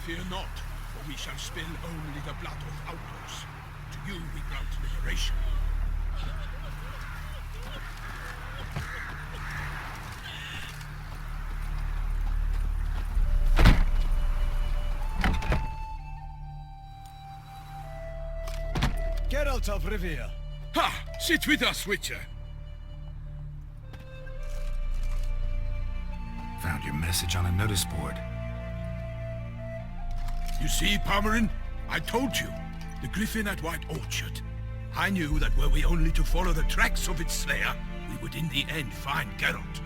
Fear not, for we shall spill only the blood of outlaws. To you we grant liberation. Geralt of Rivia. Ha! Sit with us, Witcher. Found your message on a notice board. You see, Palmerin? I told you. The griffin at White Orchard. I knew that were we only to follow the tracks of its slayer, we would in the end find Geralt.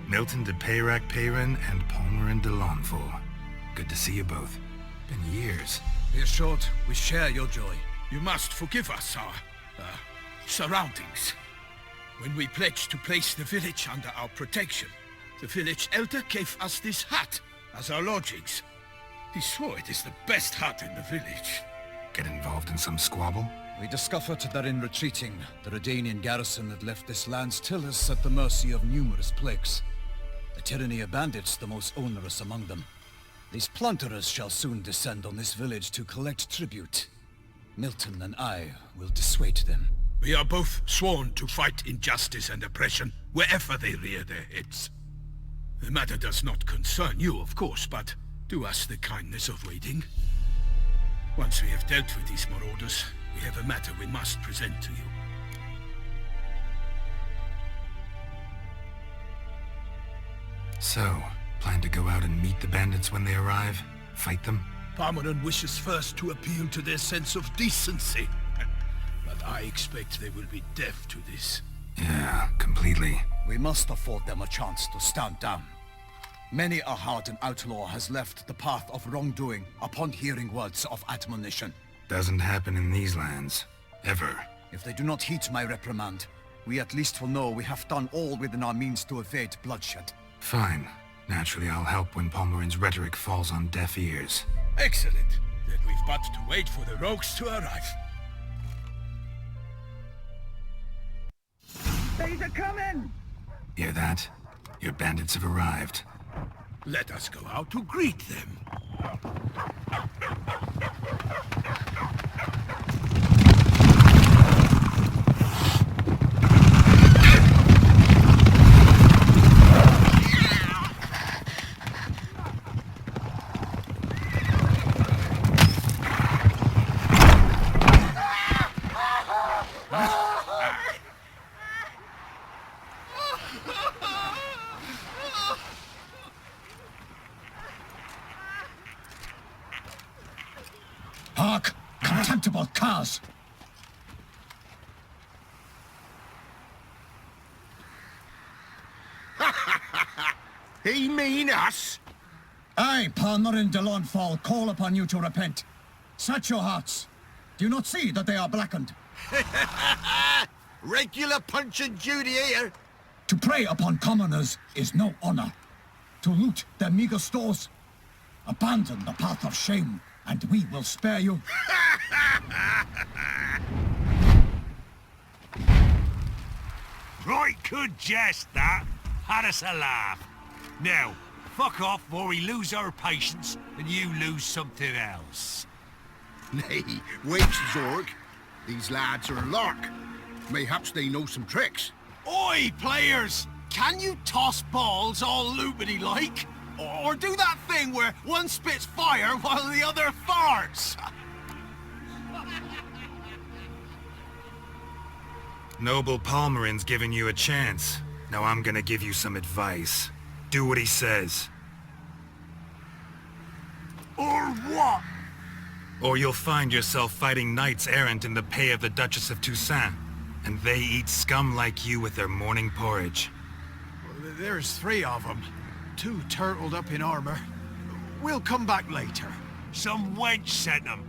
Milton de Peyrac Peyran and Palmerin de Lawnfall. Good to see you both. Been years. Be assured, we share your joy. You must forgive us our, surroundings. When we pledged to place the village under our protection, the village elder gave us this hut as our lodgings. He swore it is the best hut in the village. Get involved in some squabble? We discovered that in retreating, the Redanian garrison had left this land's tillers at the mercy of numerous plagues. A tyranny of bandits, the most onerous among them. These plunderers shall soon descend on this village to collect tribute. Milton and I will dissuade them. We are both sworn to fight injustice and oppression wherever they rear their heads. The matter does not concern you, of course, but do us the kindness of waiting. Once we have dealt with these marauders, we have a matter we must present to you. So, plan to go out and meet the bandits when they arrive? Fight them? Palmerin wishes first to appeal to their sense of decency. But I expect they will be deaf to this. Yeah, completely. We must afford them a chance to stand down. Many a hardened outlaw has left the path of wrongdoing upon hearing words of admonition. Doesn't happen in these lands. Ever. If they do not heed my reprimand, we at least will know we have done all within our means to evade bloodshed. Fine. Naturally, I'll help when Palmerin's rhetoric falls on deaf ears. Excellent. Then we've but to wait for the rogues to arrive. They's a coming! Hear that? Your bandits have arrived. Let us go out to greet them. Hark! Contemptible curs! He mean us? I, Palmerin de Lawnfall, call upon you to repent. Set your hearts. Do you not see that they are blackened? Regular Punch and Judy here. To prey upon commoners is no honor. To loot their meager stores, abandon the path of shame, and we will spare you. Right good jest, that. Had us a laugh. Now, fuck off before we lose our patience and you lose something else. Nay, wait, Zorg. These lads are a lark. Mayhaps they know some tricks. Oi, players! Can you toss balls all loopity-like? Or do that thing where one spits fire while the other farts? Noble Palmerin's giving you a chance. Now I'm gonna give you some advice. Do what he says. Or what? Or you'll find yourself fighting knights errant in the pay of the Duchess of Toussaint. And they eat scum like you with their morning porridge. There's 3 of them. 2 turtled up in armor. We'll come back later. Some wench sent them.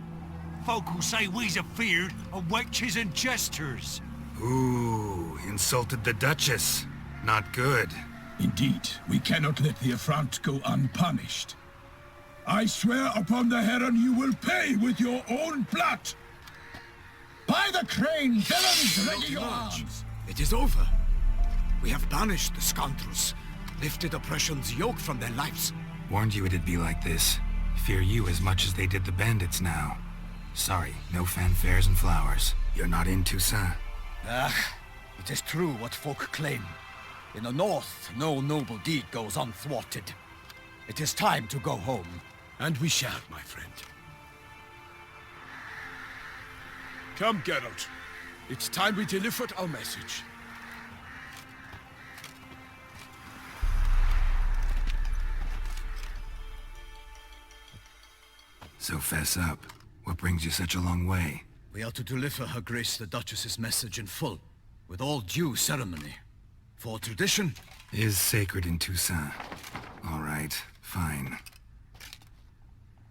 Folk will say we's afeard of wenches and jesters. Ooh, insulted the Duchess. Not good. Indeed, we cannot let the affront go unpunished. I swear upon the Heron you will pay with your own blood! By the crane, villains, ready your arms! It is over. We have banished the scoundrels, lifted oppression's yoke from their lives. Warned you it'd be like this. fear you as much as they did the bandits now. Sorry, no fanfares and flowers. You're not in Toussaint. It is true what folk claim. In the north, no noble deed goes unthwarted. It is time to go home. And we shall, my friend. Come, Geralt. It's time we delivered our message. So fess up. What brings you such a long way? We are to deliver Her Grace the Duchess's message in full, with all due ceremony. For tradition Is sacred in Toussaint. All right, fine.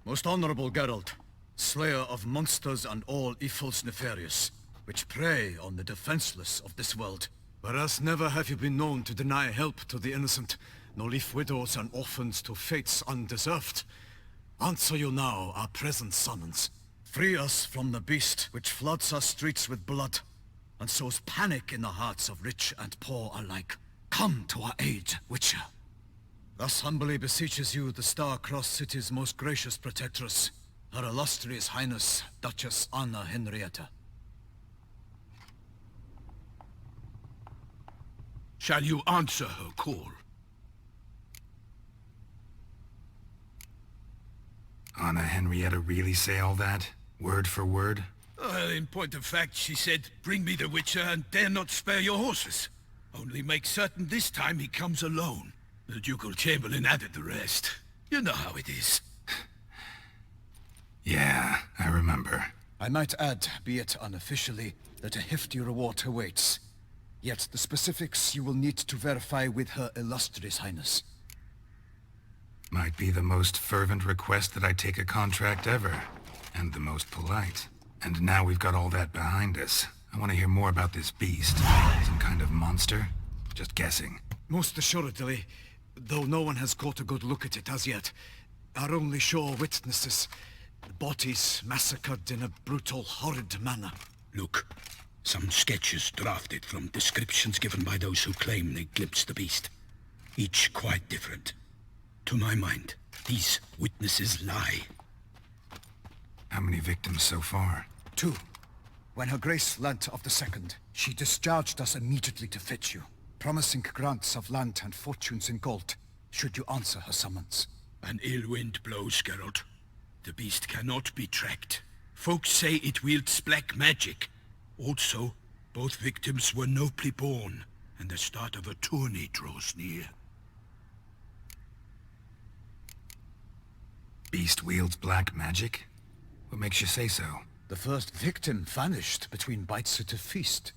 Most honorable Geralt, slayer of monsters and all evils nefarious, which prey on the defenseless of this world. Whereas never have you been known to deny help to the innocent, nor leave widows and orphans to fates undeserved. Answer you now our present summons. Free us from the beast which floods our streets with blood, and sows panic in the hearts of rich and poor alike. Come to our aid, Witcher. Thus humbly beseeches you the star-crossed city's most gracious protectress, Her illustrious Highness, Duchess Anna Henrietta. Shall you answer her call? Anna Henrietta really say all that? Word for word? Well, in point of fact, she said, bring me the Witcher and dare not spare your horses. Only make certain this time he comes alone. The Ducal Chamberlain added the rest. You know how it is. Yeah, I remember. I might add, be it unofficially, that a hefty reward awaits. Yet the specifics you will need to verify with Her Illustrious Highness. Might be the most fervent request that I take a contract ever. And the most polite. And now we've got all that behind us. I want to hear more about this beast. Some kind of monster? Just guessing. Most assuredly, though no one has caught a good look at it as yet. Our only sure witnesses. Bodies massacred in a brutal, horrid manner. Look, some sketches drafted from descriptions given by those who claim they glimpsed the beast. Each quite different. To my mind, these witnesses lie. How many victims so far? 2. When Her Grace learnt of the second, she discharged us immediately to fetch you, promising grants of land and fortunes in gold, should you answer her summons. An ill wind blows, Geralt. The beast cannot be tracked. Folks say it wields black magic. Also, both victims were nobly born, and the start of a tourney draws near. Beast wields black magic? What makes you say so? The first victim vanished between bites at a feast.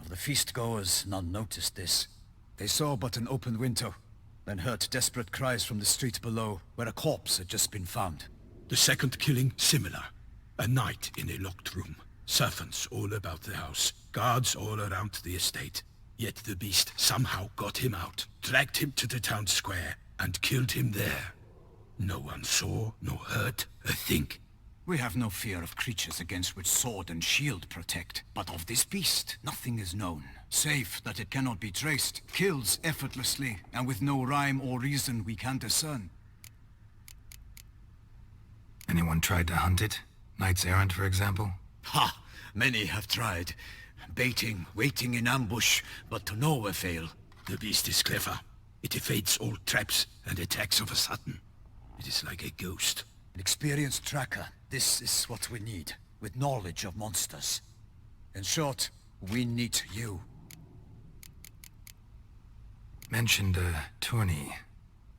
Of the feast-goers, none noticed this. They saw but an open window, then heard desperate cries from the street below, where a corpse had just been found. The second killing, similar. A night in a locked room. Servants all about the house. Guards all around the estate. Yet the beast somehow got him out, dragged him to the town square, and killed him there. No one saw, nor heard a thing. We have no fear of creatures against which sword and shield protect. But of this beast, nothing is known. Save that it cannot be traced, kills effortlessly, and with no rhyme or reason we can discern. Anyone tried to hunt it? Knights errant, for example? Ha! Many have tried. Baiting, waiting in ambush, but to no avail. The beast is clever. It evades all traps and attacks of a sudden. It is like a ghost. An experienced tracker. This is what we need, with knowledge of monsters. In short, we need you. Mentioned a tourney.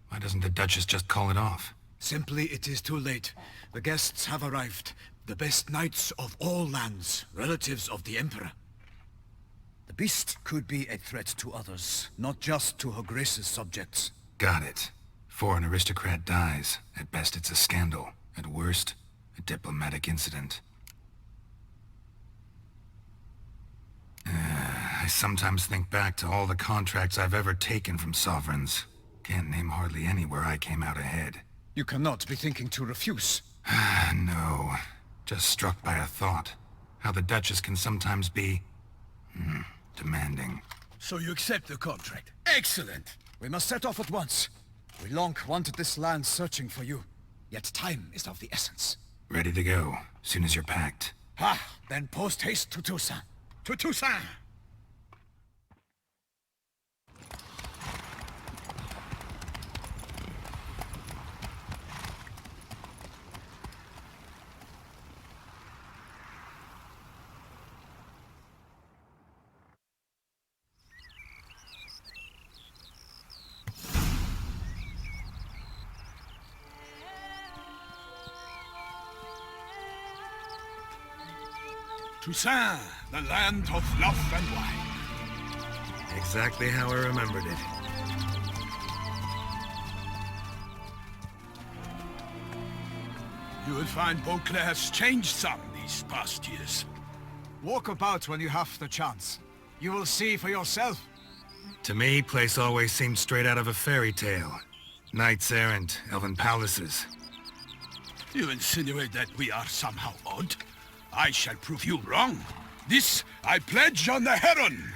Why doesn't the Duchess just call it off? Simply, it is too late. The guests have arrived. The best knights of all lands, relatives of the Emperor. The beast could be a threat to others, not just to Her Grace's subjects. Got it. Before an aristocrat dies, at best it's a scandal. At worst, a diplomatic incident. I sometimes think back to all the contracts I've ever taken from sovereigns. Can't name hardly any where I came out ahead. You cannot be thinking to refuse. No. Just struck by a thought. How the Duchess can sometimes be... demanding. So you accept the contract. Excellent! We must set off at once. We long wanted this land searching for you. Yet time is of the essence. Ready to go, soon as you're packed. Then post haste to Toussaint. To Toussaint! Toussaint, the land of love and wine. Exactly how I remembered it. You will find Beauclair has changed some these past years. Walk about when you have the chance. You will see for yourself. To me, place always seemed straight out of a fairy tale. Knights errant, elven palaces. You insinuate that we are somehow odd? I shall prove you wrong. This I pledge on the Heron.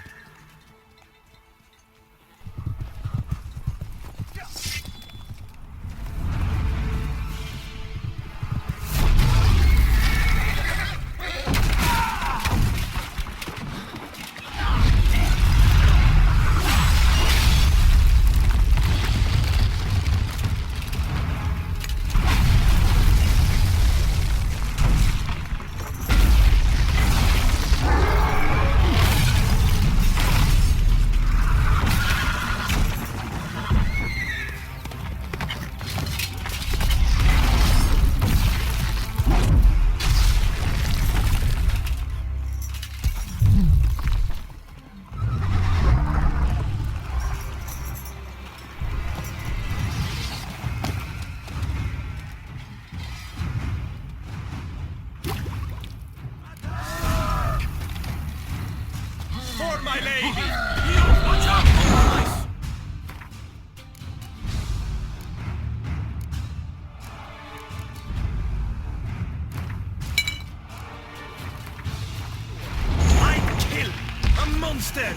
Instead.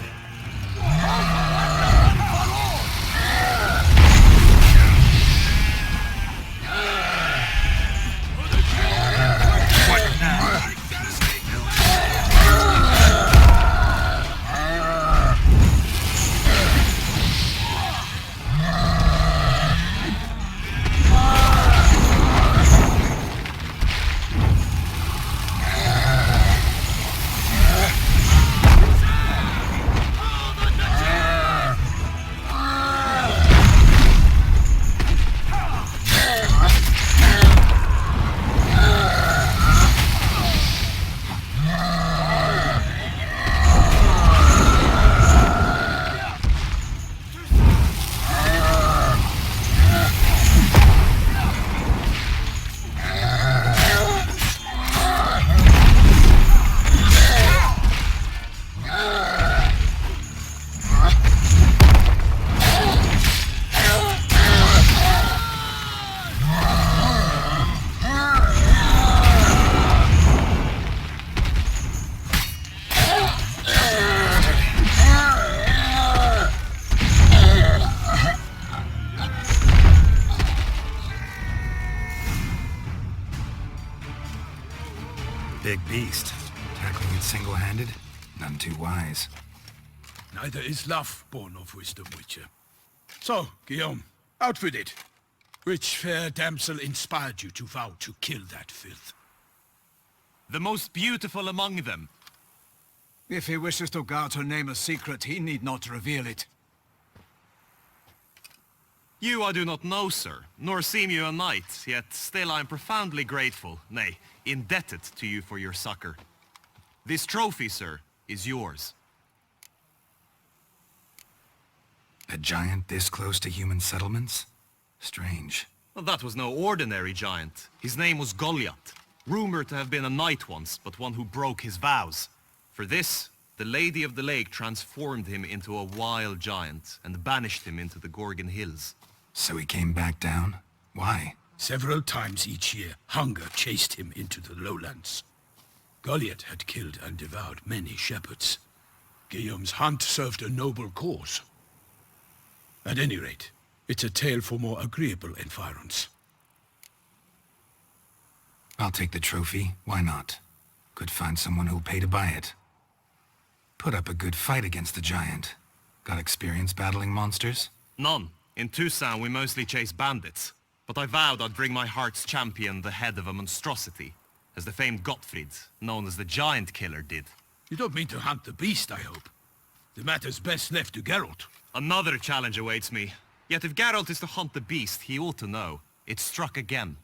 Big beast. Tackling it single-handed? None too wise. Neither is love born of wisdom, Witcher. So, Guillaume, out with it. Which fair damsel inspired you to vow to kill that filth? The most beautiful among them. If he wishes to guard her name a secret, he need not reveal it. You I do not know, sir, nor seem you a knight, yet still I am profoundly grateful, nay, indebted to you for your succor. This trophy, sir, is yours. A giant this close to human settlements? Strange. Well, that was no ordinary giant. His name was Goliath, rumored to have been a knight once, but one who broke his vows. For this, the Lady of the Lake transformed him into a wild giant and banished him into the Gorgon Hills. So he came back down? Why? Several times each year, hunger chased him into the lowlands. Goliath had killed and devoured many shepherds. Guillaume's hunt served a noble cause. At any rate, it's a tale for more agreeable environs. I'll take the trophy. Why not? Could find someone who'll pay to buy it. Put up a good fight against the giant. Got experience battling monsters? None. In Toussaint, we mostly chase bandits. But I vowed I'd bring my heart's champion the head of a monstrosity, as the famed Gottfried, known as the Giant Killer, did. You don't mean to hunt the beast, I hope. The matter's best left to Geralt. Another challenge awaits me. Yet if Geralt is to hunt the beast, he ought to know. It struck again.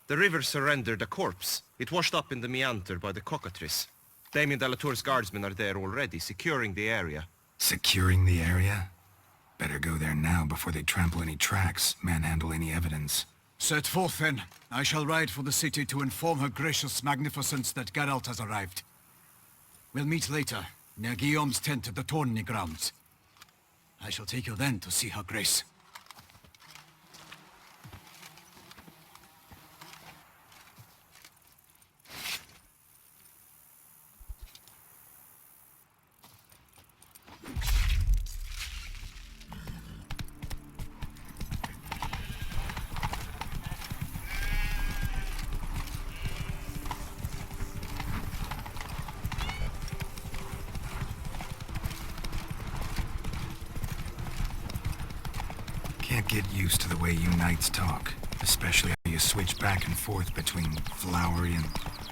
The river surrendered a corpse. It washed up in the meander by the cockatrice. Damien de la Tour's guardsmen are there already, securing the area. Securing the area? Better go there now before they trample any tracks, manhandle any evidence. Set forth, then. I shall ride for the city to inform her gracious magnificence that Geralt has arrived. We'll meet later, near Guillaume's tent at the tourney grounds. I shall take you then to see her grace. Can't get used to the way you knights talk, especially how you switch back and forth between flowery and,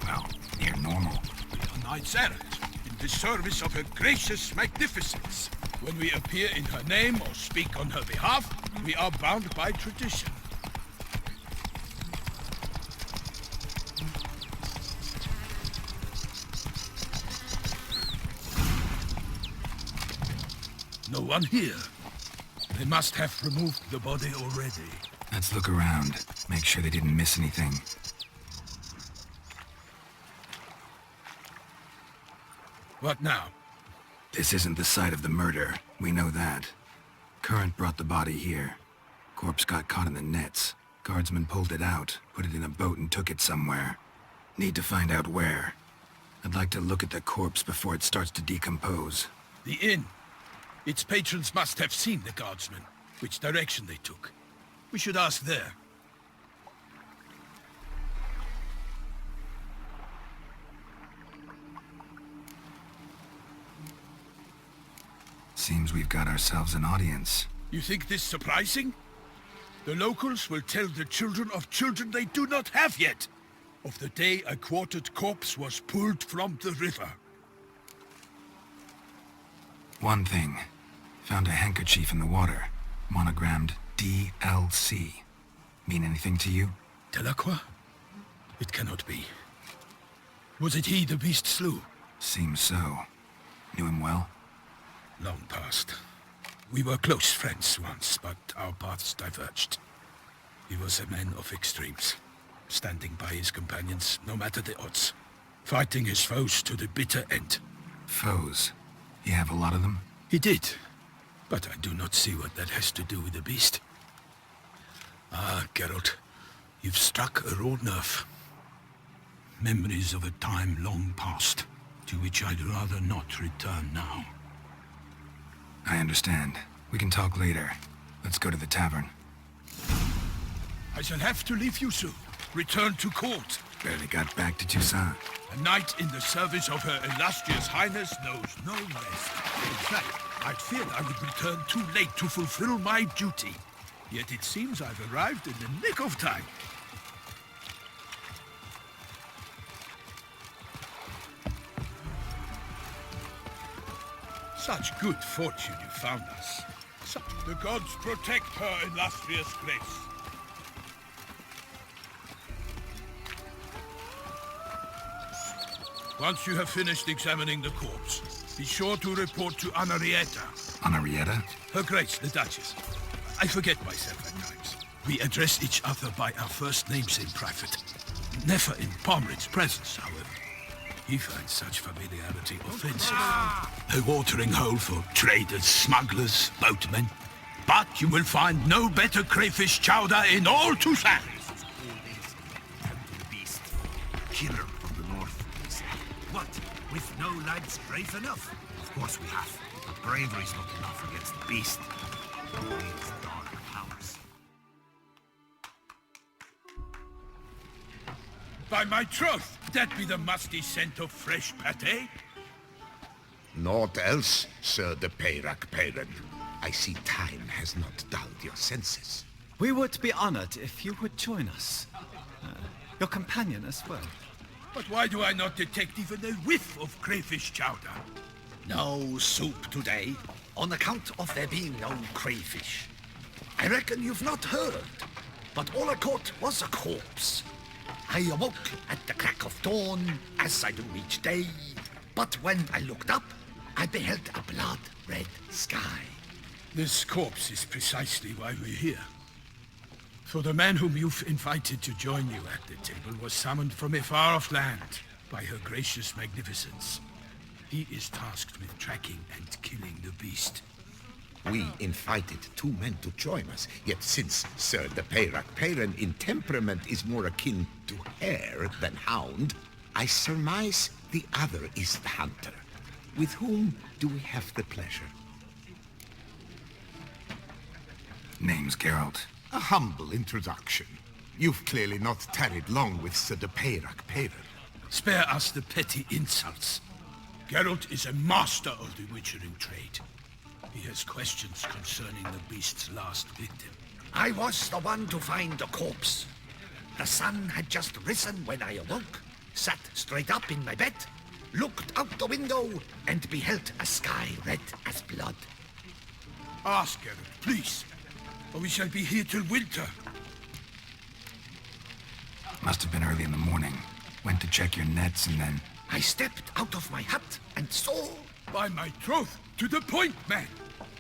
well, near normal. We are knights errant, in the service of her gracious magnificence. When we appear in her name or speak on her behalf, we are bound by tradition. No one here. They must have removed the body already. Let's look around, make sure they didn't miss anything. What now? This isn't the site of the murder, we know that. Current brought the body here. Corpse got caught in the nets. Guardsmen pulled it out, put it in a boat and took it somewhere. Need to find out where. I'd like to look at the corpse before it starts to decompose. The inn. Its patrons must have seen the guardsmen, which direction they took. We should ask there. Seems we've got ourselves an audience. You think this surprising? The locals will tell the children of children they do not have yet, of the day a quartered corpse was pulled from the river. One thing. Found a handkerchief in the water, monogrammed DLC. Mean anything to you? Delacroix? It cannot be. Was it he the beast slew? Seems so. Knew him well? Long past. We were close friends once, but our paths diverged. He was a man of extremes, standing by his companions no matter the odds, fighting his foes to the bitter end. Foes? You have a lot of them? He did. But I do not see what that has to do with the beast. Ah, Geralt, you've struck a raw nerve. Memories of a time long past, to which I'd rather not return now. I understand. We can talk later. Let's go to the tavern. I shall have to leave you soon. Return to court. Barely got back to Toussaint. A knight in the service of her illustrious highness knows no rest. In fact, I'd feared I would return too late to fulfill my duty. Yet it seems I've arrived in the nick of time. Such good fortune you found us. The gods protect her illustrious grace. Once you have finished examining the corpse, be sure to report to Henrietta. Henrietta? Her Grace, the Duchess. I forget myself at times. We address each other by our first names in private. Never in Pomred's presence, however. He finds such familiarity offensive. A watering hole for traders, smugglers, boatmen. But you will find no better crayfish chowder in all Toussaint. The beast. Killer from the north. What? With no lads brave enough? Of course we have. But bravery's not enough against the beast. It needs dark powers. By my troth, that be the musty scent of fresh pate? Naught else, Sir de Peyrac Peyran. I see time has not dulled your senses. We would be honored if you would join us. Your companion as well. But why do I not detect even a whiff of crayfish chowder? No soup today, on account of there being no crayfish. I reckon you've not heard, but all I caught was a corpse. I awoke at the crack of dawn, as I do each day, but when I looked up, I beheld a blood-red sky. This corpse is precisely why we're here. For the man whom you've invited to join you at the table was summoned from a far-off land by her gracious magnificence. He is tasked with tracking and killing the beast. We invited 2 men to join us, yet since Sir de Peyrac Peyran in temperament is more akin to hare than hound, I surmise the other is the hunter. With whom do we have the pleasure? Name's Geralt. A humble introduction. You've clearly not tarried long with Sir de Peyrac Peyran. Spare us the petty insults. Geralt is a master of the witchering trade. He has questions concerning the beast's last victim. I was the one to find the corpse. The sun had just risen when I awoke, sat straight up in my bed, looked out the window, and beheld a sky red as blood. Ask Geralt, please, or we shall be here till winter. Must have been early in the morning. Went to check your nets and then... I stepped out of my hut and saw... By my troth, to the point, man.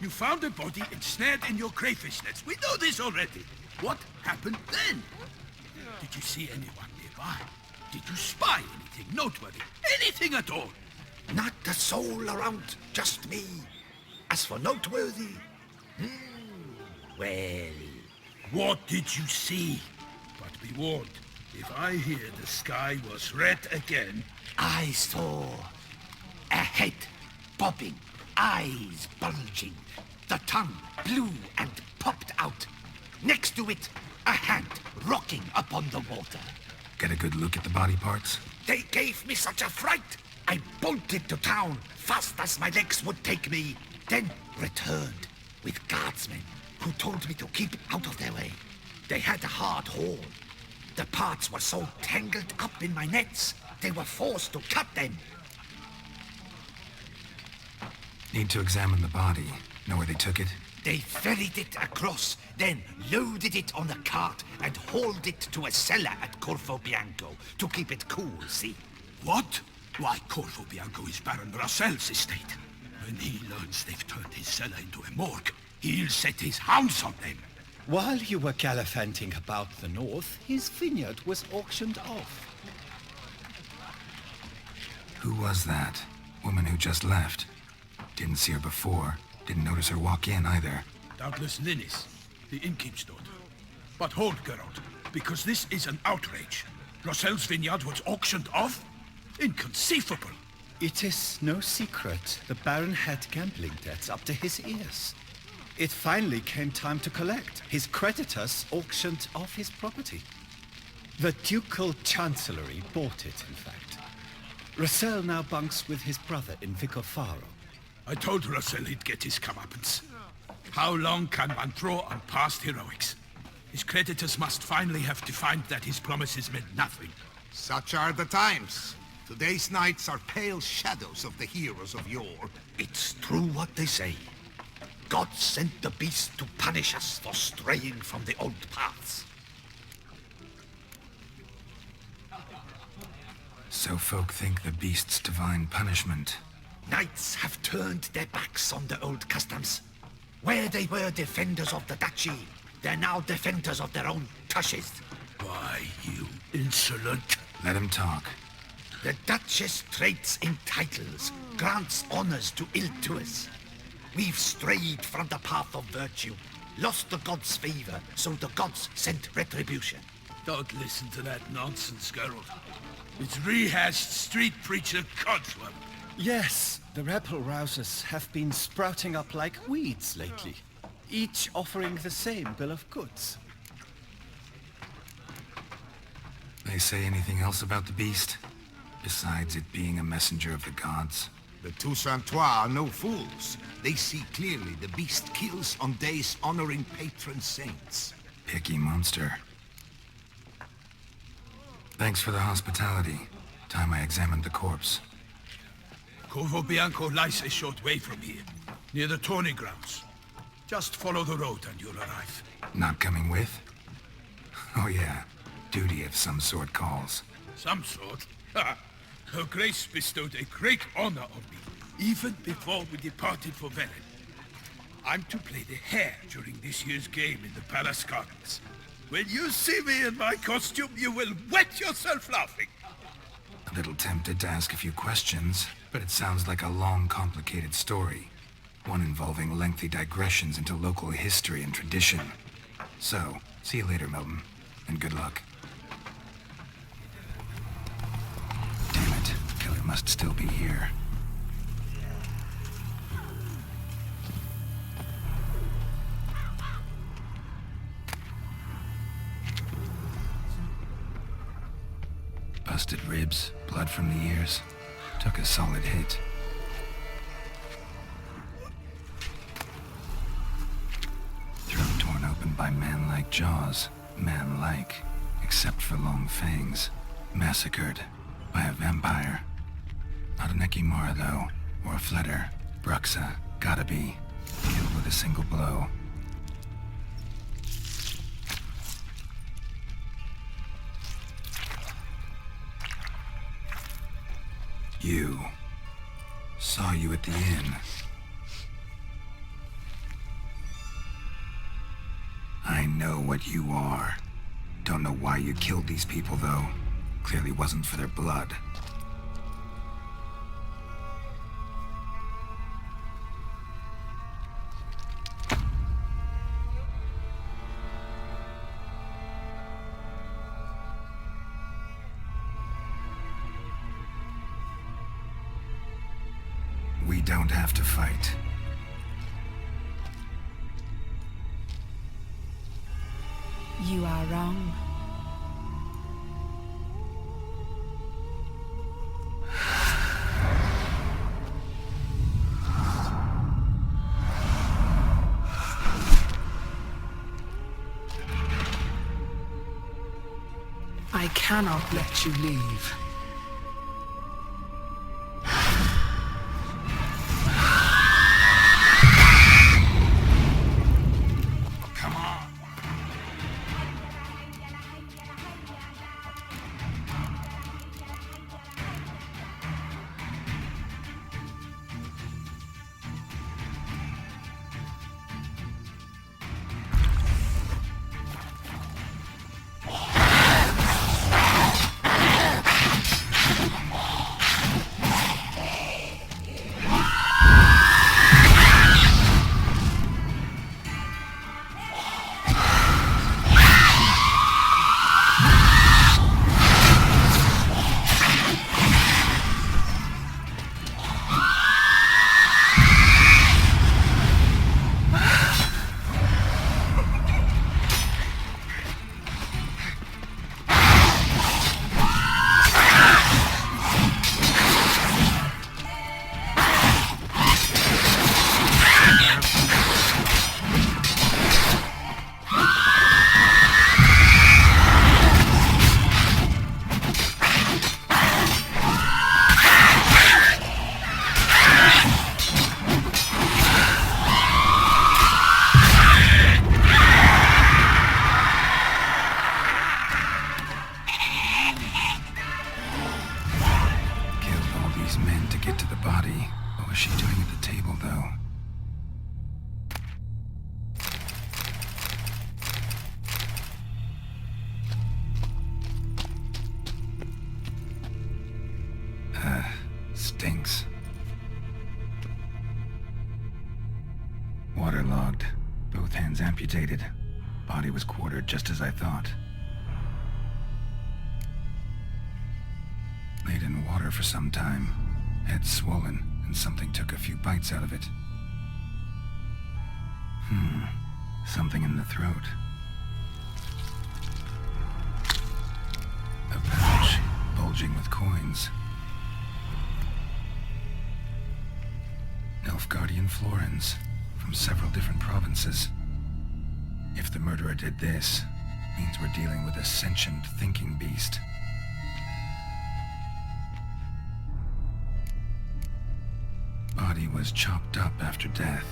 You found a body ensnared in your crayfish nets. We know this already. What happened then? Did you see anyone nearby? Did you spy anything noteworthy? Anything at all? Not a soul around, just me. As for noteworthy... well... What did you see? But be warned, if I hear the sky was red again... I saw a head bobbing, eyes bulging, the tongue blew and popped out. Next to it, a hand rocking upon the water. Get a good look at the body parts? They gave me such a fright. I bolted to town fast as my legs would take me, then returned with guardsmen who told me to keep out of their way. They had a hard haul. The parts were so tangled up in my nets, they were forced to cut them. Need to examine the body. Know where they took it? They ferried it across, then loaded it on a cart and hauled it to a cellar at Corvo Bianco to keep it cool, see? What? Why, Corvo Bianco is Baron Russell's estate. When he learns they've turned his cellar into a morgue, he'll set his hounds on them. While you were gallivanting about the north, his vineyard was auctioned off. Who was that? Woman who just left. Didn't see her before. Didn't notice her walk in either. Doubtless Linnis, the innkeep's daughter. But hold, Geralt, because this is an outrage. Russell's vineyard was auctioned off? Inconceivable. It is no secret the Baron had gambling debts up to his ears. It finally came time to collect. His creditors auctioned off his property. The Ducal Chancellery bought it, in fact. Russell now bunks with his brother in Vicofaro. I told Russell he'd get his comeuppance. How long can one throw on past heroics? His creditors must finally have defined that his promises meant nothing. Such are the times. Today's knights are pale shadows of the heroes of yore. It's true what they say. God sent the beast to punish us for straying from the old paths. So folk think the beast's divine punishment. Knights have turned their backs on the old customs. Where they were defenders of the duchy, they're now defenders of their own tushes. Why, you insolent... Let him talk. The Duchess trades in titles, grants honors to ill-doers. We've strayed from the path of virtue, lost the gods' favor, so the gods sent retribution. Don't listen to that nonsense, Geralt. It's rehashed street preacher codswallop. Yes, the rebel rousers have been sprouting up like weeds lately, each offering the same bill of goods. They say anything else about the beast? Besides it being a messenger of the gods? The TOUSSAINT are no fools. They see clearly the beast kills on days honoring patron saints. Picky monster. Thanks for the hospitality. Time I examined the corpse. Corvo Bianco lies a short way from here, near the tourney grounds. Just follow the road and you'll arrive. Not coming with? Oh yeah, duty of some sort calls. Some sort? Ha! Her Grace bestowed a great honor on me, even before we departed for Velen. I'm to play the hare during this year's game in the Palace Gardens. When you see me in my costume, you will wet yourself laughing. A little tempted to ask a few questions, but it sounds like a long, complicated story. One involving lengthy digressions into local history and tradition. So, see you later, Milton, and good luck. Damn it, killer must still be here. Busted ribs, blood from the ears. Took a solid hit. Throat torn open by man-like jaws. Man-like, except for long fangs. Massacred by a vampire. Not an Ekimara, though, or a Fletter. BRUXA, gotta be. Killed with a single blow. You. Saw you at the inn. I know what you are. Don't know why you killed these people, though. Clearly wasn't for their blood. We don't have to fight. You are wrong. I cannot let you leave. Stinks. Waterlogged. Both hands amputated. Body was quartered just as I thought. Laid in water for some time. Head swollen, and something took a few bites out of it. Something in the throat. A bulging with coins. Nilfgaardian florins from several different provinces. If the murderer did this, means we're dealing with a sentient thinking beast. Body was chopped up after death.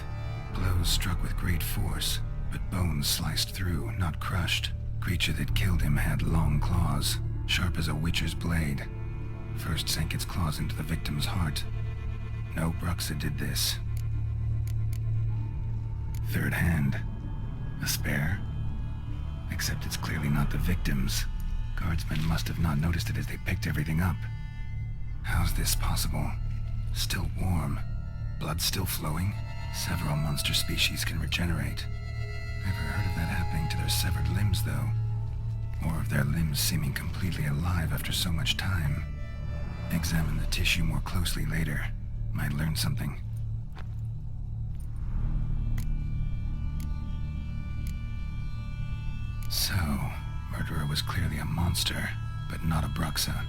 Blows struck with great force, but bones sliced through, not crushed. Creature that killed him had long claws, sharp as a witcher's blade. First sank its claws into the victim's heart. No BRUXA did this. Third hand. A spare? Except it's clearly not the victim's. Guardsmen must have not noticed it as they picked everything up. How's this possible? Still warm. Blood still flowing? Several monster species can regenerate. Never heard of that happening to their severed limbs, though. Or of their limbs seeming completely alive after so much time. Examine the tissue more closely later. Might learn something. So, murderer was clearly a monster, but not a BRUXA.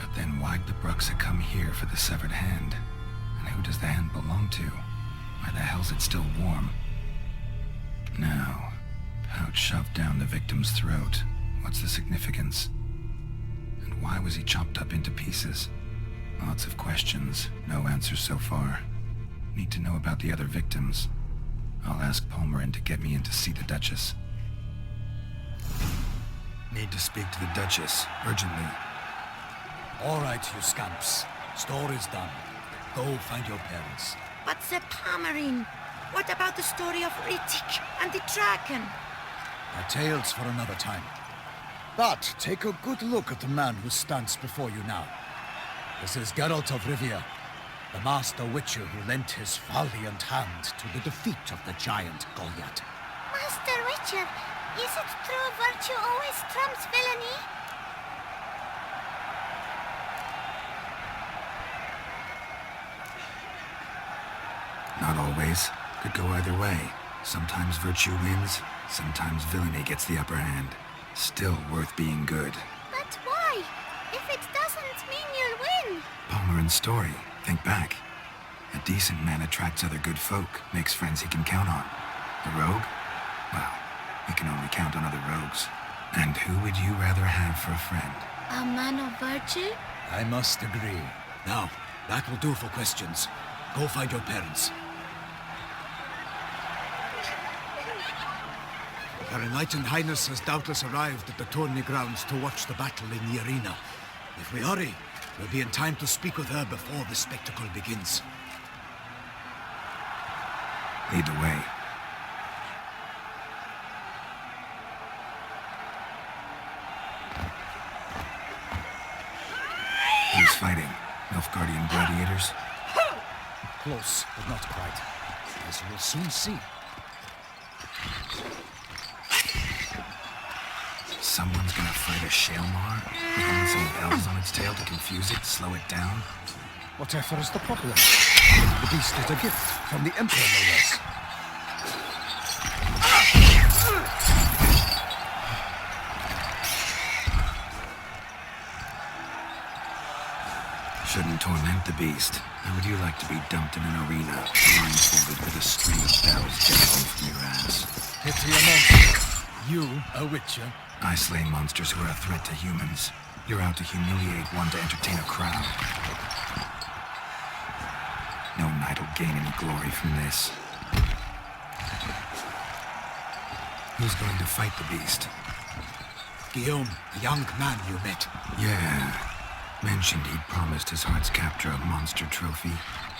But then why'd the BRUXA come here for the severed hand? And who does the hand belong to? Why the hell's it still warm? Now, pouch shoved down the victim's throat. What's the significance? And why was he chopped up into pieces? Lots of questions, no answers so far. Need to know about the other victims. I'll ask Palmerin to get me in to see the Duchess. Need to speak to the Duchess, urgently. All right, you scamps. Story's done. Go find your parents. But Sir Palmerin, what about the story of Rittik and the dragon? Our tales for another time. But take a good look at the man who stands before you now. This is Geralt of Rivia, the master witcher who lent his valiant hand to the defeat of the giant Goliath. Master Witcher, is it true virtue always trumps villainy? Not always. Could go either way. Sometimes virtue wins, sometimes villainy gets the upper hand. Still worth being good. But why? If it doesn't mean you'll win. Palmerin's story. Think back. A decent man attracts other good folk, makes friends he can count on. A rogue? Well, he can only count on other rogues. And who would you rather have for a friend? A man of virtue? I must agree. Now, that will do for questions. Go find your parents. Her Enlightened Highness has doubtless arrived at the tourney grounds to watch the battle in the arena. If we hurry, we'll be in time to speak with her before the spectacle begins. Lead the way. Who's fighting? Nilfgaardian gladiators? Close, but not quite. As you will soon see. Someone's gonna fight a Shaelmar? With some bells on its tail to confuse it, slow it down? Whatever is the problem? The beast is a gift from the Emperor, no less. Shouldn't torment the beast. How would you like to be dumped in an arena, blindfolded with a string of bells dangling from your ass? Pity a monster. You, a witcher? I slay monsters who are a threat to humans. You're out to humiliate one to entertain a crowd. No knight will gain any glory from this. Who's going to fight the beast? Guillaume, the young man you met. Yeah. Mentioned he'd promised his heart's capture a monster trophy.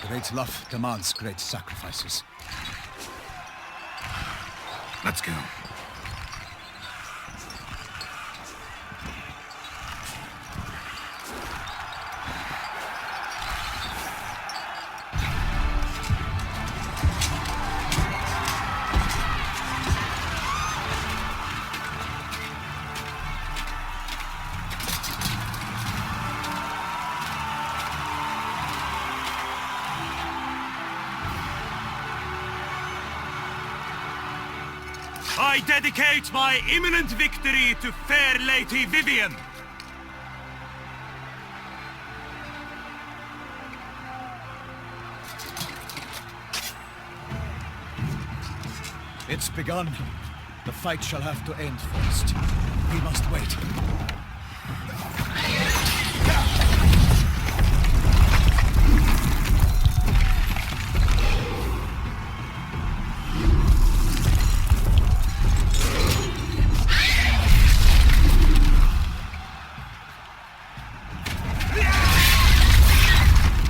Great love demands great sacrifices. Let's go. I dedicate my imminent victory to fair Lady Vivienne. It's begun. The fight shall have to end first. We must wait.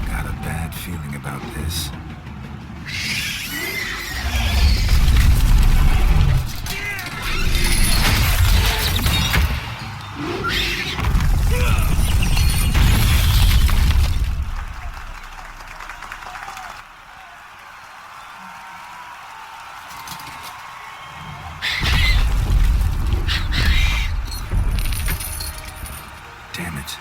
Got a bad feeling about this. Damn it.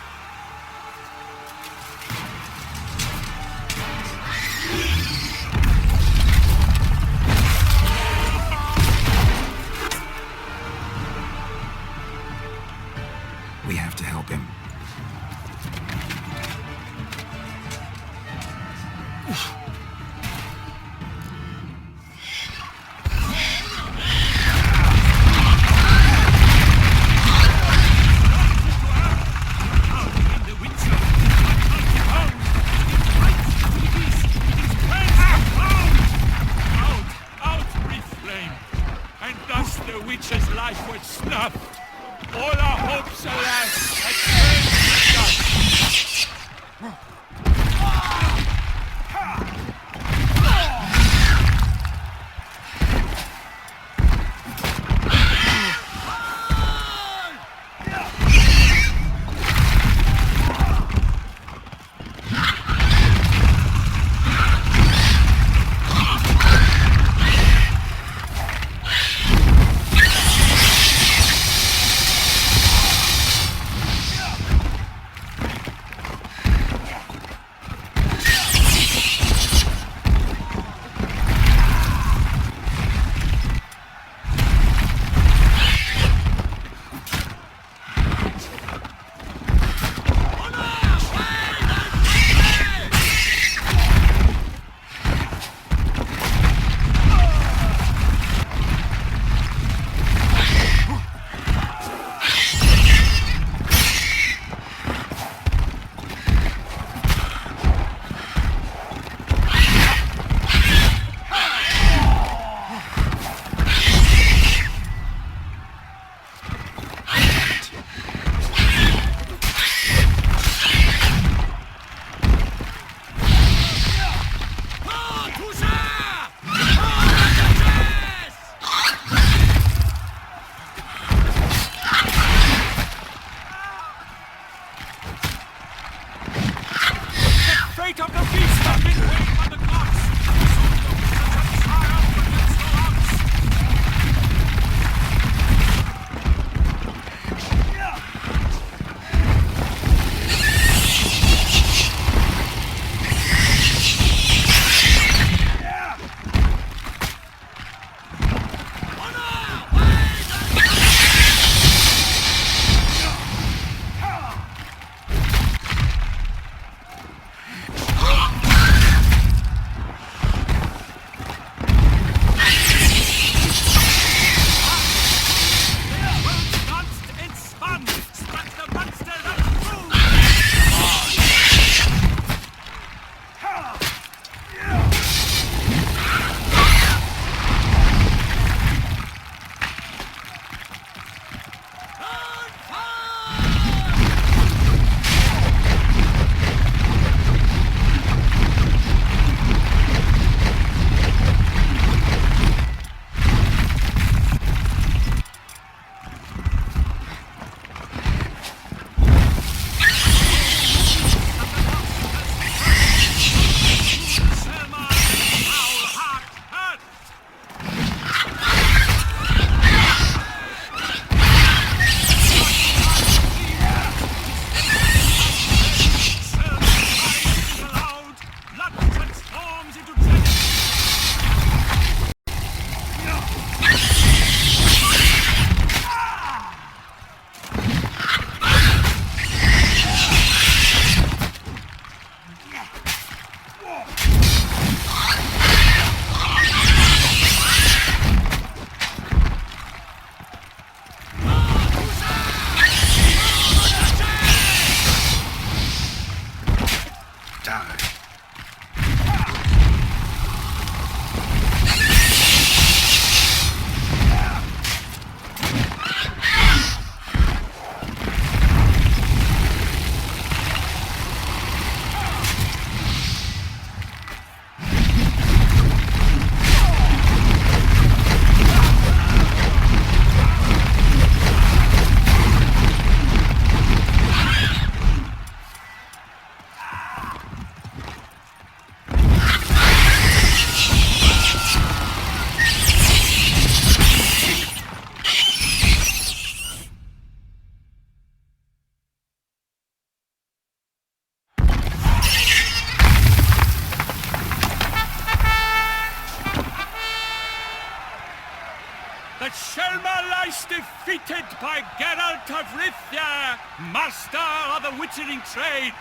was defeated by Geralt of Rivia, master of the witchering trade.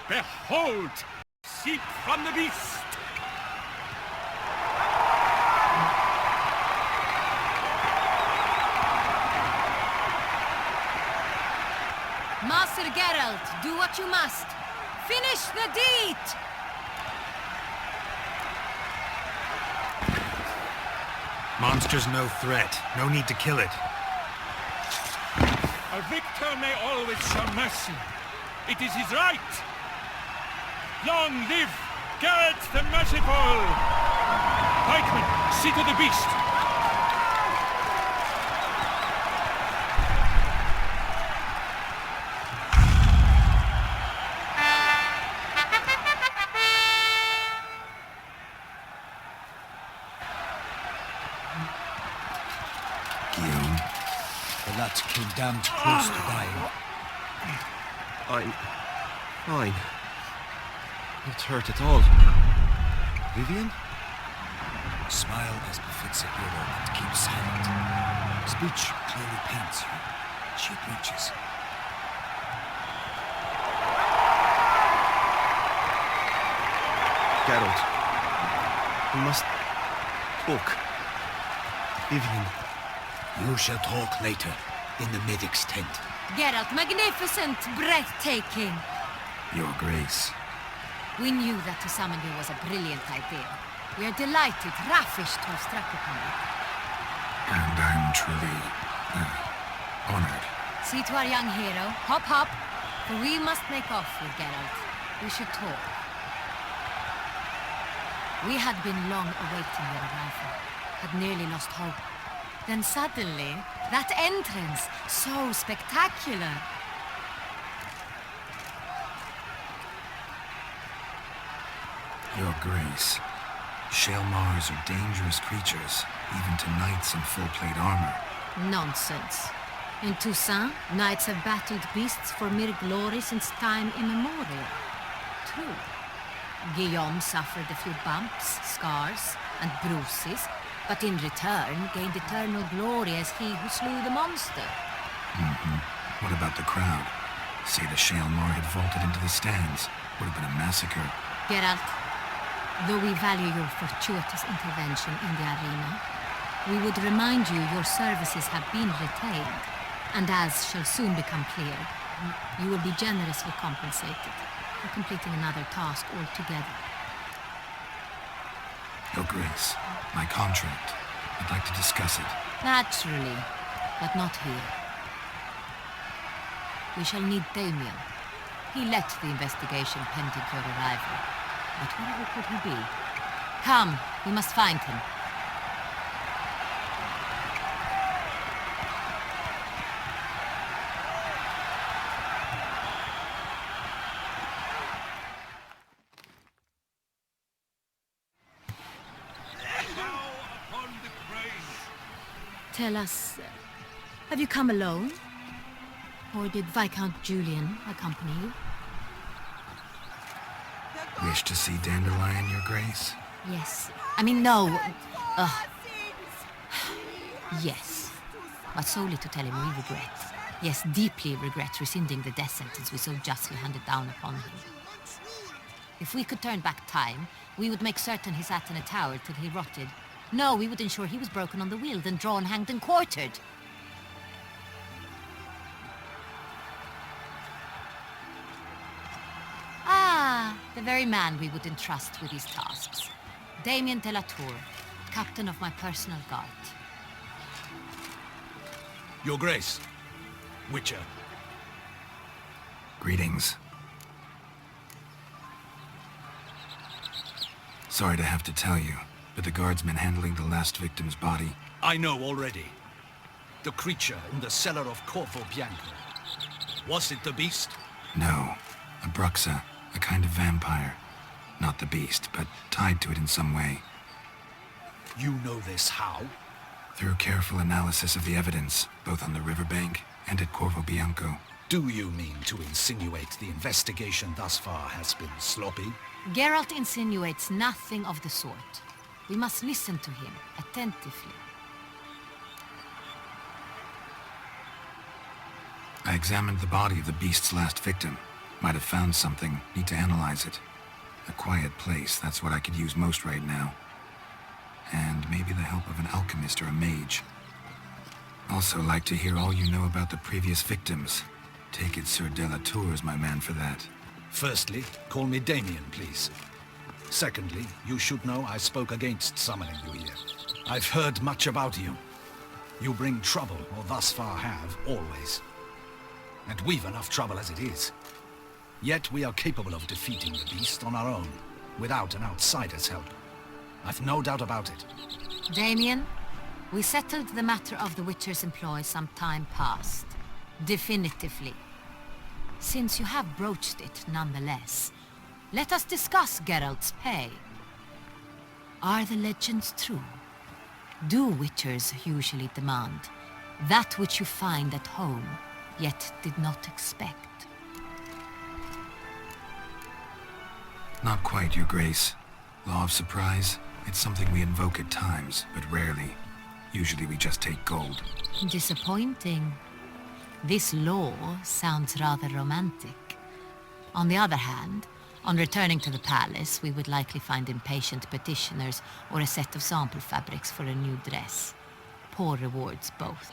Behold, sheep from the beast. Master Geralt, do what you must. Finish the deed! Monster's no threat. No need to kill it. A victor may always show mercy. It is his right. Long live Geralt the Merciful! Pikeman, see to the beast. The lad came damned close to dying. I'm fine. Not hurt at all. Vivian? Smile as befits a hero and keep silent. Speech clearly paints you. She approaches. Geralt. We must talk. Vivian. You shall talk later, in the medic's tent. Geralt, magnificent, breathtaking. Your Grace. We knew that to summon you was a brilliant idea. We are delighted, ravished to have struck upon it. And I'm truly, honored. See to our young hero. Hop, hop. For we must make off with Geralt. We should talk. We had been long awaiting your arrival. Had nearly lost hope. Then suddenly, that entrance, so spectacular. Your Grace. Shaelmars are dangerous creatures, even to knights in full plate armor. Nonsense. In Toussaint, knights have battled beasts for mere glory since time immemorial. True. Guillaume suffered a few bumps, scars, and bruises, but in return gained eternal glory as he who slew the monster. What about the crowd? Say the Shaelmar had vaulted into the stands. Would have been a massacre. Geralt, though we value your fortuitous intervention in the arena, we would remind you your services have been retained, and as shall soon become clear, you will be generously compensated for completing another task altogether. Your Grace, my contract. I'd like to discuss it. Naturally, but not here. We shall need Damien. He led the investigation pending your arrival. But wherever could he be? Come, we must find him. Tell us, have you come alone? Or did Viscount Julian accompany you? Wish to see Dandelion, Your Grace? Yes. I mean, no. Yes. But solely to tell him we regret. Yes, deeply regret rescinding the death sentence we so justly handed down upon him. If we could turn back time, we would make certain he sat in a tower till he rotted. No, we would ensure he was broken on the wheel, then drawn, hanged, and quartered. Ah, the very man we would entrust with these tasks. Damien de la Tour, captain of my personal guard. Your Grace. Witcher. Greetings. Sorry to have to tell you, but the guardsman handling the last victim's body... I know already. The creature in the cellar of CORVO BIANCO. Was it the beast? No. A BRUXA. A kind of vampire. Not the beast, but tied to it in some way. You know this how? Through careful analysis of the evidence, both on the riverbank and at CORVO BIANCO. Do you mean to insinuate the investigation thus far has been sloppy? Geralt insinuates nothing of the sort. We must listen to him attentively. I examined the body of the beast's last victim. Might have found something. Need to analyze it. A quiet place, that's what I could use most right now. And maybe the help of an alchemist or a mage. Also like to hear all you know about the previous victims. Take it Sir Delatour is my man for that. Firstly, call me Damien, please. Secondly, you should know I spoke against summoning you here. I've heard much about you. You bring trouble, or thus far have, always. And we've enough trouble as it is. Yet we are capable of defeating the beast on our own, without an outsider's help. I've no doubt about it. Damien, we settled the matter of the Witcher's employ some time past. Definitively. Since you have broached it nonetheless, let us discuss Geralt's pay. Are the legends true? Do Witchers usually demand that which you find at home, yet did not expect? Not quite, Your Grace. Law of surprise, it's something we invoke at times, but rarely. Usually we just take gold. Disappointing. This law sounds rather romantic. On the other hand, on returning to the palace, we would likely find impatient petitioners or a set of sample fabrics for a new dress. Poor rewards, both.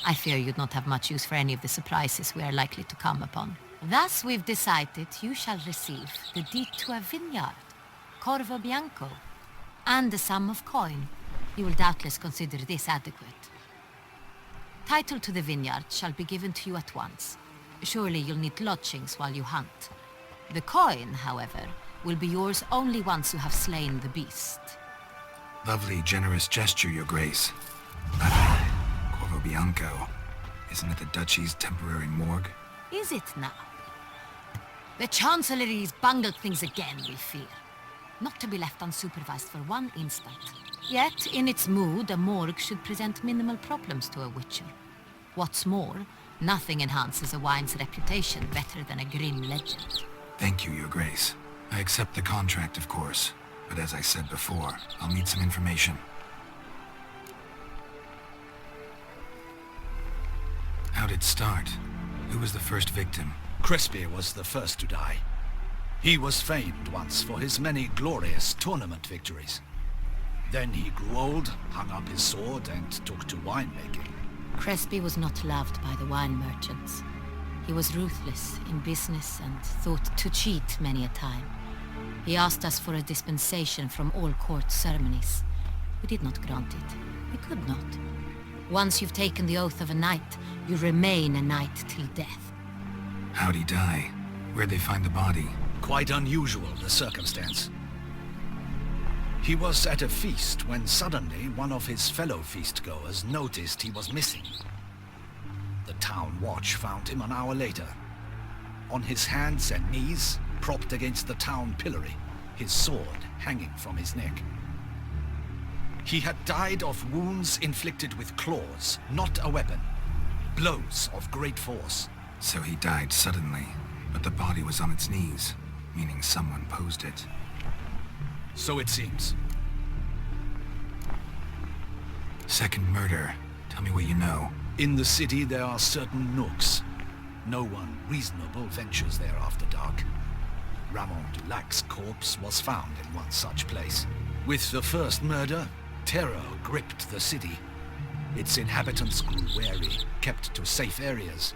I fear you'd not have much use for any of the surprises we are likely to come upon. Thus, we've decided you shall receive the deed to a vineyard, CORVO BIANCO, and a sum of coin. You will doubtless consider this adequate. Title to the vineyard shall be given to you at once. Surely you'll need lodgings while you hunt. The coin, however, will be yours only once you have slain the beast. Lovely, generous gesture, Your Grace. But CORVO BIANCO, isn't it the Duchy's temporary morgue? Is it now? The Chancellery's bungled things again, we fear. Not to be left unsupervised for one instant. Yet, in its mood, a morgue should present minimal problems to a Witcher. What's more, nothing enhances a wine's reputation better than a grim legend. Thank you, Your Grace. I accept the contract, of course. But as I said before, I'll need some information. How'd it start? Who was the first victim? Crespi was the first to die. He was famed once for his many glorious tournament victories. Then he grew old, hung up his sword, and took to winemaking. Crespi was not loved by the wine merchants. He was ruthless in business and thought to cheat many a time. He asked us for a dispensation from all court ceremonies. We did not grant it. We could not. Once you've taken the oath of a knight, you remain a knight till death. How'd he die? Where'd they find the body? Quite unusual, the circumstance. He was at a feast when suddenly one of his fellow feastgoers noticed he was missing. The town watch found him an hour later. On his hands and knees, propped against the town pillory, his sword hanging from his neck. He had died of wounds inflicted with claws, not a weapon. Blows of great force. So he died suddenly, but the body was on its knees, meaning someone posed it. So it seems. Second murder. Tell me what you know. In the city there are certain nooks. No one reasonable ventures there after dark. Ramon Dulac's corpse was found in one such place. With the first murder, terror gripped the city. Its inhabitants grew wary, kept to safe areas.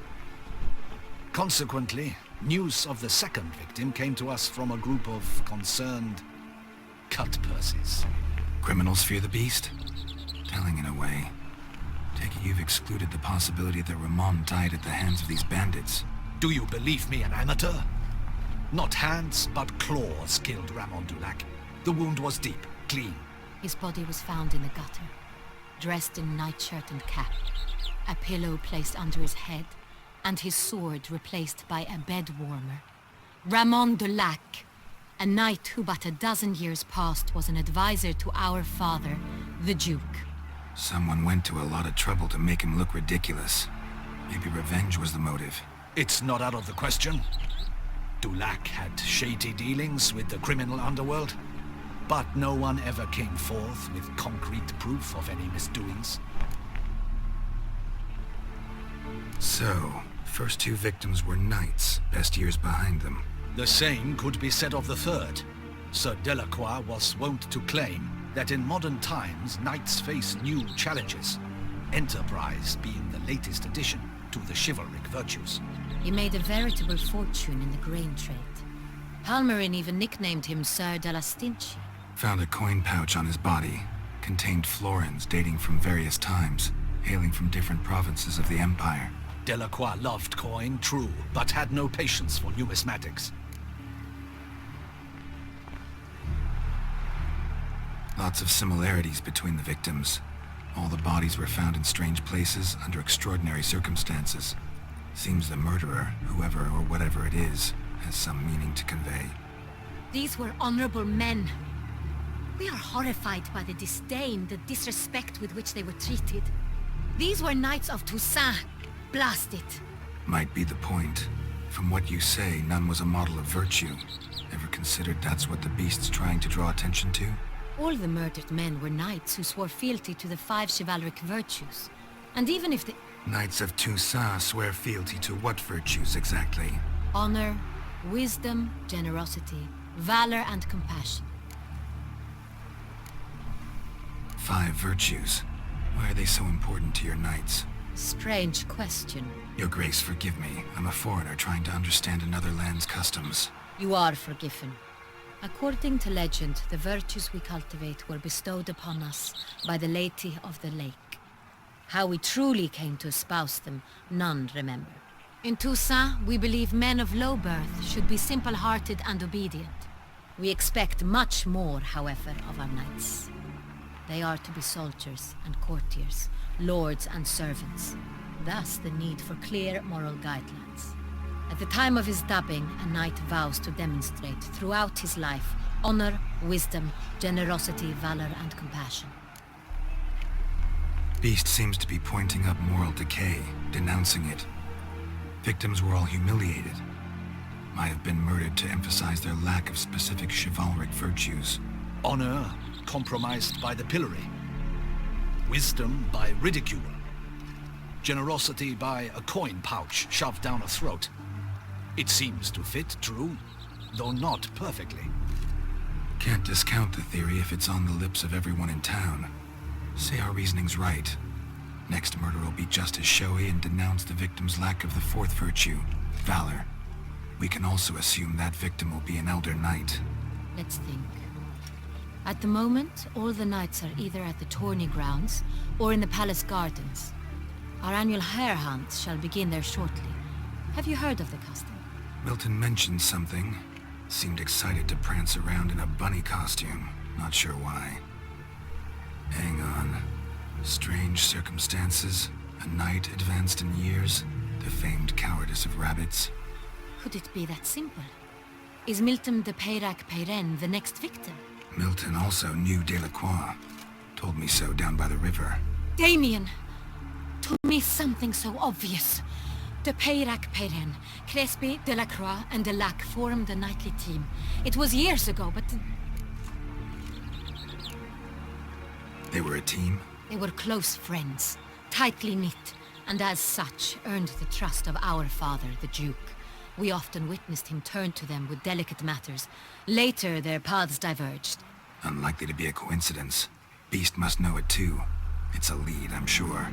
Consequently, news of the second victim came to us from a group of concerned cut-purses. Criminals fear the beast? Telling in a way. Take it you've excluded the possibility that Ramon died at the hands of these bandits. Do you believe me an amateur? Not hands, but claws killed Ramon Dulac. The wound was deep, clean. His body was found in the gutter, dressed in nightshirt and cap, a pillow placed under his head, and his sword replaced by a bed warmer. Ramon Dulac, a knight who but a dozen years past was an advisor to our father, the Duke. Someone went to a lot of trouble to make him look ridiculous. Maybe revenge was the motive. It's not out of the question. Dulac had shady dealings with the criminal underworld, but no one ever came forth with concrete proof of any misdoings. So, First two victims were knights, best years behind them. The same could be said of the third. Sir Delacroix was wont to claim that in modern times knights face new challenges, enterprise being the latest addition to the chivalric virtues. He made a veritable fortune in the grain trade. Palmerin even nicknamed him Sir de la Stinchi. Found a coin pouch on his body. Contained florins dating from various times, hailing from different provinces of the Empire. Delacroix loved coin, true, but had no patience for numismatics. Lots of similarities between the victims. All the bodies were found in strange places under extraordinary circumstances. Seems the murderer, whoever or whatever it is, has some meaning to convey. These were honorable men. We are horrified by the disdain, the disrespect with which they were treated. These were knights of Toussaint. Blast it. Might be the point. From what you say, none was a model of virtue. Ever considered that's what the beast's trying to draw attention to? All the murdered men were knights who swore fealty to the 5 chivalric virtues. And even if the... Knights of Toussaint swear fealty to what virtues exactly? Honor, wisdom, generosity, valor, and compassion. 5 virtues. Why are they so important to your knights? Strange question. Your Grace, forgive me. I'm a foreigner trying to understand another land's customs. You are forgiven. According to legend, the virtues we cultivate were bestowed upon us by the Lady of the Lake. How we truly came to espouse them, none remember. In Toussaint, we believe men of low birth should be simple-hearted and obedient. We expect much more, however, of our knights. They are to be soldiers and courtiers, lords and servants. Thus the need for clear moral guidelines. At the time of his dubbing, a knight vows to demonstrate throughout his life honor, wisdom, generosity, valor, and compassion. Beast seems to be pointing up moral decay, denouncing it. Victims were all humiliated. Might have been murdered to emphasize their lack of specific chivalric virtues. Honor compromised by the pillory. Wisdom by ridicule. Generosity by a coin pouch shoved down a throat. It seems to fit, true, though not perfectly. Can't discount the theory if it's on the lips of everyone in town. Say our reasoning's right. Next murder will be just as showy and denounce the victim's lack of the 4th virtue, valor. We can also assume that victim will be an elder knight. Let's think. At the moment, all the knights are either at the tourney grounds or in the palace gardens. Our annual hare hunt shall begin there shortly. Have you heard of the custom? Milton mentioned something. Seemed excited to prance around in a bunny costume. Not sure why. Hang on. Strange circumstances. A knight advanced in years. The famed cowardice of rabbits. Could it be that simple? Is Milton de Peyrac-Peyren the next victim? Milton also knew Delacroix. Told me so down by the river. Damien! To me something so obvious. De Peyrac-Peyren, Crespi, Delacroix, and Delac formed a knightly team. It was years ago, but... They were a team? They were close friends, tightly knit, and as such earned the trust of our father, the Duke. We often witnessed him turn to them with delicate matters. Later, their paths diverged. Unlikely to be a coincidence. Beast must know it too. It's a lead, I'm sure.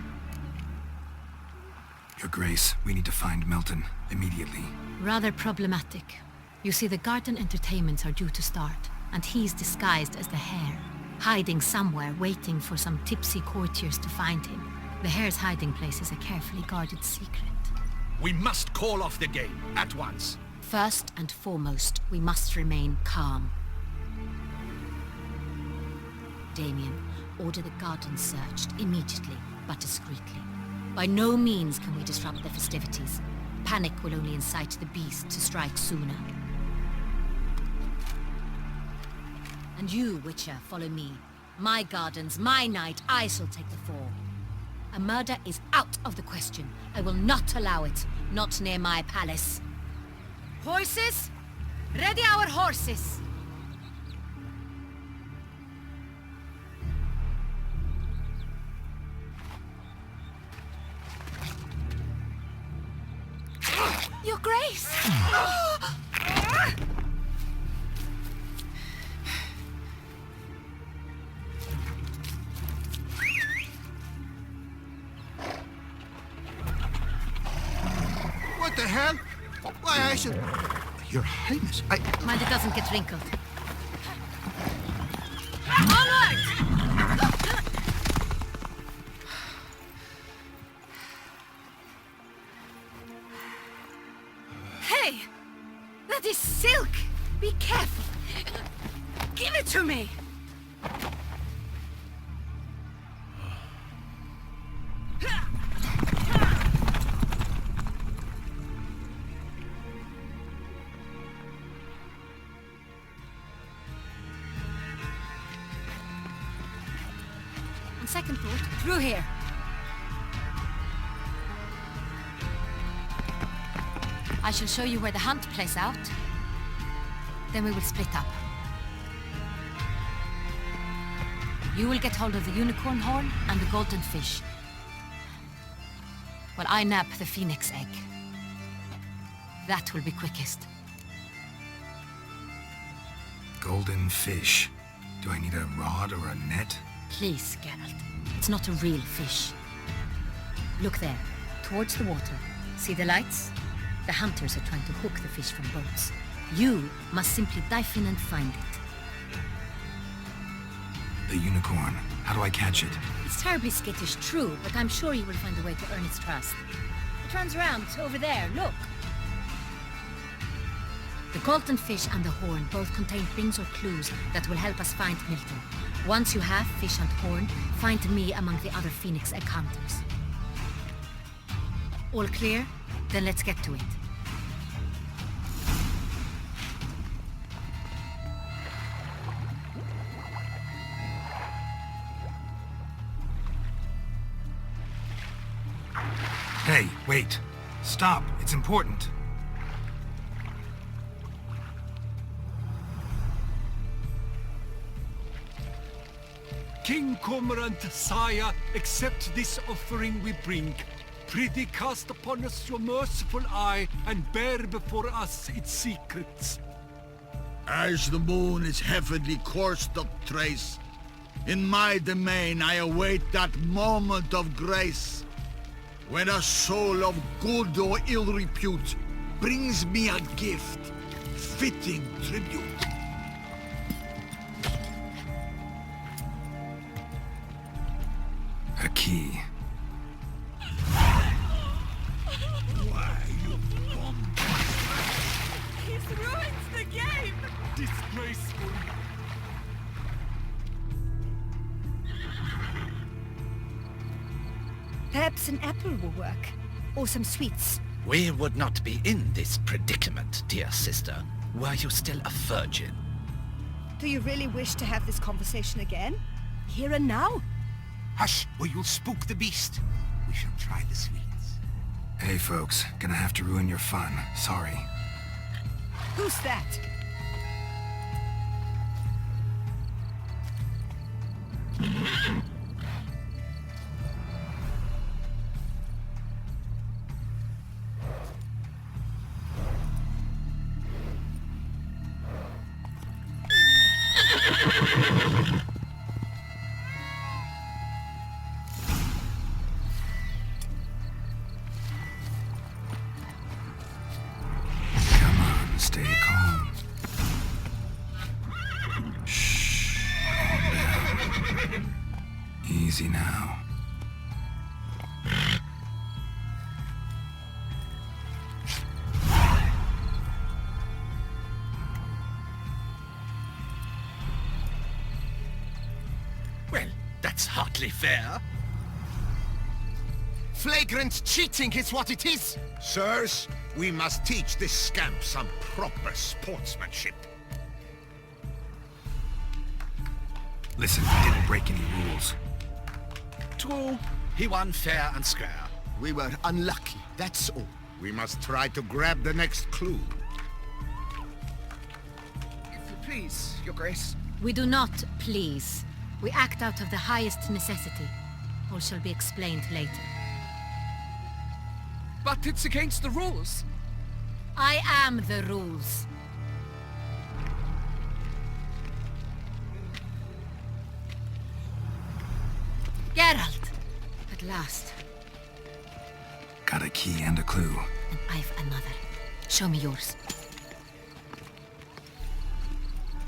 Your Grace, we need to find Milton, immediately. Rather problematic. You see, the garden entertainments are due to start, and he's disguised as the hare, hiding somewhere, waiting for some tipsy courtiers to find him. The hare's hiding place is a carefully guarded secret. We must call off the game, at once. First and foremost, we must remain calm. Damien, order the garden searched immediately, but discreetly. By no means can we disrupt the festivities. Panic will only incite the beast to strike sooner. And you, Witcher, follow me. My gardens, my night, I shall take the fall. A murder is out of the question. I will not allow it. Not near my palace. Horses? Ready our horses! Your Grace! What the hell? Why, I should... Your Highness, Mind it doesn't get wrinkled. Hey! That is silk! Be careful! Give it to me! On second thought, through here. I shall show you where the hunt plays out. Then we will split up. You will get hold of the unicorn horn and the golden fish. While I nab the phoenix egg. That will be quickest. Golden fish. Do I need a rod or a net? Please, Geralt. It's not a real fish. Look there, towards the water. See the lights? The hunters are trying to hook the fish from boats. You must simply dive in and find it. The unicorn. How do I catch it? It's terribly skittish, true, but I'm sure you will find a way to earn its trust. It runs around over there, look. The golden fish and the horn both contain things or clues that will help us find Milton. Once you have fish and horn, find me among the other phoenix egg hunters. All clear? Then let's get to it. Hey, wait. Stop. It's important. King Cormorant, sire, accept this offering we bring. Prithee cast upon us your merciful eye, and bear before us its secrets. As the moon is heavenly coursed up trace, in my domain I await that moment of grace, when a soul of good or ill repute brings me a gift, fitting tribute. A key. Why, you bomb? He's ruined the game! Disgraceful. Perhaps an apple will work. Or some sweets. We would not be in this predicament, dear sister, were you still a virgin. Do you really wish to have this conversation again? Here and now? Hush, or you'll spook the beast. We shall try the sweets. Hey, folks. Gonna have to ruin your fun. Sorry. Who's that? Come on, stay calm. Shh. Calm down. Easy now. Well, that's hardly fair. Flagrant cheating is what it is! Sirs, we must teach this scamp some proper sportsmanship. Listen, we didn't break any rules. True, he won fair and square. We were unlucky, that's all. We must try to grab the next clue. If you please, your grace. We do not please. We act out of the highest necessity. All shall be explained later. But it's against the rules. I am the rules. Geralt! At last. Got a key and a clue. And I've another. Show me yours.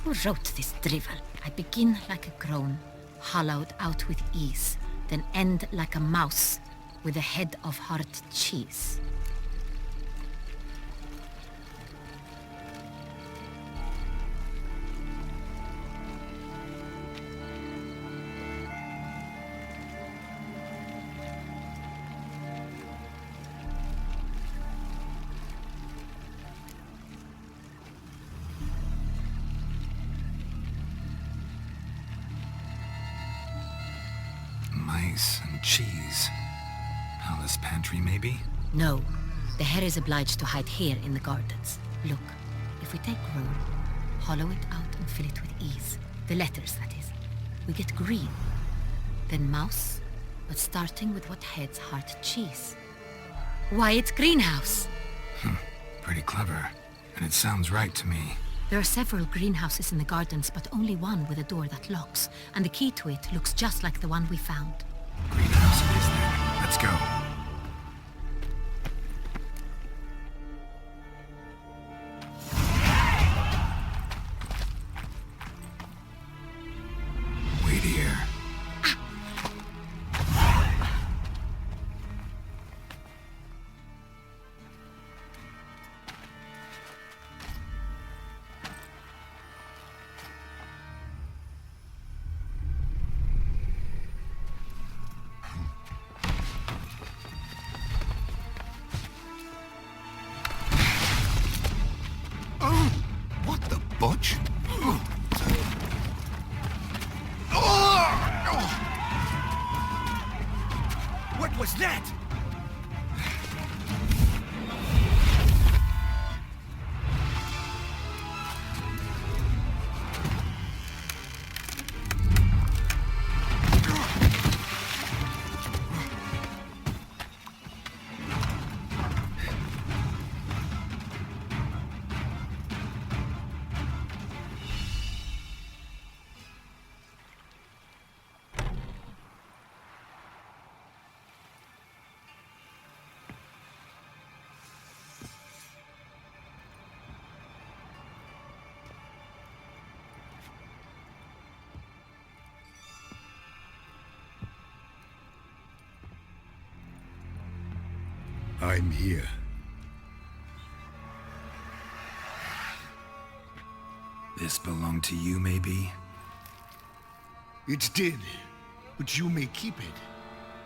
Who wrote this drivel? I begin like a groan, hollowed out with ease, then end like a mouse, with a head of hard cheese. Mice and cheese. Palace pantry, maybe? No. The hare is obliged to hide here in the gardens. Look, if we take roll, hollow it out and fill it with ease. The letters, that is. We get green. Then mouse, but starting with what heads hard cheese. Why, it's greenhouse! Pretty clever. And it sounds right to me. There are several greenhouses in the gardens, but only one with a door that locks, and the key to it looks just like the one we found. Greenhouse it is then. Let's go. Wait here. What the butch? What was that? I'm here. This belonged to you, maybe? It did, but you may keep it.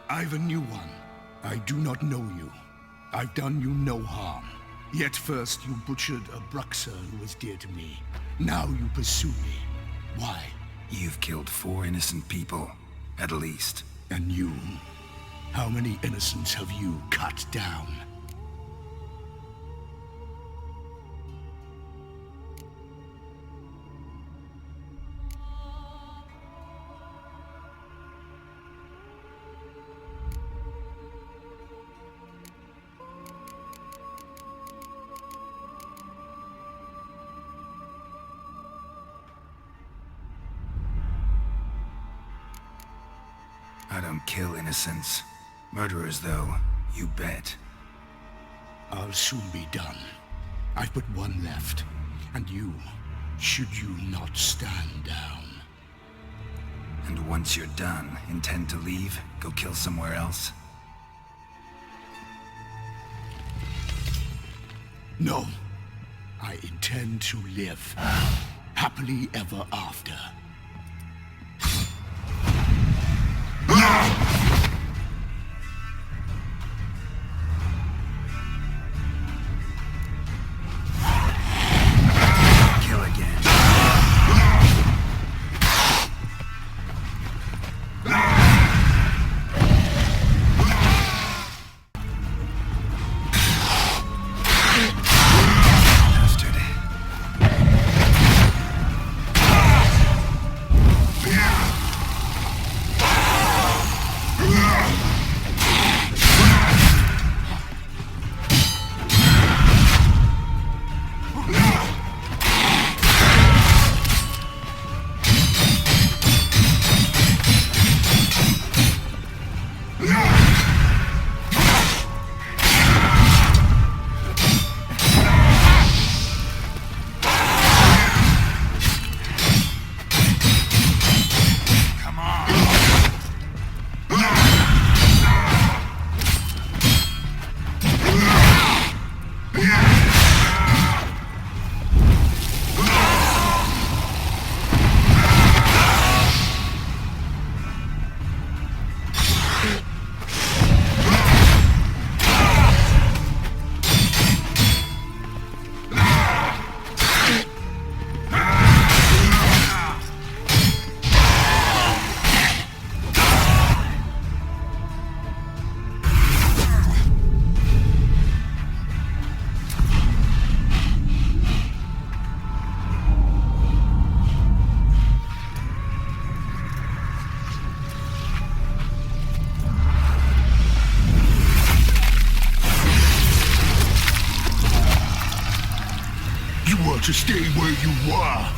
I've a new one. I do not know you. I've done you no harm. Yet first you butchered a BRUXA who was dear to me. Now you pursue me. Why? You've killed 4 innocent people, at least. And you? How many innocents have you cut down? I don't kill innocents. Murderers, though, you bet. I'll soon be done. I've but one left. And you, should you not stand down. And once you're done, intend to leave? Go kill somewhere else? No. I intend to live. Happily ever after. Kill again. Bastard. to stay where you were.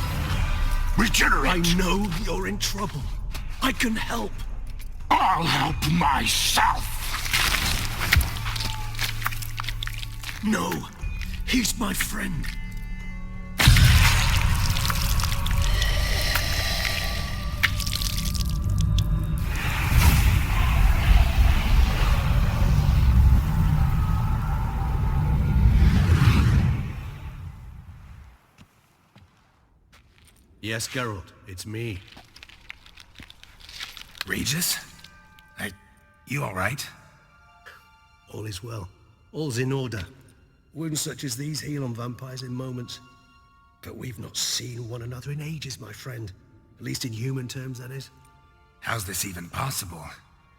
Regenerate! I know you're in trouble. I can help. I'll help myself! No, he's my friend. Yes, Geralt, it's me. Regis? You all right? All is well. All's in order. Wounds such as these heal on vampires in moments. But we've not seen one another in ages, my friend. At least in human terms, that is. How's this even possible?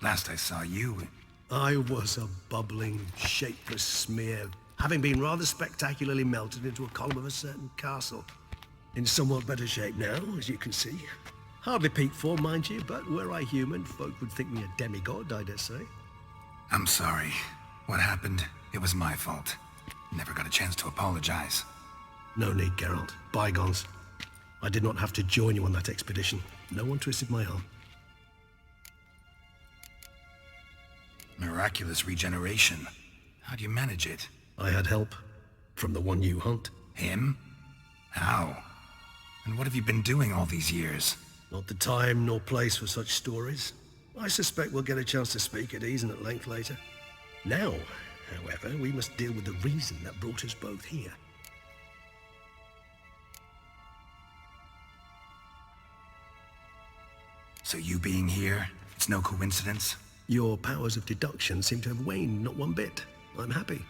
Last I saw you... I was a bubbling, shapeless smear, having been rather spectacularly melted into a column of a certain castle. In somewhat better shape now, as you can see. Hardly peak form, mind you, but were I human, folk would think me a demigod, I dare say. I'm sorry. What happened, it was my fault. Never got a chance to apologize. No need, Geralt. Bygones. I did not have to join you on that expedition. No one twisted my arm. Miraculous regeneration. How do you manage it? I had help. From the one you hunt. Him? How? And what have you been doing all these years? Not the time nor place for such stories. I suspect we'll get a chance to speak at ease and at length later. Now, however, we must deal with the reason that brought us both here. So you being here, it's no coincidence? Your powers of deduction seem to have waned not one bit. I'm happy.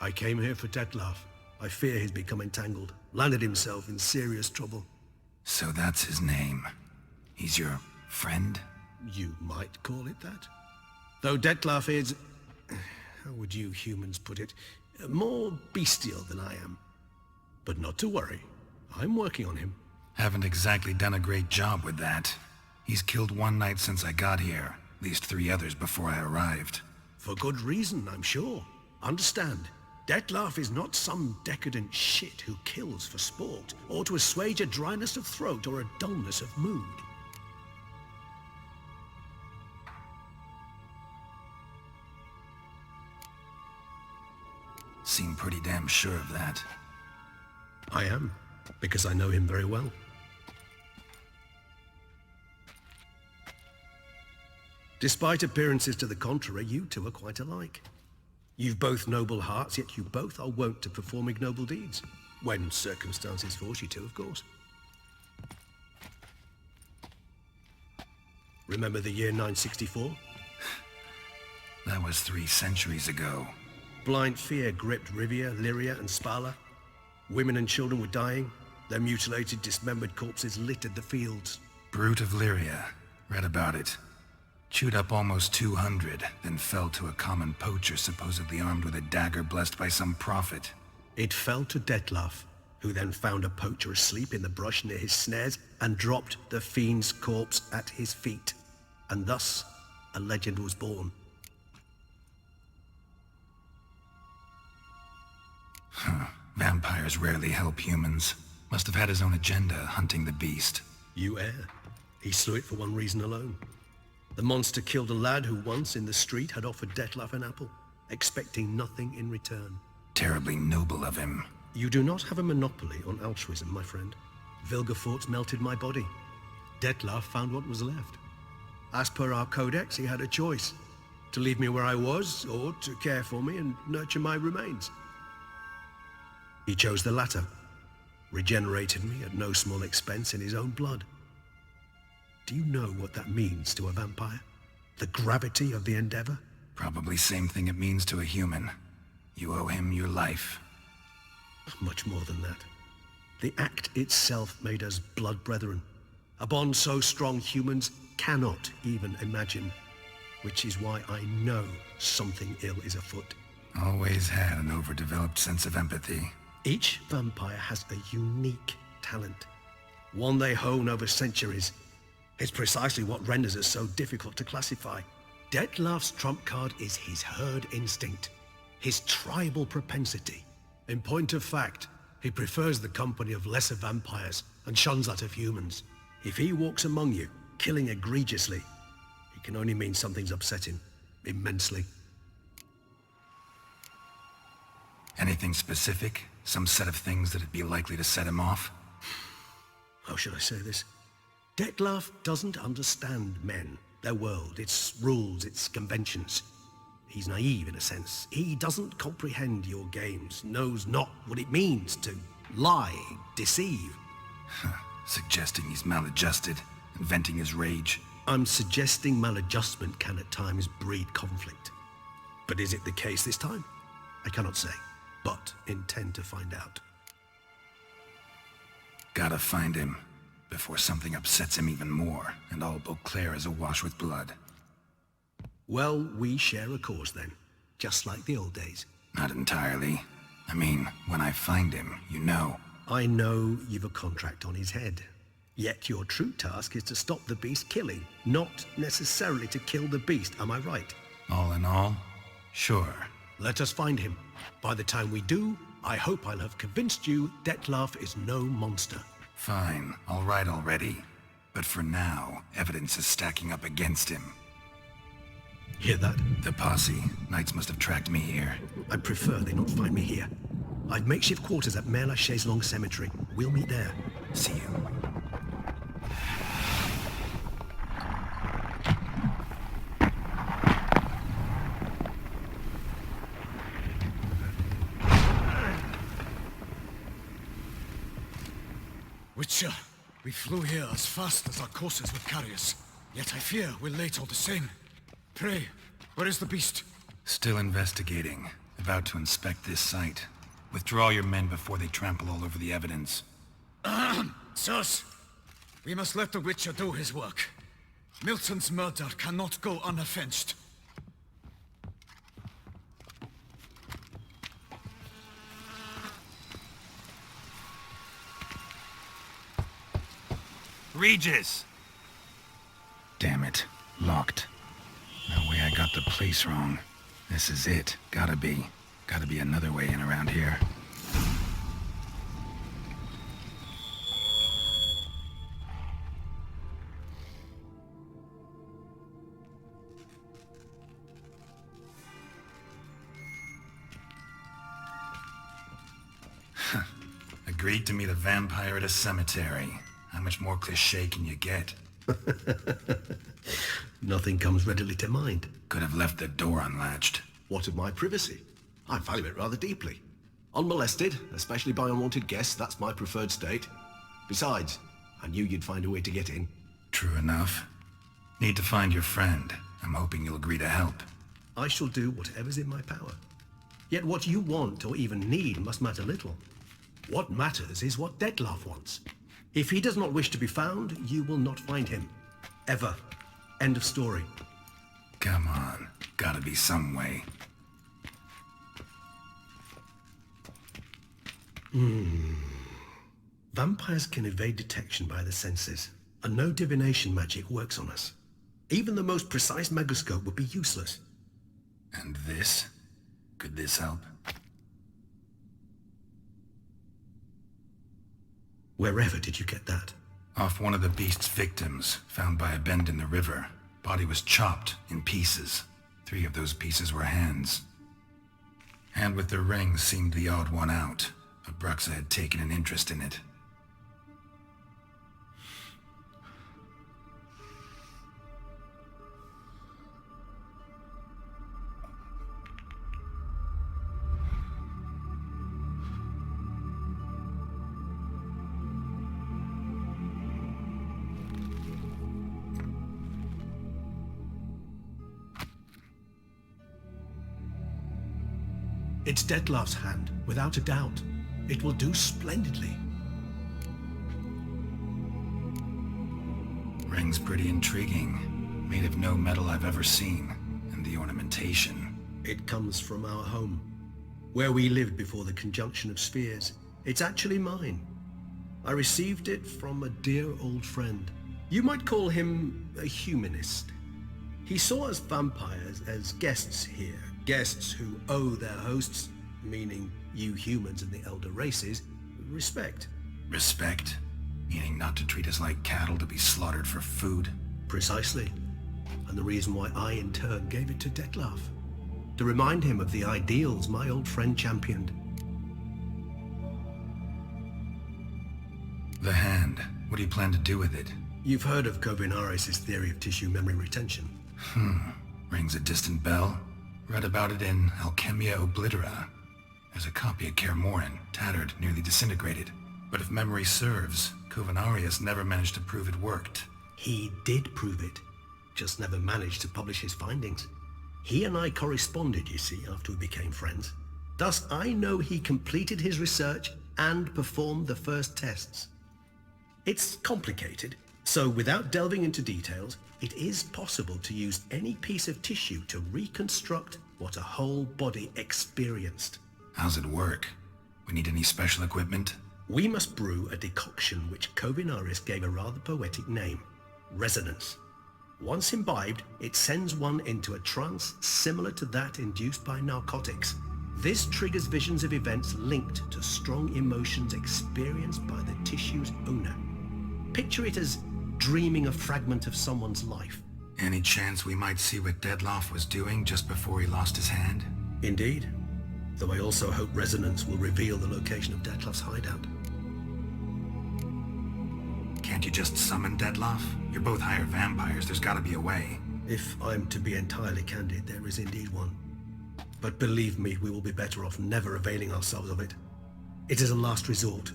I came here for Detlef. I fear he's become entangled, landed himself in serious trouble. So that's his name. He's your friend? You might call it that. Though Detlef is, how would you humans put it, more bestial than I am. But not to worry. I'm working on him. Haven't exactly done a great job with that. He's killed one knight since I got here, at least 3 others before I arrived. For good reason, I'm sure. Understand, Detlef is not some decadent shit who kills for sport, or to assuage a dryness of throat or a dullness of mood. Seem pretty damn sure of that. I am, because I know him very well. Despite appearances to the contrary, you two are quite alike. You've both noble hearts, yet you both are wont to perform ignoble deeds. When circumstances force you to, of course. Remember the year 964? That was 3 centuries ago. Blind fear gripped Rivia, Lyria, and Spala. Women and children were dying. Their mutilated, dismembered corpses littered the fields. Brute of Lyria. Read about it. Chewed up almost 200, then fell to a common poacher supposedly armed with a dagger blessed by some prophet. It fell to Detlef, who then found a poacher asleep in the brush near his snares and dropped the fiend's corpse at his feet. And thus, a legend was born. Vampires rarely help humans. Must have had his own agenda, hunting the beast. You err. He slew it for one reason alone. The monster killed a lad who once in the street had offered Detlef an apple, expecting nothing in return. Terribly noble of him. You do not have a monopoly on altruism, my friend. Vilgefortz melted my body. Detlef found what was left. As per our codex, he had a choice. To leave me where I was, or to care for me and nurture my remains. He chose the latter. Regenerated me at no small expense in his own blood. Do you know what that means to a vampire? The gravity of the endeavor? Probably same thing it means to a human. You owe him your life. Much more than that. The act itself made us blood brethren. A bond so strong humans cannot even imagine. Which is why I know something ill is afoot. Always had an overdeveloped sense of empathy. Each vampire has a unique talent. One they hone over centuries. It's precisely what renders us so difficult to classify. Detlef's trump card is his herd instinct, his tribal propensity. In point of fact, He prefers the company of lesser vampires and shuns that of humans. If he walks among you, killing egregiously, it can only mean something's upsetting. Immensely. Anything specific? Some set of things that'd be likely to set him off? How should I say this? Dettlaff doesn't understand men, their world, its rules, its conventions. He's naive in a sense. He doesn't comprehend your games, knows not what it means to lie, deceive. Suggesting he's maladjusted and venting his rage. I'm suggesting maladjustment can at times breed conflict. But is it the case this time? I cannot say, but intend to find out. Gotta find him before something upsets him even more and all Beauclair is awash with blood. Well, we share a cause then, just like the old days. Not entirely. I mean, when I find him, you know. I know you've a contract on his head. Yet your true task is to stop the beast killing, not necessarily to kill the beast, am I right? All in all, sure. Let us find him. By the time we do, I hope I'll have convinced you Dettlaff is no monster. Fine, all right already. But for now, evidence is stacking up against him. Hear that? The posse. Knights must have tracked me here. I prefer they not find me here. I've makeshift quarters at Mère Lachaise Long Cemetery. We'll meet there. See you. Witcher, we flew here as fast as our courses would carry us. Yet I fear we're late all the same. Pray, where is the beast? Still investigating. About to inspect this site. Withdraw your men before they trample all over the evidence. Sirs, we must let the Witcher do his work. Milton's murder cannot go unavenged. Regis! Damn it. Locked. No way I got the place wrong. This is it. Gotta be. Gotta be another way in around here. Agreed to meet a vampire at a cemetery. How much more cliché can you get? Nothing comes readily to mind. Could have left the door unlatched. What of my privacy? I value it rather deeply. Unmolested, especially by unwanted guests, that's my preferred state. Besides, I knew you'd find a way to get in. True enough. Need to find your friend. I'm hoping you'll agree to help. I shall do whatever's in my power. Yet what you want or even need must matter little. What matters is what Dettlaff wants. If he does not wish to be found, you will not find him. Ever. End of story. Come on. Gotta be some way. Vampires can evade detection by the senses, and no divination magic works on us. Even the most precise megascope would be useless. And this? Could this help? Wherever did you get that? Off one of the beast's victims, found by a bend in the river. Body was chopped in pieces. 3 of those pieces were hands. Hand with the ring seemed the odd one out, but BRUXA had taken an interest in it. It's Dettlaff's hand, without a doubt. It will do splendidly. Ring's pretty intriguing. Made of no metal I've ever seen. And the ornamentation. It comes from our home, where we lived before the conjunction of spheres. It's actually mine. I received it from a dear old friend. You might call him a humanist. He saw us vampires as guests here. Guests who owe their hosts, meaning you humans and the elder races, Respect. Respect? Meaning not to treat us like cattle to be slaughtered for food? Precisely. And the reason why I, in turn, gave it to Detlef. To remind him of the ideals my old friend championed. The hand. What do you plan to do with it? You've heard of Kovinaris' theory of tissue memory retention. Rings a distant bell. Read about it in Alchemia Oblitera. There's a copy at Kaer Morhen, tattered, nearly disintegrated. But if memory serves, Kovinaris never managed to prove it worked. He did prove it, just never managed to publish his findings. He and I corresponded, you see, after we became friends. Thus, I know he completed his research and performed the first tests. It's complicated, so without delving into details, it is possible to use any piece of tissue to reconstruct what a whole body experienced. How's it work? We need any special equipment? We must brew a decoction which Kovinaris gave a rather poetic name, resonance. Once imbibed, it sends one into a trance similar to that induced by narcotics. This triggers visions of events linked to strong emotions experienced by the tissue's owner. Picture it as dreaming a fragment of someone's life. Any chance we might see what Detlef was doing just before he lost his hand? Indeed. Though I also hope resonance will reveal the location of Detlef's hideout. Can't you just summon Detlef? You're both hired vampires. There's gotta be a way. If I'm to be entirely candid, there is indeed one. But believe me, we will be better off never availing ourselves of it. It is a last resort.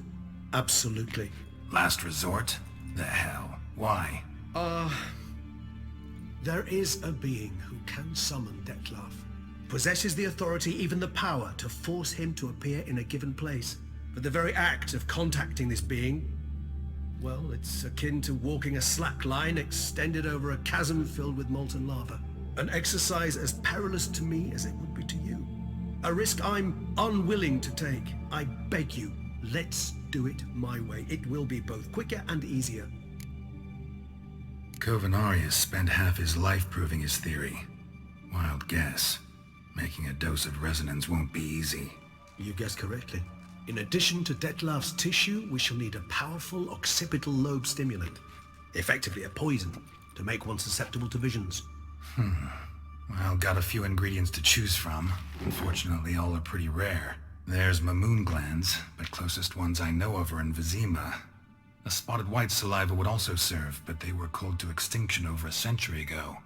Absolutely. Last resort? The hell? Why? There is a being who can summon Detlef. Possesses the authority, even the power, to force him to appear in a given place. But the very act of contacting this being, well, it's akin to walking a slack line extended over a chasm filled with molten lava. An exercise as perilous to me as it would be to you. A risk I'm unwilling to take. I beg you, let's do it my way. It will be both quicker and easier. Kovinaris spent half his life proving his theory. Wild guess. Making a dose of resonance won't be easy. You guessed correctly. In addition to Detlef's tissue, we shall need a powerful occipital lobe stimulant. Effectively a poison, to make one susceptible to visions. Well, got a few ingredients to choose from. Unfortunately, all are pretty rare. There's Mamoon glands, but closest ones I know of are in Vizima. A spotted white saliva would also serve, but they were cooled to extinction over a century ago.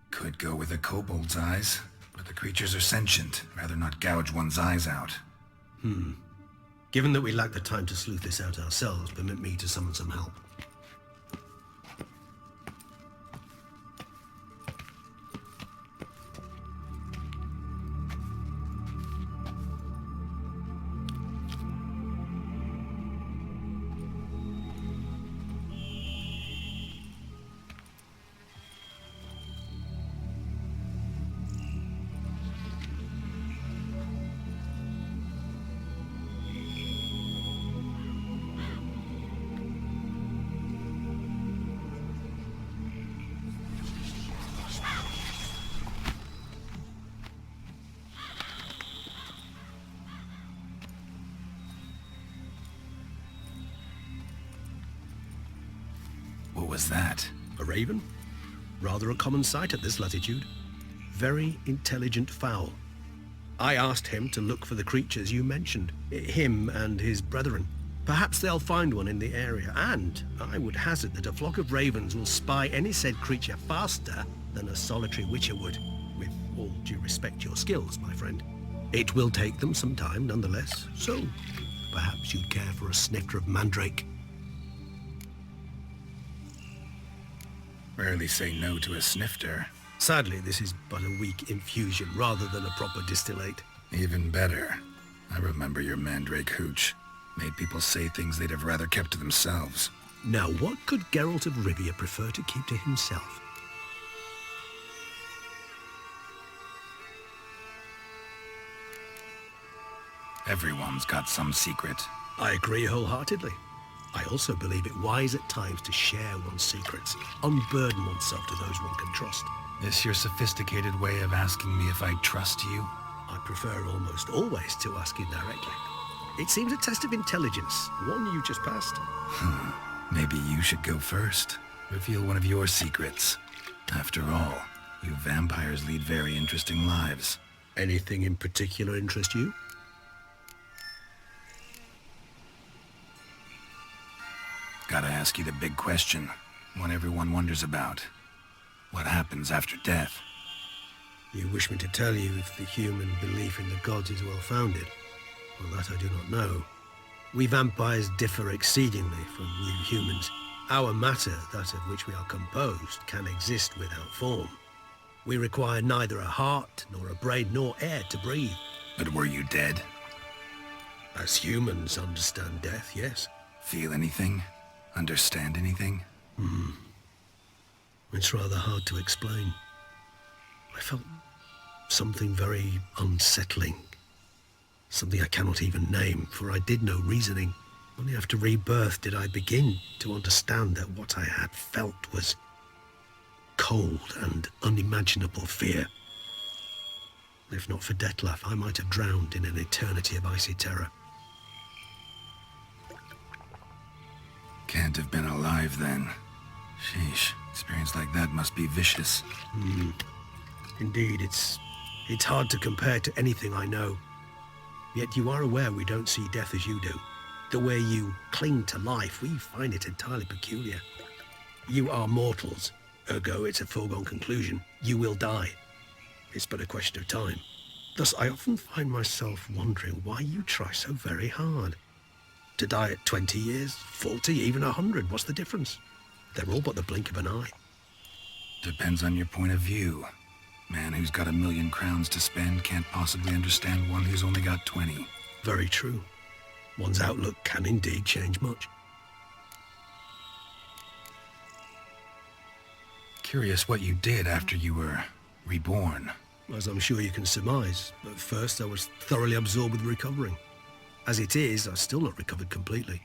Could go with a kobold's eyes, but the creatures are sentient. Rather not gouge one's eyes out. Given that we lack the time to sleuth this out ourselves, permit me to summon some help. What was that? A raven? Rather a common sight at this latitude. Very intelligent fowl. I asked him to look for the creatures you mentioned. Him and his brethren. Perhaps they'll find one in the area, and I would hazard that a flock of ravens will spy any said creature faster than a solitary witcher would. With all due respect to your skills, my friend. It will take them some time, nonetheless, so perhaps you'd care for a snifter of mandrake. Rarely say no to a snifter. Sadly, this is but a weak infusion rather than a proper distillate. Even better. I remember your mandrake hooch. Made people say things they'd have rather kept to themselves. Now, what could Geralt of Rivia prefer to keep to himself? Everyone's got some secret. I agree wholeheartedly. I also believe it wise at times to share one's secrets, unburden oneself to those one can trust. This your sophisticated way of asking me if I trust you? I prefer almost always to ask indirectly. It seems a test of intelligence, one you just passed. Maybe you should go first. Reveal one of your secrets. After all, you vampires lead very interesting lives. Anything in particular interest you? Gotta ask you the big question, one everyone wonders about. What happens after death? You wish me to tell you if the human belief in the gods is well-founded? Well, that I do not know. We vampires differ exceedingly from you humans. Our matter, that of which we are composed, can exist without form. We require neither a heart, nor a brain, nor air to breathe. But were you dead? As humans understand death, yes. Feel anything? Understand anything? It's rather hard to explain. I felt something very unsettling. Something I cannot even name, for I did no reasoning. Only after rebirth did I begin to understand that what I had felt was cold and unimaginable fear. If not for Detlef, I might have drowned in an eternity of icy terror. Can't have been alive then. Sheesh, experience like that must be vicious. Indeed, it's hard to compare to anything I know. Yet you are aware we don't see death as you do. The way you cling to life, we find it entirely peculiar. You are mortals, ergo it's a foregone conclusion. You will die. It's but a question of time. Thus, I often find myself wondering why you try so very hard. To die at 20 years, 40, even 100, what's the difference? They're all but the blink of an eye. Depends on your point of view. Man who's got 1,000,000 crowns to spend can't possibly understand one who's only got 20. Very true. One's outlook can indeed change much. Curious what you did after you were reborn. As I'm sure you can surmise, at first I was thoroughly absorbed with recovering. As it is, I've still not recovered completely.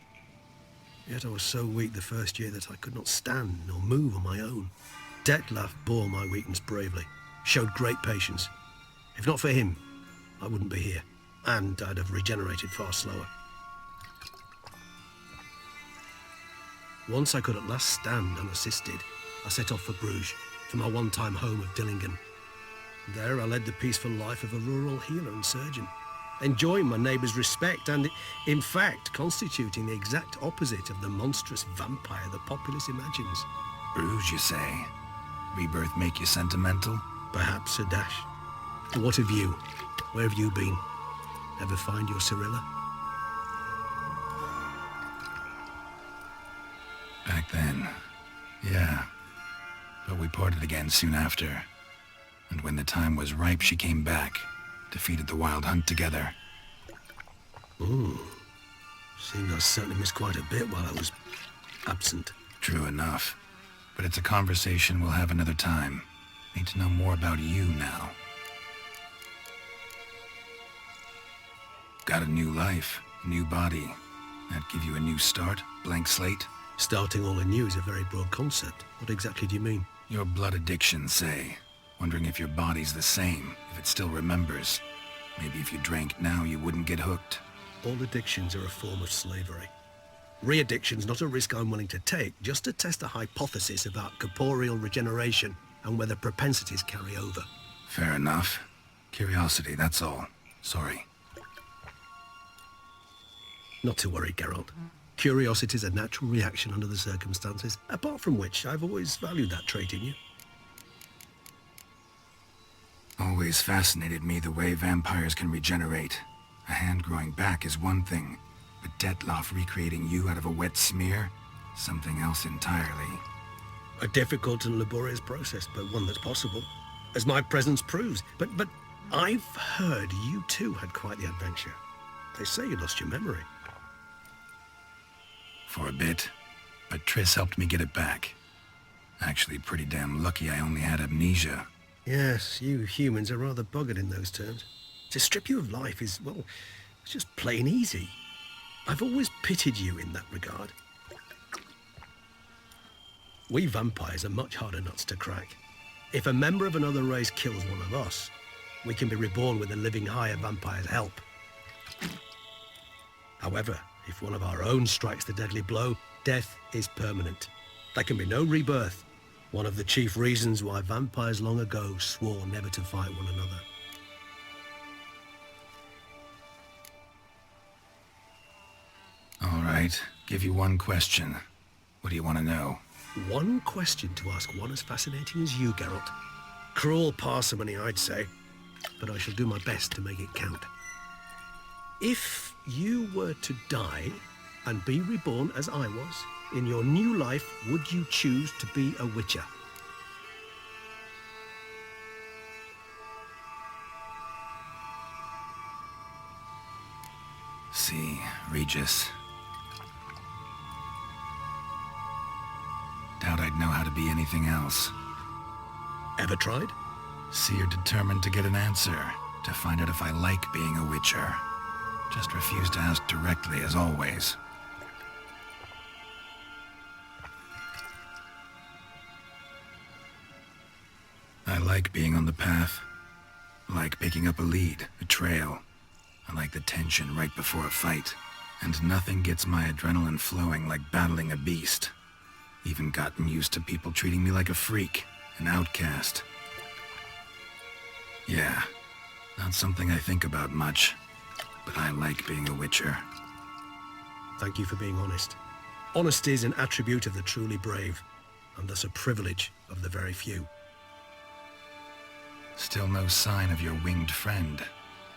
Yet I was so weak the first year that I could not stand nor move on my own. Detlef bore my weakness bravely, showed great patience. If not for him, I wouldn't be here, and I'd have regenerated far slower. Once I could at last stand unassisted, I set off for Bruges, for my one-time home of Dillingen. There I led the peaceful life of a rural healer and surgeon, enjoying my neighbours' respect and, in fact, constituting the exact opposite of the monstrous vampire the populace imagines. Bruges, you say? Rebirth make you sentimental? Perhaps a dash. But what of you? Where have you been? Ever find your Cyrilla? Back then, yeah. But we parted again soon after. And when the time was ripe, she came back. Defeated the Wild Hunt together. Ooh. Seems I certainly missed quite a bit while I was absent. True enough. But it's a conversation we'll have another time. Need to know more about you now. Got a new life, new body. That give you a new start? Blank slate? Starting all anew is a very broad concept. What exactly do you mean? Your blood addiction, say. Wondering if your body's the same, if it still remembers. Maybe if you drank now, you wouldn't get hooked. All addictions are a form of slavery. Re-addiction's not a risk I'm willing to take, just to test a hypothesis about corporeal regeneration and whether propensities carry over. Fair enough. Curiosity, that's all. Sorry. Not to worry, Geralt. Curiosity is a natural reaction under the circumstances, apart from which I've always valued that trait in you. Always fascinated me the way vampires can regenerate. A hand growing back is one thing, but Detlef recreating you out of a wet smear? Something else entirely. A difficult and laborious process, but one that's possible, as my presence proves. But I've heard you too had quite the adventure. They say you lost your memory. For a bit, but Triss helped me get it back. Actually pretty damn lucky I only had amnesia. Yes, you humans are rather buggered in those terms. To strip you of life is, well, it's just plain easy. I've always pitied you in that regard. We vampires are much harder nuts to crack. If a member of another race kills one of us, we can be reborn with a living higher vampire's help. However, if one of our own strikes the deadly blow, death is permanent. There can be no rebirth. One of the chief reasons why vampires long ago swore never to fight one another. All right, give you one question. What do you want to know? One question to ask one as fascinating as you, Geralt. Cruel parsimony, I'd say, but I shall do my best to make it count. If you were to die and be reborn as I was, in your new life, would you choose to be a witcher? See, Regis. Doubt I'd know how to be anything else. Ever tried? See, you're determined to get an answer, to find out if I like being a witcher. Just refuse to ask directly, as always. I like being on the path. I like picking up a lead, a trail. I like the tension right before a fight. And nothing gets my adrenaline flowing like battling a beast. Even gotten used to people treating me like a freak, an outcast. Yeah, not something I think about much, but I like being a witcher. Thank you for being honest. Honesty is an attribute of the truly brave, and thus a privilege of the very few. Still no sign of your winged friend.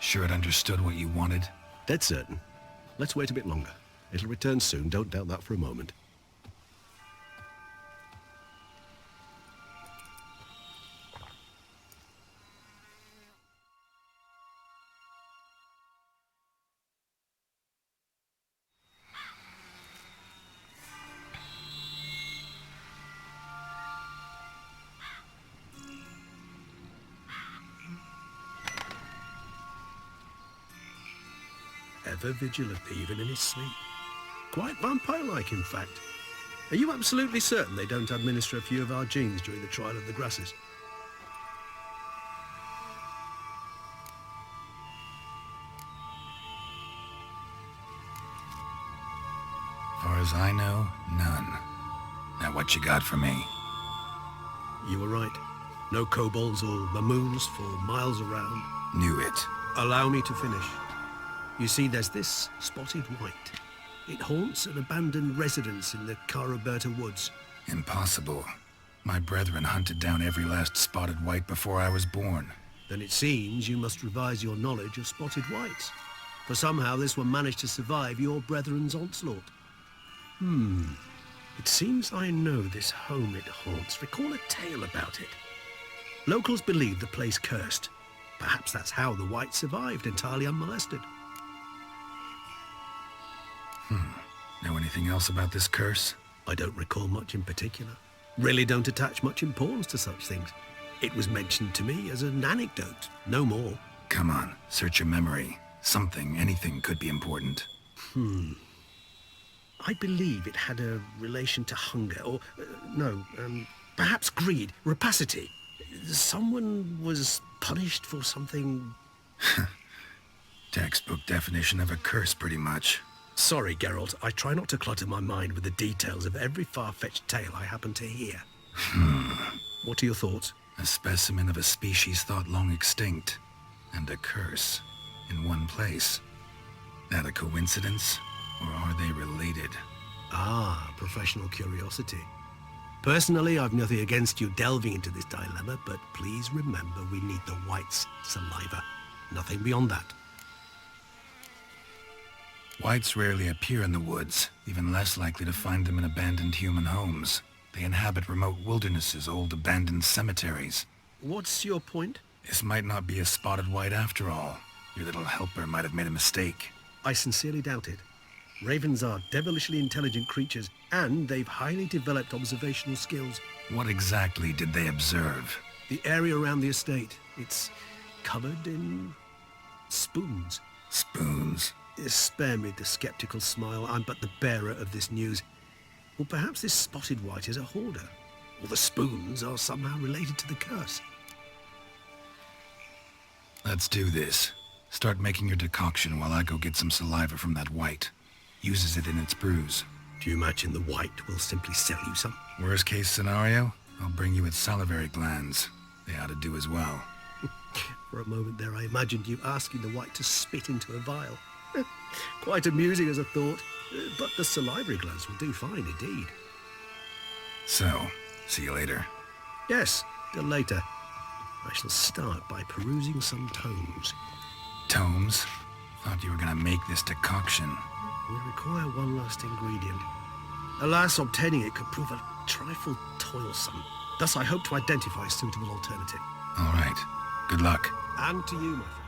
Sure it understood what you wanted? Dead certain. Let's wait a bit longer. It'll return soon, don't doubt that for a moment. Ever vigilant, even in his sleep. Quite vampire-like, in fact. Are you absolutely certain they don't administer a few of our genes during the trial of the grasses? Far as I know, none. Now what you got for me? You were right. No kobolds or mamoons for miles around. Knew it. Allow me to finish. You see, there's this spotted white. It haunts an abandoned residence in the Caraberta woods. Impossible. My brethren hunted down every last spotted white before I was born. Then it seems you must revise your knowledge of spotted whites. For somehow this one managed to survive your brethren's onslaught. It seems I know this home it haunts. Recall a tale about it. Locals believe the place cursed. Perhaps that's how the white survived entirely unmolested. Know anything else about this curse? I don't recall much in particular. Really don't attach much importance to such things. It was mentioned to me as an anecdote, no more. Come on, search your memory. Something, anything could be important. I believe it had a relation to hunger, or, perhaps greed, rapacity. Someone was punished for something... Textbook definition of a curse, pretty much. Sorry, Geralt, I try not to clutter my mind with the details of every far-fetched tale I happen to hear. What are your thoughts? A specimen of a species thought long extinct, and a curse, in one place. That a coincidence, or are they related? Ah, professional curiosity. Personally, I've nothing against you delving into this dilemma, but please remember we need the white's saliva. Nothing beyond that. Whites rarely appear in the woods, even less likely to find them in abandoned human homes. They inhabit remote wildernesses, old abandoned cemeteries. What's your point? This might not be a spotted white after all. Your little helper might have made a mistake. I sincerely doubt it. Ravens are devilishly intelligent creatures, and they've highly developed observational skills. What exactly did they observe? The area around the estate. It's covered in... spoons. Spoons? Spare me the skeptical smile. I'm but the bearer of this news. Or perhaps this spotted white is a hoarder. Or the spoons are somehow related to the curse. Let's do this. Start making your decoction while I go get some saliva from that white. Uses it in its brews. Do you imagine the white will simply sell you some? Worst case scenario, I'll bring you its salivary glands. They ought to do as well. For a moment there, I imagined you asking the white to spit into a vial. Quite amusing as a thought, but the salivary glands will do fine indeed. So, see you later. Yes, till later. I shall start by perusing some tomes. Tomes? Thought you were gonna make this decoction. We require one last ingredient. Alas, obtaining it could prove a trifle toilsome. Thus, I hope to identify a suitable alternative. All right. Good luck. And to you, my friend.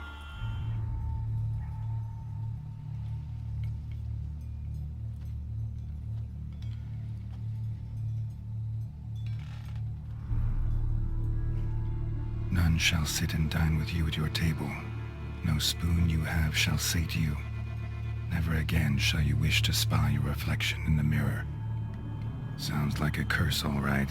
None shall sit and dine with you at your table. No spoon you have shall sate you. Never again shall you wish to spy your reflection in the mirror. Sounds like a curse, all right.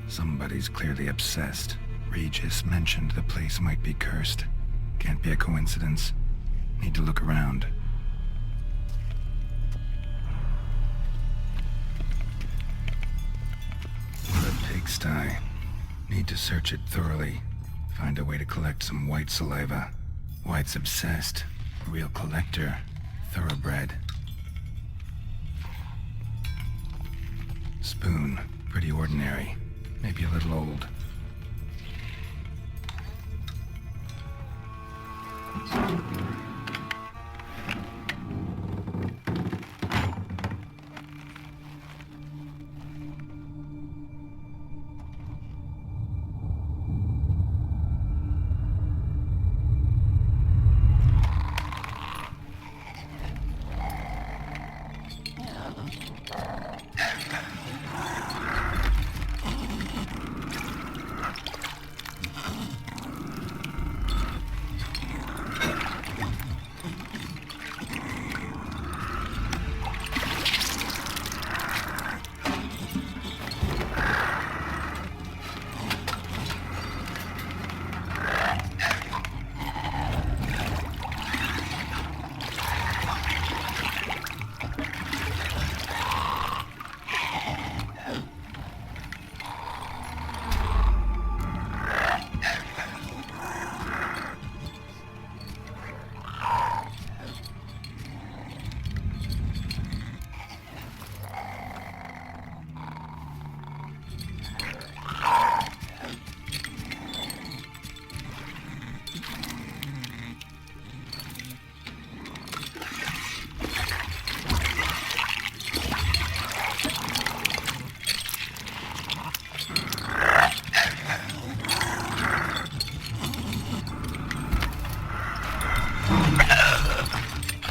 Somebody's clearly obsessed. Regis mentioned the place might be cursed. Can't be a coincidence. Need to look around. What a pigsty. Need to search it thoroughly. Find a way to collect some white saliva. White's obsessed. A real collector. Thoroughbred. Spoon. Pretty ordinary. Maybe a little old.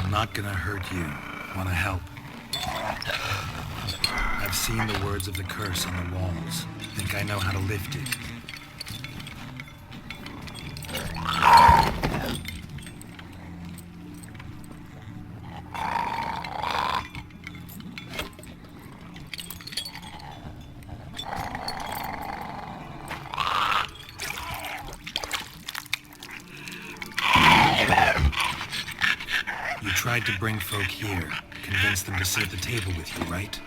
Not gonna hurt you. Wanna help? I've seen the words of the curse on the walls. Think I know how to lift it. Tried to bring folk here, convince them to sit at the table with you, right?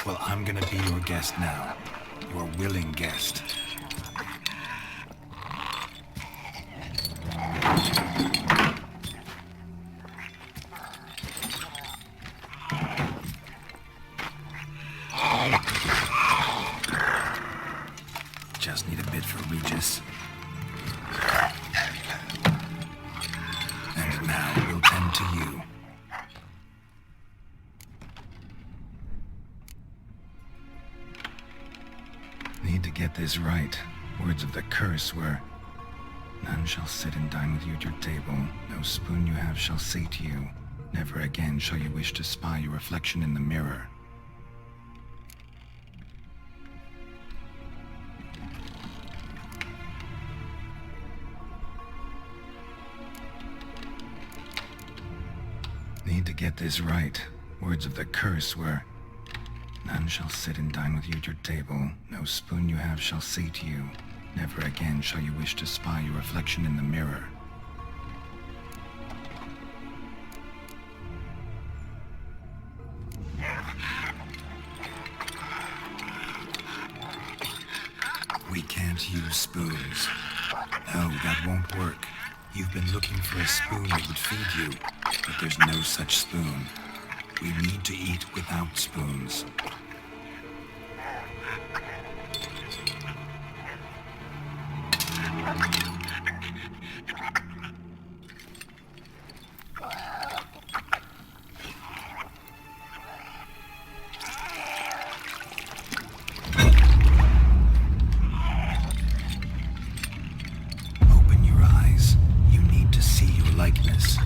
Well, I'm gonna be your guest now. Your willing guest. Just need a bit for Regis. And now we'll tend to you. Need to get this right. Words of the curse were, none shall sit and dine with you at your table. No spoon you have shall sate you. Never again shall you wish to spy your reflection in the mirror. Need to get this right. Words of the curse were, None shall sit and dine with you at your table. No spoon you have shall sate you. Never again shall you wish to spy your reflection in the mirror. We can't use spoons. No, that won't work. You've been looking for a spoon that would feed you, but there's no such spoon. We need to eat without spoons. Open your eyes. You need to see your likeness.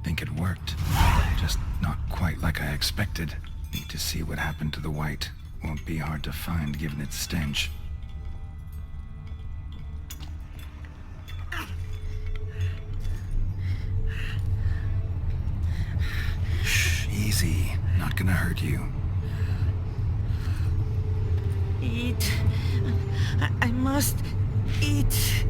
Think it worked. Just not quite like I expected. Need to see what happened to the white. Won't be hard to find given its stench. Shh, easy. Not gonna hurt you. Eat. I must eat.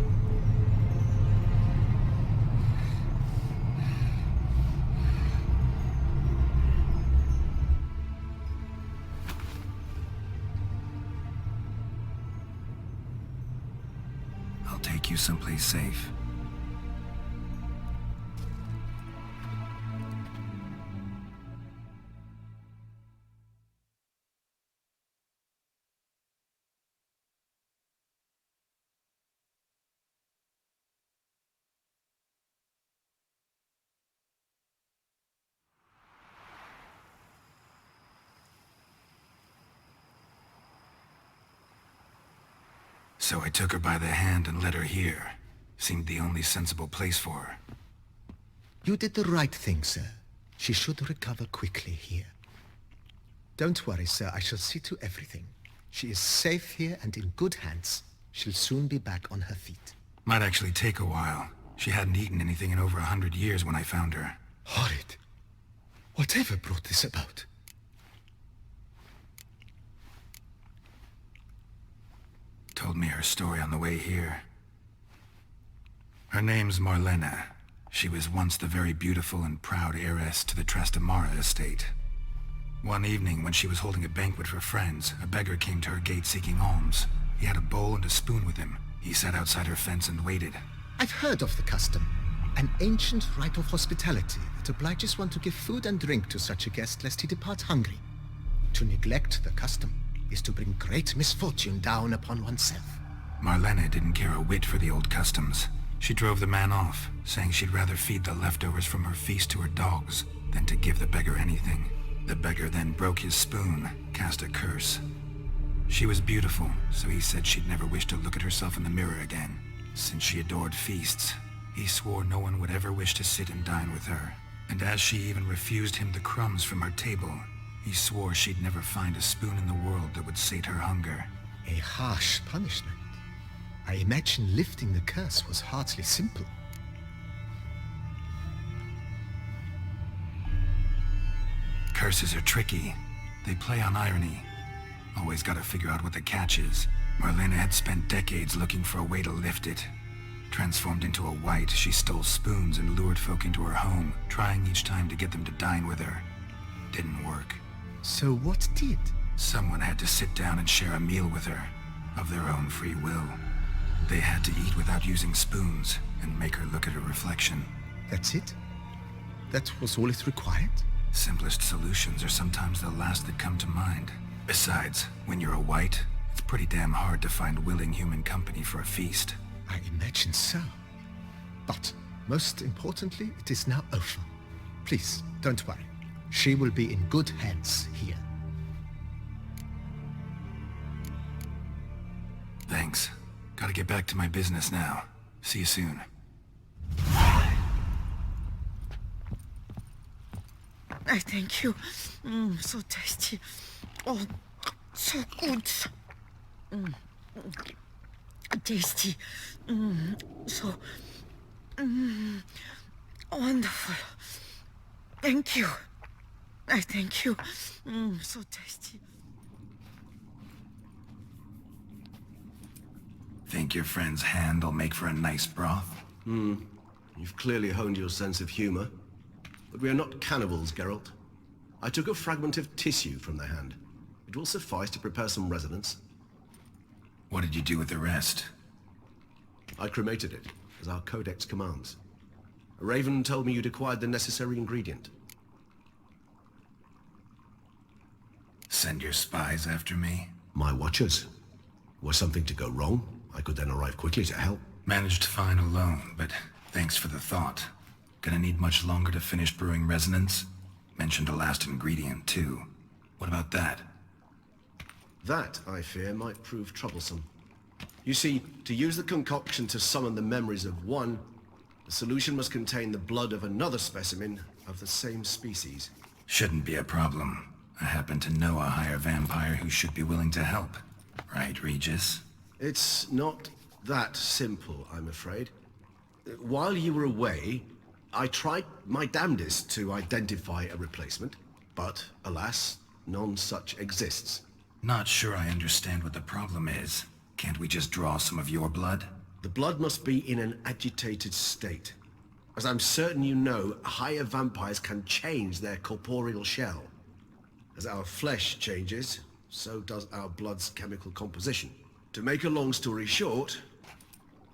I'll take you someplace safe. So I took her by the hand and led her here. Seemed the only sensible place for her. You did the right thing, sir. She should recover quickly here. Don't worry, sir. I shall see to everything. She is safe here and in good hands. She'll soon be back on her feet. Might actually take a while. She hadn't eaten anything in over 100 years when I found her. Horrid. Whatever brought this about? Told me her story on the way here. Her name's Marlena. She was once the very beautiful and proud heiress to the Trastamara estate. One evening, when she was holding a banquet for friends, a beggar came to her gate seeking alms. He had a bowl and a spoon with him. He sat outside her fence and waited. I've heard of the custom. An ancient rite of hospitality that obliges one to give food and drink to such a guest lest he depart hungry. To neglect the custom is to bring great misfortune down upon oneself. Marlena didn't care a whit for the old customs. She drove the man off, saying she'd rather feed the leftovers from her feast to her dogs than to give the beggar anything. The beggar then broke his spoon, cast a curse. She was beautiful, so he said she'd never wish to look at herself in the mirror again. Since she adored feasts, he swore no one would ever wish to sit and dine with her. And as she even refused him the crumbs from her table, he swore she'd never find a spoon in the world that would sate her hunger. A harsh punishment. I imagine lifting the curse was hardly simple. Curses are tricky. They play on irony. Always gotta figure out what the catch is. Marlena had spent decades looking for a way to lift it. Transformed into a white, she stole spoons and lured folk into her home, trying each time to get them to dine with her. Didn't work. So what did? Someone had to sit down and share a meal with her, of their own free will. They had to eat without using spoons, and make her look at her reflection. That's it? That was all it required? Simplest solutions are sometimes the last that come to mind. Besides, when you're a white, it's pretty damn hard to find willing human company for a feast. I imagine so. But, most importantly, it is now over. Please, don't worry. She will be in good hands here. Thanks. Gotta get back to my business now. See you soon. I thank you. So tasty. Oh, so good. Tasty. So wonderful. Thank you. I thank you. So tasty. Think your friend's hand will make for a nice broth? You've clearly honed your sense of humor. But we are not cannibals, Geralt. I took a fragment of tissue from the hand. It will suffice to prepare some resonance. What did you do with the rest? I cremated it, as our codex commands. A raven told me you'd acquired the necessary ingredient. Send your spies after me? My watchers. Were something to go wrong, I could then arrive quickly to help. Managed fine alone, but thanks for the thought. Gonna need much longer to finish brewing resonance? Mentioned a last ingredient, too. What about that? That, I fear, might prove troublesome. You see, to use the concoction to summon the memories of one, the solution must contain the blood of another specimen of the same species. Shouldn't be a problem. I happen to know a higher vampire who should be willing to help. Right, Regis? It's not that simple, I'm afraid. While you were away, I tried my damnedest to identify a replacement, but, alas, none such exists. Not sure I understand what the problem is. Can't we just draw some of your blood? The blood must be in an agitated state. As I'm certain you know, higher vampires can change their corporeal shell. As our flesh changes, so does our blood's chemical composition. To make a long story short,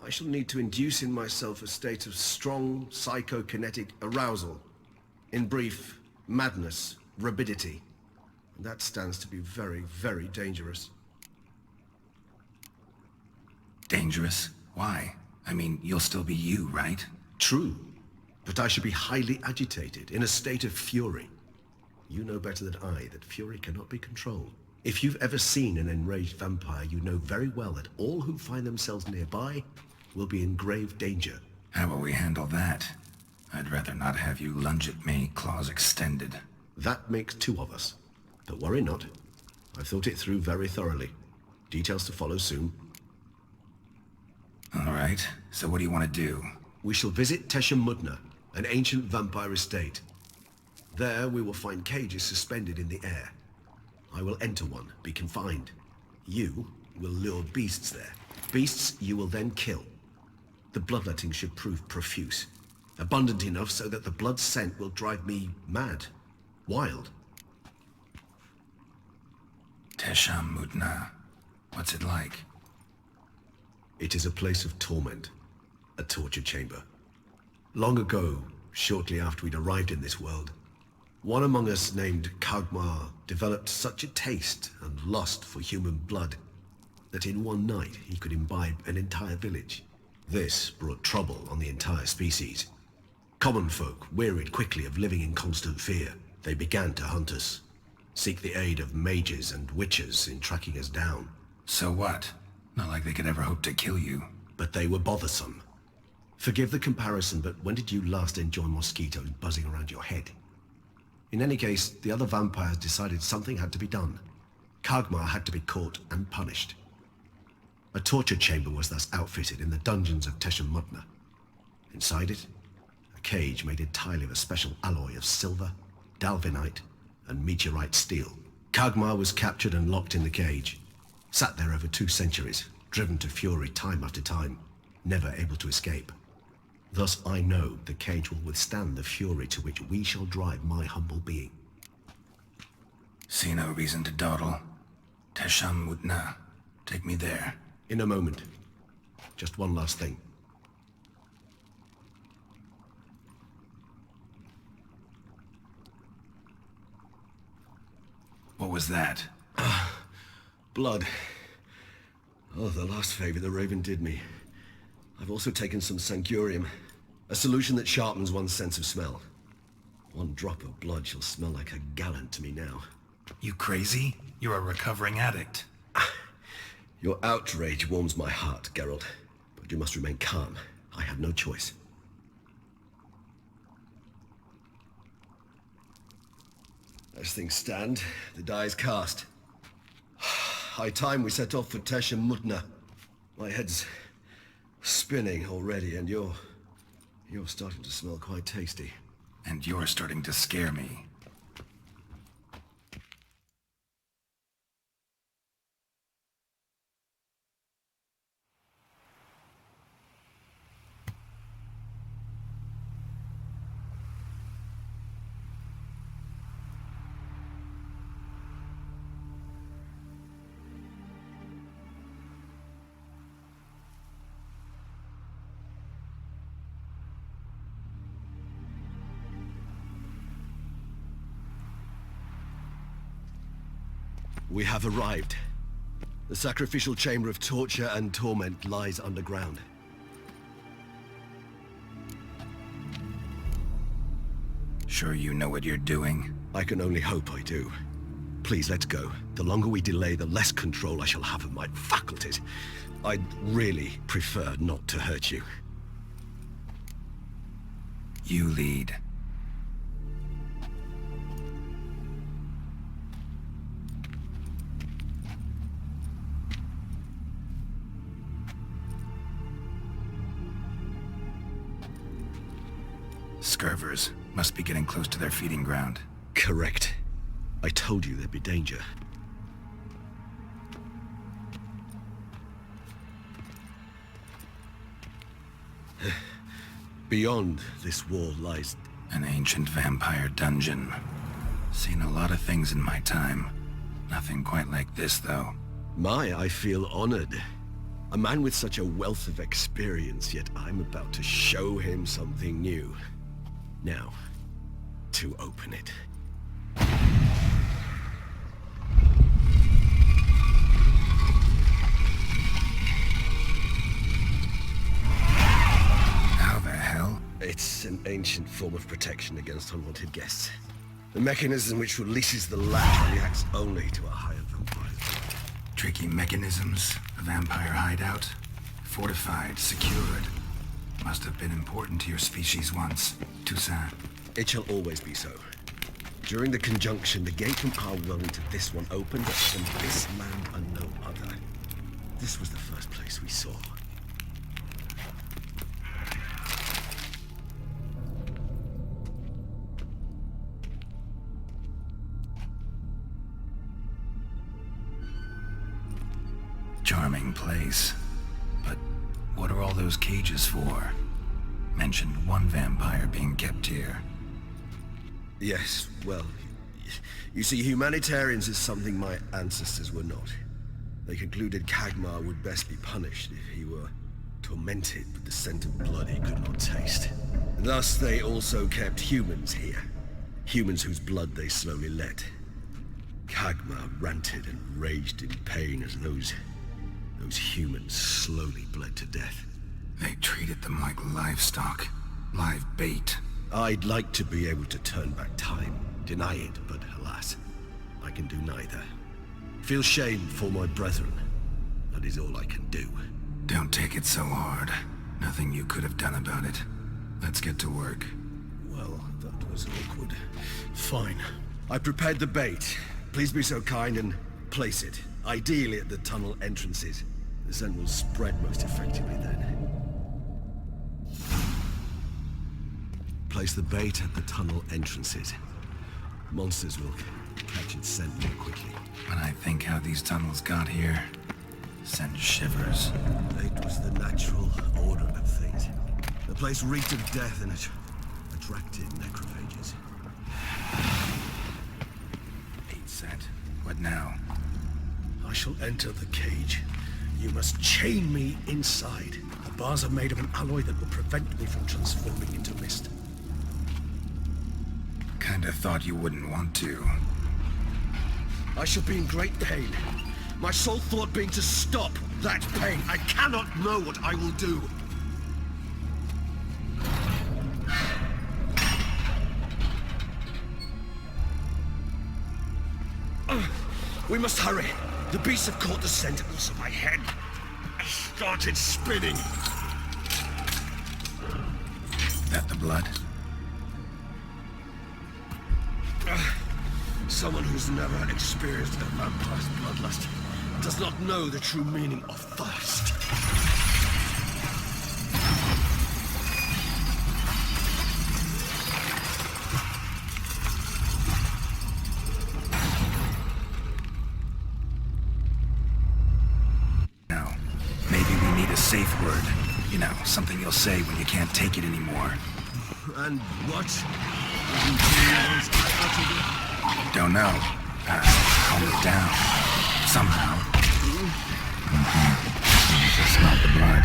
I shall need to induce in myself a state of strong psychokinetic arousal. In brief, madness, rabidity. And that stands to be very, very dangerous. Dangerous? Why? I mean, you'll still be you, right? True. But I should be highly agitated, in a state of fury. You know better than I that fury cannot be controlled. If you've ever seen an enraged vampire, you know very well that all who find themselves nearby will be in grave danger. How will we handle that? I'd rather not have you lunge at me, claws extended. That makes two of us. But worry not. I've thought it through very thoroughly. Details to follow soon. All right, so what do you want to do? We shall visit Tesha Mudna, an ancient vampire estate. There we will find cages suspended in the air. I will enter one, be confined. You will lure beasts there. Beasts you will then kill. The bloodletting should prove profuse. Abundant enough so that the blood scent will drive me mad. Wild. Tesha Mudna. What's it like? It is a place of torment. A torture chamber. Long ago, shortly after we'd arrived in this world, one among us named Kagmar developed such a taste and lust for human blood that in one night he could imbibe an entire village. This brought trouble on the entire species. Common folk wearied quickly of living in constant fear. They began to hunt us, seek the aid of mages and witches in tracking us down. So what? Not like they could ever hope to kill you. But they were bothersome. Forgive the comparison, but when did you last enjoy mosquitoes buzzing around your head? In any case, the other vampires decided something had to be done. Kagmar had to be caught and punished. A torture chamber was thus outfitted in the dungeons of Tesha Mudna. Inside it, a cage made entirely of a special alloy of silver, dalvinite, and meteorite steel. Kagmar was captured and locked in the cage. Sat there over 2 centuries, driven to fury time after time, never able to escape. Thus I know the cage will withstand the fury to which we shall drive my humble being. See no reason to dawdle. Tesha Mudna. Take me there. In a moment. Just one last thing. What was that? Blood. Oh, the last favor the Raven did me. I've also taken some Sancurium, a solution that sharpens one's sense of smell. One drop of blood shall smell like a gallon to me now. You crazy? You're a recovering addict. Your outrage warms my heart, Geralt. But you must remain calm. I have no choice. As things stand, the die is cast. High time we set off for Tesh and Mutna. My head's spinning already, and you're starting to smell quite tasty. And you're starting to scare me. We have arrived. The sacrificial chamber of torture and torment lies underground. Sure you know what you're doing? I can only hope I do. Please, let's go. The longer we delay, the less control I shall have of my faculties. I'd really prefer not to hurt you. You lead. Scurvers must be getting close to their feeding ground. Correct. I told you there'd be danger. Beyond this wall lies... an ancient vampire dungeon. Seen a lot of things in my time. Nothing quite like this, though. I feel honored. A man with such a wealth of experience, yet I'm about to show him something new. Now, to open it. How the hell? It's an ancient form of protection against unwanted guests. The mechanism which releases the latch reacts only to a higher vampire. Tricky mechanisms, a vampire hideout. Fortified, secured. Must have been important to your species once, Toussaint. It shall always be so. During the conjunction, the gate from our well into this one opened up from this land and no other. This was the first place we saw. Charming place. But what are all those cages for? Mentioned one vampire being kept here. Yes, well, you see, humanitarians is something my ancestors were not. They concluded Kagmar would best be punished if he were tormented with the scent of blood he could not taste. Thus, they also kept humans here. Humans whose blood they slowly let. Kagmar ranted and raged in pain as those humans slowly bled to death. They treated them like livestock. Live bait. I'd like to be able to turn back time, deny it, but alas, I can do neither. Feel shame for my brethren. That is all I can do. Don't take it so hard. Nothing you could have done about it. Let's get to work. Well, that was awkward. Fine. I prepared the bait. Please be so kind and place it. Ideally at the tunnel entrances. The scent will spread most effectively then. Place the bait at the tunnel entrances. Monsters will catch its scent more quickly. When I think how these tunnels got here, send shivers. It was the natural order of things. The place reeked of death and it attracted necrophages. Bait set. What now? I shall enter the cage. You must chain me inside. The bars are made of an alloy that will prevent me from transforming into mist. Kinda thought you wouldn't want to. I shall be in great pain. My sole thought being to stop that pain. I cannot know what I will do. We must hurry. The beasts have caught the scent and also my head. I started spinning. That the blood? Someone who's never experienced a vampire's bloodlust does not know the true meaning of thirst. No. Maybe we need a safe word. You know, something you'll say when you can't take it anymore. And what? Don't know. Calm it down. Somehow. Just not the blood.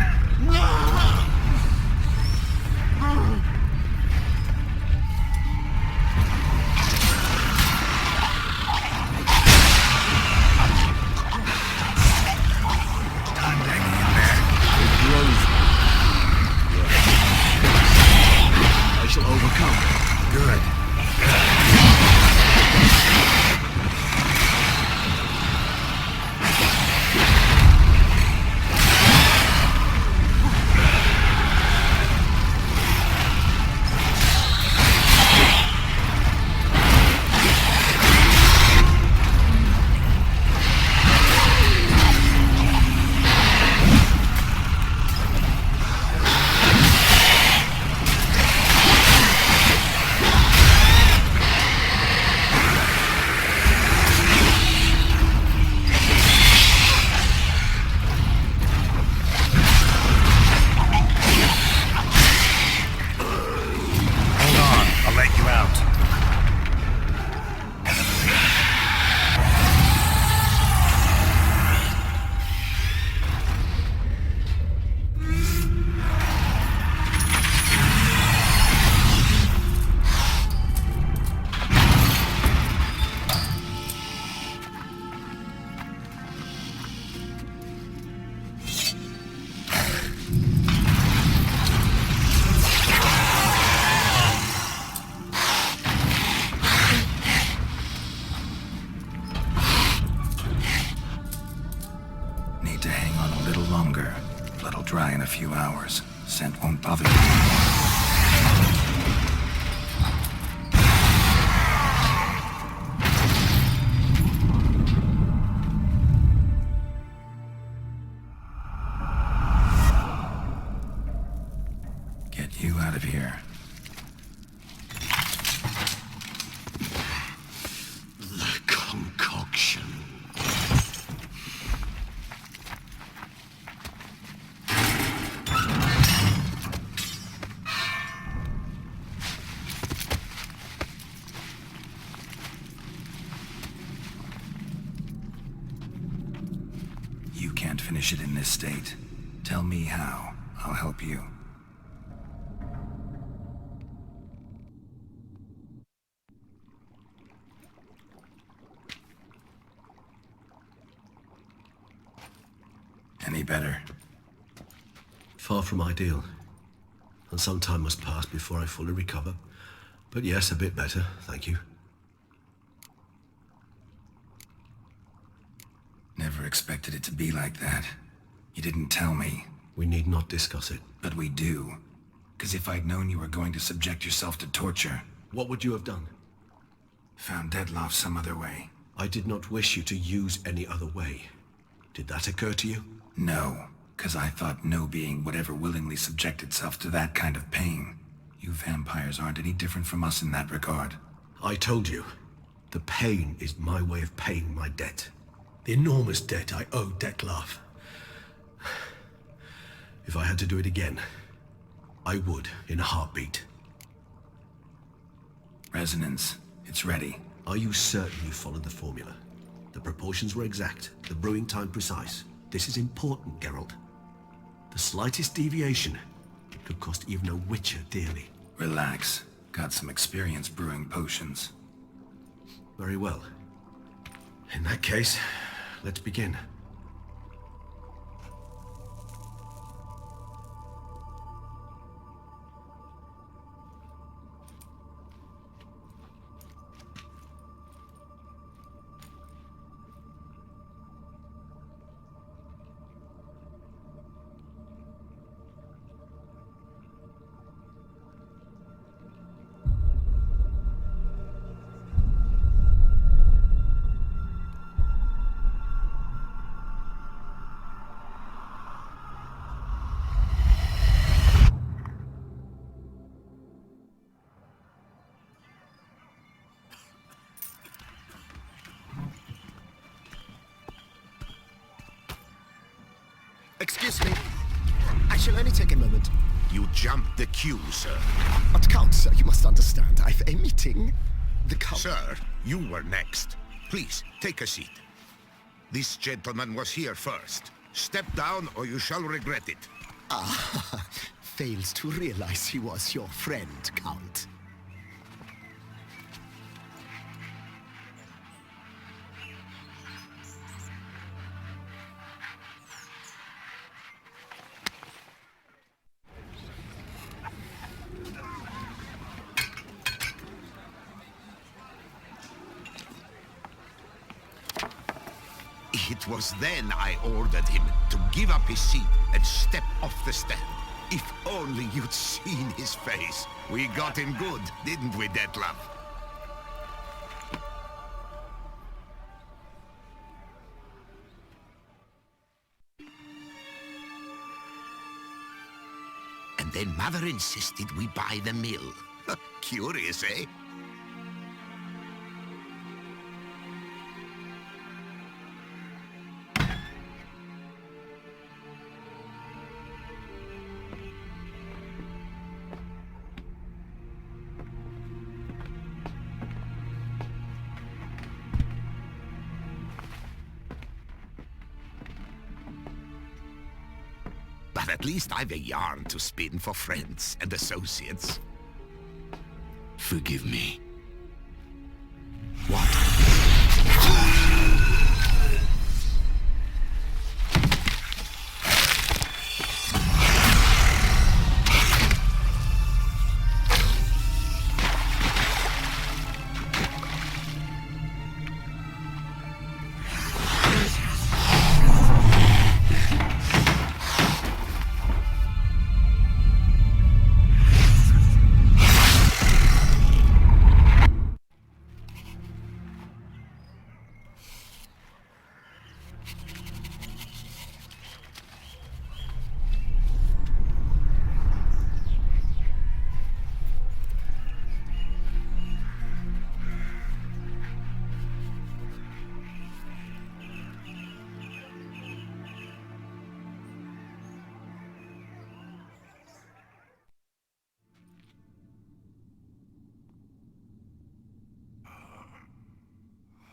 I shall overcome. Good. Dry in a few hours. Scent won't bother you anymore. Get you out of here. The concoction. You can't finish it in this state. Tell me how. I'll help you. Any better? Far from ideal. And some time must pass before I fully recover. But yes, a bit better, thank you. Never expected it to be like that. You didn't tell me. We need not discuss it. But we do. Because if I'd known you were going to subject yourself to torture... What would you have done? Found Dettlaff some other way. I did not wish you to use any other way. Did that occur to you? No, because I thought no being would ever willingly subject itself to that kind of pain. You vampires aren't any different from us in that regard. I told you, the pain is my way of paying my debt. The enormous debt I owe Dettlaff. If I had to do it again, I would in a heartbeat. Resonance, it's ready. Are you certain you followed the formula? The proportions were exact, the brewing time precise. This is important, Geralt. The slightest deviation could cost even a witcher dearly. Relax. Got some experience brewing potions. Very well. In that case, let's begin. Excuse me. I shall only take a moment. You jumped the queue, sir. But Count, sir, you must understand. I've a meeting. The Count... Sir, you were next. Please, take a seat. This gentleman was here first. Step down or you shall regret it. Ah, fails to realize he was your friend, Count. It was then I ordered him to give up his seat and step off the stand. If only you'd seen his face. We got him good, didn't we, Detlef? And then Mother insisted we buy the mill. Curious, eh? But at least I've a yarn to spin for friends and associates. Forgive me. What?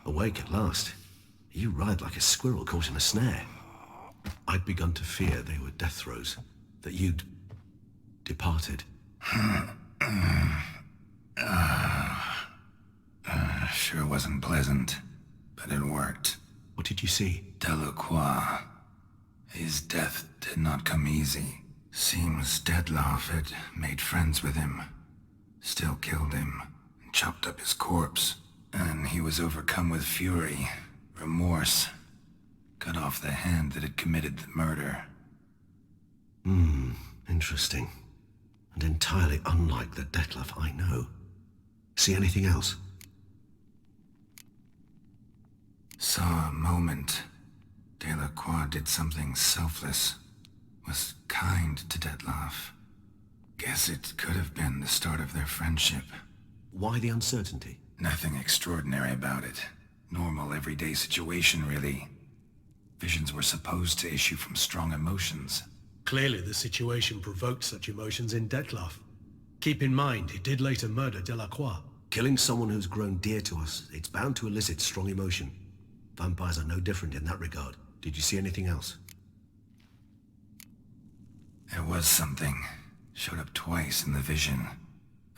Awake at last. You ride like a squirrel caught in a snare. I'd begun to fear they were death throes, that you'd departed. Sure wasn't pleasant, but it worked. What did you see? Delacroix. His death did not come easy. Seems Detlef had made friends with him, still killed him, and chopped up his corpse. And he was overcome with fury, remorse, cut off the hand that had committed the murder. Interesting. And entirely unlike the Detlef I know. See anything else? Saw a moment. Delacroix did something selfless. Was kind to Detlef. Guess it could have been the start of their friendship. Why the uncertainty? Nothing extraordinary about it. Normal, everyday situation, really. Visions were supposed to issue from strong emotions. Clearly the situation provoked such emotions in Detlef. Keep in mind, he did later murder Delacroix. Killing someone who's grown dear to us, it's bound to elicit strong emotion. Vampires are no different in that regard. Did you see anything else? There was something. Showed up twice in the vision.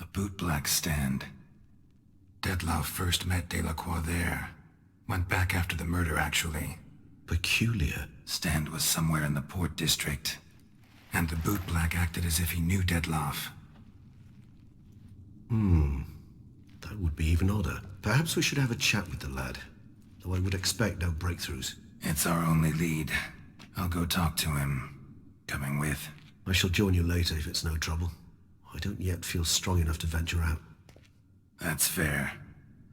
A bootblack stand. Detlef first met Delacroix there. Went back after the murder, actually. Peculiar. Stand was somewhere in the port district. And the bootblack acted as if he knew Detlef. That would be even odder. Perhaps we should have a chat with the lad. Though I would expect no breakthroughs. It's our only lead. I'll go talk to him. Coming with. I shall join you later if it's no trouble. I don't yet feel strong enough to venture out. That's fair.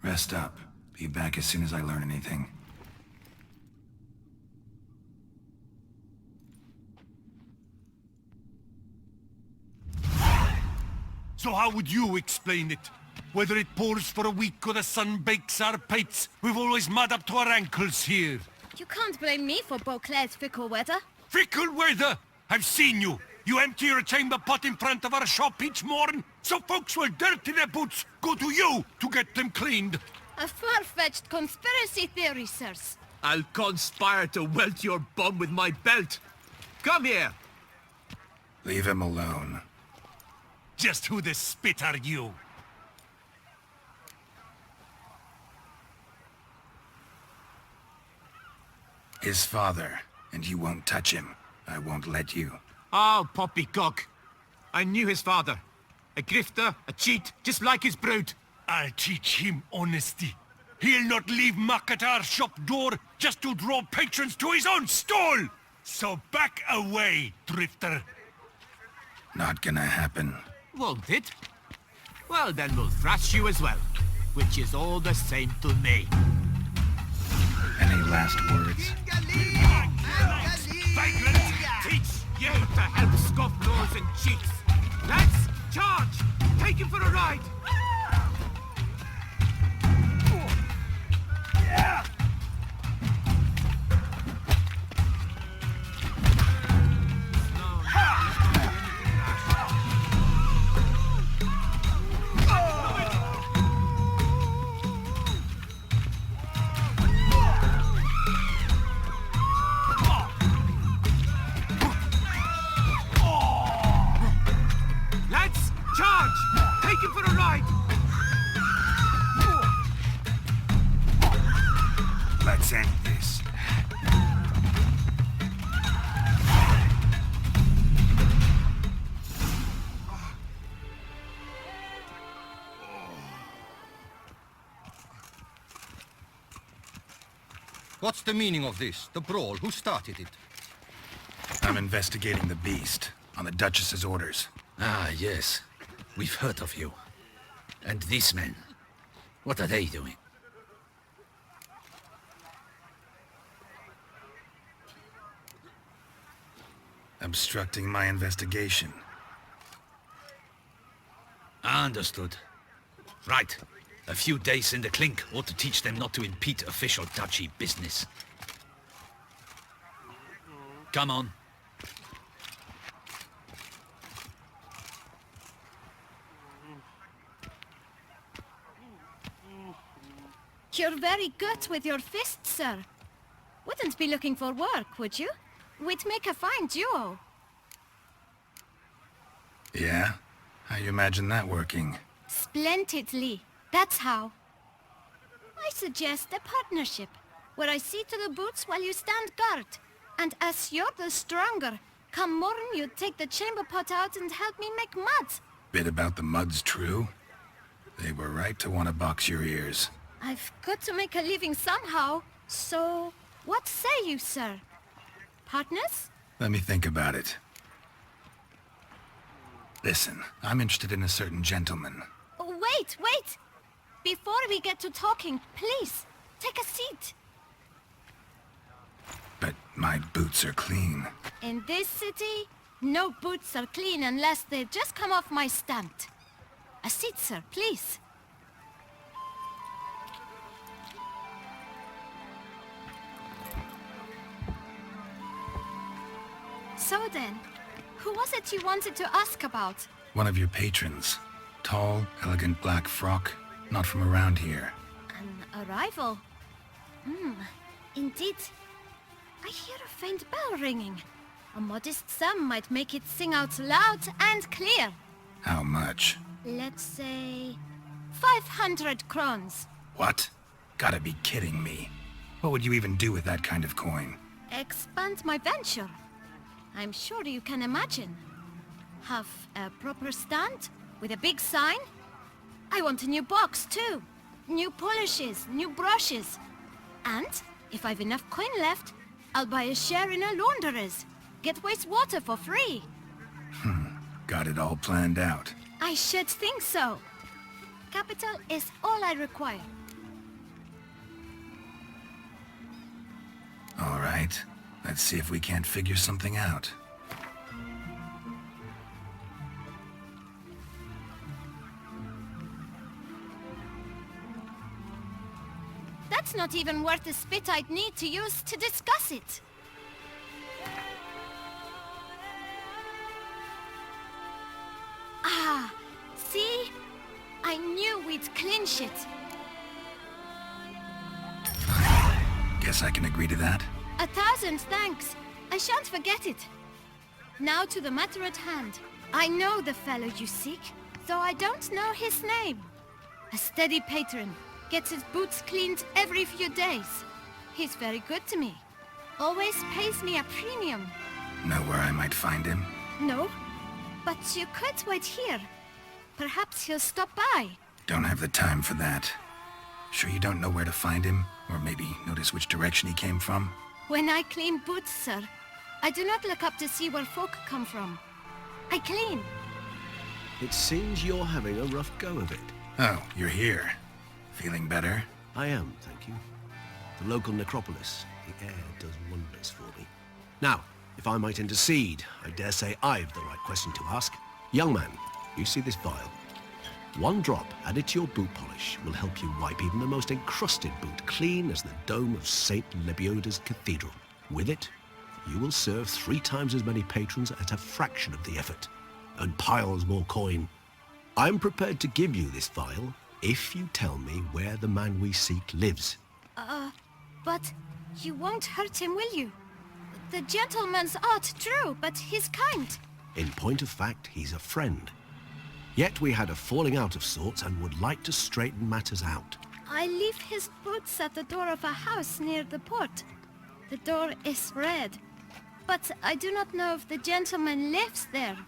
Rest up. Be back as soon as I learn anything. So how would you explain it? Whether it pours for a week or the sun bakes our pates, we've always mud up to our ankles here. You can't blame me for Beauclair's fickle weather. fickle weather! I've seen you! You empty your chamber pot in front of our shop each morn, so folks will dirty their boots, go to you to get them cleaned. A far-fetched conspiracy theory, sirs. I'll conspire to welt your bum with my belt. Come here! Leave him alone. Just who the spit are you? His father, and you won't touch him. I won't let you. Oh, poppycock. I knew his father. A grifter, a cheat, just like his brute. I'll teach him honesty. He'll not leave muck at our shop door just to draw patrons to his own stall! So back away, drifter. Not gonna happen. Won't it? Well, then we'll thrash you as well, which is all the same to me. Any last words? Vagrant! Teach you to help scofflaws and cheats! Lads, charge! Take him for a ride! Lads, charge! Take him for a ride! Let's end this. What's the meaning of this? The brawl? Who started it? I'm investigating the beast, on the Duchess's orders. Ah, yes. We've heard of you. And these men, what are they doing? Obstructing my investigation. Understood. Right. A few days in the clink ought to teach them not to impede official duchy business. Come on. You're very good with your fists, sir. Wouldn't be looking for work, would you? We'd make a fine duo. Yeah? How you imagine that working? Splendidly. That's how. I suggest a partnership, where I see to the boots while you stand guard. And as you're the stronger, come morn you take the chamber pot out and help me make mud. Bit about the mud's true? They were right to want to box your ears. I've got to make a living somehow, so what say you, sir? Partners? Let me think about it. Listen, I'm interested in a certain gentleman. Oh, wait! Before we get to talking, please, take a seat. But my boots are clean. In this city, no boots are clean unless they've just come off my stamp. A seat, sir, please. So then, who was it you wanted to ask about? One of your patrons. Tall, elegant black frock. Not from around here. An arrival? Indeed. I hear a faint bell ringing. A modest sum might make it sing out loud and clear. How much? Let's say 500 crowns. What? Gotta be kidding me. What would you even do with that kind of coin? Expand my venture. I'm sure you can imagine. Have a proper stand with a big sign. I want a new box too. New polishes, new brushes. And if I've enough coin left, I'll buy a share in a launderer's. Get wastewater for free. Got it all planned out. I should think so. Capital is all I require. All right. Let's see if we can't figure something out. That's not even worth the spit I'd need to use to discuss it. Ah, see? I knew we'd clinch it. Guess I can agree to that. 1,000 thanks. I shan't forget it. Now to the matter at hand. I know the fellow you seek, though I don't know his name. A steady patron, gets his boots cleaned every few days. He's very good to me. Always pays me a premium. Know where I might find him? No, but you could wait here. Perhaps he'll stop by. Don't have the time for that. Sure you don't know where to find him? Or maybe notice which direction he came from? When I clean boots, sir, I do not look up to see where folk come from. I clean. It seems you're having a rough go of it. Oh, you're here. Feeling better? I am, thank you. The local necropolis, the air does wonders for me. Now, if I might intercede, I dare say I've the right question to ask. Young man, you see this vial? One drop added to your boot polish will help you wipe even the most encrusted boot clean as the dome of St. Lebioda's Cathedral. With it, you will serve 3 times as many patrons at a fraction of the effort, and piles more coin. I'm prepared to give you this vial if you tell me where the man we seek lives. But you won't hurt him, will you? The gentleman's art true, but he's kind. In point of fact, he's a friend. Yet we had a falling out of sorts and would like to straighten matters out. I leave his boots at the door of a house near the port. The door is red, but I do not know if the gentleman lives there.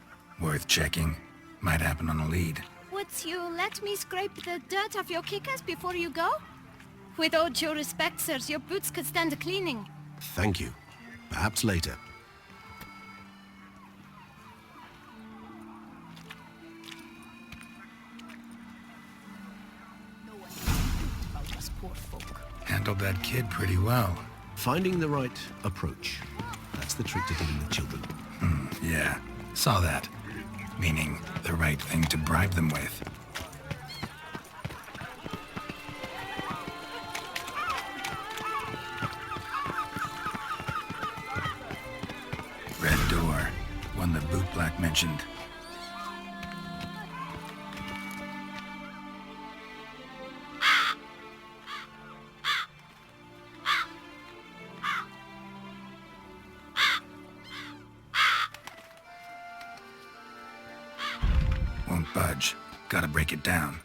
Worth checking. Might happen on a lead. Would you let me scrape the dirt off your kickers before you go? With all due respect, sirs, your boots could stand a cleaning. Thank you. Perhaps later. Handled that kid pretty well. Finding the right approach. That's the trick to dealing with children. Yeah. Saw that. Meaning, the right thing to bribe them with. Red door. One that Bootblack mentioned. Won't budge. Gotta break it down.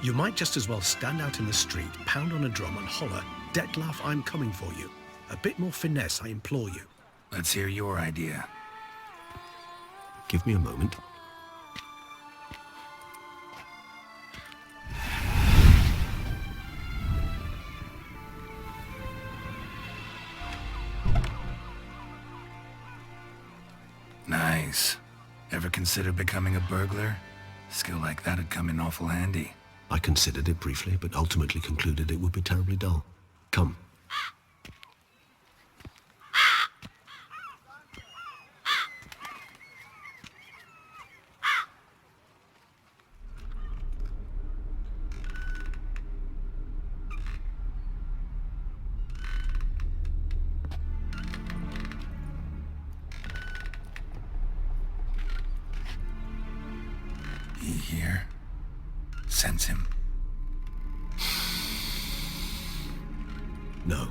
You might just as well stand out in the street, pound on a drum and holler, "Detlef, I'm coming for you." A bit more finesse, I implore you. Let's hear your idea. Give me a moment. Nice. Ever consider becoming a burglar? Skill like that'd come in awful handy. I considered it briefly, but ultimately concluded it would be terribly dull. Come. He here? Sense him. No,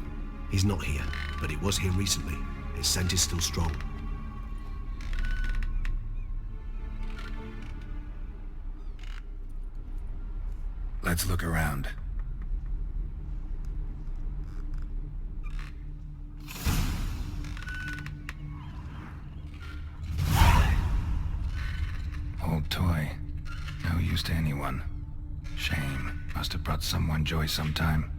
he's not here, but he was here recently. His scent is still strong. Let's look around. Old toy. No use to anyone. Shame. Must have brought someone joy sometime.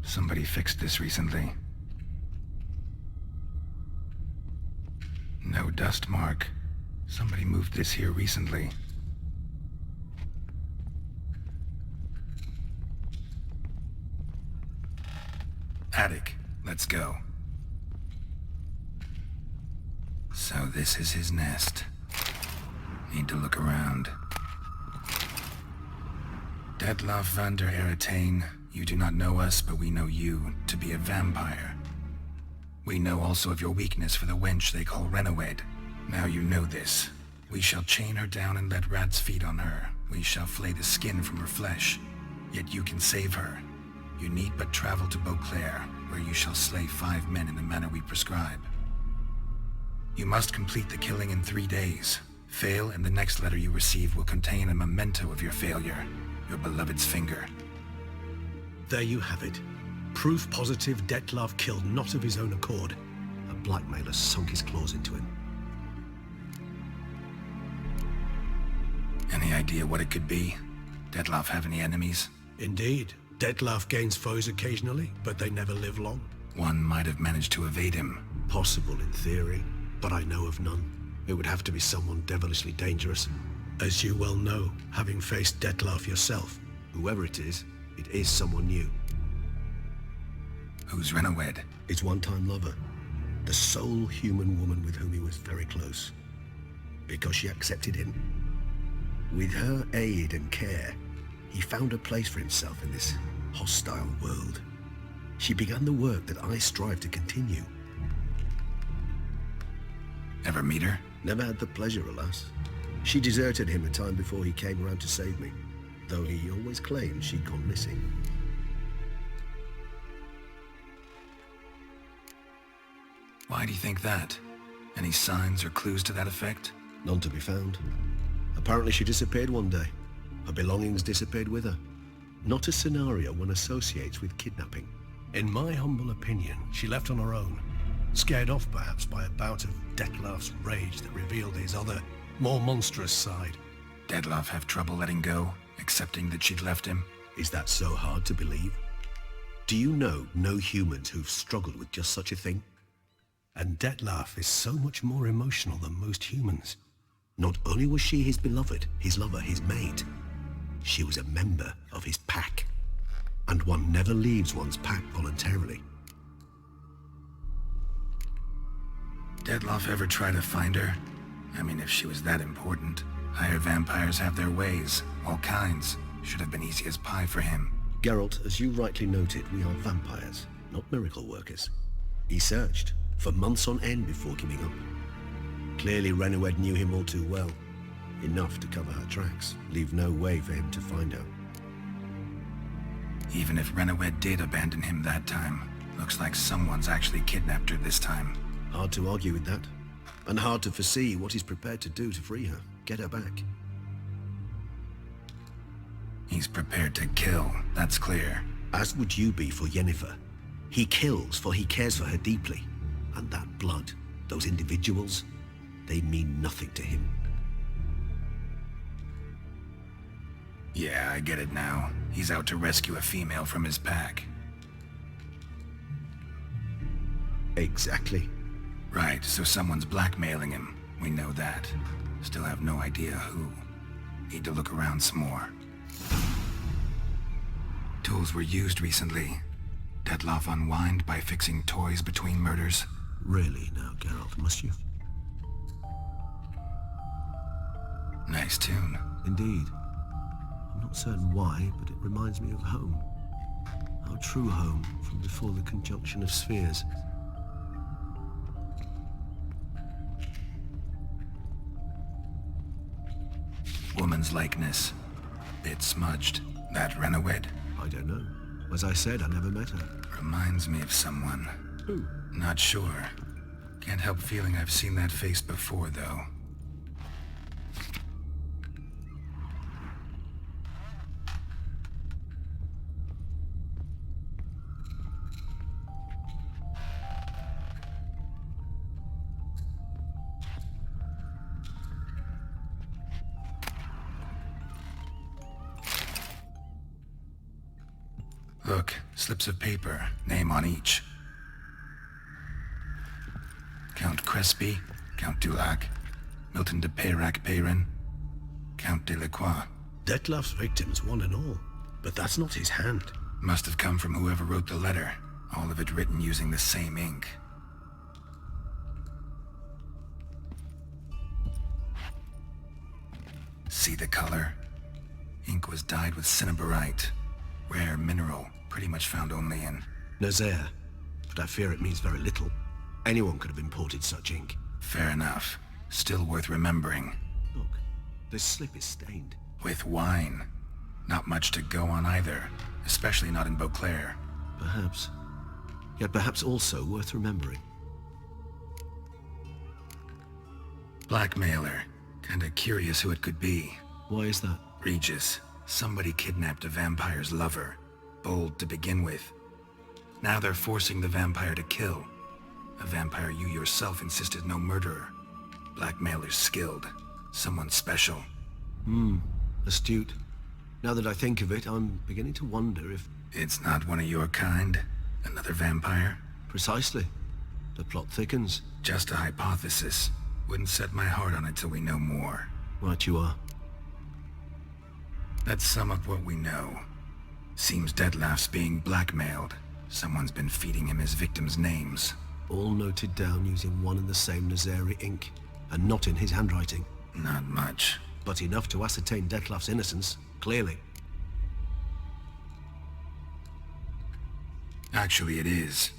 Somebody fixed this recently. No dust mark. Somebody moved this here recently. Attic. Let's go. So this is his nest. Need to look around. Detlef van der Eretain, you do not know us, but we know you to be a vampire. We know also of your weakness for the wench they call Renawed. Now you know this. We shall chain her down and let rats feed on her. We shall flay the skin from her flesh. Yet you can save her. You need but travel to Beauclair, where you shall slay 5 men in the manner we prescribe. You must complete the killing in 3 days. Fail, and the next letter you receive will contain a memento of your failure. Your beloved's finger. There you have it. Proof positive Detlef killed not of his own accord. A blackmailer sunk his claws into him. Any idea what it could be? Detlef have any enemies? Indeed. Detlef gains foes occasionally, but they never live long. One might have managed to evade him. Possible in theory, but I know of none. It would have to be someone devilishly dangerous. As you well know, having faced Detlef yourself. Whoever it is someone new. Who's Renawed? His one-time lover. The sole human woman with whom he was very close. Because she accepted him. With her aid and care, he found a place for himself in this hostile world. She began the work that I strive to continue. Ever meet her? Never had the pleasure, alas. She deserted him a time before he came around to save me, though he always claimed she'd gone missing. Why do you think that? Any signs or clues to that effect? None to be found. Apparently she disappeared one day. Her belongings disappeared with her. Not a scenario one associates with kidnapping. In my humble opinion, she left on her own. Scared off perhaps by a bout of Detlef's rage that revealed his other, more monstrous side. Detlef have trouble letting go, accepting that she'd left him? Is that so hard to believe? Do you know no humans who've struggled with just such a thing? And Detlef is so much more emotional than most humans. Not only was she his beloved, his lover, his mate, she was a member of his pack. And one never leaves one's pack voluntarily. Detlef ever try to find her? I mean, if she was that important. Higher vampires have their ways, all kinds. Should have been easy as pie for him. Geralt, as you rightly noted, we are vampires, not miracle workers. He searched for months on end before giving up. Clearly Renawed knew him all too well. Enough to cover her tracks, leave no way for him to find her. Even if Renawed did abandon him that time, looks like someone's actually kidnapped her this time. Hard to argue with that. And hard to foresee what he's prepared to do to free her, get her back. He's prepared to kill, that's clear. As would you be for Yennefer. He kills for he cares for her deeply. And that blood, those individuals, they mean nothing to him. Yeah, I get it now. He's out to rescue a female from his pack. Exactly. Right, so someone's blackmailing him. We know that. Still have no idea who. Need to look around some more. Tools were used recently. Detlef unwind by fixing toys between murders. Really now, Geralt, must you? Nice tune. Indeed. I'm not certain why, but it reminds me of home. Our true home from before the conjunction of spheres. Woman's likeness. Bit smudged. That Renawed? I don't know. As I said, I never met her. Reminds me of someone. Who? Not sure. Can't help feeling I've seen that face before, though. Look, slips of paper, name on each. Count Crespi, Count Dulac, Milton de Peyrac-Peyrin, Count Delacroix. Detlef's victims, one and all. But that's not his hand. Must have come from whoever wrote the letter. All of it written using the same ink. See the color? Ink was dyed with cinnabarite. Rare mineral, pretty much found only in... Nazaire, but I fear it means very little. Anyone could have imported such ink. Fair enough. Still worth remembering. Look, this slip is stained. With wine. Not much to go on either, especially not in Beauclair. Perhaps. Yet perhaps also worth remembering. Blackmailer. Kinda curious who it could be. Why is that? Regis. Somebody kidnapped a vampire's lover. Bold to begin with. Now they're forcing the vampire to kill. A vampire you yourself insisted no murderer. Blackmailer's skilled. Someone special. Astute. Now that I think of it, I'm beginning to wonder if... It's not one of your kind? Another vampire? Precisely. The plot thickens. Just a hypothesis. Wouldn't set my heart on it till we know more. Right you are. Let's sum up what we know. Seems Detlef's being blackmailed. Someone's been feeding him his victims' names. All noted down using one and the same Nazari ink, and not in his handwriting. Not much. But enough to ascertain Detlef's innocence, clearly. Actually, it is.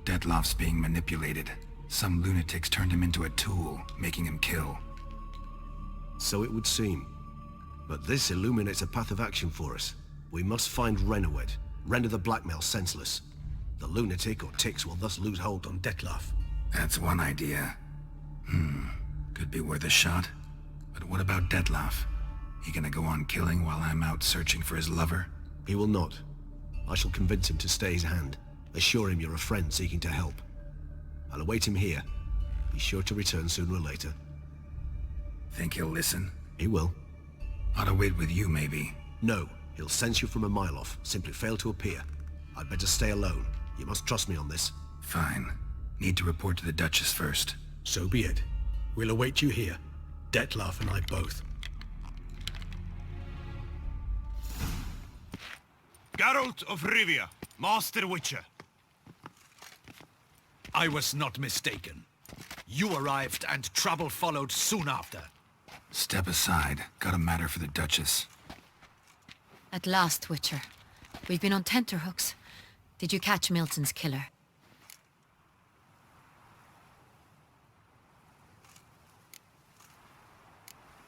Detlef's being manipulated. Some lunatics turned him into a tool, making him kill. So it would seem. But this illuminates a path of action for us. We must find Renowed, render the blackmail senseless. The lunatic or ticks will thus lose hold on Detlef. That's one idea. Could be worth a shot. But what about Detlef? He gonna go on killing while I'm out searching for his lover? He will not. I shall convince him to stay his hand. Assure him you're a friend seeking to help. I'll await him here. He's sure to return sooner or later. Think he'll listen? He will. Ought to wait with you, maybe. No. He'll sense you from a mile off. Simply fail to appear. I'd better stay alone. You must trust me on this. Fine. Need to report to the Duchess first. So be it. We'll await you here. Detlef and I both. Geralt of Rivia, Master Witcher. I was not mistaken. You arrived and trouble followed soon after. Step aside. Got a matter for the Duchess. At last, Witcher. We've been on tenterhooks. Did you catch Milton's killer?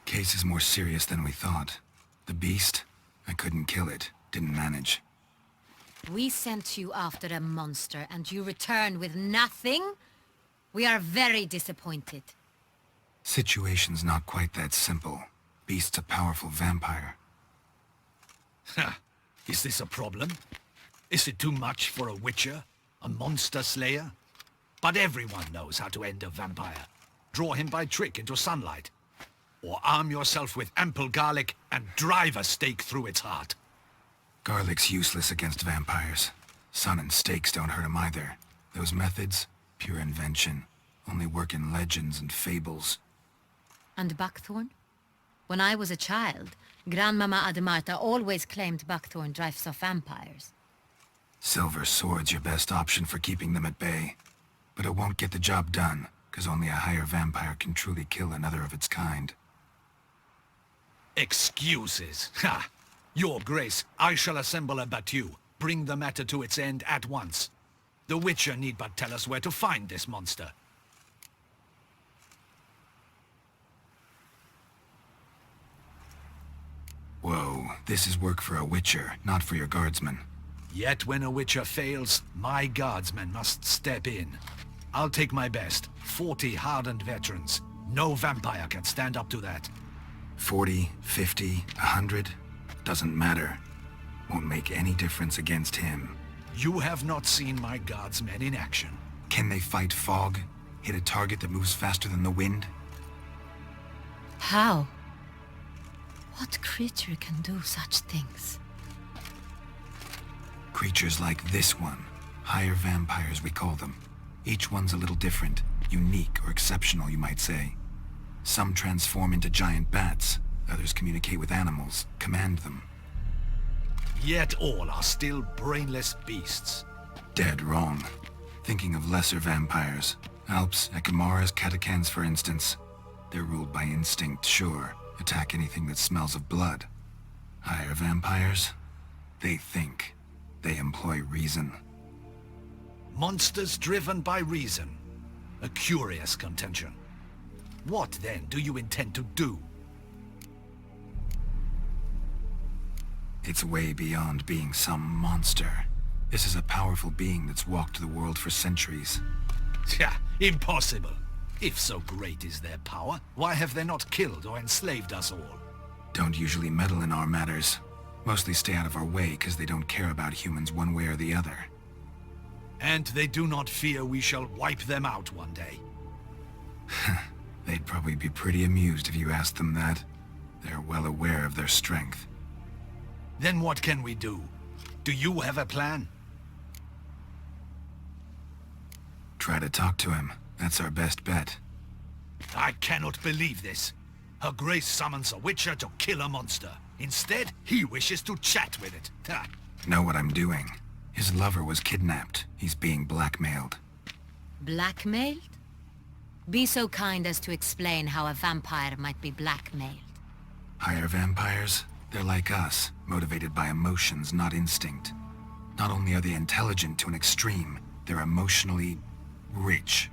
Case is more serious than we thought. The beast? I couldn't kill it. Didn't manage. We sent you after a monster, and you return with nothing? We are very disappointed. Situation's not quite that simple. Beast's a powerful vampire. Is this a problem? Is it too much for a witcher? A monster slayer? But everyone knows how to end a vampire. Draw him by trick into sunlight. Or arm yourself with ample garlic and drive a stake through its heart. Garlic's useless against vampires. Sun and stakes don't hurt him either. Those methods, pure invention. Only work in legends and fables. And buckthorn? When I was a child, Grandmama Ademarta always claimed buckthorn drives off vampires. Silver sword's your best option for keeping them at bay. But it won't get the job done, because only a higher vampire can truly kill another of its kind. Excuses. Ha! Your Grace, I shall assemble a battue. Bring the matter to its end at once. The Witcher need but tell us where to find this monster. Whoa, this is work for a Witcher, not for your guardsmen. Yet when a Witcher fails, my guardsmen must step in. I'll take my best. 40 hardened veterans. No vampire can stand up to that. 40, 50, 100? Doesn't matter. Won't make any difference against him. You have not seen my guardsmen in action. Can they fight fog? Hit a target that moves faster than the wind? How? What creature can do such things? Creatures like this one. Higher vampires, we call them. Each one's a little different. Unique or exceptional, you might say. Some transform into giant bats. Others communicate with animals, command them. Yet all are still brainless beasts. Dead wrong. Thinking of lesser vampires. Alps, Ekamaras, Catechans, for instance. They're ruled by instinct, sure. Attack anything that smells of blood. Hire vampires? They think. They employ reason. Monsters driven by reason. A curious contention. What, then, do you intend to do? It's way beyond being some monster. This is a powerful being that's walked the world for centuries. Yeah, impossible. If so great is their power, why have they not killed or enslaved us all? Don't usually meddle in our matters. Mostly stay out of our way because they don't care about humans one way or the other. And they do not fear we shall wipe them out one day. They'd probably be pretty amused if you asked them that. They're well aware of their strength. Then what can we do? Do you have a plan? Try to talk to him. That's our best bet. I cannot believe this. Her Grace summons a witcher to kill a monster. Instead, he wishes to chat with it. Ha. Know what I'm doing. His lover was kidnapped. He's being blackmailed. Blackmailed? Be so kind as to explain how a vampire might be blackmailed. Hire vampires? They're like us, motivated by emotions, not instinct. Not only are they intelligent to an extreme, they're emotionally rich,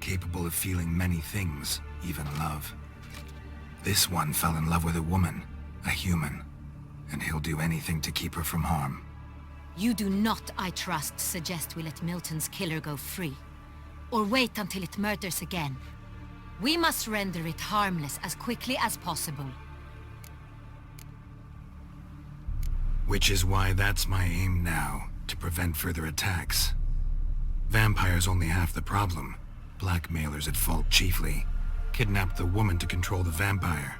capable of feeling many things, even love. This one fell in love with a woman, a human, and he'll do anything to keep her from harm. You do not, I trust, suggest we let Milton's killer go free, or wait until it murders again. We must render it harmless as quickly as possible. Which is why that's my aim now, to prevent further attacks. Vampires only half the problem. Blackmailers at fault chiefly. Kidnapped the woman to control the vampire.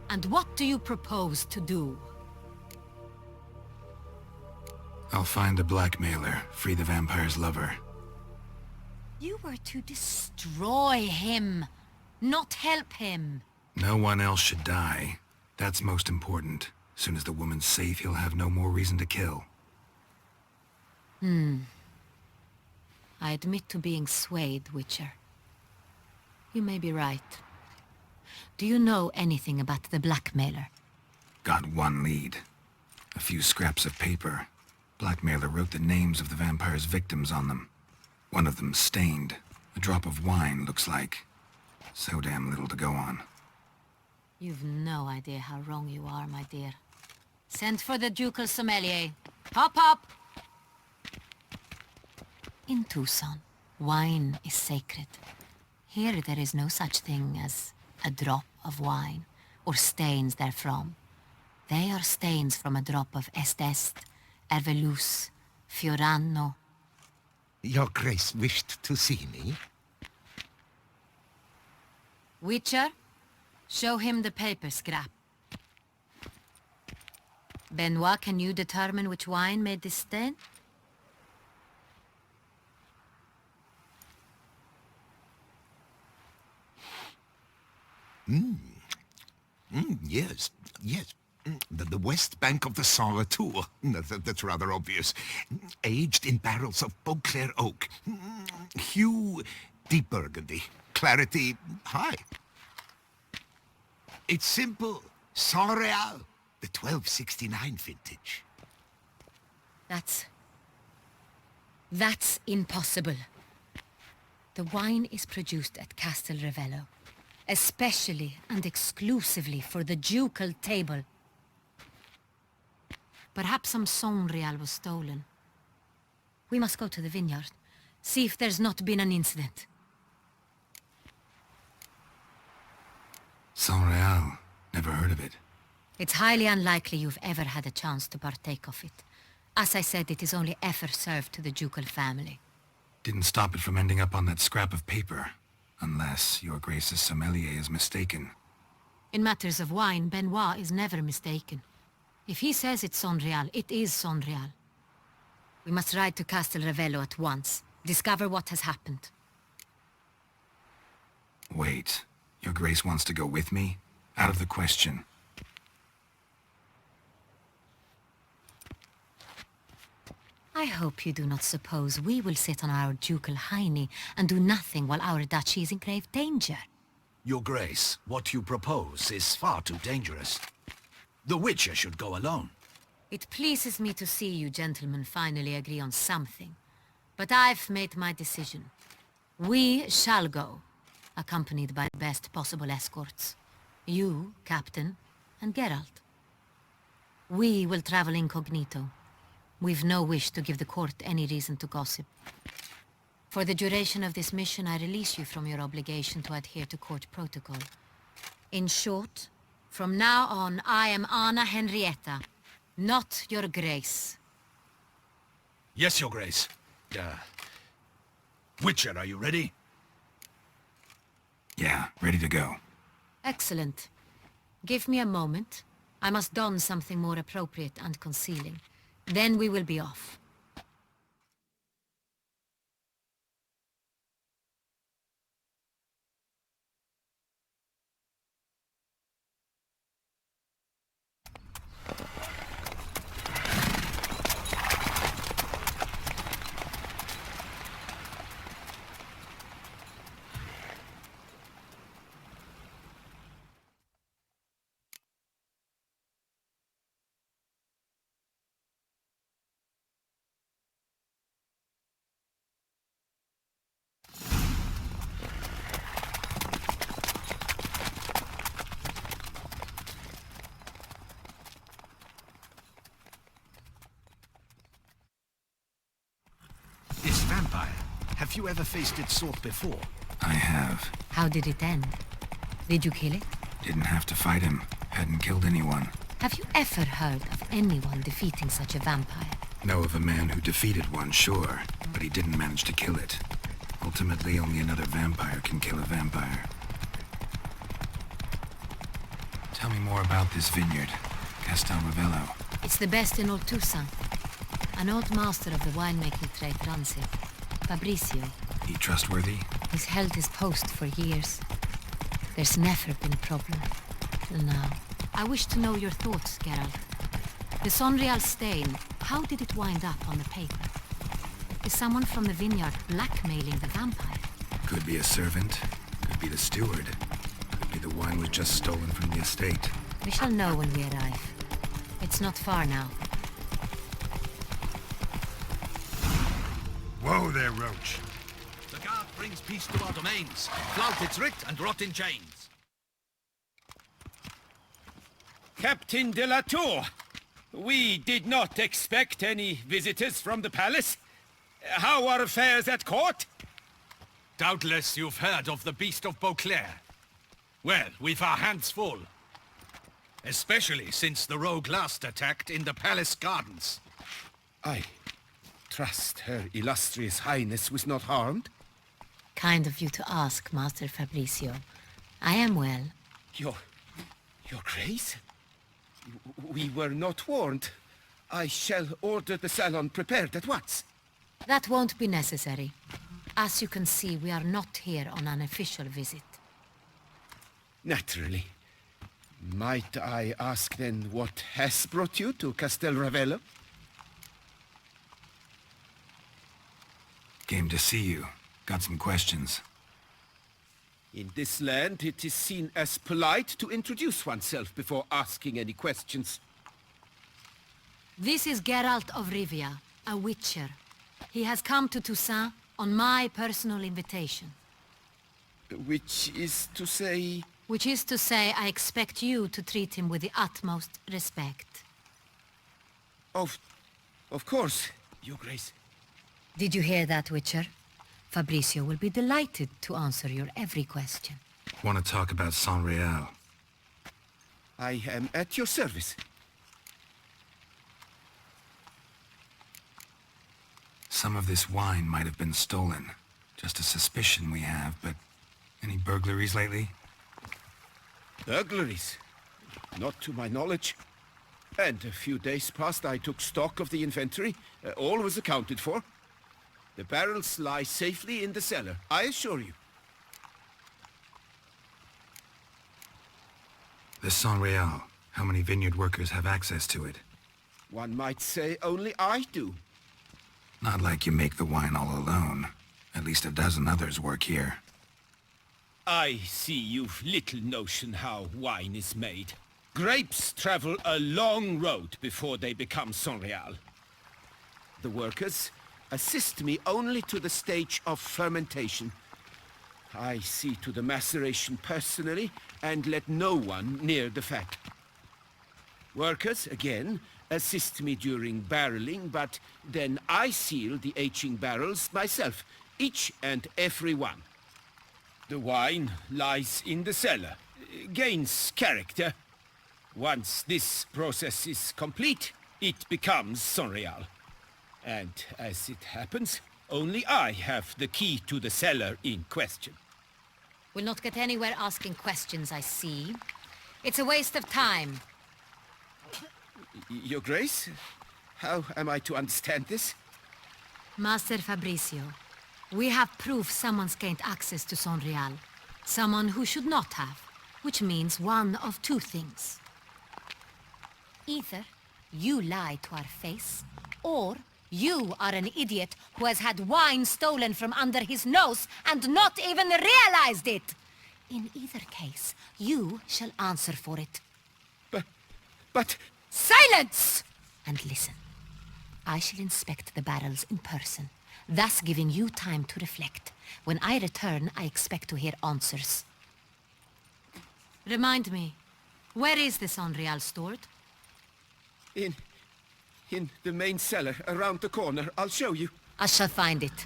And what do you propose to do? I'll find the blackmailer, free the vampire's lover. You were to destroy him, not help him. No one else should die. That's most important. Soon as the woman's safe, he'll have no more reason to kill. I admit to being swayed, Witcher. You may be right. Do you know anything about the blackmailer? Got one lead. A few scraps of paper. Blackmailer wrote the names of the vampire's victims on them. One of them stained. A drop of wine, looks like. So damn little to go on. You've no idea how wrong you are, my dear. Send for the ducal sommelier. Hop, hop! In Toussaint, wine is sacred. Here there is no such thing as a drop of wine, or stains therefrom. They are stains from a drop of Estest, Hervelus, Fiorano. Your Grace wished to see me? Witcher, show him the paper scrap. Benoit, can you determine which wine made this stain? Yes, yes. The west bank of the Sarre Tour. That's rather obvious. Aged in barrels of Beauclair oak. Hue, deep burgundy. Clarity, high. It's simple. Saint-Réal, the 1269 vintage. That's impossible. The wine is produced at Castel Ravello, especially and exclusively for the ducal table. Perhaps some Saint-Réal was stolen. We must go to the vineyard, see if there's not been an incident. Saint-Réal. Never heard of it. It's highly unlikely you've ever had a chance to partake of it. As I said, it is only ever served to the ducal family. Didn't stop it from ending up on that scrap of paper. Unless your Grace's sommelier is mistaken. In matters of wine, Benoit is never mistaken. If he says it's Saint-Réal, it is Saint-Réal. We must ride to Castel Ravello at once. Discover what has happened. Wait. Your Grace wants to go with me? Out of the question. I hope you do not suppose we will sit on our ducal hiney and do nothing while our duchy is in grave danger. Your Grace, what you propose is far too dangerous. The Witcher should go alone. It pleases me to see you gentlemen finally agree on something. But I've made my decision. We shall go, accompanied by the best possible escorts. You, Captain, and Geralt. We will travel incognito. We've no wish to give the court any reason to gossip. For the duration of this mission, I release you from your obligation to adhere to court protocol. In short, from now on, I am Anna Henrietta, not your Grace. Yes, Your Grace. Witcher, are you ready? Yeah, ready to go. Excellent. Give me a moment. I must don something more appropriate and concealing. Then we will be off. This vampire, have you ever faced its sort before? I have. How did it end? Did you kill it? Didn't have to fight him. Hadn't killed anyone. Have you ever heard of anyone defeating such a vampire? Know of a man who defeated one, sure, but he didn't manage to kill it. Ultimately, only another vampire can kill a vampire. Tell me more about this vineyard, Castel Ravello. It's the best in all Toussaint. An old master of the winemaking trade runs it. Fabrizio. He trustworthy? He's held his post for years. There's never been a problem. Till now. I wish to know your thoughts, Geralt. The Sonreal stain, how did it wind up on the paper? Is someone from the vineyard blackmailing the vampire? Could be a servant. Could be the steward. Could be the wine was just stolen from the estate. We shall know when we arrive. It's not far now. Whoa there, Roach. The guard brings peace to our domains. Flout its writ and rot in chains. Captain de la Tour, we did not expect any visitors from the palace. How are affairs at court? Doubtless you've heard of the Beast of Beauclair. Well, we've our hands full. Especially since the rogue last attacked in the palace gardens. I trust Her Illustrious Highness was not harmed? Kind of you to ask, Master Fabrizio. I am well. Your Grace? We were not warned. I shall order the salon prepared at once. That won't be necessary. As you can see, we are not here on an official visit. Naturally. Might I ask then what has brought you to Castel Ravello? Came to see you. Got some questions. In this land, it is seen as polite to introduce oneself before asking any questions. This is Geralt of Rivia, a witcher. He has come to Toussaint on my personal invitation. Which is to say... Which is to say, I expect you to treat him with the utmost respect. Of course, Your Grace. Did you hear that, Witcher? Fabrizio will be delighted to answer your every question. Want to talk about Sonreal? I am at your service. Some of this wine might have been stolen. Just a suspicion we have, but any burglaries lately? Burglaries? Not to my knowledge. And a few days past I took stock of the inventory. All was accounted for. The barrels lie safely in the cellar, I assure you. The Sonreal. How many vineyard workers have access to it? One might say only I do. Not like you make the wine all alone. At least a dozen others work here. I see you've little notion how wine is made. Grapes travel a long road before they become Sonreal. The workers assist me only to the stage of fermentation. I see to the maceration personally and let no one near the fat. Workers, again, assist me during barreling, but then I seal the aging barrels myself, each and every one. The wine lies in the cellar, gains character. Once this process is complete, it becomes Sonreal. And as it happens, only I have the key to the cellar in question. We'll not get anywhere asking questions, I see. It's a waste of time. Your Grace? How am I to understand this? Master Fabricio, we have proof someone's gained access to Sonreal. Someone who should not have, which means one of two things. Either you lie to our face, or you are an idiot who has had wine stolen from under his nose and not even realized it. In either case, you shall answer for it. But... Silence! And listen. I shall inspect the barrels in person, thus giving you time to reflect. When I return, I expect to hear answers. Remind me, where is the Sonreal stored? In the main cellar, around the corner. I'll show you. I shall find it.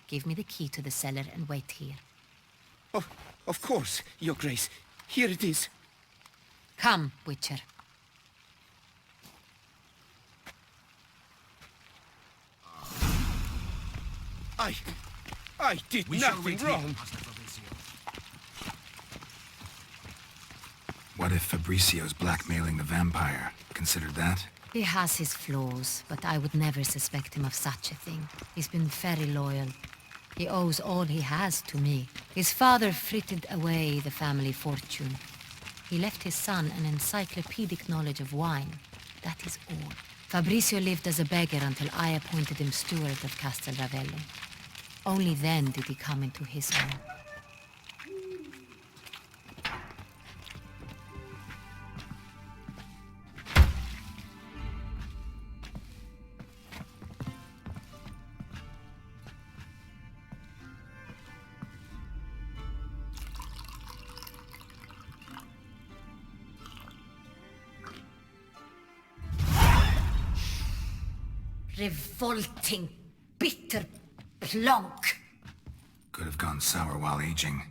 Give me the key to the cellar and wait here. Oh, of course, Your Grace. Here it is. Come, Witcher. I did nothing wrong. What if Fabricio's blackmailing the vampire? Considered that? He has his flaws, but I would never suspect him of such a thing. He's been very loyal. He owes all he has to me. His father frittered away the family fortune. He left his son an encyclopedic knowledge of wine. That is all. Fabricio lived as a beggar until I appointed him steward of Castel Ravello. Only then did he come into his own. Revolting, bitter plonk. Could have gone sour while aging.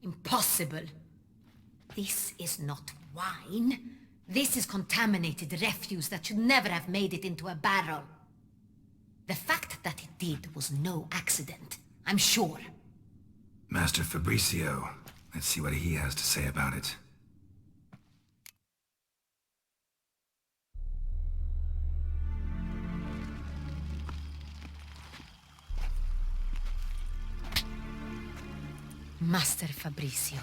Impossible. This is not wine. This is contaminated refuse that should never have made it into a barrel. The fact that it did was no accident, I'm sure. Master Fabricio. Let's see what he has to say about it. Master Fabricio,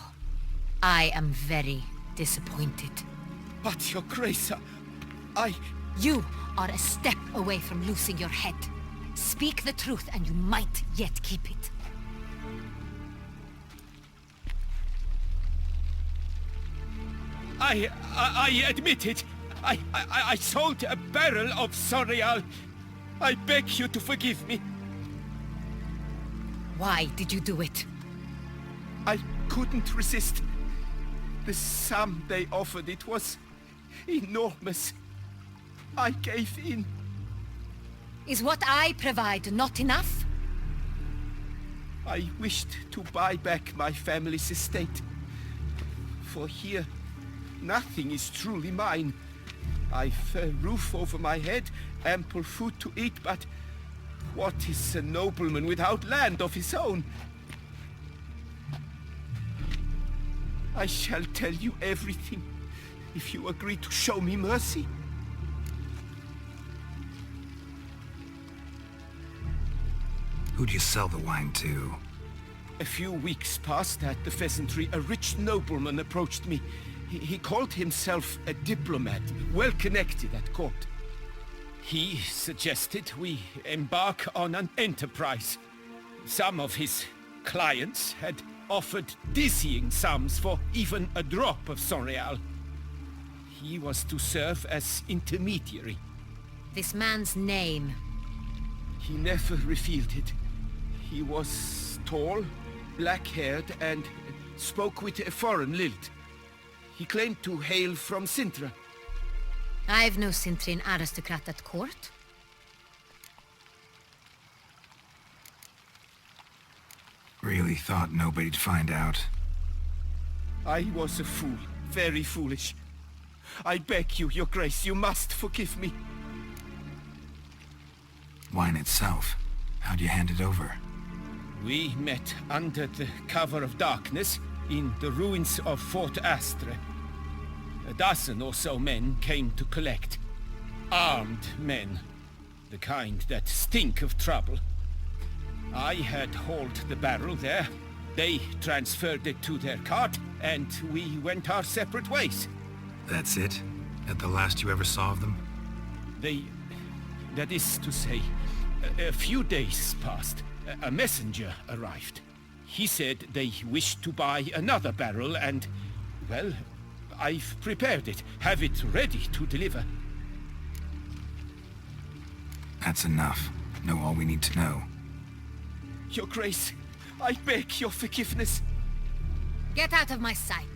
I am very disappointed. But, Your Grace, You are a step away from losing your head. Speak the truth and you might yet keep it. I admit it. I sold a barrel of Sonreal. I beg you to forgive me. Why did you do it? I couldn't resist. The sum they offered, it was enormous. I gave in. Is what I provide not enough? I wished to buy back my family's estate. For here, nothing is truly mine. I've a roof over my head, ample food to eat, but what is a nobleman without land of his own? I shall tell you everything, if you agree to show me mercy. Who'd you sell the wine to? A few weeks past at the pheasantry, a rich nobleman approached me. He called himself a diplomat, well connected at court. He suggested we embark on an enterprise. Some of his clients had offered dizzying sums for even a drop of Sonreal. He was to serve as intermediary. This man's name? He never revealed it. He was tall, black-haired, and spoke with a foreign lilt. He claimed to hail from Sintra. I've no Sintrian aristocrat at court. Really thought nobody'd find out. I was a fool, very foolish. I beg you, Your Grace, you must forgive me. Wine itself, how'd you hand it over? We met under the cover of darkness in the ruins of Fort Astre. A dozen or so men came to collect. Armed men. The kind that stink of trouble. I had hauled the barrel there. They transferred it to their cart, and we went our separate ways. That's it? At the last you ever saw of them? That is to say, a few days passed. A messenger arrived. He said they wished to buy another barrel and, well, I've prepared it. Have it ready to deliver. That's enough. Know all we need to know. Your Grace, I beg your forgiveness. Get out of my sight.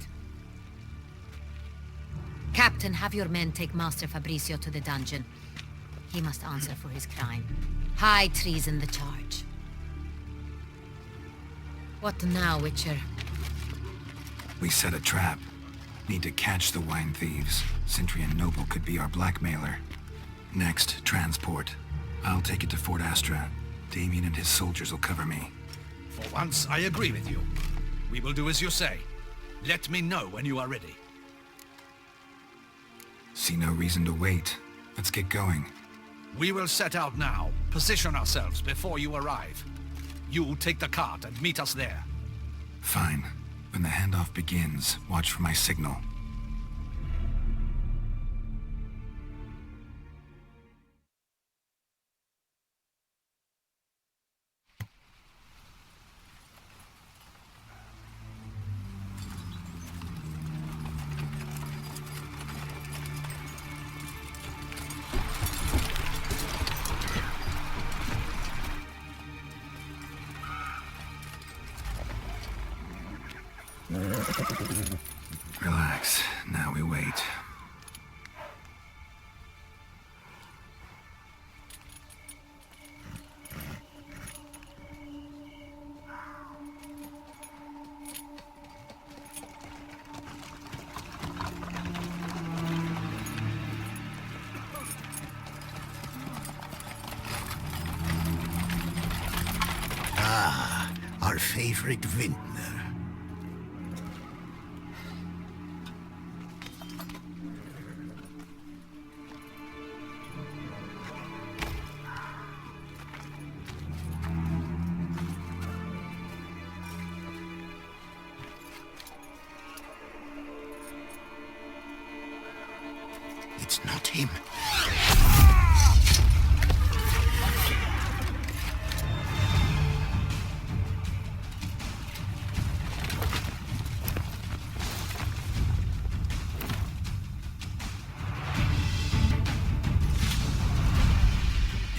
Captain, have your men take Master Fabrizio to the dungeon. He must answer for his crime. High treason the charge. What now, Witcher? We set a trap. Need to catch the wine thieves. Sintrian noble could be our blackmailer. Next, transport. I'll take it to Fort Astra. Damien and his soldiers will cover me. For once, I agree with you. We will do as you say. Let me know when you are ready. See no reason to wait. Let's get going. We will set out now. Position ourselves before you arrive. You take the cart and meet us there. Fine. When the handoff begins, watch for my signal. Relax. Now we wait. Ah, our favorite vintner. It's not him.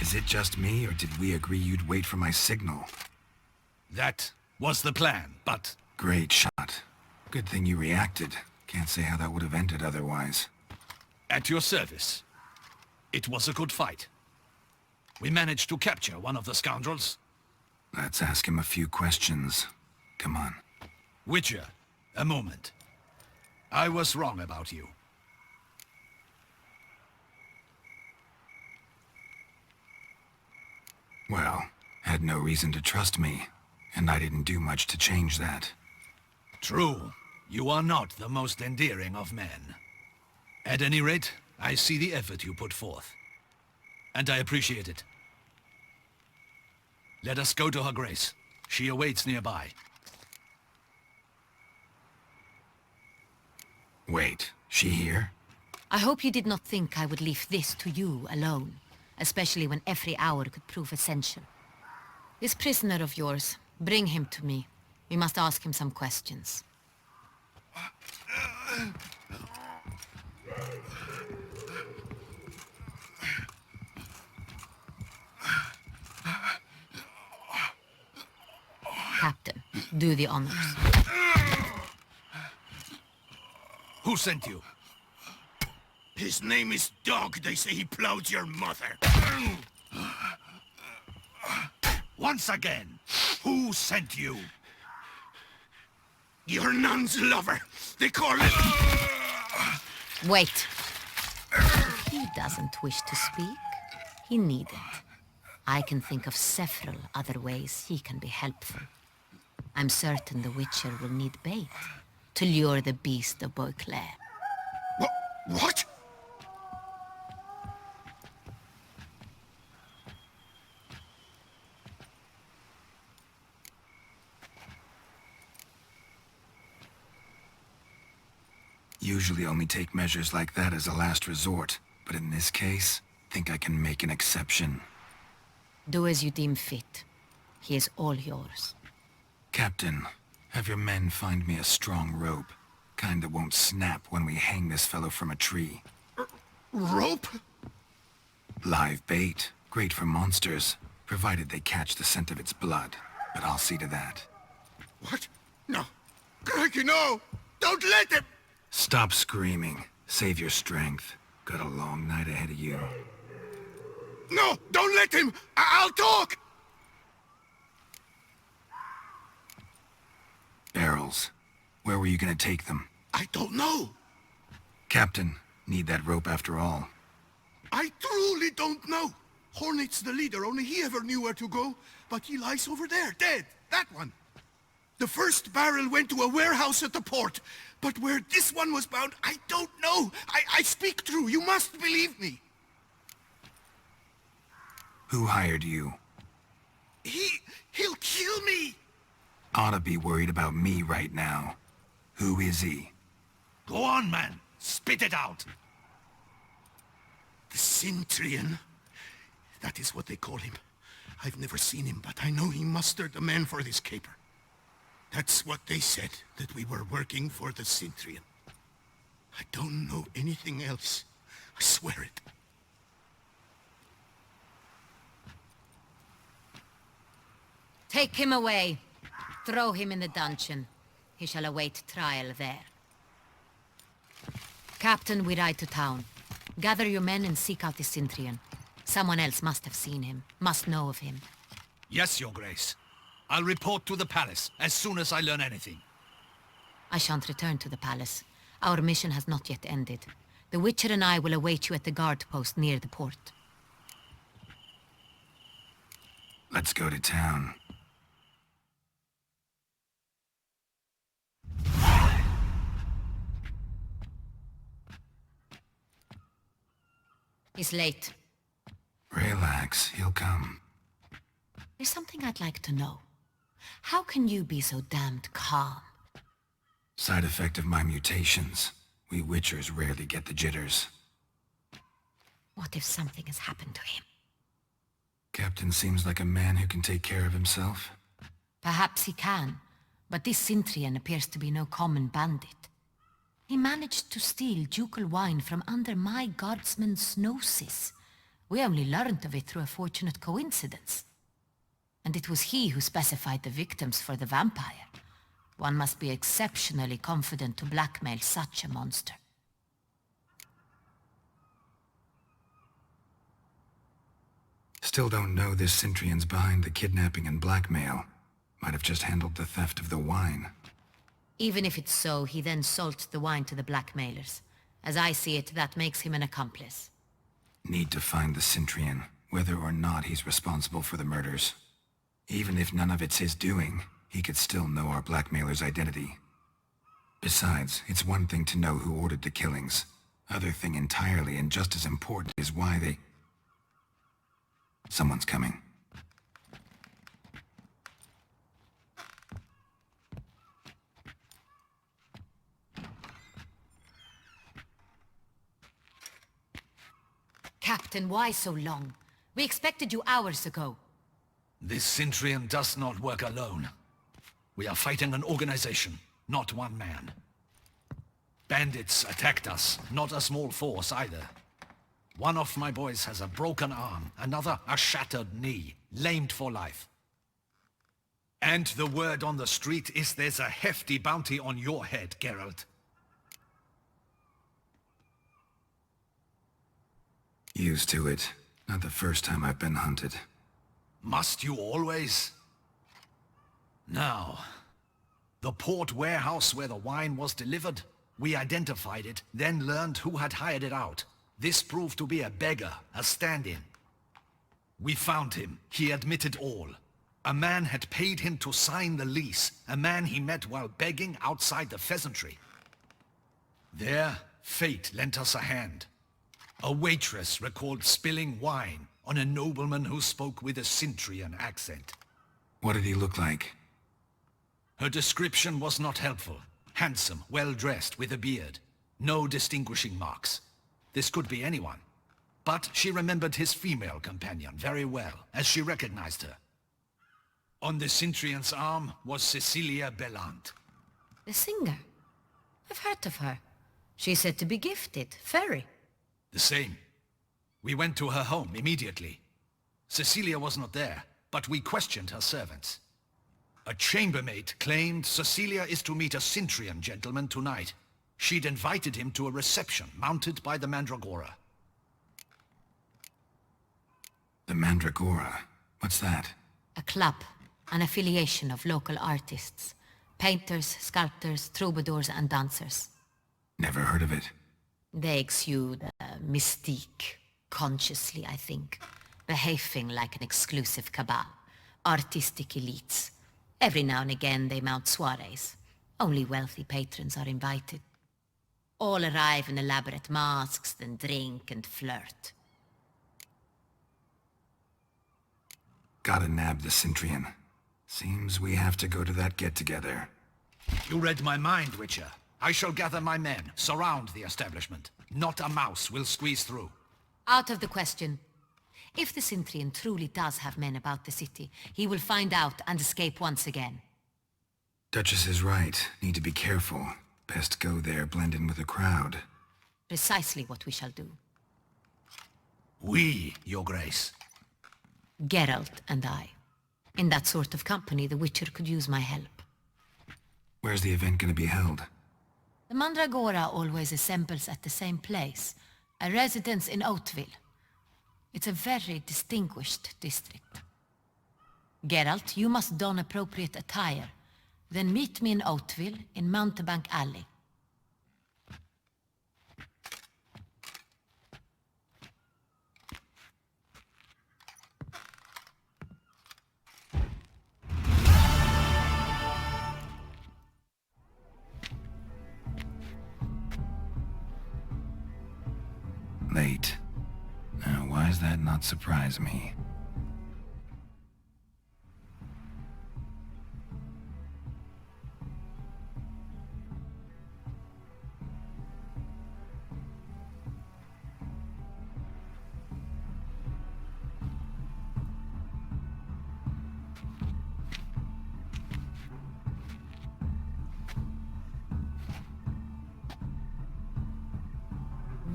Is it just me, or did we agree you'd wait for my signal? That was the plan, but... Great shot. Good thing you reacted. Can't say how that would have ended otherwise. At your service. It was a good fight. We managed to capture one of the scoundrels. Let's ask him a few questions. Come on. Witcher, a moment. I was wrong about you. Well, had no reason to trust me, and I didn't do much to change that. True. You are not the most endearing of men. At any rate, I see the effort you put forth. And I appreciate it. Let us go to her grace. She awaits nearby. Wait, she here? I hope you did not think I would leave this to you alone, especially when every hour could prove essential. This prisoner of yours, bring him to me. We must ask him some questions. Captain, do the honors. Who sent you? His name is Dog. They say he plowed your mother. Once again, who sent you? Your nun's lover. They call it... Wait. If he doesn't wish to speak, he needn't. I can think of several other ways he can be helpful. I'm certain the Witcher will need bait to lure the beast of Beauclair. What? Usually only take measures like that as a last resort, but in this case, think I can make an exception. Do as you deem fit. He is all yours. Captain, have your men find me a strong rope. Kind that won't snap when we hang this fellow from a tree. Rope? Live bait. Great for monsters, provided they catch the scent of its blood. But I'll see to that. What? No. Crikey, no! Don't let him! Stop screaming. Save your strength. Got a long night ahead of you. No! Don't let him! I'll talk! Barrels. Where were you gonna take them? I don't know. Captain, need that rope after all. I truly don't know. Hornet's the leader, only he ever knew where to go. But he lies over there, dead. That one. The first barrel went to a warehouse at the port. But where this one was bound, I don't know. I speak true. You must believe me. Who hired you? He'll kill me. Oughta be worried about me right now. Who is he? Go on, man. Spit it out. The Cintrian. That is what they call him. I've never seen him, but I know he mustered the men for this caper. That's what they said, that we were working for the Cintrian. I don't know anything else. I swear it. Take him away. Throw him in the dungeon. He shall await trial there. Captain, we ride to town. Gather your men and seek out the Cintrian. Someone else must have seen him, must know of him. Yes, Your Grace. I'll report to the palace as soon as I learn anything. I shan't return to the palace. Our mission has not yet ended. The Witcher and I will await you at the guard post near the port. Let's go to town. He's late. Relax, he'll come. There's something I'd like to know. How can you be so damned calm? Side effect of my mutations. We Witchers rarely get the jitters. What if something has happened to him? Captain seems like a man who can take care of himself. Perhaps he can, but this Cintrian appears to be no common bandit. He managed to steal ducal wine from under my guardsman's noses. We only learned of it through a fortunate coincidence. And it was he who specified the victims for the vampire. One must be exceptionally confident to blackmail such a monster. Still don't know this Cintrian's behind the kidnapping and blackmail. Might have just handled the theft of the wine. Even if it's so, he then sold the wine to the blackmailers. As I see it, that makes him an accomplice. Need to find the Cintrian, whether or not he's responsible for the murders. Even if none of it's his doing, he could still know our blackmailer's identity. Besides, it's one thing to know who ordered the killings. Other thing entirely, and just as important, is why they... Someone's coming. Captain, why so long? We expected you hours ago. This Cintrian does not work alone. We are fighting an organization, not one man. Bandits attacked us, not a small force either. One of my boys has a broken arm, another a shattered knee, lamed for life. And the word on the street is there's a hefty bounty on your head, Geralt. Used to it. Not the first time I've been hunted. Must you always? Now, the port warehouse where the wine was delivered, we identified it, then learned who had hired it out. This proved to be a beggar, a stand-in. We found him. He admitted all. A man had paid him to sign the lease, a man he met while begging outside the pheasantry. There, fate lent us a hand. A waitress recalled spilling wine on a nobleman who spoke with a Cintrian accent. What did he look like? Her description was not helpful. Handsome, well-dressed, with a beard. No distinguishing marks. This could be anyone. But she remembered his female companion very well, as she recognized her. On the Cintrian's arm was Cecilia Bellant. The singer? I've heard of her. She's said to be gifted, fairy. The same. We went to her home immediately. Cecilia was not there, but we questioned her servants. A chambermaid claimed Cecilia is to meet a Cintrian gentleman tonight. She'd invited him to a reception mounted by the Mandragora. The Mandragora? What's that? A club, an affiliation of local artists. Painters, sculptors, troubadours and dancers. Never heard of it. They exude mystique, consciously, I think. Behaving like an exclusive cabal. Artistic elites. Every now and again they mount soirees. Only wealthy patrons are invited. All arrive in elaborate masks, then drink and flirt. Gotta nab the Cintrian. Seems we have to go to that get-together. You read my mind, Witcher. I shall gather my men, surround the establishment. Not a mouse will squeeze through. Out of the question. If the Cintrian truly does have men about the city, he will find out and escape once again. Duchess is right. Need to be careful. Best go there, blend in with the crowd. Precisely what we shall do. We, Your Grace. Geralt and I. In that sort of company, the Witcher could use my help. Where's the event gonna be held? The Mandragora always assembles at the same place, a residence in Oatville. It's a very distinguished district. Geralt, you must don appropriate attire. Then meet me in Oatville, in Mountebank Alley. Late. Now, why does that not surprise me?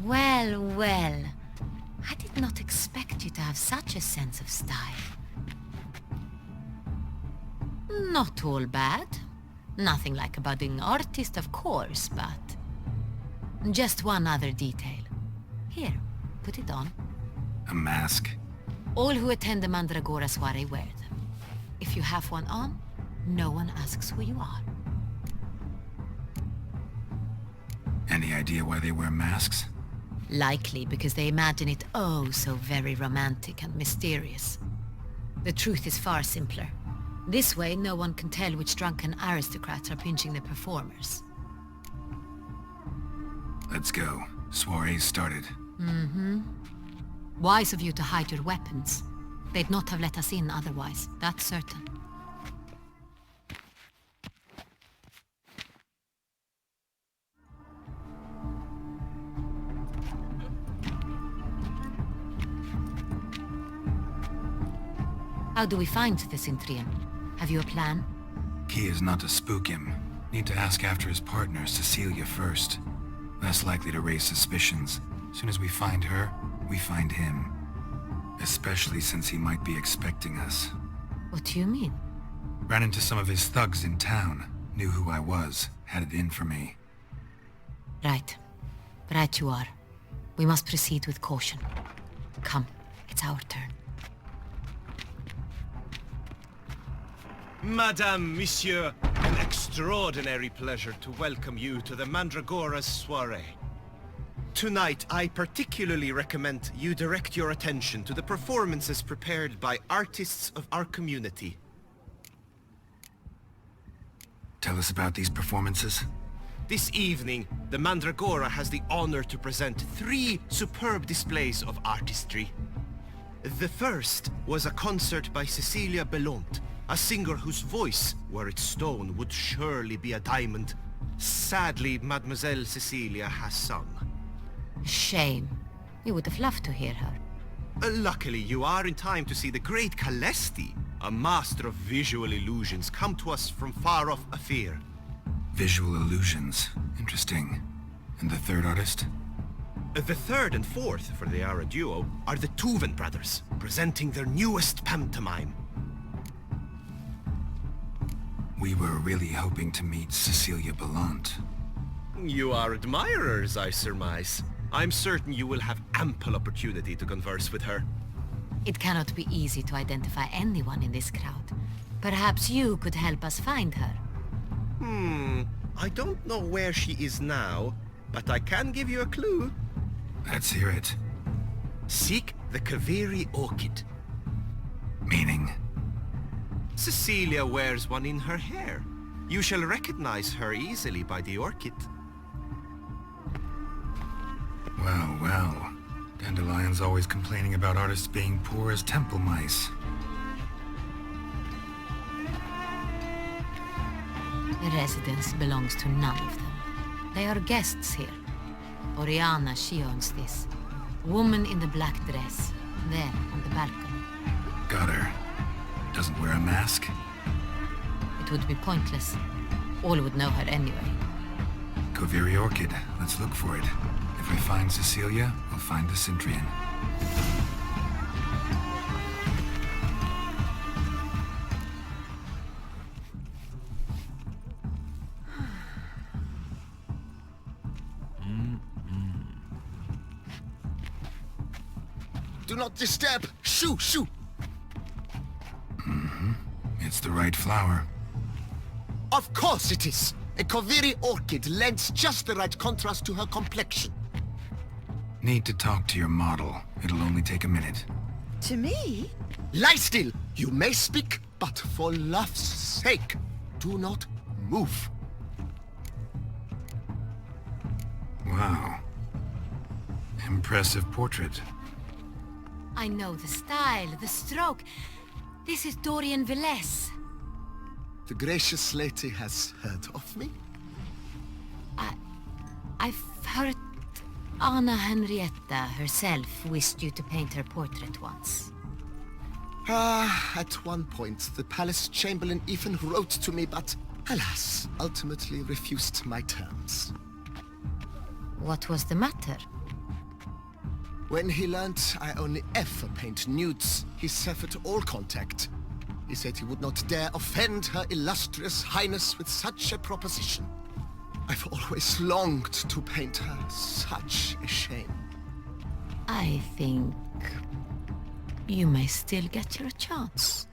Well, well. I did not expect you to have such a sense of style. Not all bad. Nothing like a budding artist, of course, but... just one other detail. Here, put it on. A mask? All who attend the Mandragora soiree wear them. If you have one on, no one asks who you are. Any idea why they wear masks? Likely because they imagine it oh so very romantic and mysterious. The truth is far simpler. This way, no one can tell which drunken aristocrats are pinching the performers. Let's go. Soiree's started. Mm-hmm. Wise of you to hide your weapons. They'd not have let us in otherwise, that's certain. How do we find the Cintrian? Have you a plan? Key is not to spook him. Need to ask after his partner, Cecilia, first. Less likely to raise suspicions. As soon as we find her, we find him. Especially since he might be expecting us. What do you mean? Ran into some of his thugs in town. Knew who I was. Had it in for me. Right. Right you are. We must proceed with caution. Come, it's our turn. Madame, Monsieur, an extraordinary pleasure to welcome you to the Mandragora's soirée. Tonight, I particularly recommend you direct your attention to the performances prepared by artists of our community. Tell us about these performances. This evening, the Mandragora has the honor to present 3 superb displays of artistry. The first was a concert by Cecilia Bellont, a singer whose voice, were it stone, would surely be a diamond. Sadly, Mademoiselle Cecilia has sung. Shame. We would have loved to hear her. Luckily, you are in time to see the great Calesti, a master of visual illusions, come to us from far off Afir. Visual illusions. Interesting. And the third artist? The third and fourth, for they are a duo, are the TOUSSAINT brothers, presenting their newest pantomime. We were really hoping to meet Cecilia Bellont. You are admirers, I surmise. I'm certain you will have ample opportunity to converse with her. It cannot be easy to identify anyone in this crowd. Perhaps you could help us find her. I don't know where she is now, but I can give you a clue. Let's hear it. Seek the Kaveri orchid. Meaning? Cecilia wears one in her hair. You shall recognize her easily by the orchid. Well, well. Dandelion's always complaining about artists being poor as temple mice. The residence belongs to none of them. They are guests here. Oriana, she owns this. Woman in the black dress. There, on the balcony. Got her. Doesn't wear a mask? It would be pointless. All would know her anyway. Kaveri orchid. Let's look for it. If we find Cecilia, we'll find the Centrian. Do not disturb! Shoo! Shoo! It's the right flower. Of course it is! A Kaveri orchid lends just the right contrast to her complexion. Need to talk to your model. It'll only take a minute. To me? Lie still! You may speak, but for love's sake, do not move. Wow. Impressive portrait. I know the style, the stroke. This is Dorian Velez. The gracious lady has heard of me? I've heard Anna Henrietta herself wished you to paint her portrait once. At one point, the palace chamberlain even wrote to me, but alas, ultimately refused my terms. What was the matter? When he learned I only ever paint nudes, he severed all contact. He said he would not dare offend her illustrious highness with such a proposition. I've always longed to paint her. Such a shame. I think you may still get your chance.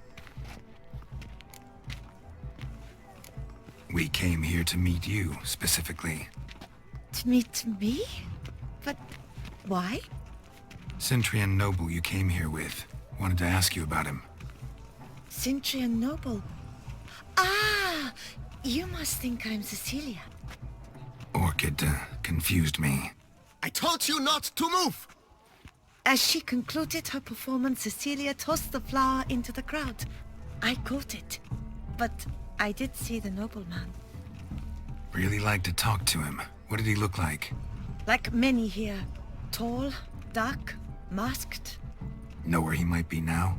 We came here to meet you, specifically. To meet me? But why? Centrian noble you came here with. Wanted to ask you about him. Centrian noble. Ah! You must think I'm Cecilia. Orchid confused me. I told you not to move! As she concluded her performance, Cecilia tossed the flower into the crowd. I caught it, but I did see the nobleman. Really like to talk to him. What did he look like? Like many here. Tall, dark, masked. Know where he might be now?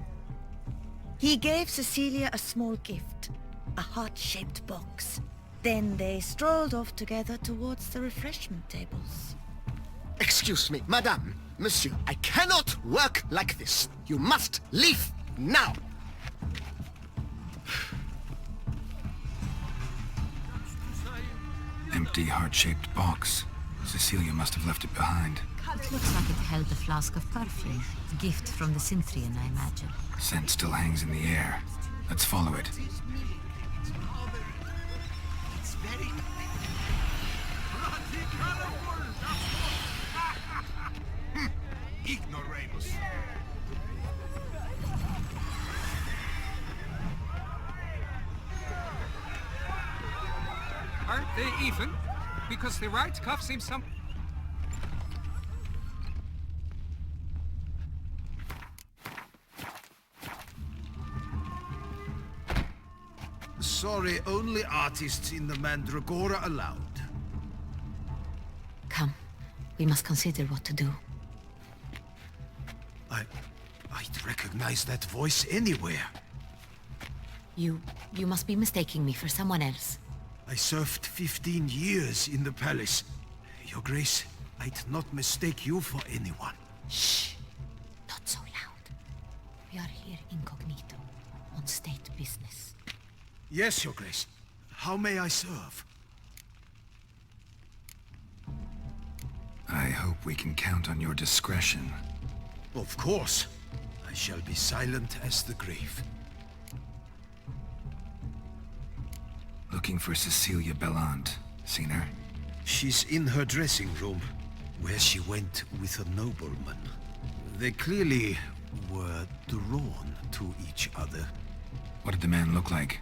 He gave Cecilia a small gift. a heart-shaped box. Then they strolled off together towards the refreshment tables. Excuse me, madame, monsieur, I cannot work like this. You must leave now. Empty, heart-shaped box. Cecilia must have left it behind. It looks like it held a flask of perfume. A gift from the Synthrian, I imagine. Scent still hangs in the air. Let's follow it. Ignoramus. Aren't they even? Because the right cuff seems some... Sorry, only artists in the Mandragora allowed. Come, we must consider what to do. I'd recognize that voice anywhere. You must be mistaking me for someone else. I served 15 years in the palace. Your Grace, I'd not mistake you for anyone. Shh! Not so loud. We are here incognito, on state business. Yes, Your Grace. How may I serve? I hope we can count on your discretion. Of course. I shall be silent as the grave. Looking for Cecilia Bellant. Seen her? She's in her dressing room, where she went with a nobleman. They clearly were drawn to each other. What did the man look like?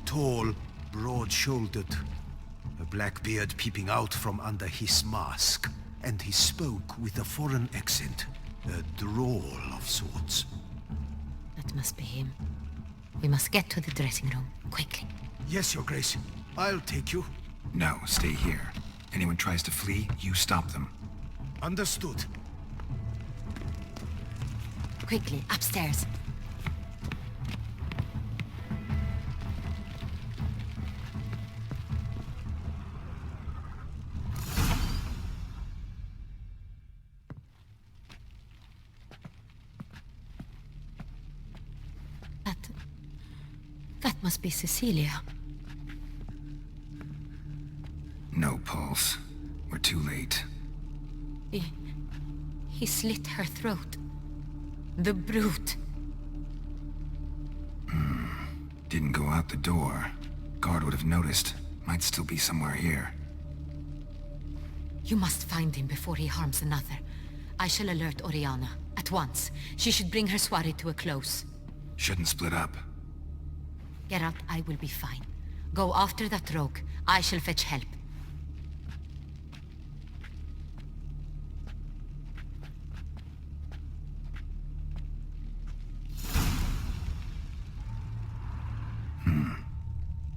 Tall, broad-shouldered, a black beard peeping out from under his mask, and he spoke with a foreign accent, a drawl of sorts. That must be him. We must get to the dressing room, quickly. Yes, Your Grace. I'll take you. No, stay here. Anyone tries to flee, you stop them. Understood. Quickly, upstairs. That must be Cecilia. No pulse. We're too late. He slit her throat. The brute. Didn't go out the door. Guard would have noticed. Might still be somewhere here. You must find him before he harms another. I shall alert Oriana. At once. She should bring her soirée to a close. Shouldn't split up. Geralt, I will be fine. Go after that rogue. I shall fetch help.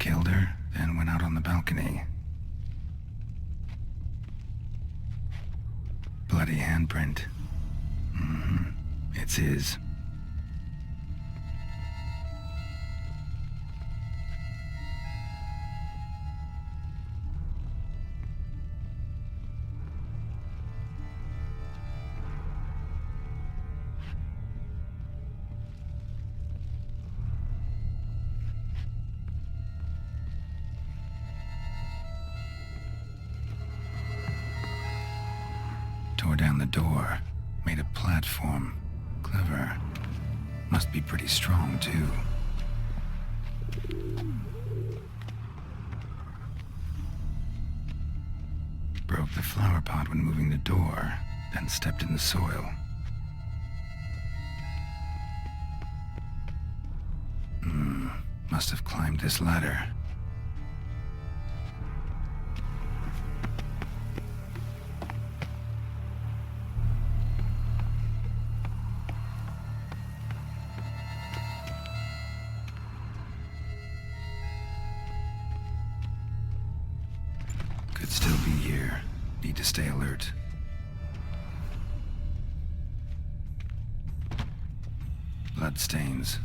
Killed her, then went out on the balcony. Bloody handprint. It's his. Tore down the door. Made a platform. Clever. Must be pretty strong, too. Broke the flower pot when moving the door, then stepped in the soil. Must have climbed this ladder. Could still be here. Need to stay alert. Bloodstains.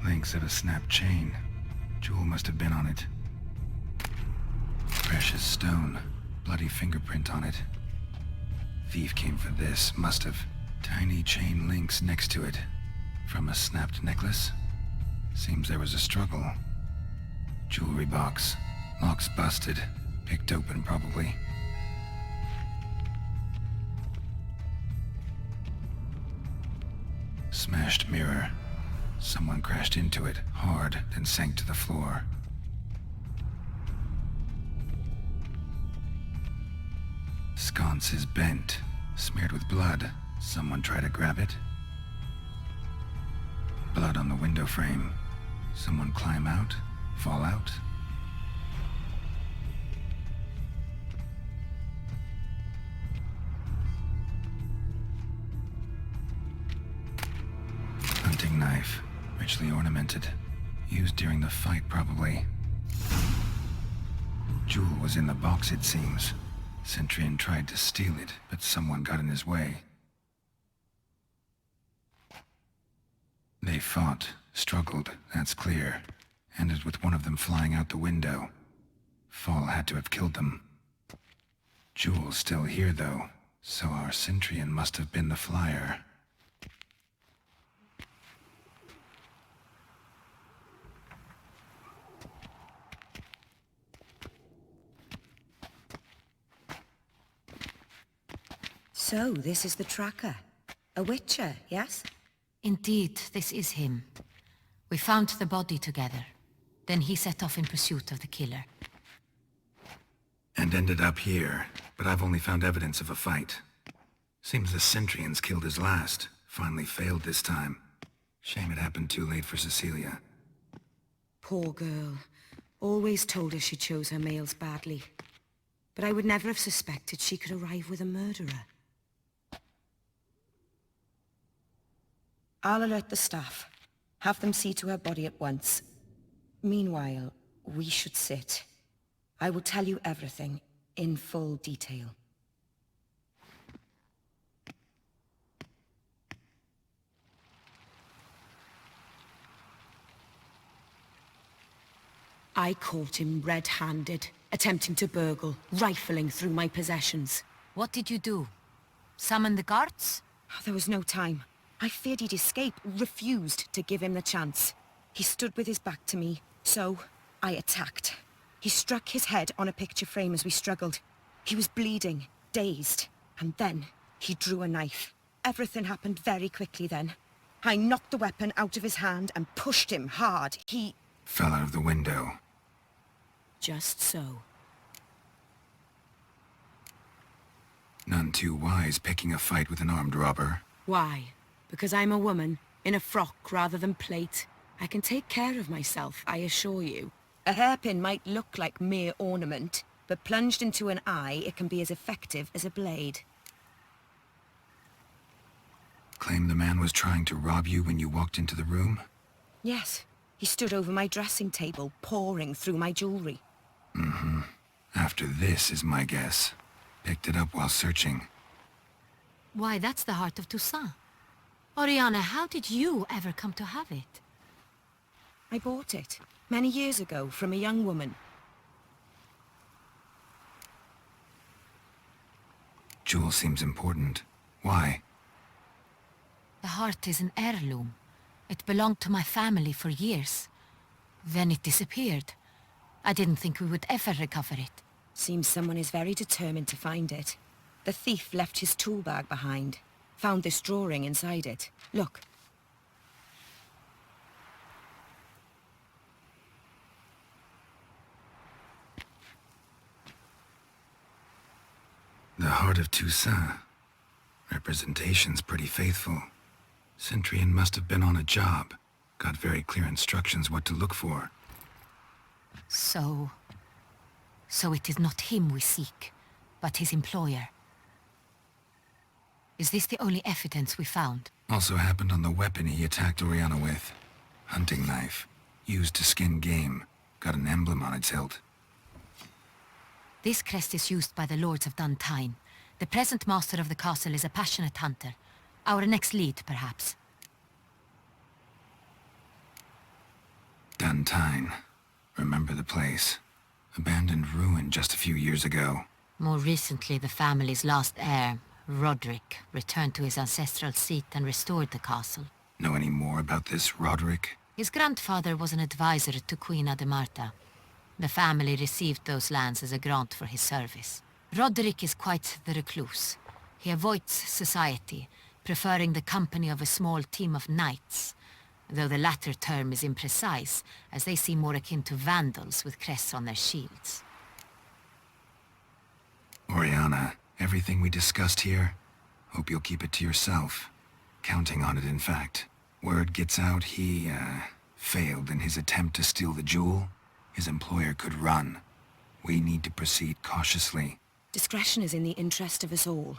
Links of a snapped chain. Jewel must have been on it. Precious stone. Bloody fingerprint on it. Thief came for this, must have. Tiny chain links next to it. From a snapped necklace? Seems there was a struggle. Jewelry box. Lock's busted. Picked open, probably. Smashed mirror. Someone crashed into it, hard, then sank to the floor. Sconce is bent, smeared with blood. Someone tried to grab it. Blood on the window frame. Someone climb out? Fall out? Hunting knife. Richly ornamented. Used during the fight, probably. Jewel was in the box, it seems. Centurion tried to steal it, but someone got in his way. They fought, struggled, that's clear. Ended with one of them flying out the window. Fall had to have killed them. Jewel's still here, though, so our Centurion must have been the flyer. So, this is the tracker. A witcher, yes? Indeed, this is him. We found the body together. Then he set off in pursuit of the killer. And ended up here, but I've only found evidence of a fight. Seems the Centurions killed his last. Finally failed this time. Shame it happened too late for Cecilia. Poor girl. Always told her she chose her males badly. But I would never have suspected she could arrive with a murderer. I'll alert the staff. Have them see to her body at once. Meanwhile, we should sit. I will tell you everything, in full detail. I caught him red-handed, attempting to burgle, rifling through my possessions. What did you do? Summon the guards? There was no time. I feared he'd escape, refused to give him the chance. He stood with his back to me, so I attacked. He struck his head on a picture frame as we struggled. He was bleeding, dazed, and then he drew a knife. Everything happened very quickly then. I knocked the weapon out of his hand and pushed him hard. He fell out of the window. Just so. None too wise picking a fight with an armed robber. Why? Because I'm a woman, in a frock rather than plate. I can take care of myself, I assure you. A hairpin might look like mere ornament, but plunged into an eye, it can be as effective as a blade. Claim the man was trying to rob you when you walked into the room? Yes. He stood over my dressing table, pouring through my jewelry. Mm-hmm. After this is my guess. Picked it up while searching. Why, that's the heart of Toussaint. Oriana, how did you ever come to have it? I bought it, many years ago, from a young woman. Jewel seems important. Why? The heart is an heirloom. It belonged to my family for years. Then it disappeared. I didn't think we would ever recover it. Seems someone is very determined to find it. The thief left his tool bag behind. Found this drawing inside it. Look. The heart of Toussaint. Representation's pretty faithful. Centurion must have been on a job. Got very clear instructions what to look for. So it is not him we seek, but his employer. Is this the only evidence we found? Also happened on the weapon he attacked Oriana with. Hunting knife. Used to skin game. Got an emblem on its hilt. This crest is used by the Lords of Duntine. The present master of the castle is a passionate hunter. Our next lead, perhaps. Untitled. Remember the place. Abandoned ruin just a few years ago. More recently, the family's last heir, Roderick, returned to his ancestral seat and restored the castle. Know any more about this Roderick? His grandfather was an advisor to Queen Ademarta. The family received those lands as a grant for his service. Roderick is quite the recluse. He avoids society, preferring the company of a small team of knights, though the latter term is imprecise, as they seem more akin to vandals with crests on their shields. Oriana, everything we discussed here, hope you'll keep it to yourself. Counting on it, in fact. Word gets out he, failed in his attempt to steal the jewel. His employer could run. We need to proceed cautiously. Discretion is in the interest of us all.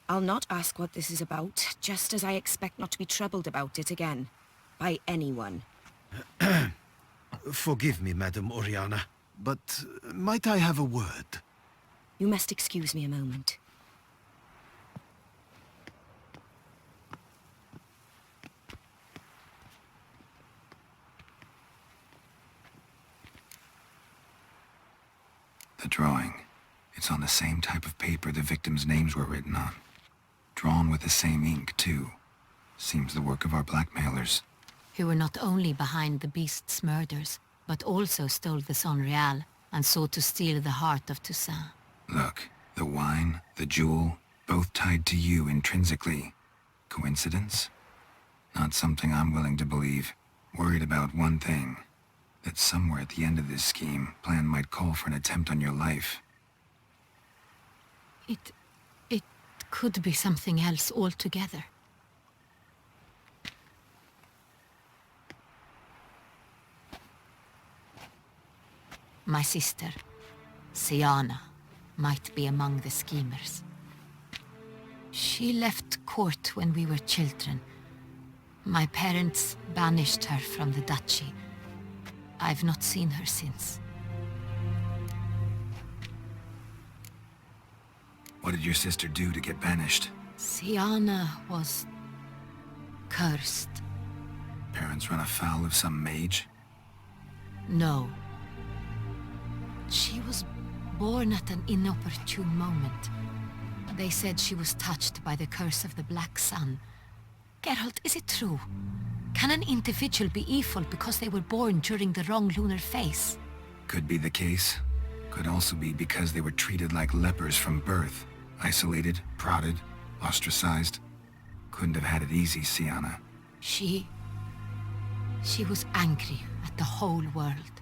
I'll not ask what this is about, just as I expect not to be troubled about it again. By anyone. Forgive me, Madam Oriana, but might I have a word? You must excuse me a moment. The drawing. It's on the same type of paper the victims' names were written on. Drawn with the same ink, too. Seems the work of our blackmailers. Who were not only behind the beast's murders, but also stole the Son Real and sought to steal the heart of Toussaint. Look, the wine, the jewel, both tied to you intrinsically. Coincidence? Not something I'm willing to believe. Worried about one thing. That somewhere at the end of this scheme, plan might call for an attempt on your life. It could be something else altogether. My sister, Siana, might be among the schemers. She left court when we were children. My parents banished her from the duchy. I've not seen her since. What did your sister do to get banished? Siana was cursed. Parents run afoul of some mage? No. She was born at an inopportune moment. They said she was touched by the curse of the Black Sun. Geralt, is it true? Can an individual be evil because they were born during the wrong lunar phase? Could be the case. Could also be because they were treated like lepers from birth. Isolated, prodded, ostracized. Couldn't have had it easy, Siana. She was angry at the whole world.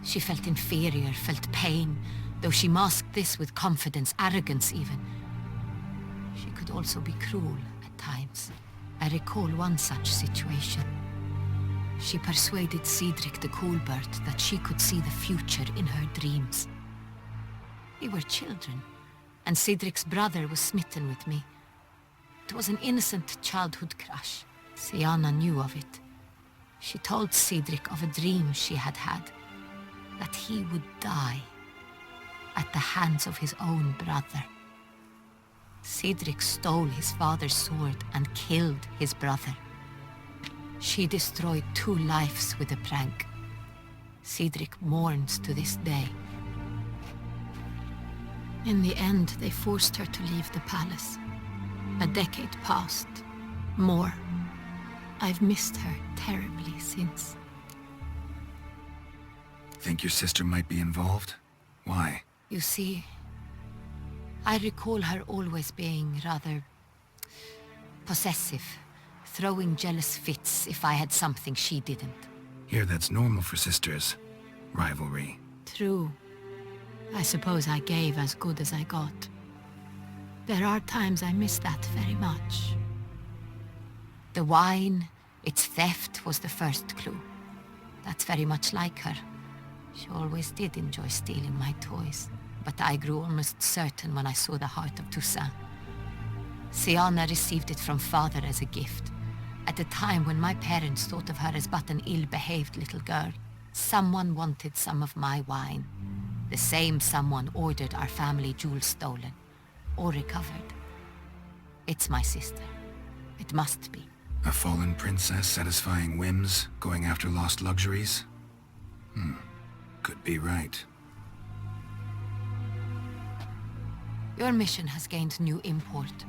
She felt inferior, felt pain, though she masked this with confidence, arrogance even. She could also be cruel at times. I recall one such situation. She persuaded Cedric the Coolbird that she could see the future in her dreams. We were children, and Cedric's brother was smitten with me. It was an innocent childhood crush. Siana knew of it. She told Cedric of a dream she had had, that he would die at the hands of his own brother. Cedric stole his father's sword and killed his brother. She destroyed 2 lives with a prank. Cedric mourns to this day. In the end, they forced her to leave the palace. A decade passed. More. I've missed her terribly since. Think your sister might be involved? Why? You see, I recall her always being rather possessive, throwing jealous fits if I had something she didn't. Here, that's normal for sisters. Rivalry. True. I suppose I gave as good as I got. There are times I miss that very much. The wine, its theft, was the first clue. That's very much like her. She always did enjoy stealing my toys, but I grew almost certain when I saw the heart of Toussaint. Siana received it from father as a gift. At a time when my parents thought of her as but an ill-behaved little girl, someone wanted some of my wine. The same someone ordered our family jewels stolen, or recovered. It's my sister. It must be. A fallen princess satisfying whims, going after lost luxuries? Could be right. Your mission has gained new import.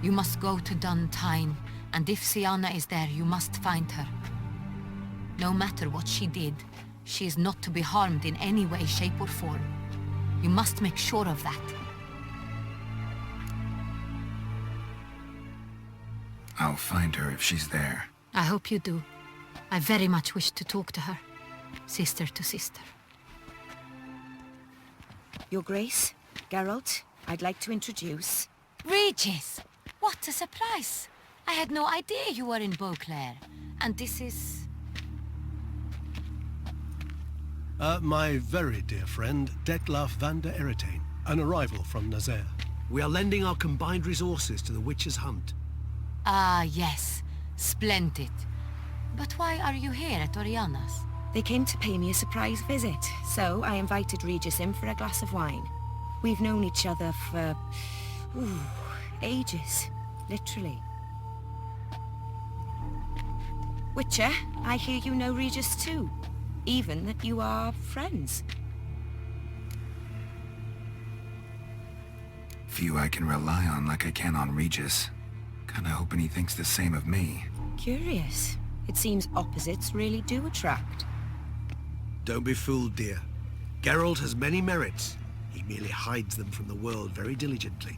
You must go to Duntine, and if Sianna is there, you must find her. No matter what she did, she is not to be harmed in any way, shape, or form. You must make sure of that. I'll find her if she's there. I hope you do. I very much wish to talk to her. Sister to sister. Your Grace, Geralt, I'd like to introduce... Regis! What a surprise! I had no idea you were in Beauclair. And this is... My very dear friend, Detlaf van der Eretain, an arrival from Nazaire. We are lending our combined resources to the witch's hunt. Ah, yes. Splendid. But why are you here at Oriana's? They came to pay me a surprise visit, so I invited Regis in for a glass of wine. We've known each other for... ages. Literally. Witcher, I hear you know Regis too. Even that you are friends. Few I can rely on like I can on Regis. Kinda hoping he thinks the same of me. Curious. It seems opposites really do attract. Don't be fooled, dear. Geralt has many merits. He merely hides them from the world very diligently.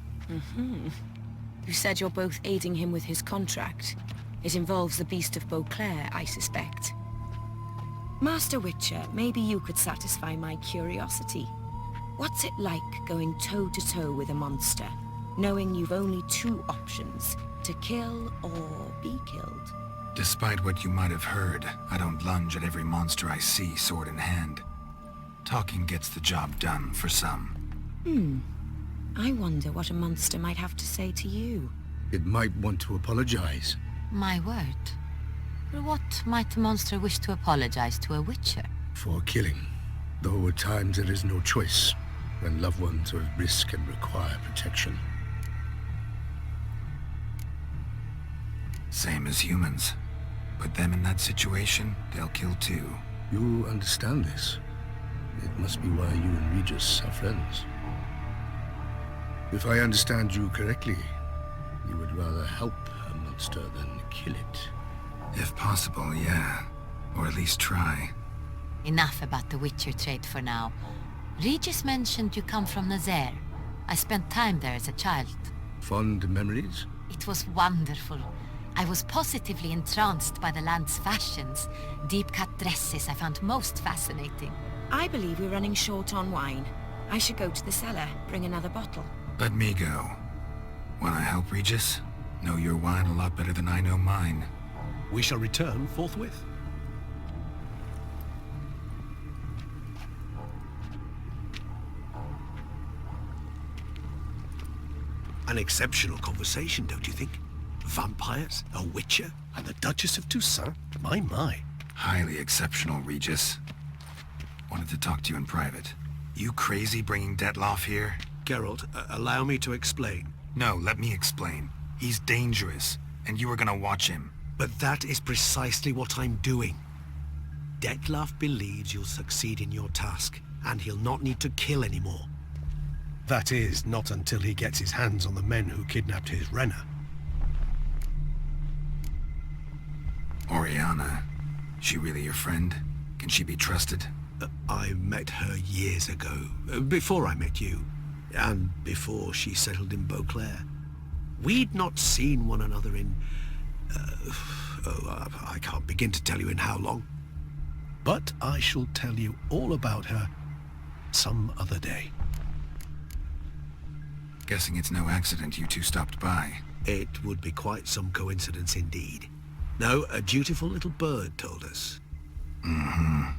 You said you're both aiding him with his contract. It involves the Beast of Beauclair, I suspect. Master Witcher, maybe you could satisfy my curiosity. What's it like going toe-to-toe with a monster, knowing you've only two options, to kill or be killed? Despite what you might have heard, I don't lunge at every monster I see sword in hand. Talking gets the job done for some. I wonder what a monster might have to say to you. It might want to apologize. My word. For what might a monster wish to apologize to a witcher? For killing. Though at times there is no choice, when loved ones are at risk and require protection. Same as humans. Put them in that situation, they'll kill too. You understand this. It must be why you and Regis are friends. If I understand you correctly, you would rather help a monster than kill it. If possible, yeah. Or at least try. Enough about the Witcher trade for now. Regis mentioned you come from Nazaire. I spent time there as a child. Fond memories? It was wonderful. I was positively entranced by the land's fashions. Deep-cut dresses I found most fascinating. I believe we're running short on wine. I should go to the cellar, bring another bottle. Let me go. Wanna help, Regis? Know your wine a lot better than I know mine. We shall return forthwith. An exceptional conversation, don't you think? Vampires, a witcher, and the Duchess of Toussaint? My. Highly exceptional, Regis. Wanted to talk to you in private. You crazy bringing Detlaf here? Geralt, allow me to explain. No, let me explain. He's dangerous, and you were gonna watch him. But that is precisely what I'm doing. Detlaf believes you'll succeed in your task, and he'll not need to kill anymore. That is, not until he gets his hands on the men who kidnapped his Renna. Oriana, she really your friend? Can she be trusted? I met her years ago, before I met you, and before she settled in Beauclair. We'd not seen one another in... I can't begin to tell you in how long. But I shall tell you all about her some other day. Guessing it's no accident you two stopped by. It would be quite some coincidence indeed. No, a dutiful little bird told us. Now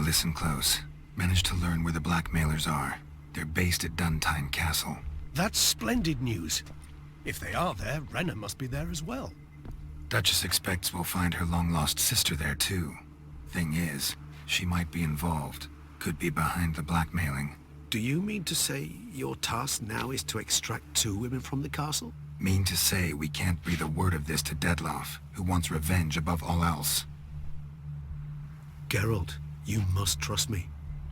listen close. Managed to learn where the blackmailers are. They're based at Duntine Castle. That's splendid news. If they are there, Renna must be there as well. Duchess expects we'll find her long-lost sister there too. Thing is, she might be involved. Could be behind the blackmailing. Do you mean to say your task now is to extract 2 women from the castle? Mean to say we can't breathe a word of this to Detlaf, who wants revenge above all else. Geralt, you must trust me.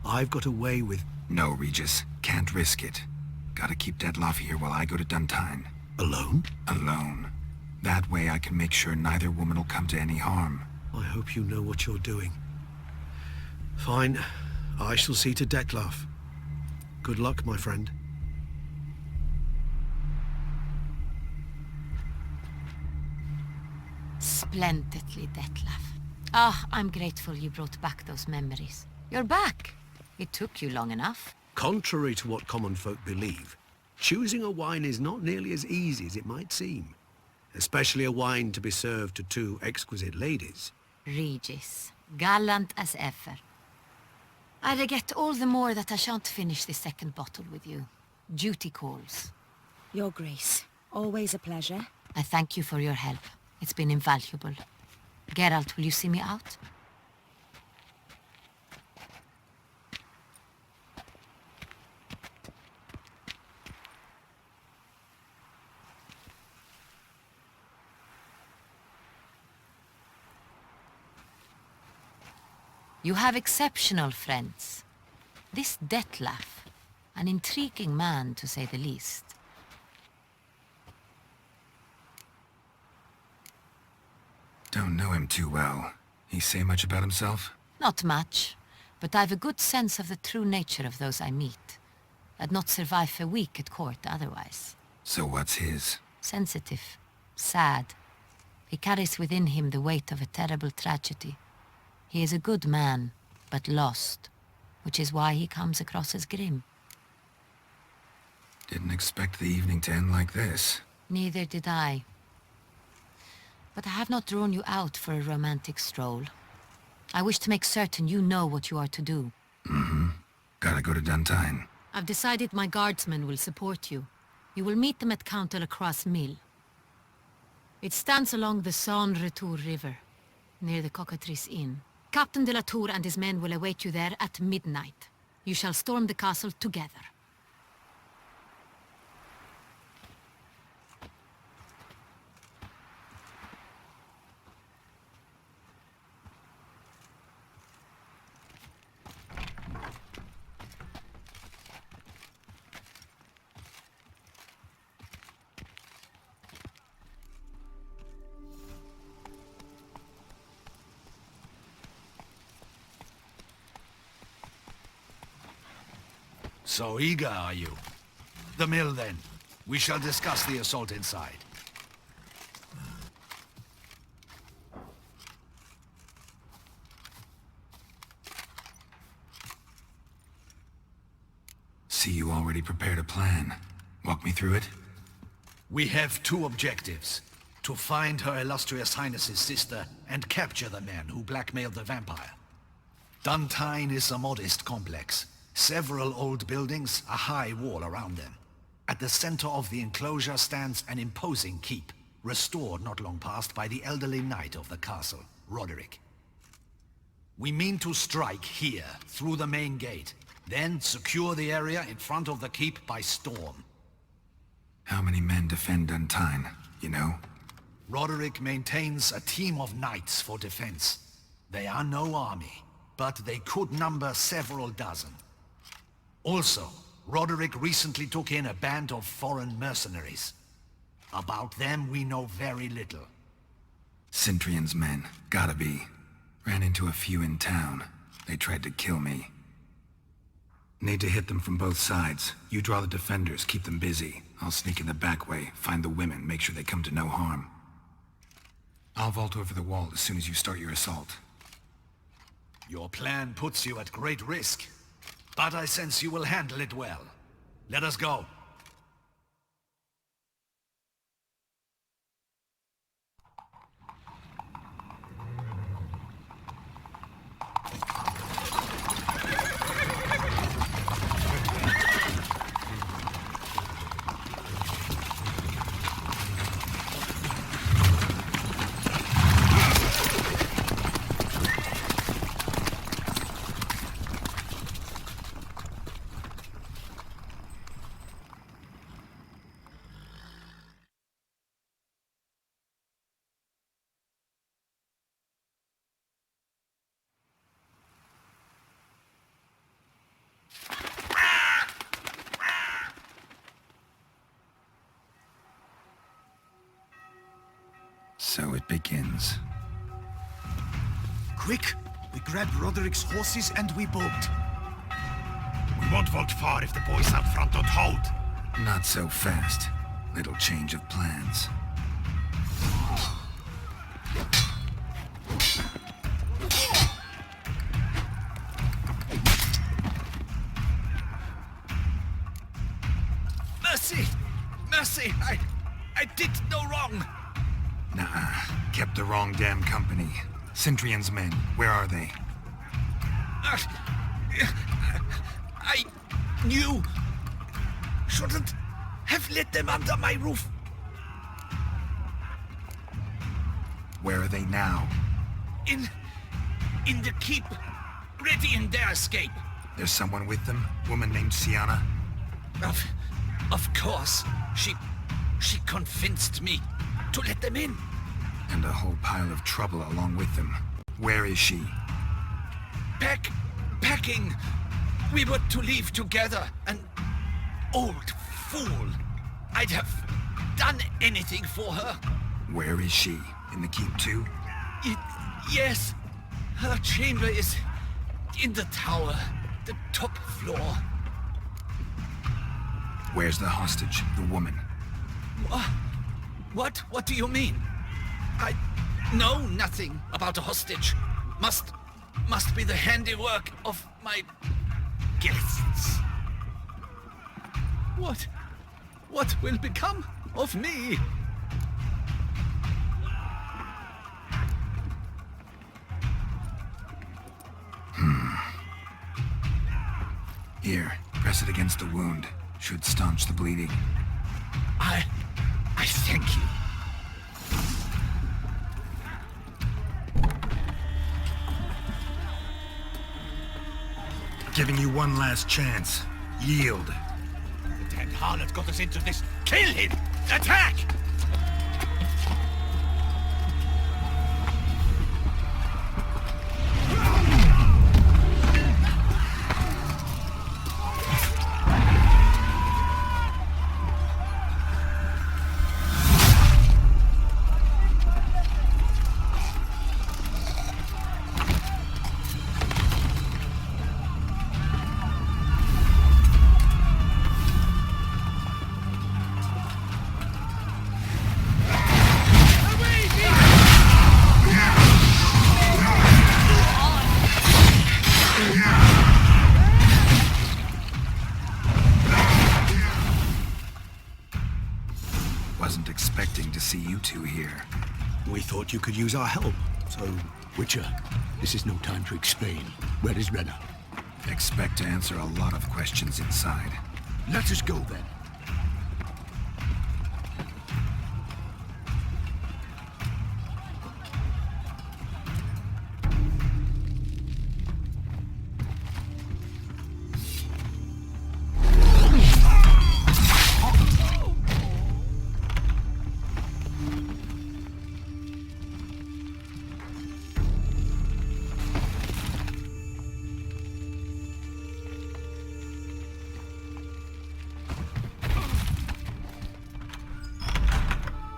I've got a way with... No, Regis. Can't risk it. Gotta keep Detloff here while I go to Duntine. Alone? Alone. That way I can make sure neither woman will come to any harm. I hope you know what you're doing. Fine. I shall see to Detloff. Good luck, my friend. Splendidly, Detlaff. Ah, I'm grateful you brought back those memories. You're back. It took you long enough. Contrary to what common folk believe, choosing a wine is not nearly as easy as it might seem. Especially a wine to be served to two exquisite ladies. Regis, gallant as ever. I regret all the more that I shan't finish this second bottle with you. Duty calls. Your Grace, always a pleasure. I thank you for your help. It's been invaluable. Geralt, will you see me out? You have exceptional friends. This Detlaff, an intriguing man to say the least. Don't know him too well. He say much about himself? Not much, but I've a good sense of the true nature of those I meet. I'd not survive a week at court otherwise. So what's his? Sensitive, sad. He carries within him the weight of a terrible tragedy. He is a good man, but lost, which is why he comes across as grim. Didn't expect the evening to end like this. Neither did I. But I have not drawn you out for a romantic stroll. I wish to make certain you know what you are to do. Mm-hmm. Gotta go to Duntine. I've decided my guardsmen will support you. You will meet them at Count Delacroix' mill. It stands along the Saône-Retour River, near the Cockatrice Inn. Captain de la Tour and his men will await you there at midnight. You shall storm the castle together. So eager, are you? The mill, then. We shall discuss the assault inside. See, you already prepared a plan. Walk me through it. We have two objectives. To find Her Illustrious Highness's sister and capture the men who blackmailed the vampire. Duntine is a modest complex. Several old buildings, a high wall around them. At the center of the enclosure stands an imposing keep, restored not long past by the elderly knight of the castle, Roderick. We mean to strike here, through the main gate, then secure the area in front of the keep by storm. How many men defend Duntine, you know? Roderick maintains a team of knights for defense. They are no army, but they could number several dozen. Also, Roderick recently took in a band of foreign mercenaries. About them we know very little. Cintrian's men, gotta be. Ran into a few in town. They tried to kill me. Need to hit them from both sides. You draw the defenders, keep them busy. I'll sneak in the back way, find the women, make sure they come to no harm. I'll vault over the wall as soon as you start your assault. Your plan puts you at great risk. But I sense you will handle it well. Let us go. So it begins. Quick! We grab Roderick's horses and we bolt. We won't vault far if the boys out front don't hold. Not so fast. Little change of plans. Mercy! Mercy! I did no wrong! Nah, kept the wrong damn company. Centrion's men, where are they? I knew... shouldn't have let them under my roof. Where are they now? In the keep, ready in their escape. There's someone with them? Woman named Sienna? Of course. She convinced me to let them in. And a whole pile of trouble along with them. Where is she? Packing. We were to leave together. An old fool. I'd have done anything for her. Where is she? In the keep too? Yes. Her chamber is in the tower. The top floor. Where's the hostage, the woman? What? What do you mean? I know nothing about a hostage. Must be the handiwork of my guests. What will become of me? Here, press it against the wound. Should staunch the bleeding. I thank you. Giving you one last chance. Yield. The damned harlot got us into this. Kill him! Attack! Wasn't expecting to see you two here. We thought you could use our help, so... Witcher, this is no time to explain. Where is Renna? Expect to answer a lot of questions inside. Let us go, then.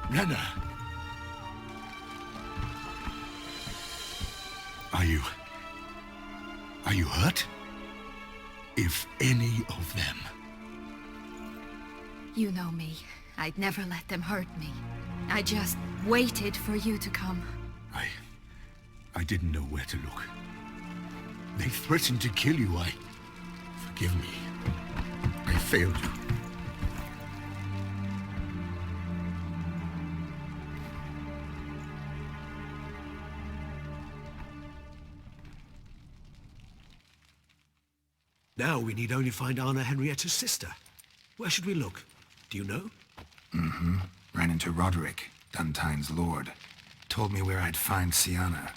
Renna! Are you hurt? If any of them... You know me. I'd never let them hurt me. I just waited for you to come. I didn't know where to look. They threatened to kill you. Forgive me. I failed you. Now we need only find Anna Henrietta's sister. Where should we look? Do you know? Mm-hmm. Ran into Roderick, Duntine's lord. Told me where I'd find Sienna.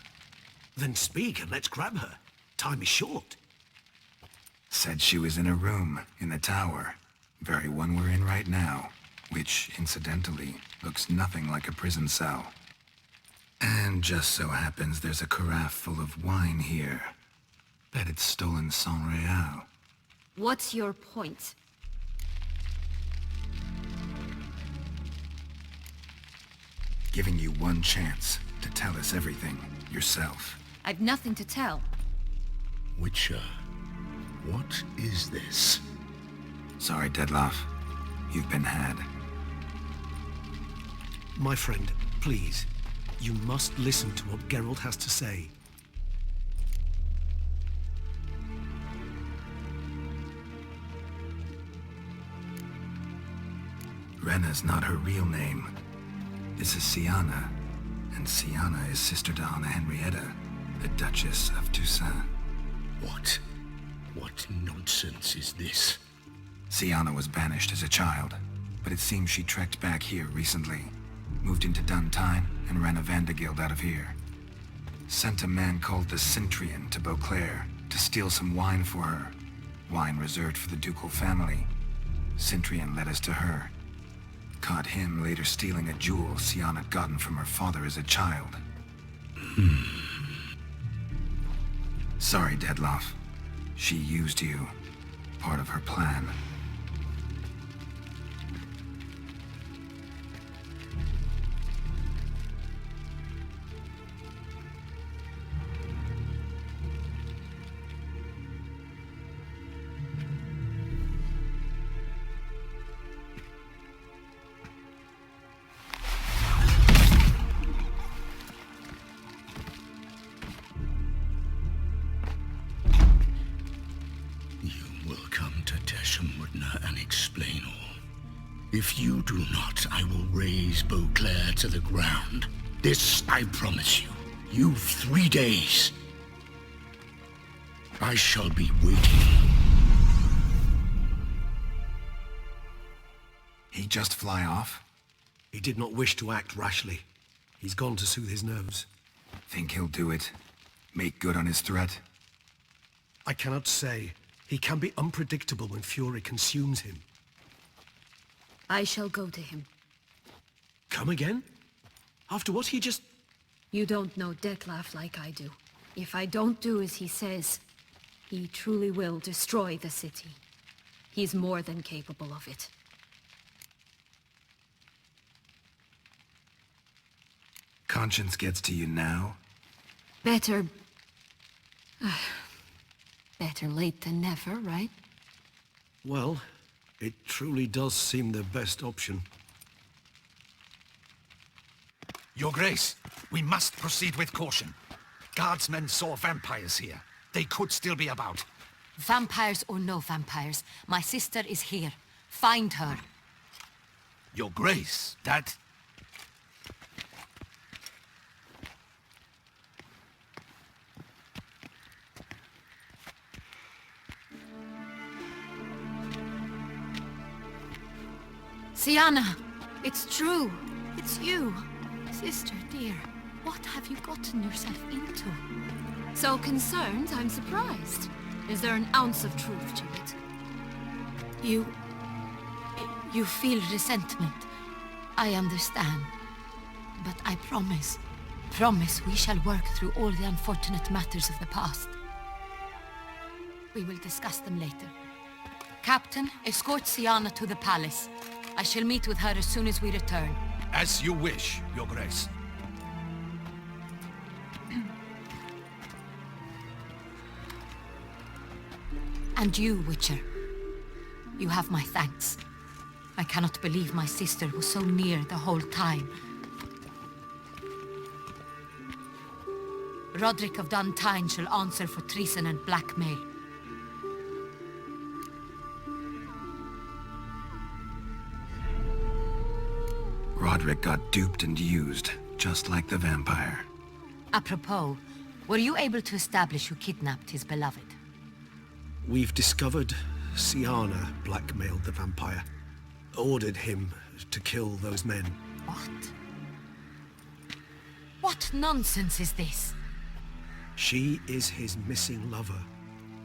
Then speak and let's grab her. Time is short. Said she was in a room in the tower. Very one we're in right now. Which, incidentally, looks nothing like a prison cell. And just so happens there's a carafe full of wine here. Bet it's stolen Saint-Réal. What's your point? Giving you one chance to tell us everything yourself. I've nothing to tell. Witcher, what is this? Sorry, Dettlaff. You've been had. My friend, please. You must listen to what Geralt has to say. Renna's not her real name. This is Siana. And Siana is sister to Anna Henrietta, the Duchess of Toussaint. What? What nonsense is this? Siana was banished as a child, but it seems she trekked back here recently. Moved into Duntine and ran a Vandergild out of here. Sent a man called the Centrian to Beauclair to steal some wine for her. Wine reserved for the ducal family. Centrian led us to her. Caught him later stealing a jewel Siana had gotten from her father as a child. Sorry, Dettlaff. She used you. Part of her plan. If you do not, I will raise Beauclair to the ground. This I promise you. You've 3 days. I shall be waiting. He just fly off? He did not wish to act rashly. He's gone to soothe his nerves. Think he'll do it? Make good on his threat? I cannot say. He can be unpredictable when fury consumes him. I shall go to him. Come again? After what he just... You don't know Dettlaff like I do. If I don't do as he says, he truly will destroy the city. He's more than capable of it. Conscience gets to you now? Better... better late than never, right? Well, it truly does seem the best option. Your Grace, we must proceed with caution. Guardsmen saw vampires here. They could still be about. Vampires or no vampires, my sister is here. Find her. Your Grace, that... Siana, it's true. It's you. Sister, dear, what have you gotten yourself into? So concerned, I'm surprised. Is there an ounce of truth to it? You feel resentment. I understand. But I promise we shall work through all the unfortunate matters of the past. We will discuss them later. Captain, escort Siana to the palace. I shall meet with her as soon as we return. As you wish, Your Grace. And you, Witcher. You have my thanks. I cannot believe my sister was so near the whole time. Roderick of Duntine shall answer for treason and blackmail. Roderick got duped and used, just like the vampire. Apropos, were you able to establish who kidnapped his beloved? We've discovered Siana blackmailed the vampire. Ordered him to kill those men. What? What nonsense is this? She is his missing lover.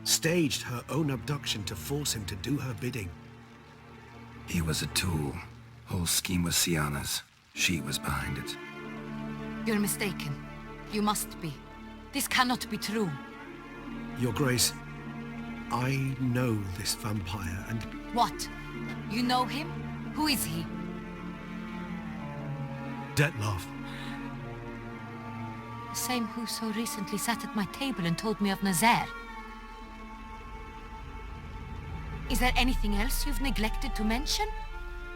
Staged her own abduction to force him to do her bidding. He was a tool. Whole scheme was Siana's. She was behind it. You're mistaken. You must be. This cannot be true. Your Grace, I know this vampire and... What? You know him? Who is he? Dettlaff. The same who so recently sat at my table and told me of Nazaire. Is there anything else you've neglected to mention?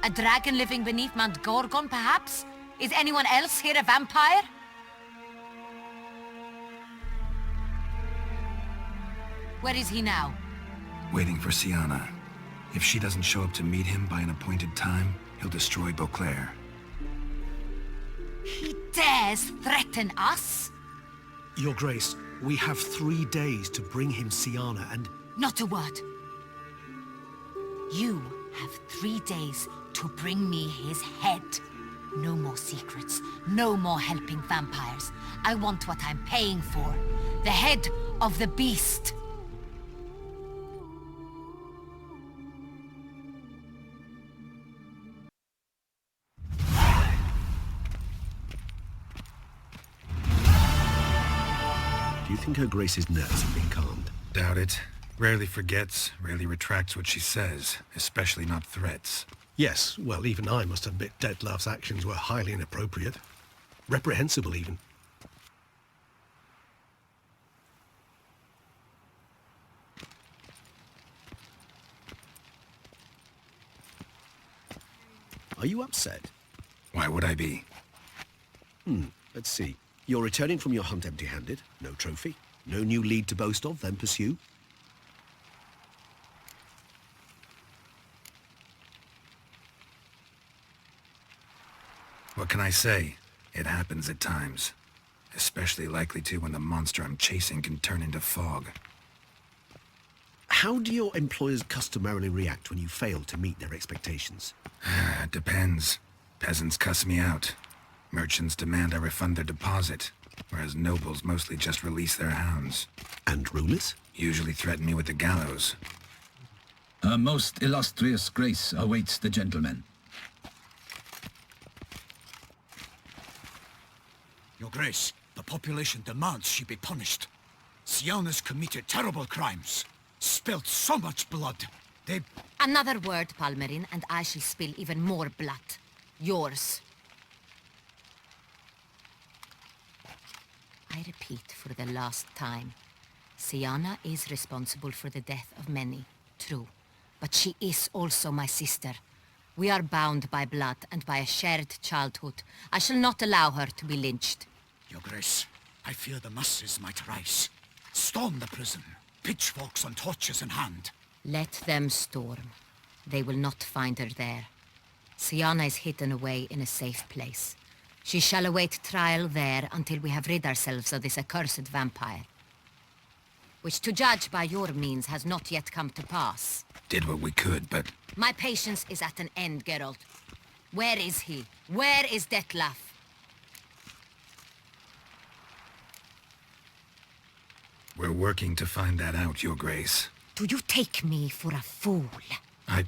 A dragon living beneath Mount Gorgon, perhaps? Is anyone else here a vampire? Where is he now? Waiting for Siana. If she doesn't show up to meet him by an appointed time, he'll destroy Beauclair. He dares threaten us? Your Grace, we have 3 days to bring him Siana and... Not a word. You have 3 days to bring me his head. No more secrets, no more helping vampires. I want what I'm paying for. The head of the beast. Do you think Her Grace's nerves have been calmed? Doubt it. Rarely forgets, rarely retracts what she says, especially not threats. Yes, well, even I must admit Dettlaff's actions were highly inappropriate. Reprehensible, even. Are you upset? Why would I be? Let's see. You're returning from your hunt empty-handed. No trophy. No new lead to boast of, then pursue. What can I say? It happens at times. Especially likely to when the monster I'm chasing can turn into fog. How do your employers customarily react when you fail to meet their expectations? Depends. Peasants cuss me out. Merchants demand I refund their deposit, whereas nobles mostly just release their hounds. And rulers? Usually threaten me with the gallows. Her most illustrious grace awaits the gentleman. Your Grace, the population demands she be punished. Siana's committed terrible crimes. Spilt so much blood. They... Another word, Palmerin, and I shall spill even more blood. Yours. I repeat for the last time. Siana is responsible for the death of many, true. But she is also my sister. We are bound by blood and by a shared childhood. I shall not allow her to be lynched. Your Grace, I fear the masses might rise. Storm the prison, pitchforks and torches in hand. Let them storm. They will not find her there. Siana is hidden away in a safe place. She shall await trial there until we have rid ourselves of this accursed vampire. Which, to judge by your means, has not yet come to pass. Did what we could, but... My patience is at an end, Geralt. Where is he? Where is Dettlaff? We're working to find that out, Your Grace. Do you take me for a fool? I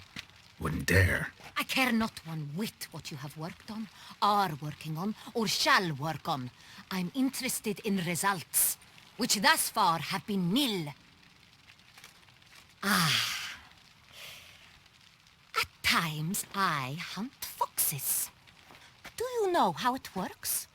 wouldn't dare. I care not one whit what you have worked on, are working on, or shall work on. I'm interested in results, which thus far have been nil. At times, I hunt foxes. Do you know how it works?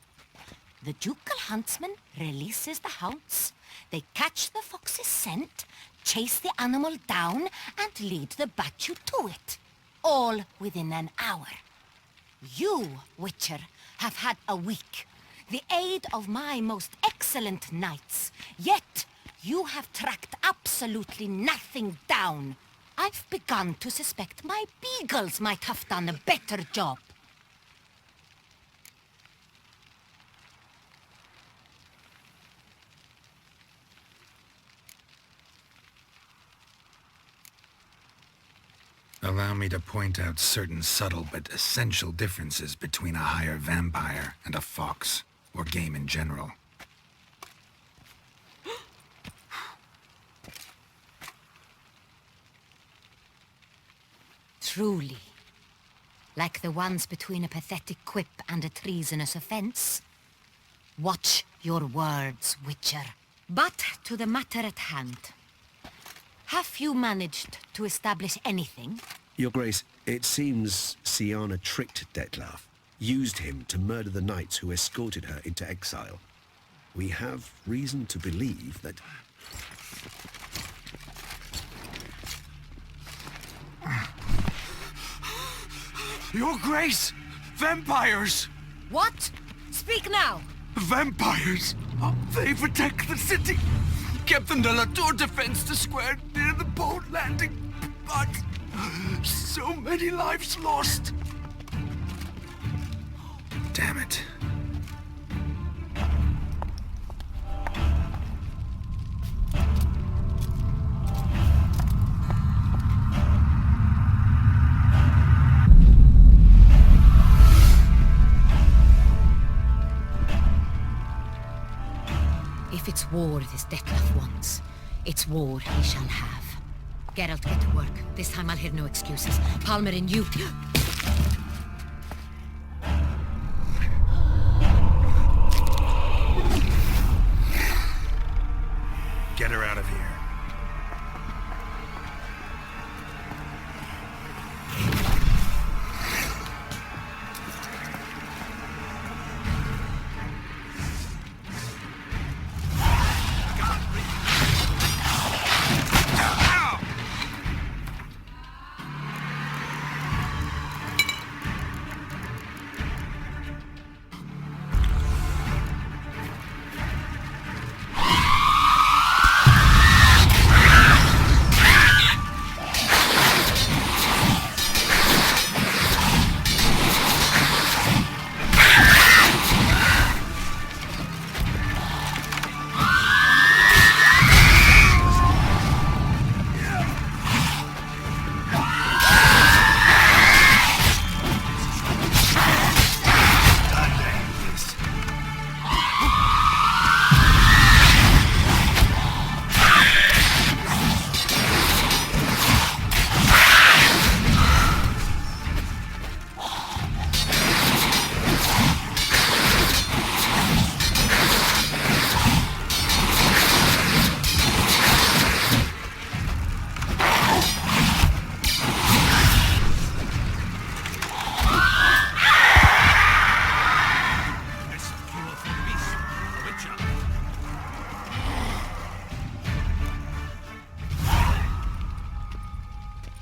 The ducal huntsman releases the hounds. They catch the fox's scent, chase the animal down, and lead the battue to it. All within an hour. You, Witcher, have had a week. The aid of my most excellent knights. Yet, you have tracked absolutely nothing down. I've begun to suspect my beagles might have done a better job. Allow me to point out certain subtle but essential differences between a higher vampire and a fox, or game in general. Truly. Like the ones between a pathetic quip and a treasonous offense. Watch your words, Witcher. But to the matter at hand. Have you managed to establish anything? Your Grace, it seems Siana tricked Dettlaff. used him to murder the knights who escorted her into exile. We have reason to believe that... Your Grace! Vampires! What? Speak now! Vampires! They protect the city! Captain de la Tour defends the square near the boat landing, but so many lives lost! Damn it. If it's war this Detlef wants, it's war he shall have. Geralt, get to work. This time I'll hear no excuses. Palmer and you... Get her out of here.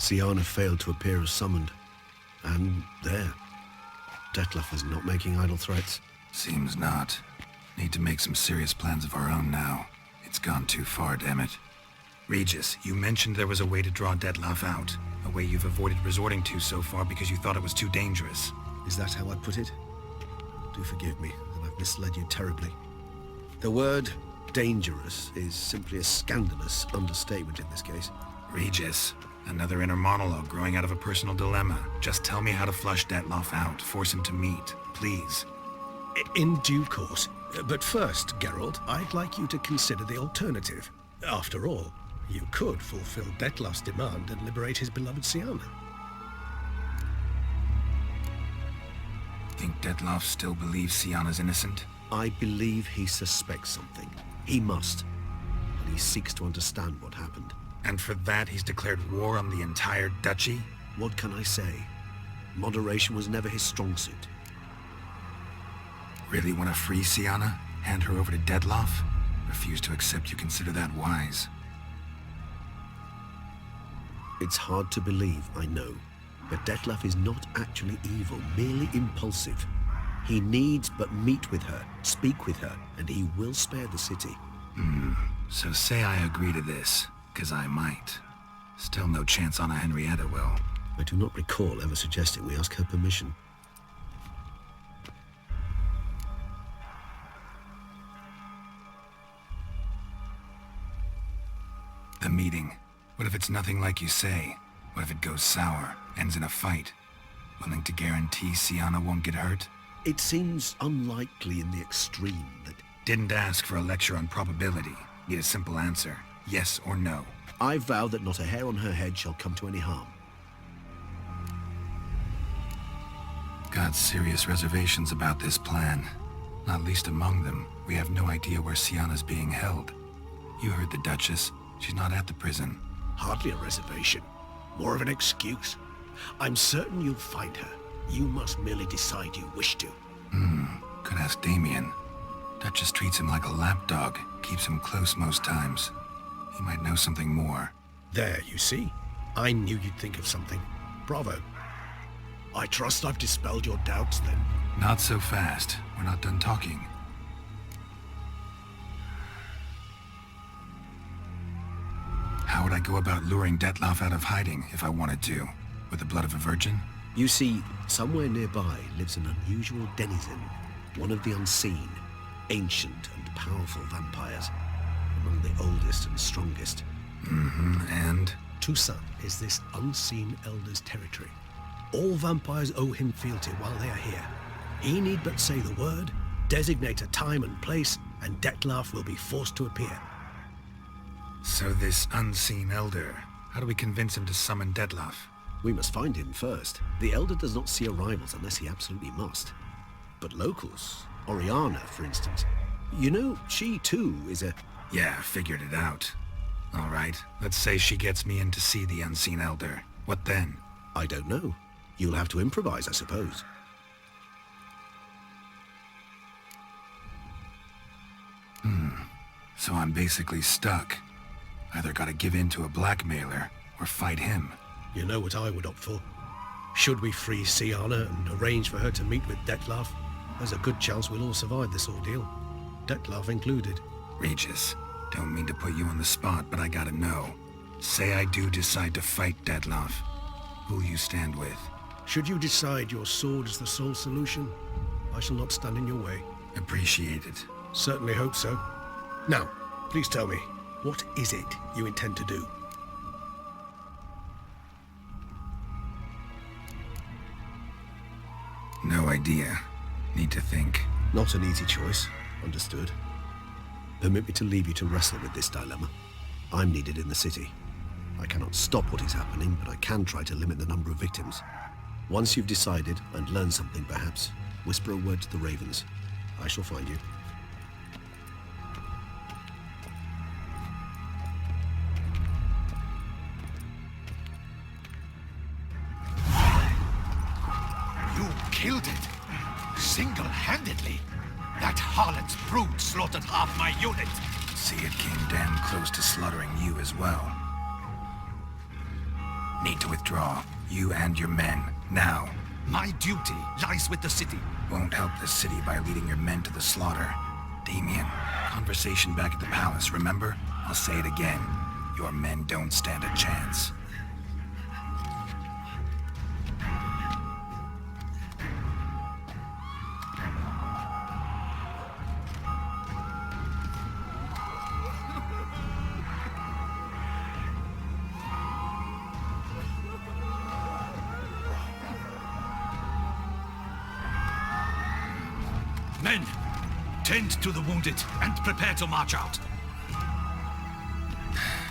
Syanna failed to appear as summoned. And there. Detlef is not making idle threats. Seems not. Need to make some serious plans of our own now. It's gone too far, damn it. Regis, you mentioned there was a way to draw Detlef out. A way you've avoided resorting to so far because you thought it was too dangerous. Is that how I put it? Do forgive me that I've misled you terribly. The word dangerous is simply a scandalous understatement in this case. Regis, another inner monologue growing out of a personal dilemma. Just tell me how to flush Detlef out, force him to meet, please. In due course. But first, Geralt, I'd like you to consider the alternative. After all, you could fulfill Detlef's demand and liberate his beloved Syanna. Think Detlef still believes Syanna's innocent? I believe he suspects something. He must. And he seeks to understand what happened. And for that he's declared war on the entire duchy? What can I say? Moderation was never his strong suit. Really want to free Syanna? Hand her over to Detlef? Refuse to accept you consider that wise. It's hard to believe, I know. But Detlef is not actually evil, merely impulsive. He needs but meet with her, speak with her, and he will spare the city. So say I agree to this, 'cause I might. Still no chance Anna Henrietta will. I do not recall ever suggesting we ask her permission. The meeting. What if it's nothing like you say? What if it goes sour, ends in a fight? Willing to guarantee Syanna won't get hurt? It seems unlikely in the extreme that... Didn't ask for a lecture on probability. Need a simple answer. Yes or no. I vow that not a hair on her head shall come to any harm. Got serious reservations about this plan. Not least among them, we have no idea where Syanna's being held. You heard the Duchess. She's not at the prison. Hardly a reservation. More of an excuse. I'm certain you'll find her. You must merely decide you wish to. Could ask Damien. Duchess treats him like a lapdog, keeps him close most times. He might know something more. There, you see? I knew you'd think of something. Bravo. I trust I've dispelled your doubts, then. Not so fast. We're not done talking. How would I go about luring Detloff out of hiding if I wanted to? With the blood of a virgin? You see, somewhere nearby lives an unusual denizen, one of the unseen, ancient and powerful vampires, among the oldest and strongest. And? Toussaint is this unseen elder's territory. All vampires owe him fealty while they are here. He need but say the word, designate a time and place, and Detloff will be forced to appear. So this unseen elder, how do we convince him to summon Detloff? We must find him first. The elder does not see arrivals unless he absolutely must. But locals, Oriana, for instance, you know, she too is a... Yeah, figured it out. All right, let's say she gets me in to see the unseen elder. What then? I don't know. You'll have to improvise, I suppose. So I'm basically stuck. Either gotta give in to a blackmailer, or fight him. You know what I would opt for. Should we free Siana and arrange for her to meet with Detloff, there's a good chance we'll all survive this ordeal. Detloff included. Regis, don't mean to put you on the spot, but I gotta know. Say I do decide to fight Detloff. Who'll you stand with? Should you decide your sword is the sole solution, I shall not stand in your way. Appreciate it. Certainly hope so. Now, please tell me, what is it you intend to do? No idea. Need to think. Not an easy choice. Understood. Permit me to leave you to wrestle with this dilemma. I'm needed in the city. I cannot stop what is happening, but I can try to limit the number of victims. Once you've decided, and learned something perhaps, whisper a word to the Ravens. I shall find you. You killed it! Single-handedly! That harlot's brood slaughtered half my unit! See, it came damn close to slaughtering you as well. Need to withdraw. You and your men. Now. My duty lies with the city. Won't help the city by leading your men to the slaughter. Damien, conversation back at the palace, remember? I'll say it again. Your men don't stand a chance. Men, tend to the wounded and prepare to march out.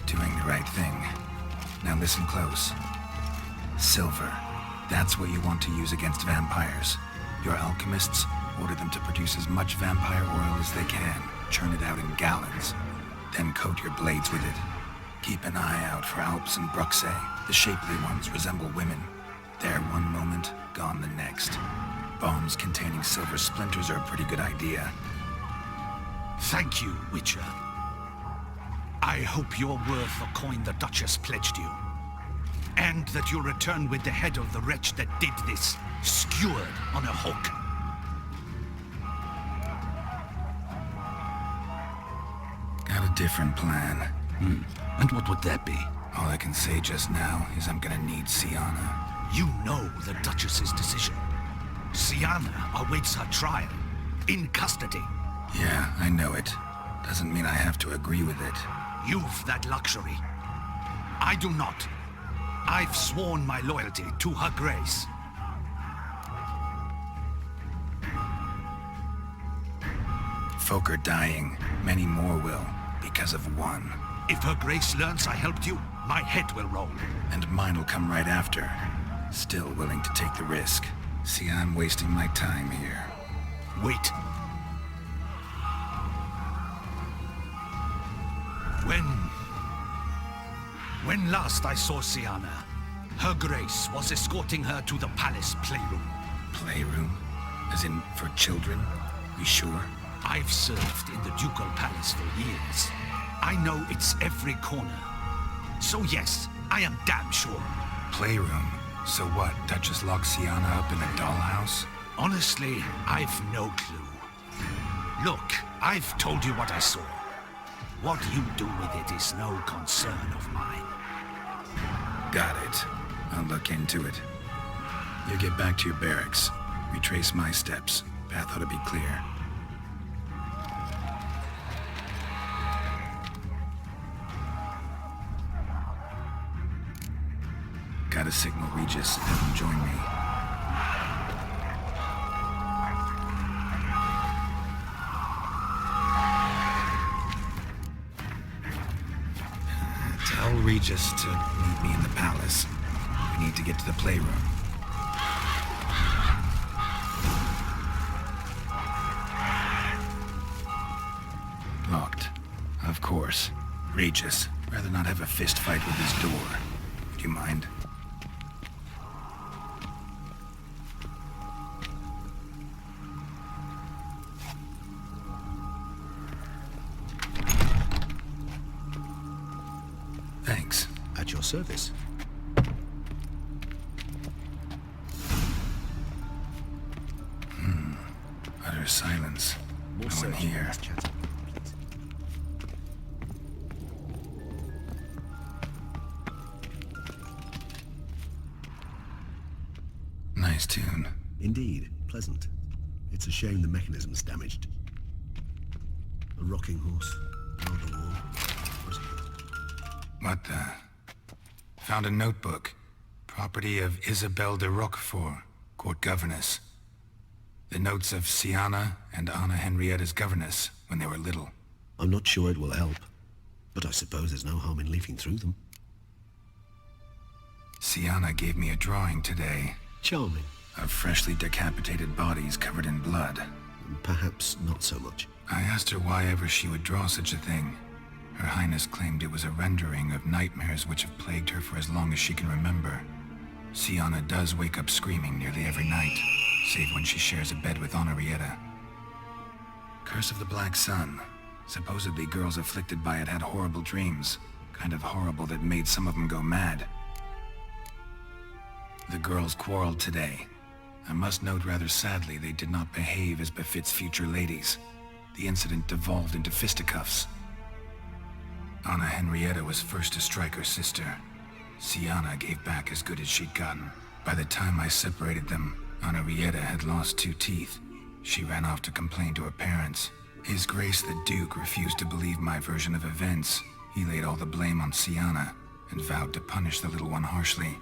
Doing the right thing. Now listen close. Silver. That's what you want to use against vampires. Your alchemists, order them to produce as much vampire oil as they can. Churn it out in gallons. Then coat your blades with it. Keep an eye out for Alps and BRUXA. The shapely ones resemble women. There one moment, gone the next. Bombs containing silver splinters are a pretty good idea. Thank you, Witcher. I hope you're worth the coin the Duchess pledged you. And that you'll return with the head of the wretch that did this, skewered on a hook. Got a different plan. And what would that be? All I can say just now is I'm gonna need Siana. You know the Duchess's decision. Siana awaits her trial, in custody. Yeah, I know it. Doesn't mean I have to agree with it. You've that luxury. I do not. I've sworn my loyalty to her grace. Folk are dying. Many more will, because of one. If her grace learns I helped you, my head will roll. And mine will come right after. Still willing to take the risk. See, I'm wasting my time here. Wait. When last I saw Siana, her grace was escorting her to the palace playroom. Playroom? As in, for children? You sure? I've served in the Ducal Palace for years. I know it's every corner. So yes, I am damn sure. Playroom? So what, Duchess locked Sienna up in a dollhouse? Honestly, I've no clue. Look, I've told you what I saw. What you do with it is no concern of mine. Got it. I'll look into it. You get back to your barracks. Retrace my steps. Path ought to be clear. Gotta signal Regis. Have him join me. Tell Regis to meet me in the palace. We need to get to the playroom. Locked. Of course. Regis. Rather not have a fist fight with his door. Do you mind? Thanks. At your service. Utter silence. No one here. Nice tune. Indeed, pleasant. It's a shame the mechanism's damaged. A rocking horse. Another wall. What the? Found a notebook. Property of Isabelle de Roquefort, court governess. The notes of Sienna and Anna Henrietta's governess when they were little. I'm not sure it will help, but I suppose there's no harm in leafing through them. Sienna gave me a drawing today. Charming. Of freshly decapitated bodies covered in blood. Perhaps not so much. I asked her why ever she would draw such a thing. Her Highness claimed it was a rendering of nightmares which have plagued her for as long as she can remember. Sienna does wake up screaming nearly every night, save when she shares a bed with Henrietta. Curse of the Black Sun. Supposedly girls afflicted by it had horrible dreams. Kind of horrible that made some of them go mad. The girls quarreled today. I must note rather sadly they did not behave as befits future ladies. The incident devolved into fisticuffs. Anna Henrietta was first to strike her sister. Sienna gave back as good as she'd gotten. By the time I separated them, Henrietta had lost 2 teeth. She ran off to complain to her parents. His Grace the Duke refused to believe my version of events. He laid all the blame on Sienna and vowed to punish the little one harshly.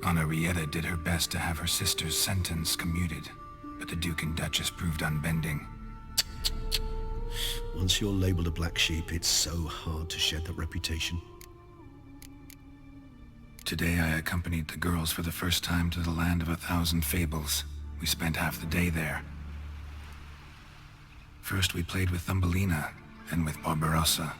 Henrietta did her best to have her sister's sentence commuted, but the Duke and Duchess proved unbending. Once you're labeled a black sheep, it's so hard to shed that reputation. Today I accompanied the girls for the first time to the land of 1,000 fables. We spent half the day there. First we played with Thumbelina, then with Barbarossa,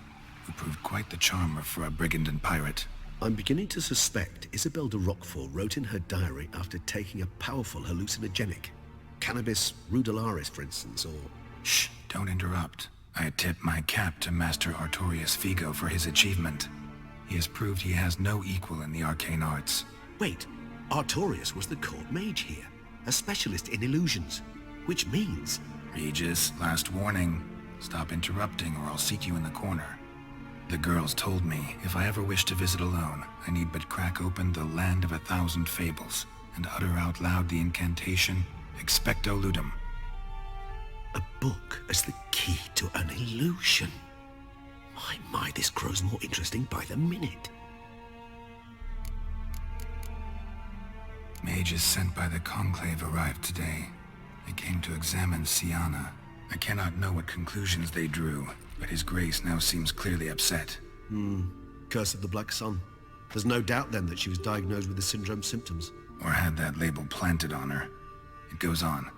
who proved quite the charmer for a brigand and pirate. I'm beginning to suspect Isabelle de Roquefort wrote in her diary after taking a powerful hallucinogenic. Cannabis rudularis, for instance, or... Shh, don't interrupt. I tip my cap to Master Artorius Figo for his achievement. He has proved he has no equal in the arcane arts. Wait, Artorius was the court mage here, a specialist in illusions, which means... Regis, last warning. Stop interrupting or I'll seat you in the corner. The girls told me if I ever wish to visit alone, I need but crack open the land of 1,000 fables and utter out loud the incantation, Expecto Ludum. A book as the key to an illusion. My, this grows more interesting by the minute. Mages sent by the Conclave arrived today. They came to examine Sienna. I cannot know what conclusions they drew, but His Grace now seems clearly upset. Curse of the Black Sun. There's no doubt then that she was diagnosed with the syndrome symptoms. Or had that label planted on her. It goes on.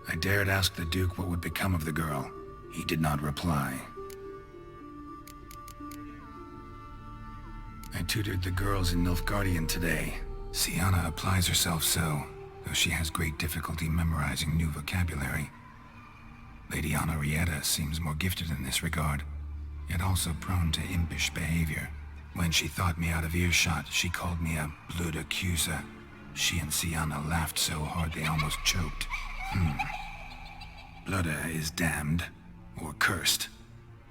I dared ask the Duke what would become of the girl. He did not reply. I tutored the girls in Nilfgaardian today. Sienna applies herself so. though she has great difficulty memorizing new vocabulary. Lady Henrietta seems more gifted in this regard, yet also prone to impish behavior. When she thought me out of earshot, she called me a blood accuser. She and Siana laughed so hard they almost choked. Blooda is damned, or cursed.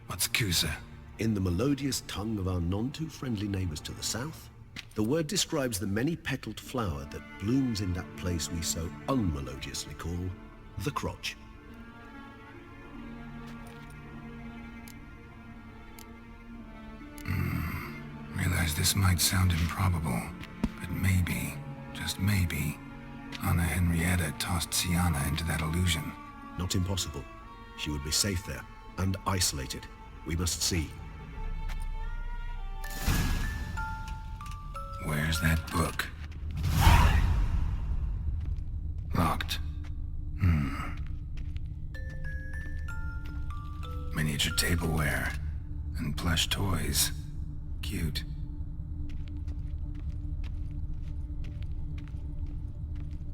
What's Cusa? In the melodious tongue of our none-too-friendly neighbors to the south, the word describes the many-petaled flower that blooms in that place we so unmelodiously call the crotch. Realize this might sound improbable, but maybe, just maybe, Anna Henrietta tossed Siana into that illusion. Not impossible. She would be safe there, and isolated. We must see. Where's that book? Locked. Miniature tableware and plush toys. Cute.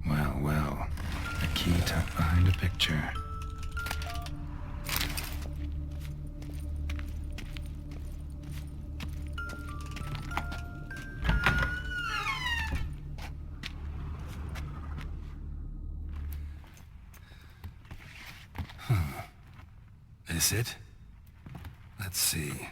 Well, a key tucked behind a picture. This it? Let's see.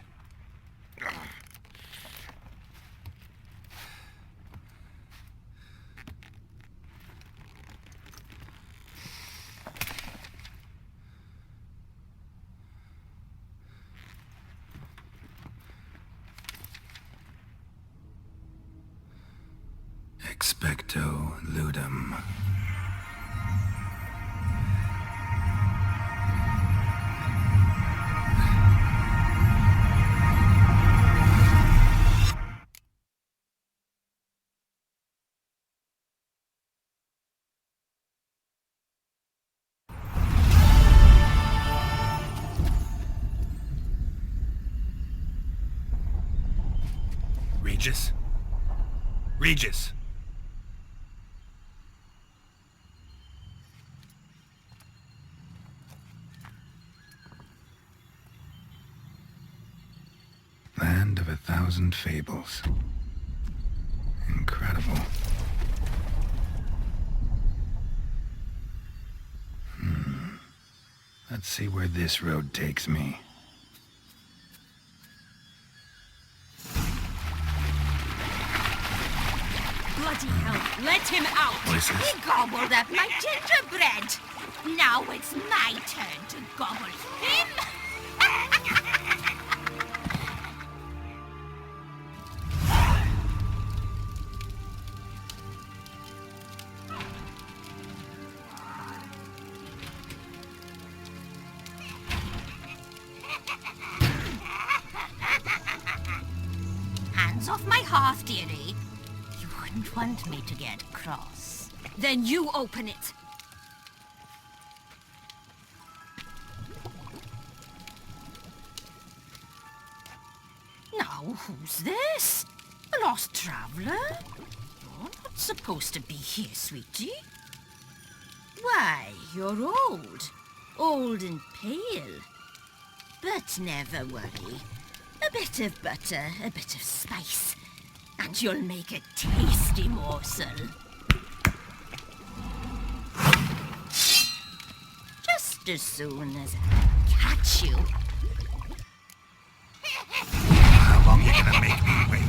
Expecto ludum. Regis? Regis! Land of 1,000 fables. Incredible. Let's see where this road takes me. Bloody hell, let him out! Voices. He gobbled up my gingerbread! Now it's my turn to gobble him! Hands off my hearth, dearie. You wouldn't want me to get cross. Then you open it. Now, who's this? A lost traveler? You're not supposed to be here, sweetie. Why, you're old. Old and pale. But never worry. A bit of butter, a bit of spice, and you'll make a tasty morsel. Just as soon as I catch you. How long are you gonna make me wait?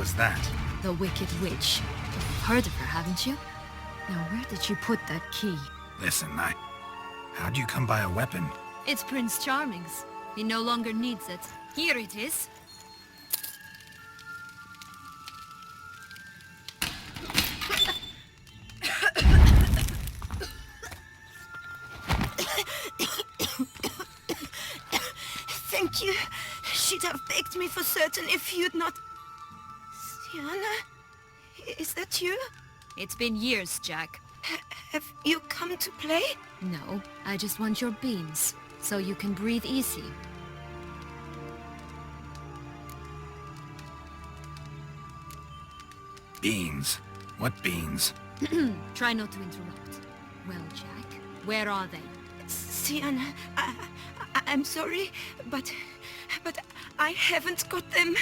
was that? The Wicked Witch. You've heard of her, haven't you? Now, where did you put that key? Listen, how'd you come by a weapon? It's Prince Charming's. He no longer needs it. Here it is. Thank you. She'd have begged me for certain if you'd not... Sienna? Is that you? It's been years, Jack. Have you come to play? No, I just want your beans, so you can breathe easy. Beans? What beans? Try not to interrupt. Well, Jack, where are they? Sienna, I'm sorry, but I haven't got them.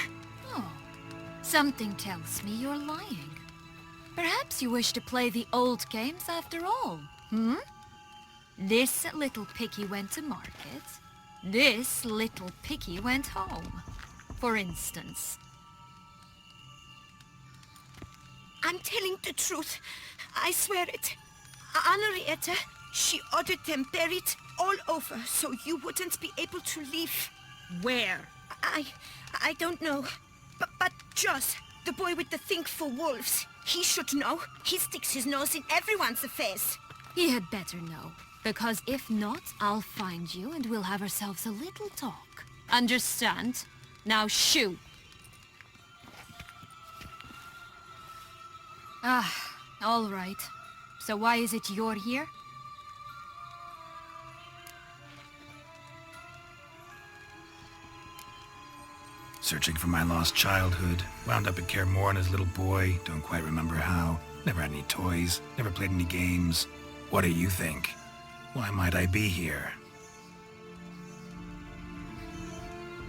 Oh, something tells me you're lying. Perhaps you wish to play the old games after all, hmm? This little piggy went to market. This little piggy went home, for instance. I'm telling the truth. I swear it. Henrietta, she ordered them buried all over so you wouldn't be able to leave. Where? I don't know. But Joss, the boy with the thing for wolves, he should know. He sticks his nose in everyone's affairs. He had better know. Because if not, I'll find you and we'll have ourselves a little talk. Understand? Now shoo! Ah, all right. So why is it you're here? Searching for my lost childhood. Wound up at Kaer Morhen as a little boy. Don't quite remember how. Never had any toys. Never played any games. What do you think? Why might I be here?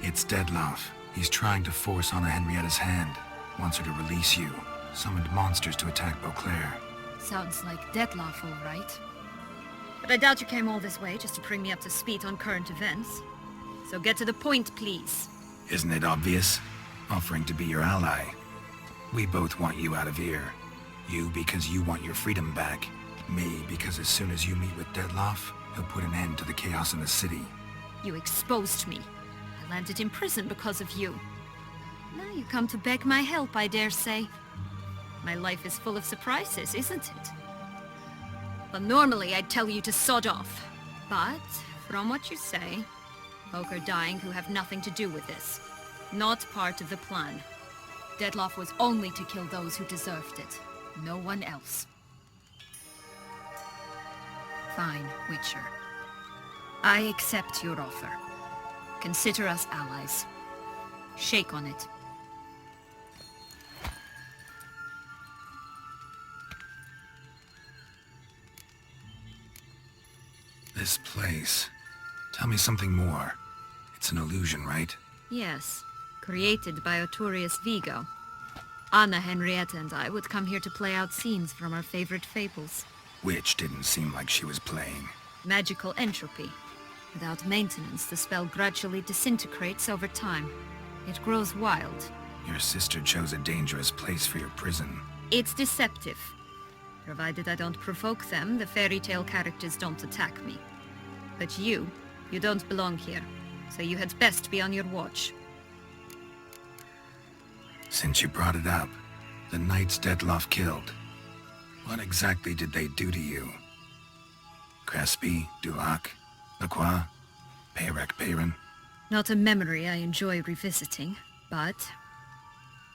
It's Dettlaff. He's trying to force Anna Henrietta's hand. Wants her to release you. Summoned monsters to attack Beauclair. Sounds like Dettlaff, all right. But I doubt you came all this way just to bring me up to speed on current events. So get to the point, please. Isn't it obvious? Offering to be your ally. We both want you out of here. You because you want your freedom back. Me because as soon as you meet with Dettlaff, he'll put an end to the chaos in the city. You exposed me. I landed in prison because of you. Now you come to beg my help, I dare say. My life is full of surprises, isn't it? Well, normally I'd tell you to sod off. But, from what you say, folk are dying who have nothing to do with this. Not part of the plan. Dettlaff was only to kill those who deserved it. No one else. Fine, Witcher. I accept your offer. Consider us allies. Shake on it. This place. Tell me something more. It's an illusion, right? Yes. Created by Arturius Vigo. Anna, Henrietta, and I would come here to play out scenes from our favorite fables. Which didn't seem like she was playing. Magical entropy. Without maintenance, the spell gradually disintegrates over time. It grows wild. Your sister chose a dangerous place for your prison. It's deceptive. Provided I don't provoke them, the fairy tale characters don't attack me. But you don't belong here, so you had best be on your watch. Since you brought it up, the knights Dettlaff killed. What exactly did they do to you? Crespi, Duac, Lacroix, Peyrac Peyran? Not a memory I enjoy revisiting, but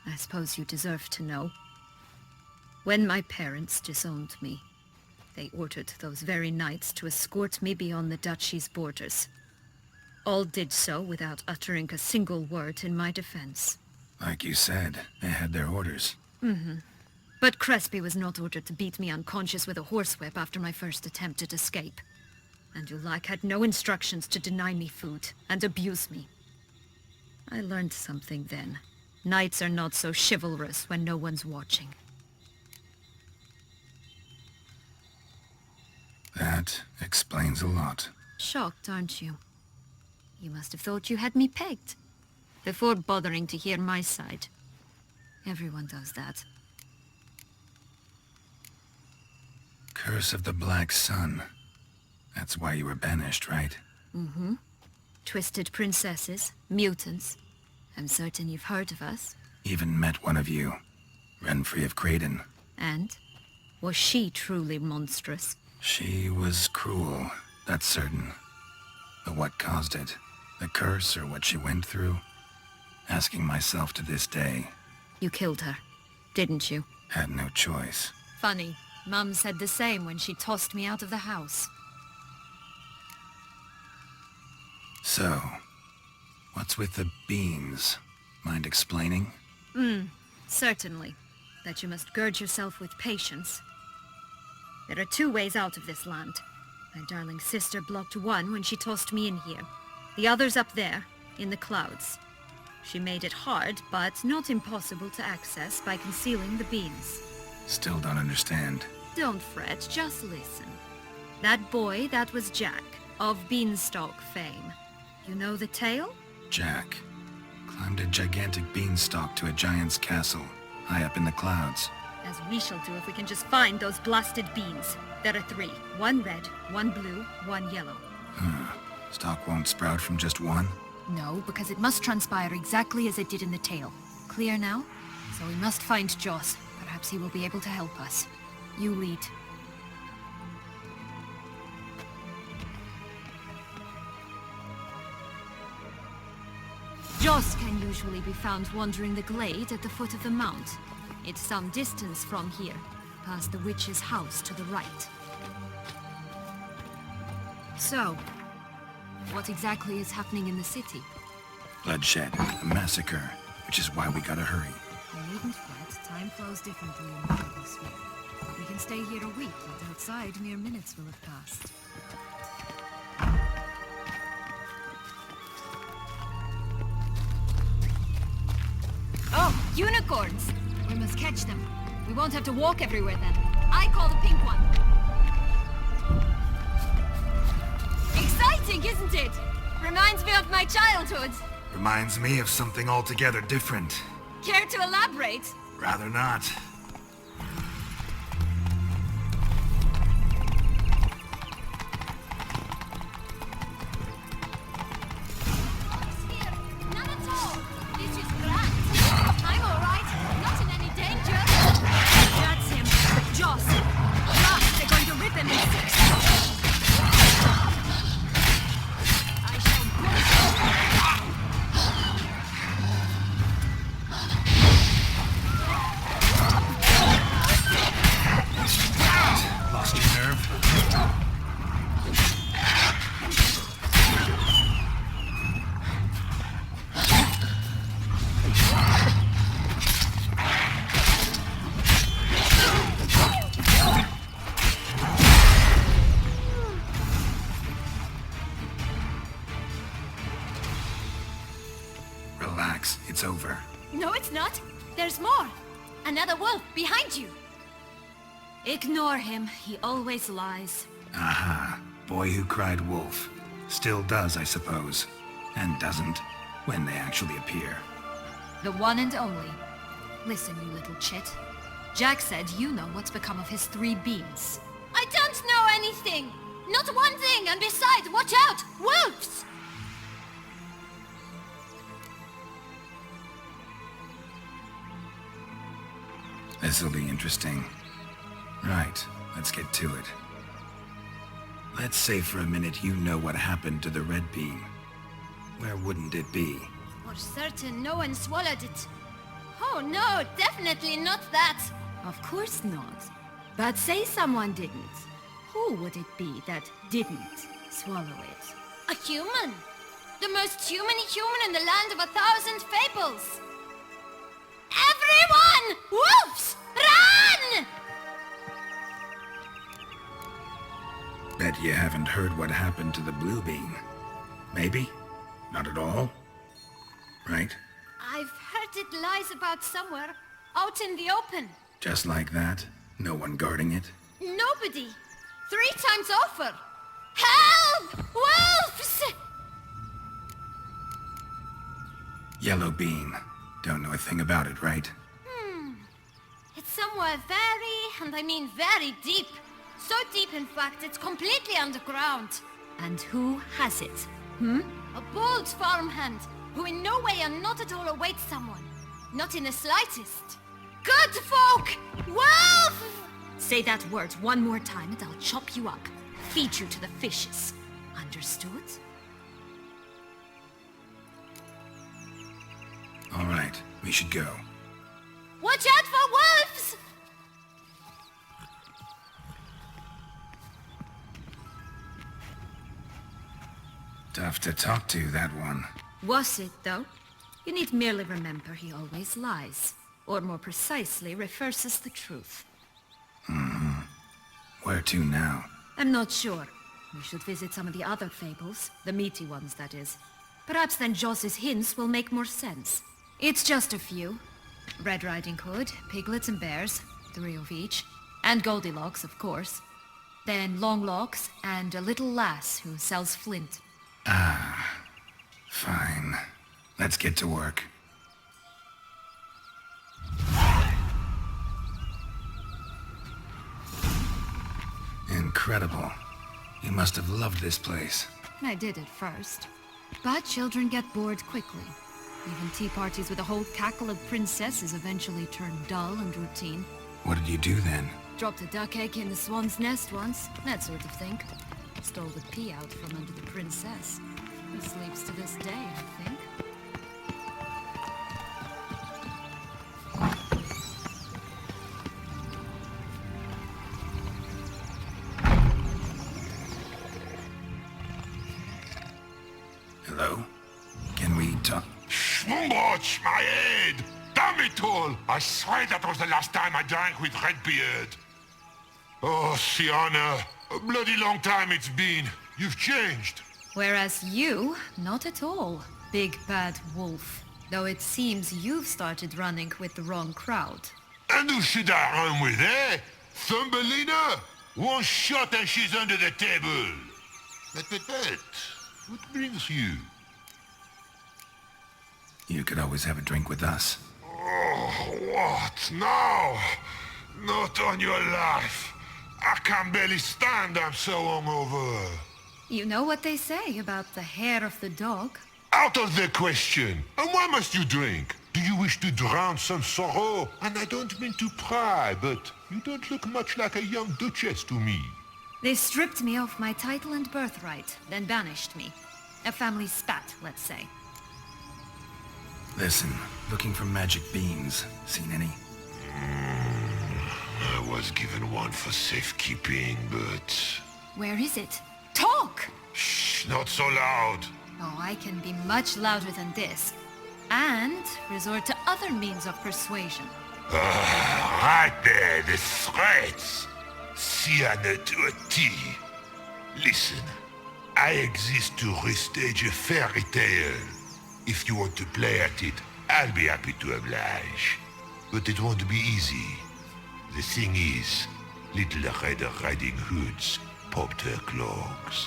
I suppose you deserve to know. When my parents disowned me, they ordered those very knights to escort me beyond the duchy's borders. All did so without uttering a single word in my defense. Like you said, they had their orders. Mm-hmm. But Crespi was not ordered to beat me unconscious with a horsewhip after my first attempt at escape. And Dulac had no instructions to deny me food and abuse me. I learned something then. Knights are not so chivalrous when no one's watching. That explains a lot. Shocked, aren't you? You must have thought you had me pegged, before bothering to hear my side. Everyone does that. Curse of the Black Sun. That's why you were banished, right? Mm-hmm. Twisted princesses, mutants. I'm certain you've heard of us. Even met one of you. Renfrey of Craden. And? Was she truly monstrous? She was cruel, that's certain. But what caused it? The curse or what she went through? Asking myself to this day. You killed her, didn't you? Had no choice. Funny. Mum said the same when she tossed me out of the house. So, what's with the beans? Mind explaining? Certainly. That you must gird yourself with patience. There are 2 ways out of this land. My darling sister blocked one when she tossed me in here. The other's up there, in the clouds. She made it hard, but not impossible to access by concealing the beans. Still don't understand. Don't fret, just listen. That boy, that was Jack, of Beanstalk fame. You know the tale? Jack climbed a gigantic beanstalk to a giant's castle, high up in the clouds. As we shall do if we can just find those blasted beans. There are 3. 1 red, 1 blue, 1 yellow. Stalk won't sprout from just one? No, because it must transpire exactly as it did in the tale. Clear now? So we must find Joss. Perhaps he will be able to help us. You lead. Joss can usually be found wandering the glade at the foot of the mount. It's some distance from here, past the witch's house to the right. So, what exactly is happening in the city? Bloodshed, a massacre, which is why we gotta hurry. We needn't fret. Time flows differently in the Bible sphere. We can stay here a week, and outside mere minutes will have passed. Oh, unicorns! We must catch them. We won't have to walk everywhere then. I call the pink one. Exciting, isn't it? Reminds me of my childhood. Reminds me of something altogether different. Care to elaborate? Rather not. None at all. This is grand. I'm all right. Not in any danger. That's him. Joss. Joss, they're going to rip him in 6. I shall Lost your nerve? Relax, it's over. No, it's not. There's more. Another wolf behind you. Ignore him. He always lies. Aha, boy who cried wolf. Still does, I suppose. And doesn't, when they actually appear. The one and only. Listen, you little chit. Jack said you know what's become of his 3 beans. I don't know anything. Not one thing. And besides, watch out. Wolves! This'll be interesting. Right, let's get to it. Let's say for a minute you know what happened to the red bean. Where wouldn't it be? For certain, no one swallowed it. Oh no, definitely not that. Of course not. But say someone didn't. Who would it be that didn't swallow it? A human. The most human in the land of 1,000 fables. Everyone! Wolves! Run! Bet you haven't heard what happened to the blue bean. Maybe? Not at all? Right? I've heard it lies about somewhere, out in the open. Just like that? No one guarding it? Nobody. 3 times over. Help! Wolves! Yellow bean. Don't know a thing about it, right? somewhere very, and I mean very deep. So deep, in fact, it's completely underground. And who has it? A bold farmhand, who in no way and not at all awaits someone. Not in the slightest. Good folk! Wolf! Say that word one more time and I'll chop you up. Feed you to the fishes. Understood? All right, we should go. Watch out for wolves! Tough to talk to, that one. Was it, though? You need merely remember he always lies. Or more precisely, reverses the truth. Mm-hmm. Where to now? I'm not sure. We should visit some of the other fables. The meaty ones, that is. Perhaps then Joss's hints will make more sense. It's just a few. Red Riding Hood, piglets and bears, 3 of each. And Goldilocks, of course. Then Longlocks, and a little lass who sells flint. Ah, fine. Let's get to work. Incredible. You must have loved this place. I did at first. But children get bored quickly. Even tea parties with a whole cackle of princesses eventually turn dull and routine. What did you do then? Dropped a duck egg in the swan's nest once, that sort of thing. Stole the pea out from under the princess. He sleeps to this day, I think. Hello? Can we talk? Schwumbotsch, my head! Damn it all! I swear that was the last time I drank with Redbeard. Oh, Sienna, a bloody long time it's been. You've changed. Whereas you, not at all, big bad wolf. Though it seems you've started running with the wrong crowd. And who should I run with, eh? Thumbelina? One shot and she's under the table. But, what brings you? You could always have a drink with us. Oh, what now? Not on your life. I can barely stand, I'm so hungover. You know what they say about the hair of the dog? Out of the question. And why must you drink? Do you wish to drown some sorrow? And I don't mean to pry, but you don't look much like a young duchess to me. They stripped me of my title and birthright, then banished me. A family spat, let's say. Listen, looking for magic beans. Seen any? I was given one for safekeeping, but... Where is it? Talk! Shh, not so loud. Oh, I can be much louder than this. And resort to other means of persuasion. Right there, the threats. Sienna to a T. Listen, I exist to restage a fairy tale. If you want to play at it, I'll be happy to oblige. But it won't be easy. The thing is, little Red Riding Hoods popped her clogs.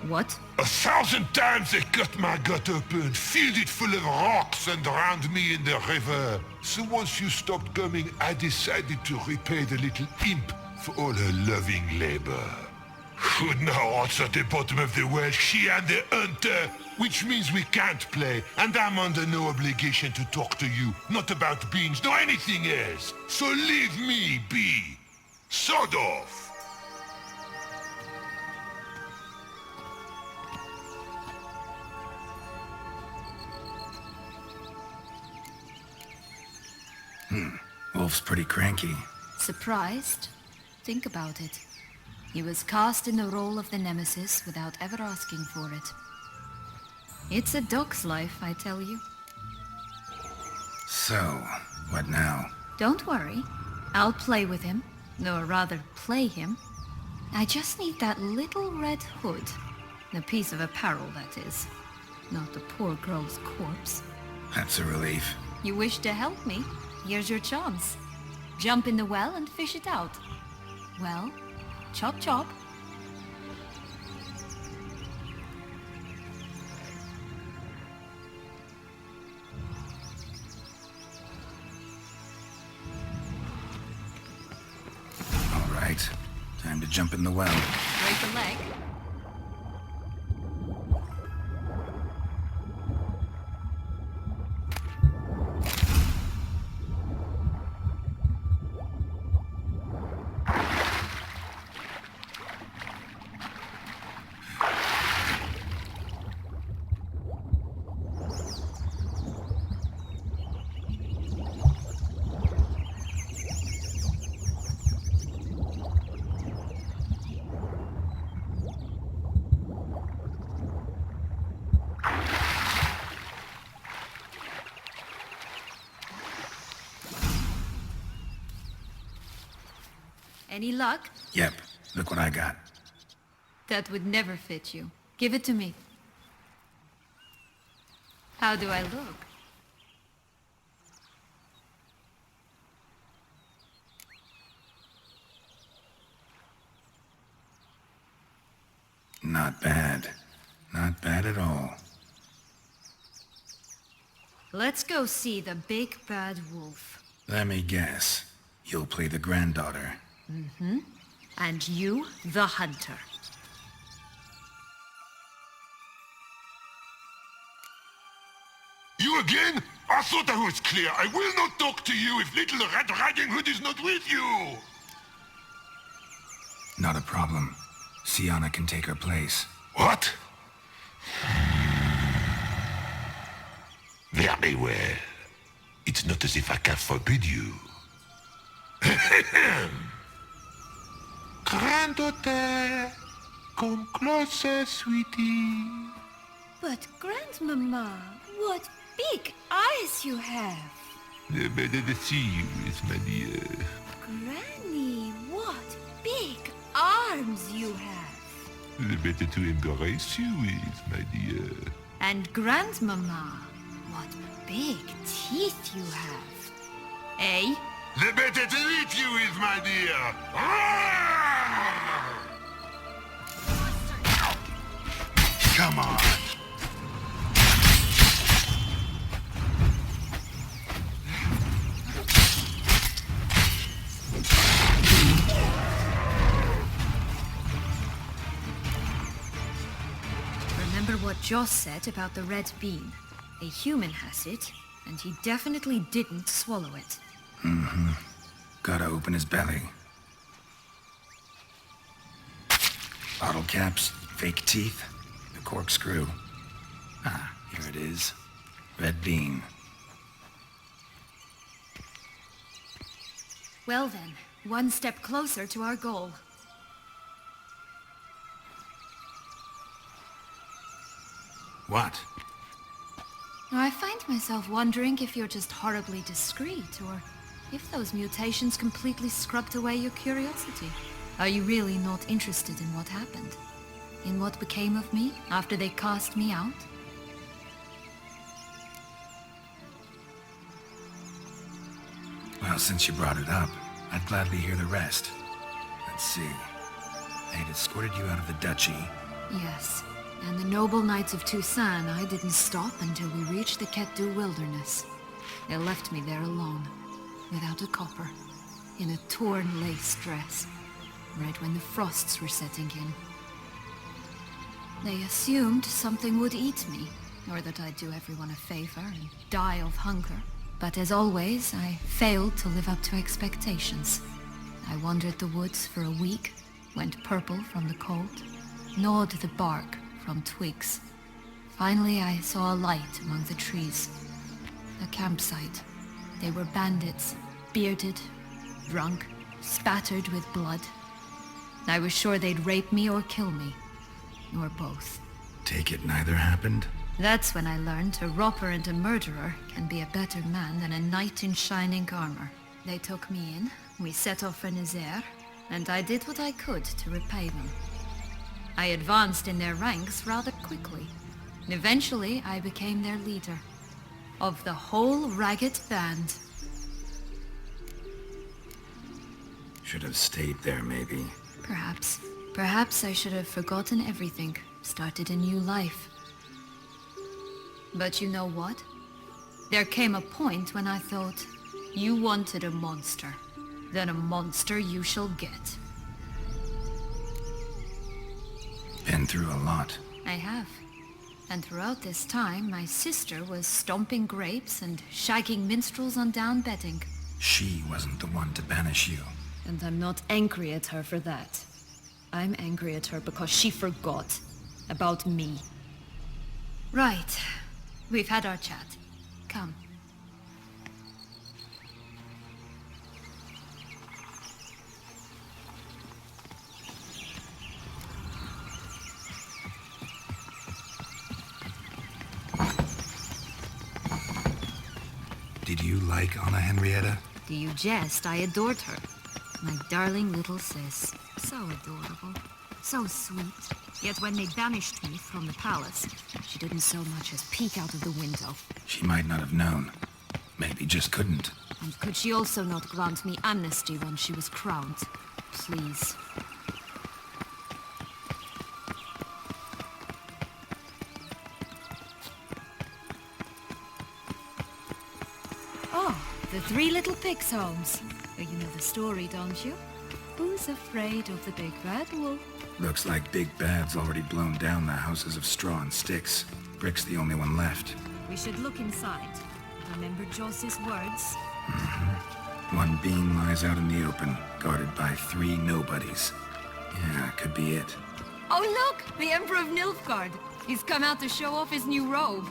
What? 1,000 times they cut my gut open, filled it full of rocks and drowned me in the river. So once you stopped coming, I decided to repay the little imp for all her loving labor. Who now wants at the bottom of the well, she and the hunter, which means we can't play, and I'm under no obligation to talk to you, not about beans, nor anything else. So leave me be. Sod off. Wolf's pretty cranky. Surprised? Think about it. He was cast in the role of the Nemesis without ever asking for it. It's a dog's life, I tell you. So, what now? Don't worry. I'll play with him. Or rather, play him. I just need that little red hood. The piece of apparel, that is. Not the poor girl's corpse. That's a relief. You wish to help me? Here's your chance. Jump in the well and fish it out. Well, chop chop. jump in the well. Break a leg? Any luck? Yep, look what I got. That would never fit you. Give it to me. How do I look? Not bad. Not bad at all. Let's go see the big bad wolf. Let me guess. You'll play the granddaughter. Mm-hmm. And you, the hunter. You again? I thought I was clear. I will not talk to you if little Red Riding Hood is not with you. Not a problem. Sienna can take her place. What? Very well. It's not as if I can forbid you. Granddaughter, come closer, sweetie. But Grandmama, what big eyes you have. The better to see you is, my dear. Granny, what big arms you have. The better to embrace you is, my dear. And Grandmama, what big teeth you have. Eh? The better to eat you is, my dear. Come on. Remember what Joss said about the red bean. A human has it, and he definitely didn't swallow it. Mm-hmm. Gotta open his belly. Bottle caps, fake teeth, the corkscrew. Ah, here it is. Red bean. Well then, one step closer to our goal. What? I find myself wondering if you're just horribly discreet, or if those mutations completely scrubbed away your curiosity. Are you really not interested in what happened? In what became of me after they cast me out? Well, since you brought it up, I'd gladly hear the rest. Let's see. They'd escorted you out of the duchy. Yes, and the noble knights of Toussaint, I didn't stop until we reached the Ketdu wilderness. They left me there alone, without a copper, in a torn lace dress, right when the frosts were setting in. They assumed something would eat me, or that I'd do everyone a favor and die of hunger. But as always, I failed to live up to expectations. I wandered the woods for a week, went purple from the cold, gnawed the bark from twigs. Finally, I saw a light among the trees. A campsite. They were bandits, bearded, drunk, spattered with blood. I was sure they'd rape me or kill me, or both. Take it neither happened? That's when I learned a robber and a murderer can be a better man than a knight in shining armor. They took me in, we set off for Nazaire, and I did what I could to repay them. I advanced in their ranks rather quickly. Eventually, I became their leader. Of the whole ragged band. Should have stayed there, maybe. Perhaps. Perhaps I should have forgotten everything, started a new life. But you know what? There came a point when I thought, you wanted a monster. Then a monster you shall get. been through a lot. I have. And throughout this time, my sister was stomping grapes and shagging minstrels on down bedding. She wasn't the one to banish you. And I'm not angry at her for that. I'm angry at her because she forgot about me. Right. We've had our chat. Come. Did you like Anna Henrietta? Do you jest? I adored her. My darling little sis. So adorable. So sweet. Yet when they banished me from the palace, she didn't so much as peek out of the window. She might not have known. Maybe just couldn't. And could she also not grant me amnesty when she was crowned? Please. Oh, the Three Little Pigs homes. You know the story, don't you? Who's afraid of the big bad wolf? Looks like Big Bad's already blown down the houses of straw and sticks. Brick's the only one left. We should look inside. Remember Joss's words? One being lies out in the open, guarded by 3 nobodies. Yeah, could be it. Oh look! The Emperor of Nilfgaard! He's come out to show off his new robe.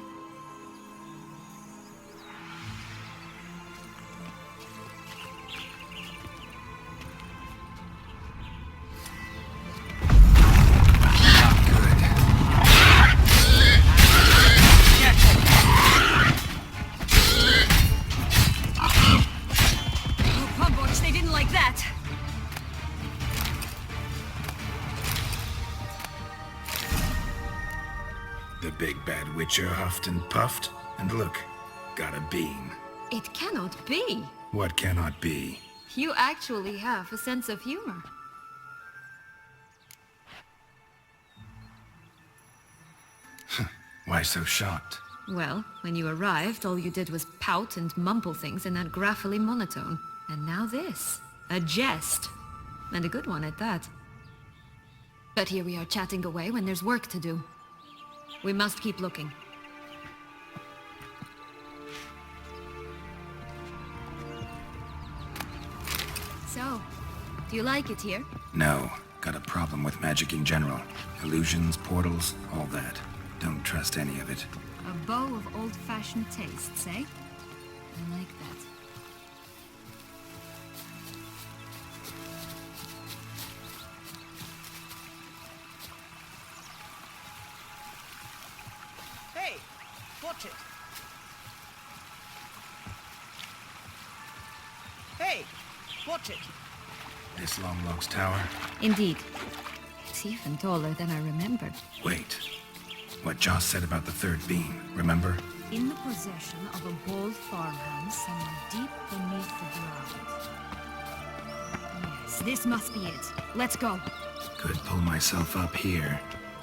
Witcher huffed and puffed, and look, got a bean. It cannot be. What cannot be? You actually have a sense of humor. Why so shocked? Well, when you arrived, all you did was pout and mumble things in that graphily monotone. And now this. A jest. And a good one at that. But here we are chatting away when there's work to do. We must keep looking. So, do you like it here? No. Got a problem with magic in general. Illusions, portals, all that. Don't trust any of it. A bow of old-fashioned tastes, eh? I like that. Hey! Watch it! Hey! Watch it! This Longlock's tower? Indeed. It's even taller than I remembered. Wait. What Joss said about the third beam, remember? In the possession of a bold farmhand somewhere deep beneath the ground. Yes, this must be it. Let's go. Could pull myself up here,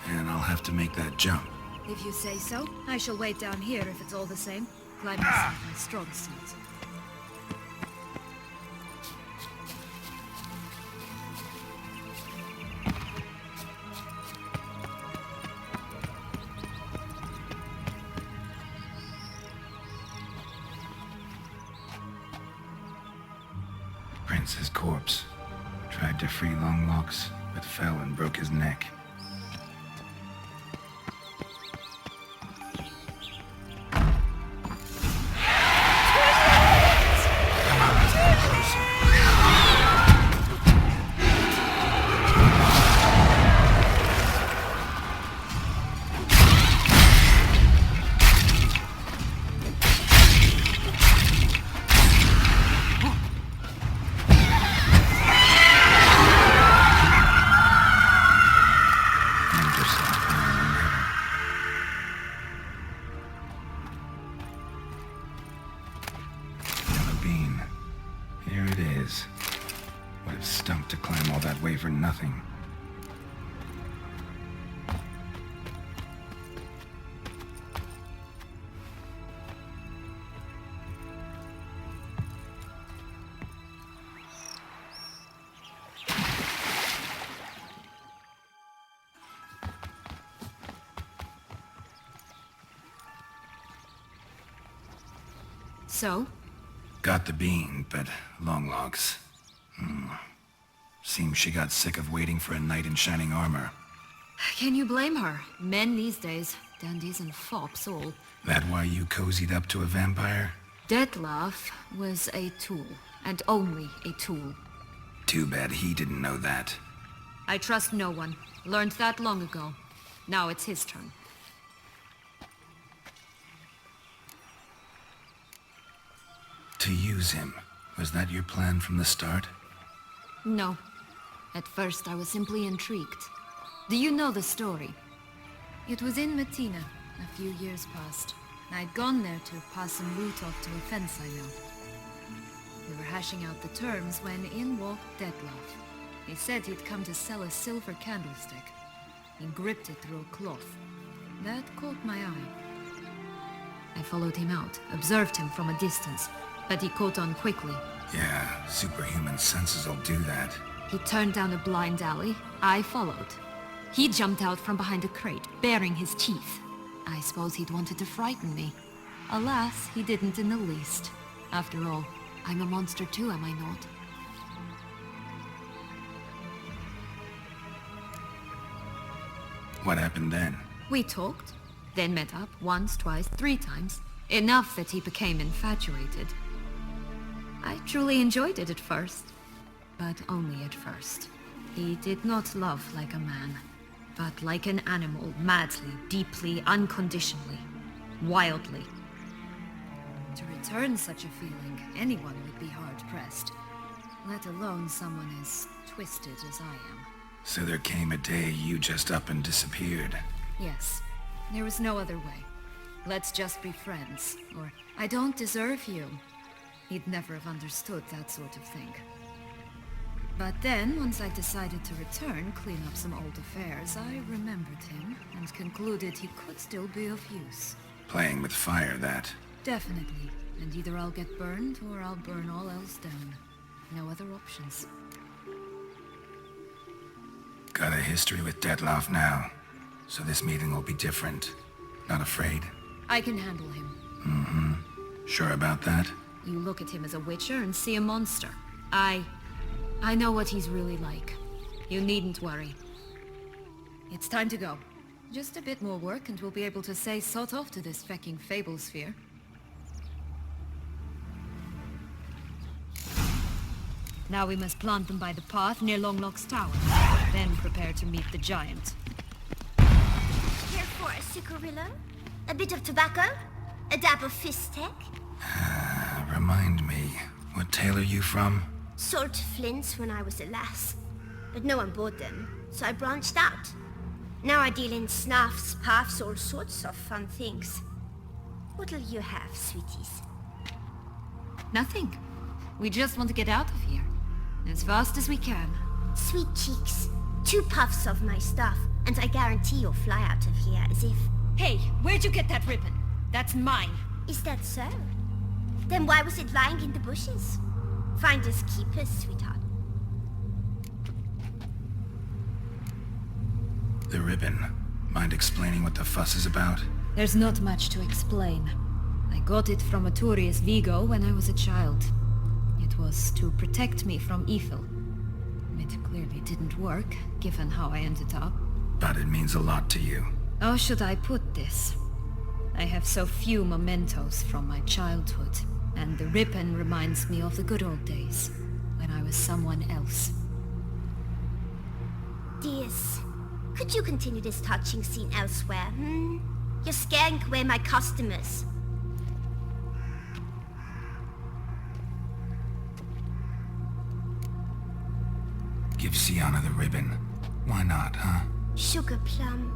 and I'll have to make that jump. If you say so, I shall wait down here if it's all the same. Climbing is my strong suit. Prince's corpse. Tried to free Longlocks, but fell and broke his neck. For nothing. So? Got the bean, but long logs. Seems she got sick of waiting for a knight in shining armor. Can you blame her? Men these days, dandies and fops all. That why you cozied up to a vampire? Detlef was a tool, and only a tool. Too bad he didn't know that. I trust no one. Learned that long ago. Now it's his turn. To use him. Was that your plan from the start? No. At first I was simply intrigued. Do you know the story? It was in Mettina, a few years past. I'd gone there to pass some loot off to a fence I know. We were hashing out the terms when in walked Detlef. He said he'd come to sell a silver candlestick. He gripped it through a cloth. That caught my eye. I followed him out, observed him from a distance, but he caught on quickly. Yeah, superhuman senses will do that. He turned down a blind alley. I followed. He jumped out from behind a crate, baring his teeth. I suppose he'd wanted to frighten me. Alas, he didn't in the least. After all, I'm a monster too, am I not? What happened then? We talked, then met up once, twice, 3 times. Enough that he became infatuated. I truly enjoyed it at first, but only at first. He did not love like a man, but like an animal, madly, deeply, unconditionally, wildly. To return such a feeling, anyone would be hard-pressed, let alone someone as twisted as I am. So there came a day you just up and disappeared. Yes, there was no other way. Let's just be friends, or I don't deserve you. He'd never have understood that sort of thing. But then, once I decided to return, clean up some old affairs, I remembered him and concluded he could still be of use. Playing with fire, that. Definitely. And either I'll get burned, or I'll burn all else down. No other options. Got a history with Detlef now, so this meeting will be different. Not afraid? I can handle him. Mm-hmm. Sure about that? You look at him as a witcher and see a monster. I know what he's really like. You needn't worry. It's time to go. Just a bit more work and we'll be able to say sort off to this fecking fable sphere. Now we must plant them by the path near Longlock's tower. Then prepare to meet the giant. Here for a cigarillo? A bit of tobacco? A dab of fistek? Remind me, what tale are you from? Sold flints when I was a lass. But no one bought them, so I branched out. Now I deal in snuffs, puffs, all sorts of fun things. What'll you have, sweeties? Nothing. We just want to get out of here. As fast as we can. Sweet cheeks. 2 puffs of my stuff, and I guarantee you'll fly out of here as if... Hey, where'd you get that ribbon? That's mine. Is that so? Then why was it lying in the bushes? Finders keepers, sweetheart. The ribbon. Mind explaining what the fuss is about? There's not much to explain. I got it from Aturius Vigo when I was a child. It was to protect me from evil. It clearly didn't work, given how I ended up. But it means a lot to you. How should I put this? I have so few mementos from my childhood, and the ribbon reminds me of the good old days, when I was someone else. Dears, could you continue this touching scene elsewhere, You're scaring away my customers. Give Sienna the ribbon. Why not, huh? Sugar plum.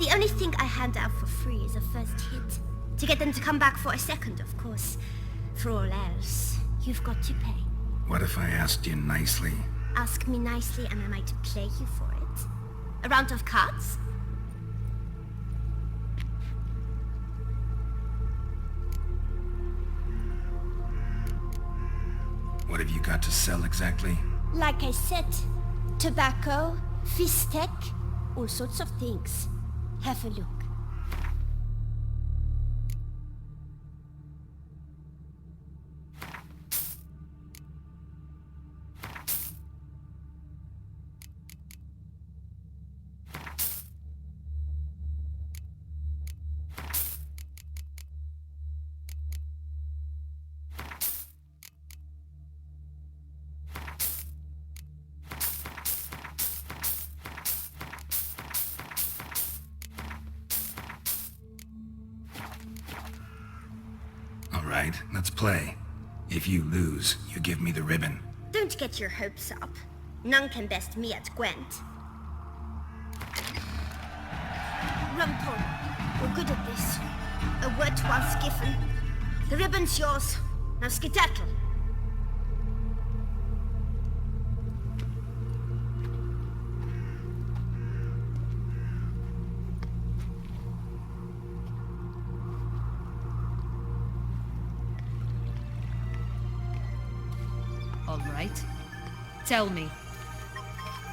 The only thing I hand out for free is a first hit. To get them to come back for a second, of course. For all else, you've got to pay. What if I asked you nicely? Ask me nicely and I might play you for it. A round of cards? What have you got to sell exactly? Like I said, tobacco, fistek, all sorts of things. Have a look. right, let's play. If you lose, you give me the ribbon. Don't get your hopes up. None can best me at Gwent. Rumpel, you're good at this. A word once given. The ribbon's yours. Now skedaddle. All right. Tell me.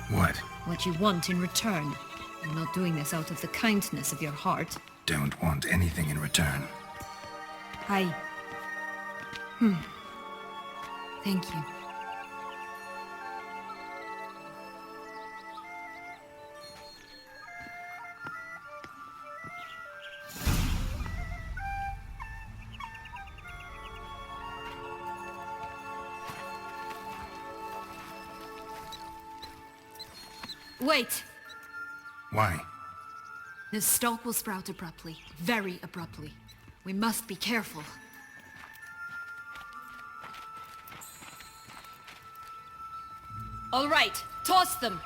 What? What you want in return. You're not doing this out of the kindness of your heart. Don't want anything in return. Thank you. Wait! Why? The stalk will sprout abruptly. Very abruptly. We must be careful. All right, toss them!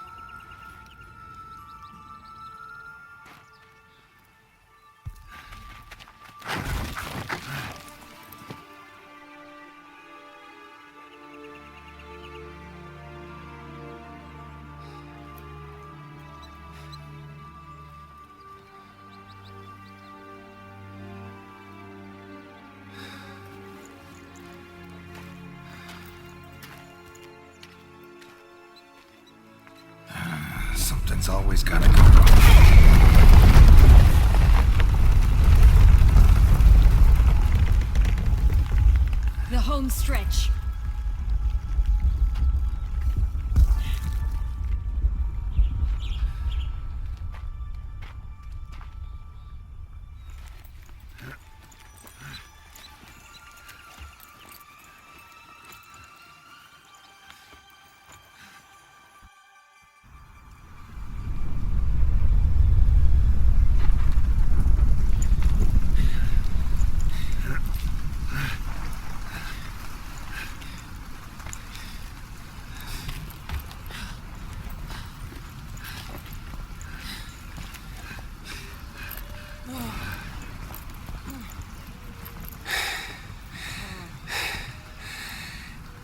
Something's always gotta go wrong. The home stretch.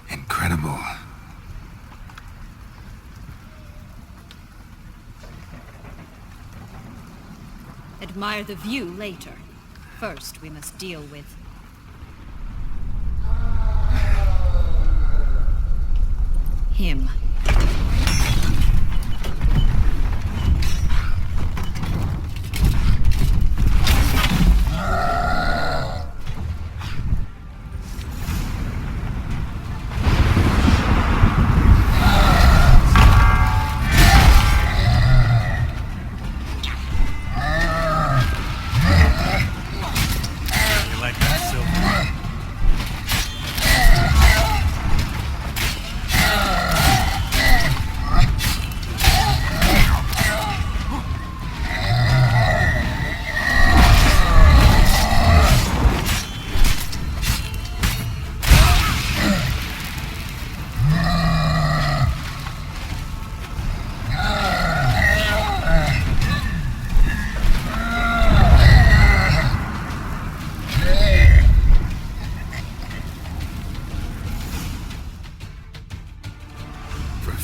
Incredible. Admire the view later. First, we must deal with... him.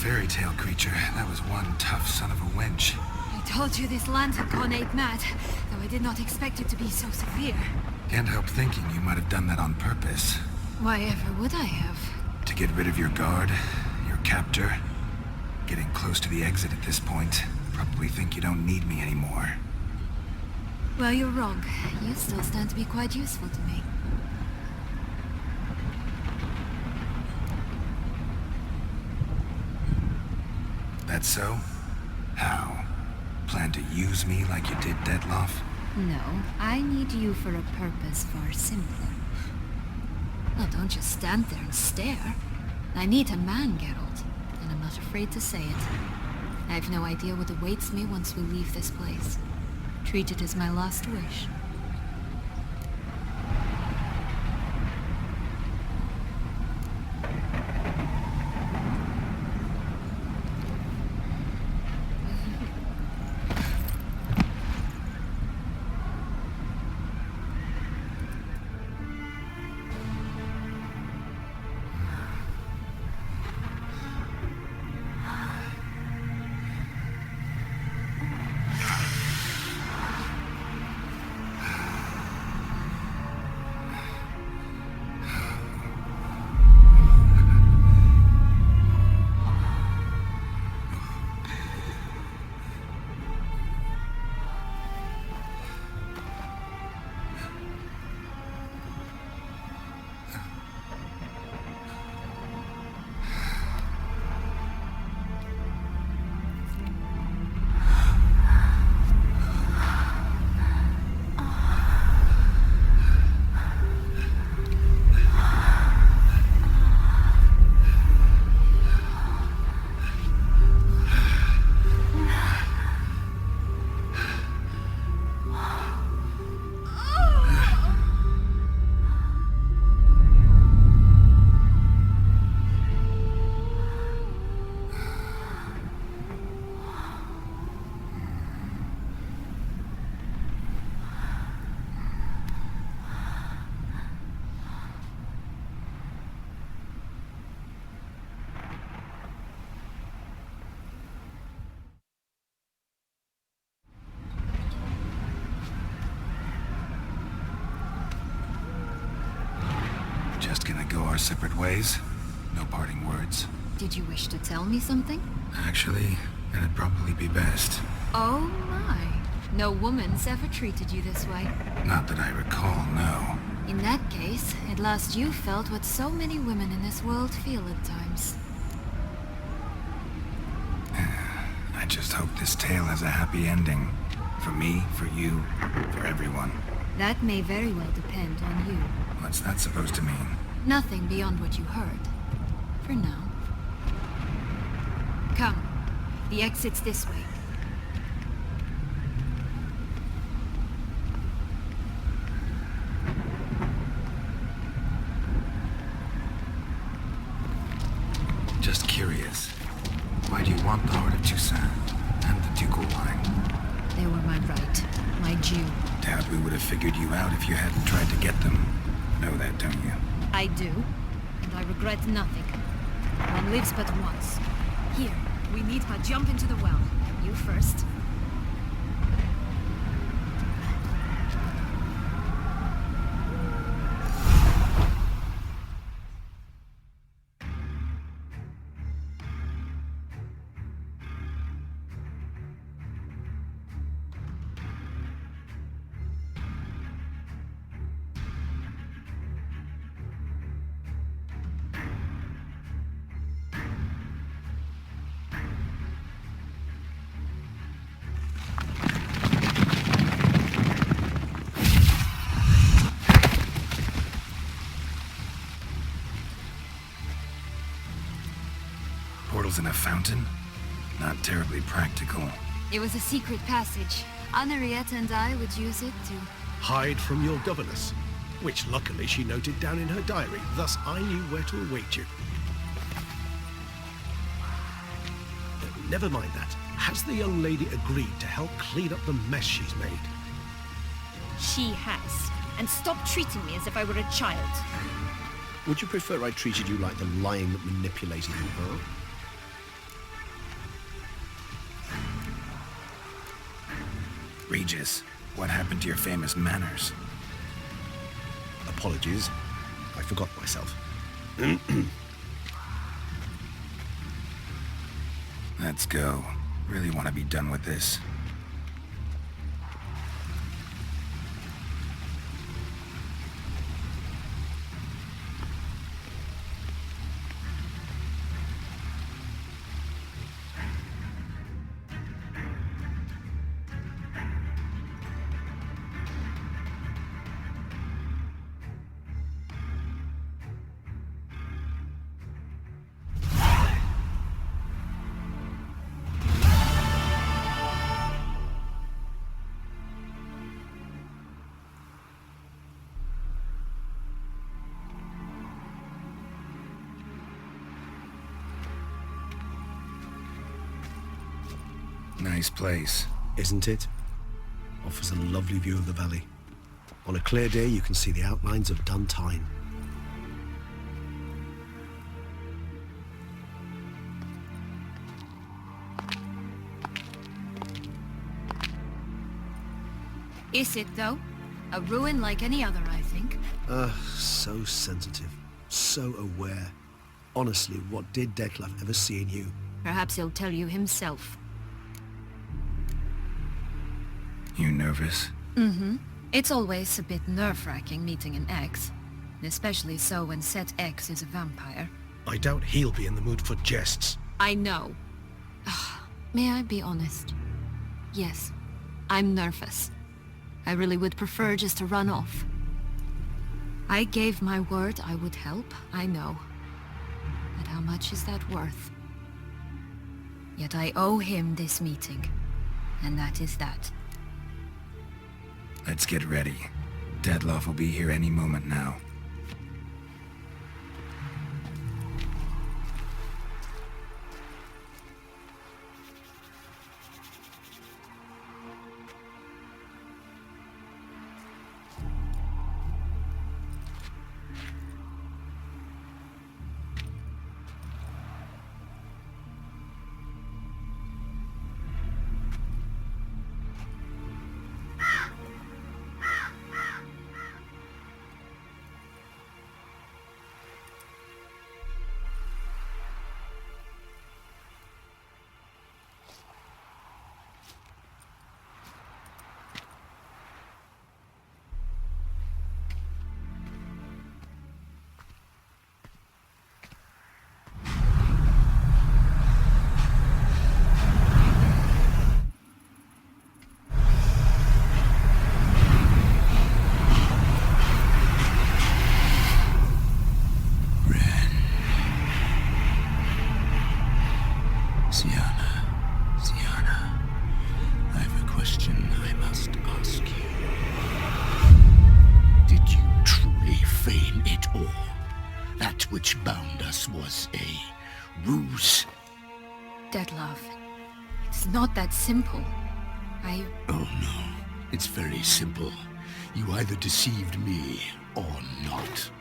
Fairy tale creature. That was one tough son of a wench. I told you this land had gone ape mad, though I did not expect it to be so severe. Can't help thinking you might have done that on purpose. Why ever would I have? To get rid of your guard, your captor. Getting close to the exit at this point. Probably think you don't need me anymore. Well, you're wrong. You still stand to be quite useful to me. That so? How? Plan to use me like you did Detloff? No, I need you for a purpose far simpler. Now don't just stand there and stare. I need a man, Geralt, and I'm not afraid to say it. I have no idea what awaits me once we leave this place. Treat it as my last wish. Just gonna go our separate ways? No parting words? Did you wish to tell me something? Actually, that'd probably be best. Oh my. No woman's ever treated you this way. Not that I recall, no. In that case, at last you felt what so many women in this world feel at times. I just hope this tale has a happy ending. For me, for you, for everyone. That may very well depend on you. What's that supposed to mean? Nothing beyond what you heard. For now. Come. The exit's this way. Just curious. Why do you want the heart of Toussaint and the ducal wine? They were my right. My due. Doubt we would have figured you out if you hadn't tried to get them. Know that, don't you? I do. And I regret nothing. One lives but once. Here, we need but jump into the well. You first. Portals in a fountain? Not terribly practical. It was a secret passage. HENRIETTA and I would use it to... Hide from your governess, which luckily she noted down in her diary, thus I knew where to await you. Never mind that. Has the young lady agreed to help clean up the mess she's made? She has. And stop treating me as if I were a child. Would you prefer I treated you like the lion that manipulated you, huh? Regis, what happened to your famous manners? Apologies. I forgot myself. Let's go. Really want to be done with this. Nice place. Isn't it? Offers a lovely view of the valley. On a clear day, you can see the outlines of Duntine. Is it, though? A ruin like any other, I think. So sensitive. So aware. Honestly, what did Detlef ever see in you? Perhaps he'll tell you himself. You nervous? Mm-hmm. It's always a bit nerve-wracking meeting an ex. Especially so when said ex is a vampire. I doubt he'll be in the mood for jests. I know. May I be honest? Yes, I'm nervous. I really would prefer just to run off. I gave my word I would help, I know. But how much is that worth? Yet I owe him this meeting. And that is that. Let's get ready. Detlef will be here any moment now. which bound us was a ruse. Detlef, it's not that simple. Oh no, it's very simple. You either deceived me or not.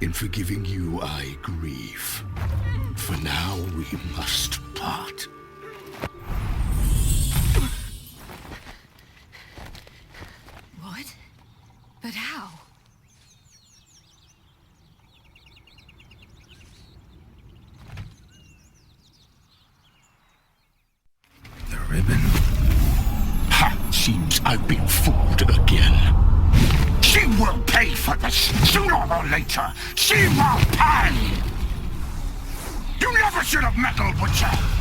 In forgiving you, I grieve. For now, we must part. What? But how? The ribbon? Ha! Seems I've been fooled again. She will pay for this, sooner or later. She will pay! You never should have meddled with her!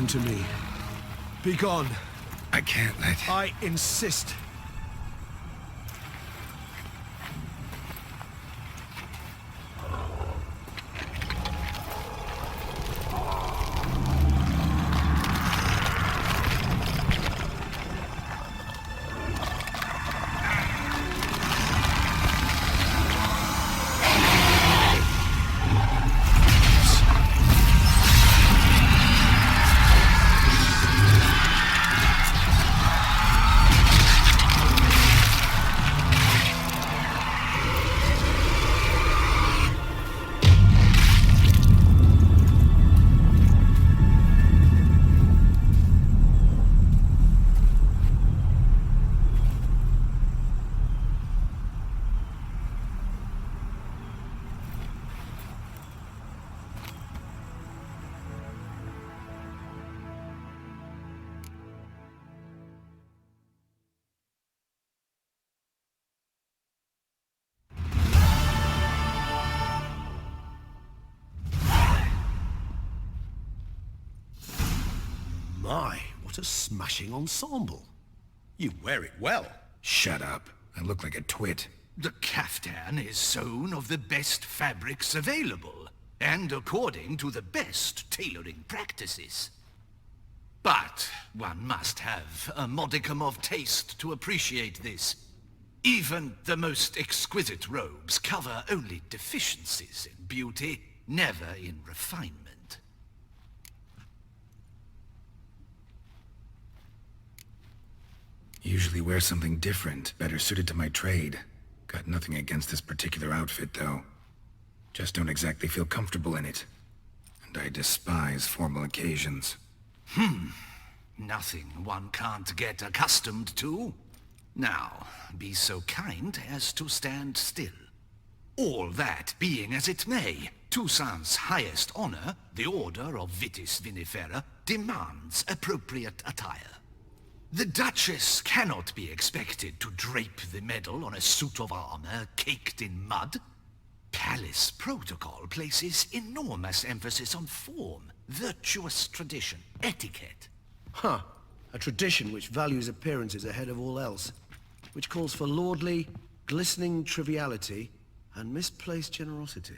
Listen to me. Be gone. I can't let... I insist. My, what a smashing ensemble. You wear it well. Shut up. I look like a twit. The caftan is sewn of the best fabrics available, and according to the best tailoring practices. But one must have a modicum of taste to appreciate this. Even the most exquisite robes cover only deficiencies in beauty, never in refinement. Usually wear something different, better suited to my trade. Got nothing against this particular outfit, though. Just don't exactly feel comfortable in it. And I despise formal occasions. Nothing one can't get accustomed to. Now, be so kind as to stand still. All that being as it may, Toussaint's highest honor, the Order of Vitis Vinifera, demands appropriate attire. The Duchess cannot be expected to drape the medal on a suit of armor caked in mud. Palace protocol places enormous emphasis on form, virtuous tradition, etiquette. Huh. A tradition which values appearances ahead of all else. Which calls for lordly, glistening triviality and misplaced generosity.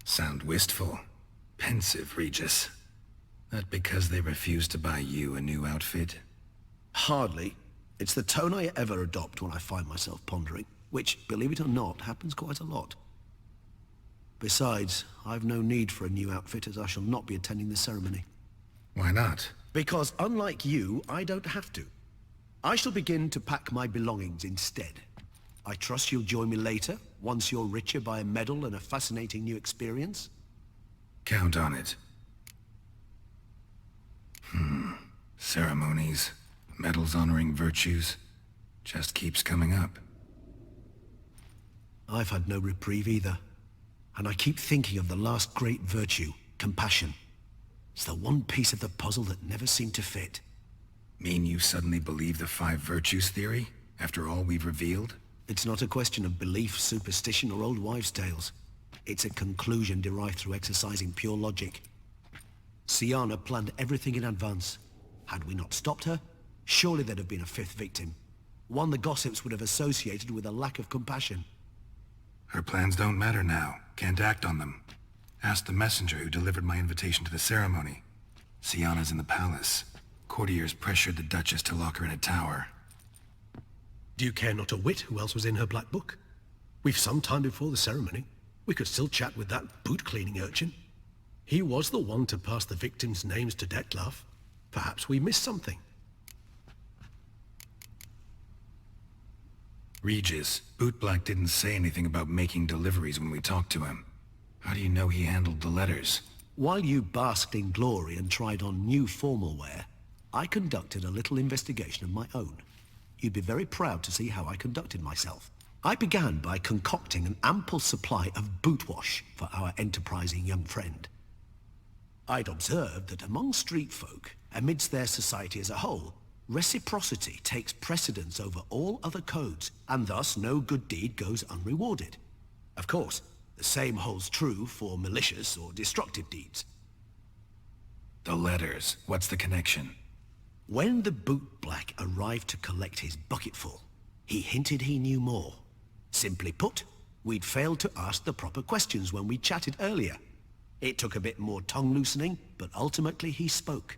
Sound wistful. Pensive, Regis. That because they refuse to buy you a new outfit? Hardly. It's the tone I ever adopt when I find myself pondering, which, believe it or not, happens quite a lot. Besides, I've no need for a new outfit as I shall not be attending the ceremony. Why not? Because unlike you, I don't have to. I shall begin to pack my belongings instead. I trust you'll join me later, once you're richer by a medal and a fascinating new experience? Count on it. Ceremonies, medals honoring virtues, just keeps coming up. I've had no reprieve either. And I keep thinking of the last great virtue, compassion. It's the one piece of the puzzle that never seemed to fit. Mean you suddenly believe the 5 virtues theory, after all we've revealed? It's not a question of belief, superstition, or old wives' tales. It's a conclusion derived through exercising pure logic. Syanna planned everything in advance. Had we not stopped her, surely there'd have been a 5th victim. One the gossips would have associated with a lack of compassion. Her plans don't matter now. Can't act on them. Ask the messenger who delivered my invitation to the ceremony. Syanna's in the palace. Courtiers pressured the Duchess to lock her in a tower. Do you care not a whit who else was in her black book? We've some time before the ceremony. We could still chat with that boot-cleaning urchin. He was the one to pass the victims' names to Detlef. Perhaps we missed something. Regis, Bootblack didn't say anything about making deliveries when we talked to him. How do you know he handled the letters? While you basked in glory and tried on new formal wear, I conducted a little investigation of my own. You'd be very proud to see how I conducted myself. I began by concocting an ample supply of boot wash for our enterprising young friend. I'd observed that among street folk, amidst their society as a whole, reciprocity takes precedence over all other codes, and thus no good deed goes unrewarded. Of course, the The same holds true for malicious or destructive deeds. The letters, what's the connection? When the bootblack arrived to collect his bucketful, he hinted he knew more. Simply put, we'd failed to ask the proper questions when we chatted earlier. It took a bit more tongue-loosening, but ultimately he spoke.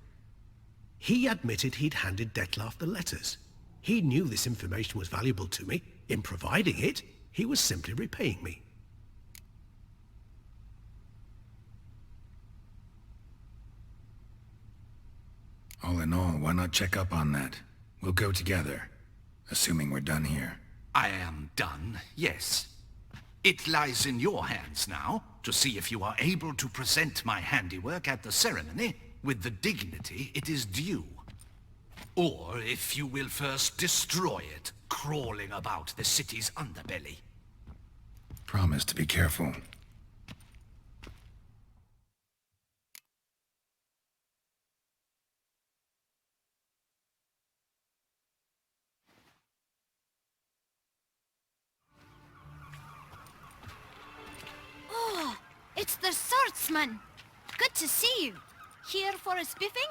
He admitted he'd handed Dettlaff the letters. He knew this information was valuable to me. In providing it, he was simply repaying me. All in all, why not check up on that? We'll go together, assuming we're done here. I am done, yes. It lies in your hands now to see if you are able to present my handiwork at the ceremony with the dignity it is due. Or if you will first destroy it, crawling about the city's underbelly. Promise to be careful. Oh, it's the swordsman. Good to see you. Here for a spiffing?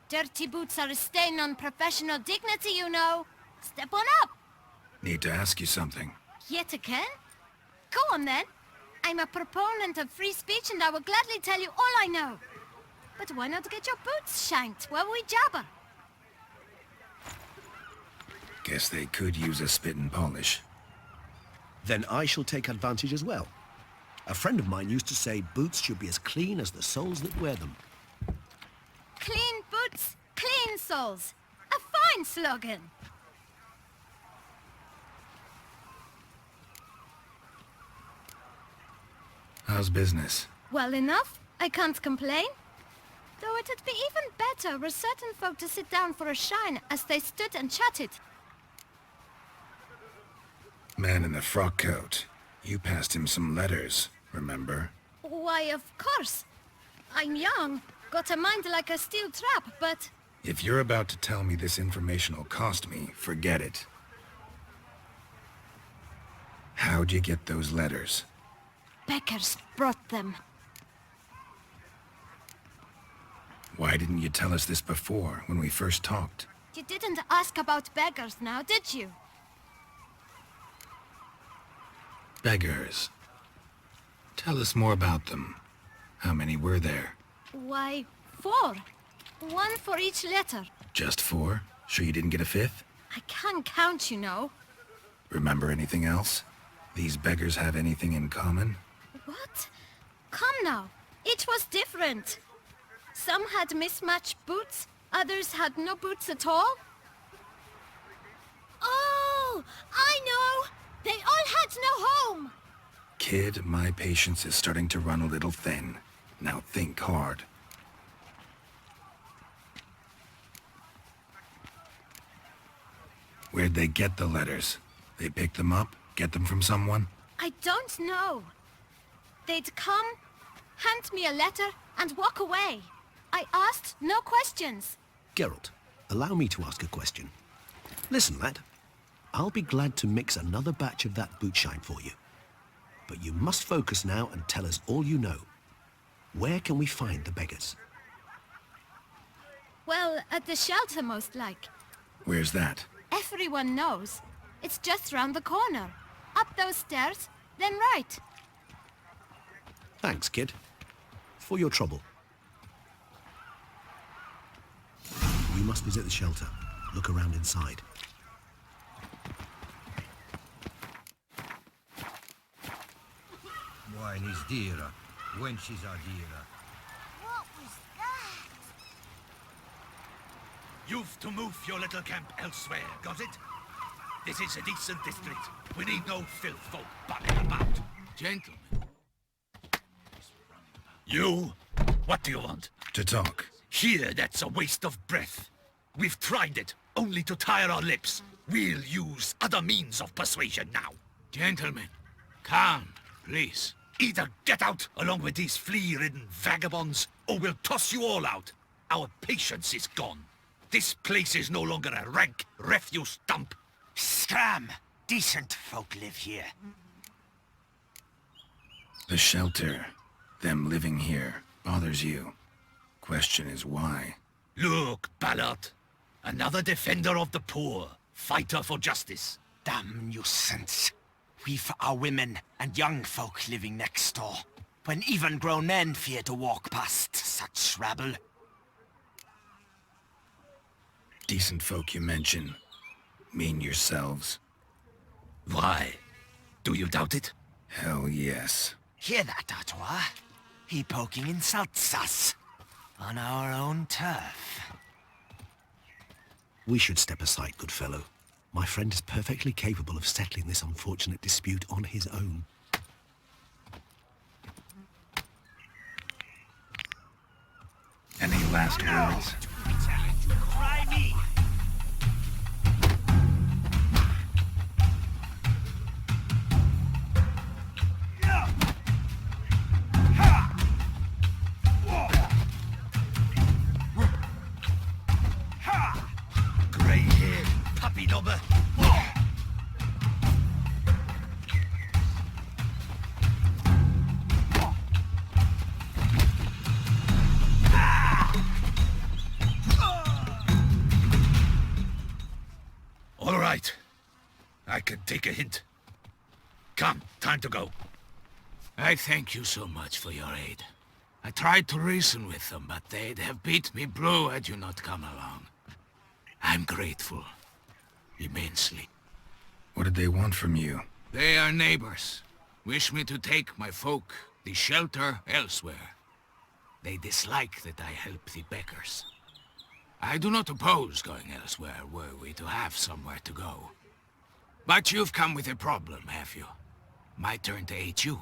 Dirty boots are a stain on professional dignity, you know. Step on up. Need to ask you something. Yet again? Go on then. I'm a proponent of free speech and I will gladly tell you all I know. But why not get your boots shanked while we jabber? Guess they could use a spit and polish. Then I shall take advantage as well. A friend of mine used to say boots should be as clean as the soles that wear them. Clean boots, clean soles. A fine slogan. How's business? Well enough. I can't complain. Though it'd be even better were certain folk to sit down for a shine as they stood and chatted. Man in the frock coat. You passed him some letters, remember? Why, of course. I'm young, got a mind like a steel trap, but... If you're about to tell me this information will cost me, forget it. How'd you get those letters? Beggars brought them. Why didn't you tell us this before, when we first talked? You didn't ask about beggars now, did you? Beggars. Tell us more about them. How many were there? Why, 4. 1 for each letter. Just 4? Sure you didn't get a 5th? I can't count, you know. Remember anything else? These beggars have anything in common? What? Come now. Each was different. Some had mismatched boots, others had no boots at all. Oh, I know! They all had no home! Kid, my patience is starting to run a little thin. Now think hard. Where'd they get the letters? They pick them up? Get them from someone? I don't know. They'd come, hand me a letter, and walk away. I asked no questions. Geralt, allow me to ask a question. Listen, lad. I'll be glad to mix another batch of that boot shine for you. But you must focus now and tell us all you know. Where can we find the beggars? Well, at the shelter most like. Where's that? Everyone knows. It's just round the corner. Up those stairs, then right. Thanks, kid. For your trouble. You must visit the shelter. Look around inside. Wine is dearer. Wenches are dearer. What was that? You've to move your little camp elsewhere, got it? This is a decent district. We need no filth folk bugging about. Gentlemen. You? What do you want? To talk. Here, that's a waste of breath. We've tried it, only to tire our lips. We'll use other means of persuasion now. Gentlemen, calm, please. Either get out along with these flea-ridden vagabonds, or we'll toss you all out. Our patience is gone. This place is no longer a rank refuse dump. Scram! Decent folk live here. The shelter, them living here, bothers you. Question is why? Look, Ballard. Another defender of the poor. Fighter for justice. Damn nuisance. We've our women and young folk living next door, when even grown men fear to walk past such rabble. Decent folk you mention. Mean yourselves. Why? Do you doubt it? Hell yes. Hear that, Artois? He poking insults us. On our own turf. We should step aside, good fellow. My friend is perfectly capable of settling this unfortunate dispute on his own. Any last words? Try me! Grey-haired puppy knobber. All right. I can take a hint. Come, time to go. I thank you so much for your aid. I tried to reason with them, but they'd have beat me blue had you not come along. I'm grateful. Immensely. What did they want from you? They are neighbors. Wish me to take my folk, the shelter, elsewhere. They dislike that I help the beggars. I do not oppose going elsewhere, were we to have somewhere to go. But you've come with a problem, have you? My turn to aid you.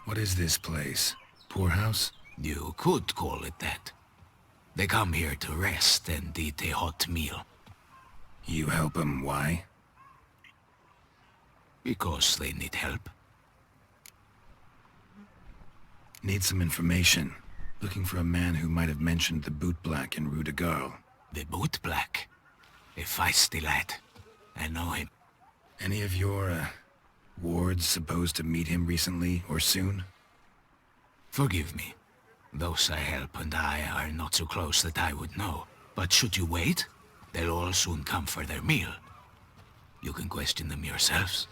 What is this place? Poorhouse? You could call it that. They come here to rest and eat a hot meal. You help them, why? Because they need help. Need some information. Looking for a man who might have mentioned the bootblack in Rue de Garde. The bootblack? A feisty lad. I know him. Any of your, wards supposed to meet him recently or soon? Forgive me. Those I help and I are not so close that I would know. But should you wait, they'll all soon come for their meal. You can question them yourselves.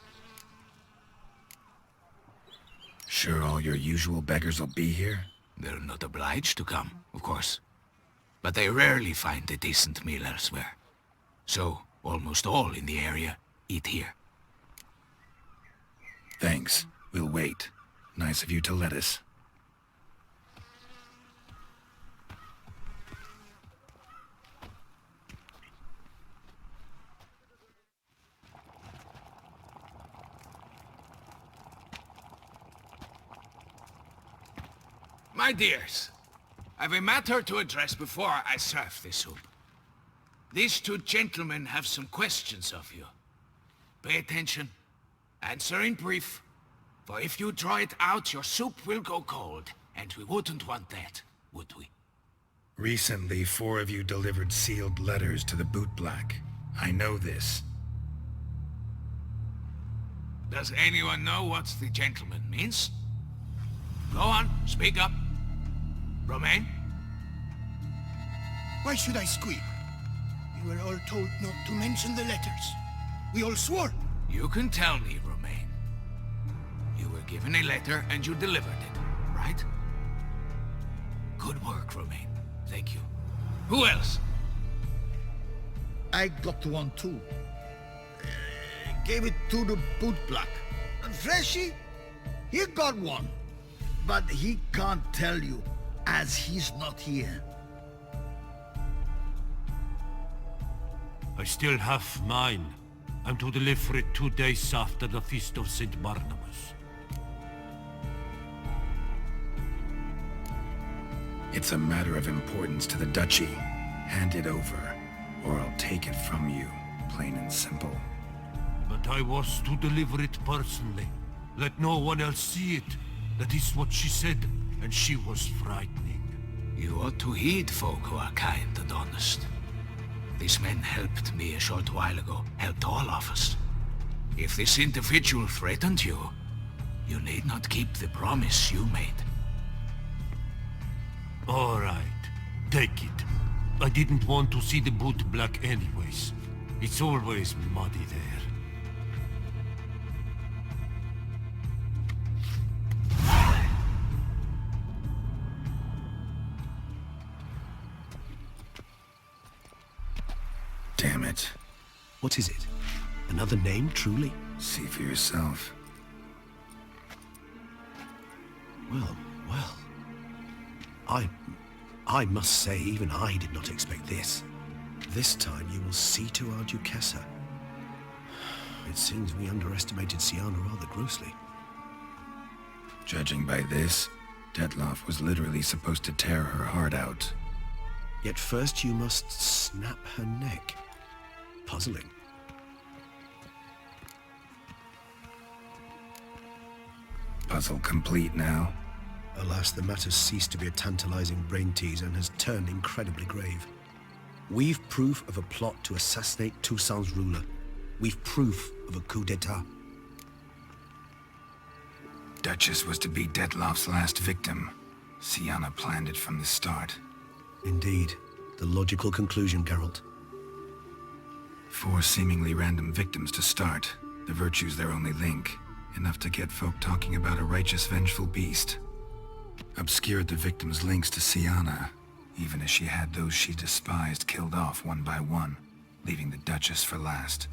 Sure all your usual beggars will be here? They're not obliged to come, of course. But they rarely find a decent meal elsewhere. So, almost all in the area eat here. Thanks. We'll wait. Nice of you to let us. My dears, I've a matter to address before I serve the soup. These two gentlemen have some questions of you. Pay attention. Answer in brief. For if you draw it out, your soup will go cold. And we wouldn't want that, would we? Recently, 4 of you delivered sealed letters to the bootblack. I know this. Does anyone know what the gentleman means? Go on, speak up. Romain? Why should I squeal? We were all told not to mention the letters. We all swore. You can tell me, Romain. You were given a letter and you delivered it, right? Good work, Romain. Thank you. Who else? I got one too. Gave it to the bootblack. And Freshy, he got one. But he can't tell you, as he's not here. I still have mine. I'm to deliver it 2 days after the Feast of St. Barnabas. It's a matter of importance to the Duchy. Hand it over, or I'll take it from you, plain and simple. But I was to deliver it personally. Let no one else see it. That is what she said, and she was frightening. You ought to heed folk who are kind and honest. These men helped me a short while ago, helped all of us. If this individual threatened you, You need not keep the promise you made. All right, take it. I didn't want to see the boot black anyways. It's always muddy there. Damn it. What is it? Another name, truly? See for yourself. Well. I must say, even I did not expect this. This time you will see to our Duchessa. It seems we underestimated Siana rather grossly. Judging by this, Detloff was literally supposed to tear her heart out. Yet first you must snap her neck. Puzzling. Puzzle complete now. Alas, the matter's ceased to be a tantalizing brain tease and has turned incredibly grave. We've proof of a plot to assassinate Toussaint's ruler. We've proof of a coup d'etat. Duchess was to be Detloff's last victim. Siana planned it from the start. Indeed. The logical conclusion, Geralt. 4 seemingly random victims to start. The virtue's their only link. Enough to get folk talking about a righteous, vengeful beast. Obscured the victims' links to Siana, even as she had those she despised killed off one by one, leaving the Duchess for last.